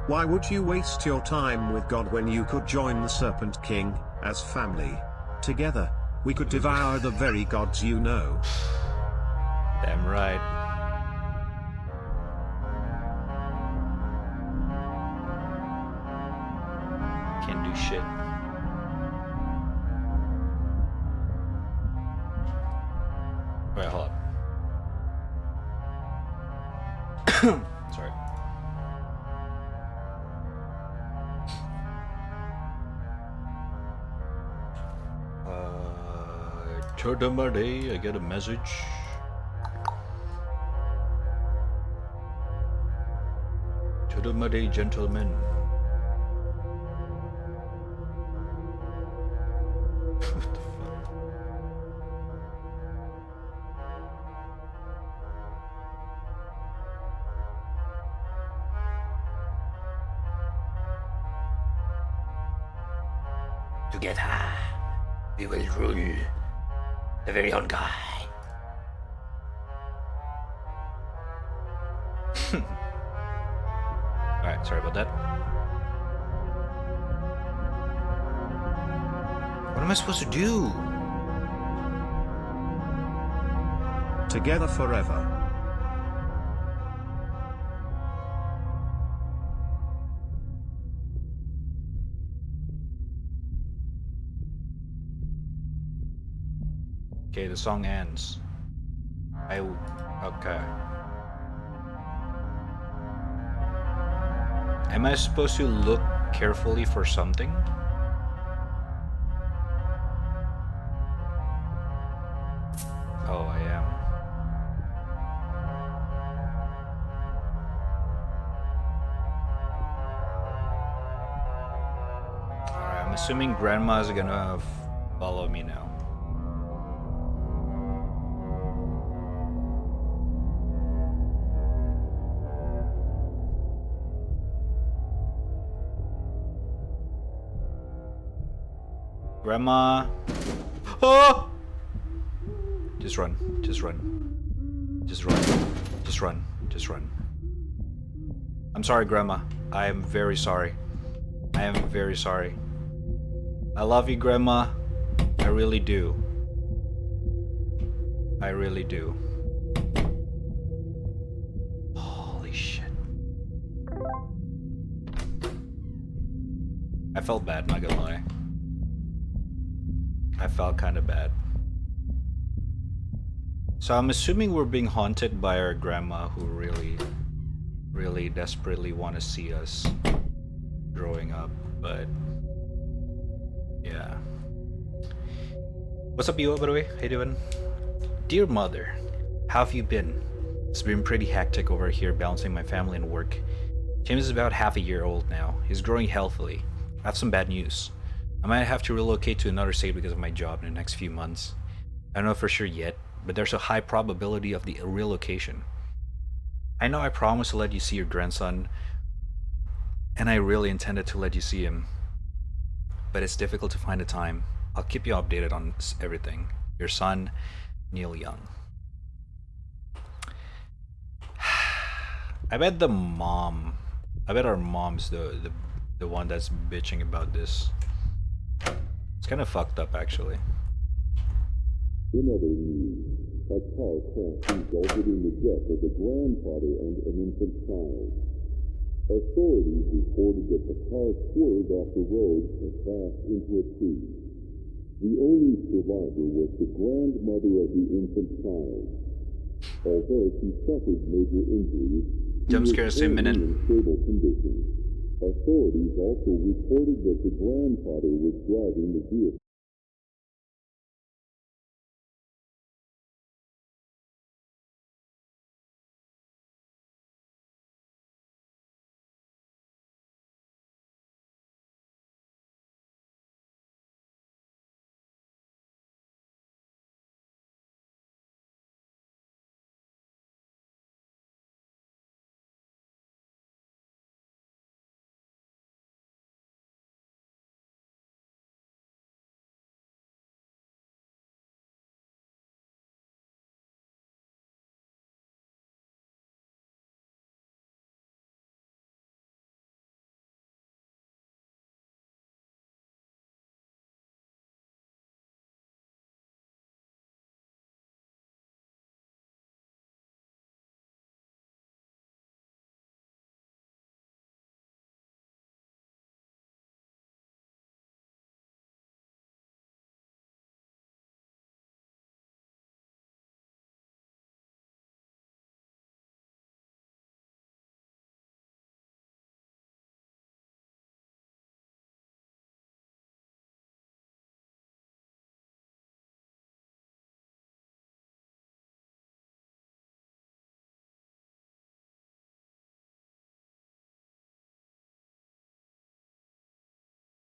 Why would you waste your time with God when you could join the Serpent King, as family? Together, we could devour the very gods you know. Damn right. Can't do shit. Wait, hold up. Sorry. Chordamade, I get a message. Chordamade, gentlemen. What the fuck? Together, we will rule the very own guy. Alright, sorry about that. What am I supposed to do? Together forever. Okay, the song ends. Okay. Am I supposed to look carefully for something? Oh, I am. Alright, I'm assuming Grandma's gonna follow me now. Grandma. Oh! Just run. Just run. Just run. Just run. Just run. I'm sorry, Grandma. I am very sorry. I am very sorry. I love you, Grandma. I really do. I really do. Holy shit. I felt bad, not gonna lie. I felt kind of bad. So I'm assuming we're being haunted by our grandma who really desperately want to see us growing up, but yeah. What's up, Io, by the way? How you doing? Dear mother, how have you been? It's been pretty hectic over here balancing my family and work. James is about half a year old now. He's growing healthily. I have some bad news. I might have to relocate to another state because of my job in the next few months. I don't know for sure yet, but there's a high probability of the relocation. I know I promised to let you see your grandson, and I really intended to let you see him, but it's difficult to find the time. I'll keep you updated on everything. Your son, Neil Young. I bet our mom's the one that's bitching about this. It's kind of fucked up, actually. In other news, a car crash resulted in the death of a grandfather and an infant child. Authorities reported that the car swerved off the road and crashed into a tree. The only survivor was the grandmother of the infant child. Although she suffered major injuries, Jump scare is imminent. in stable condition. Authorities also reported that the grandfather was driving the vehicle.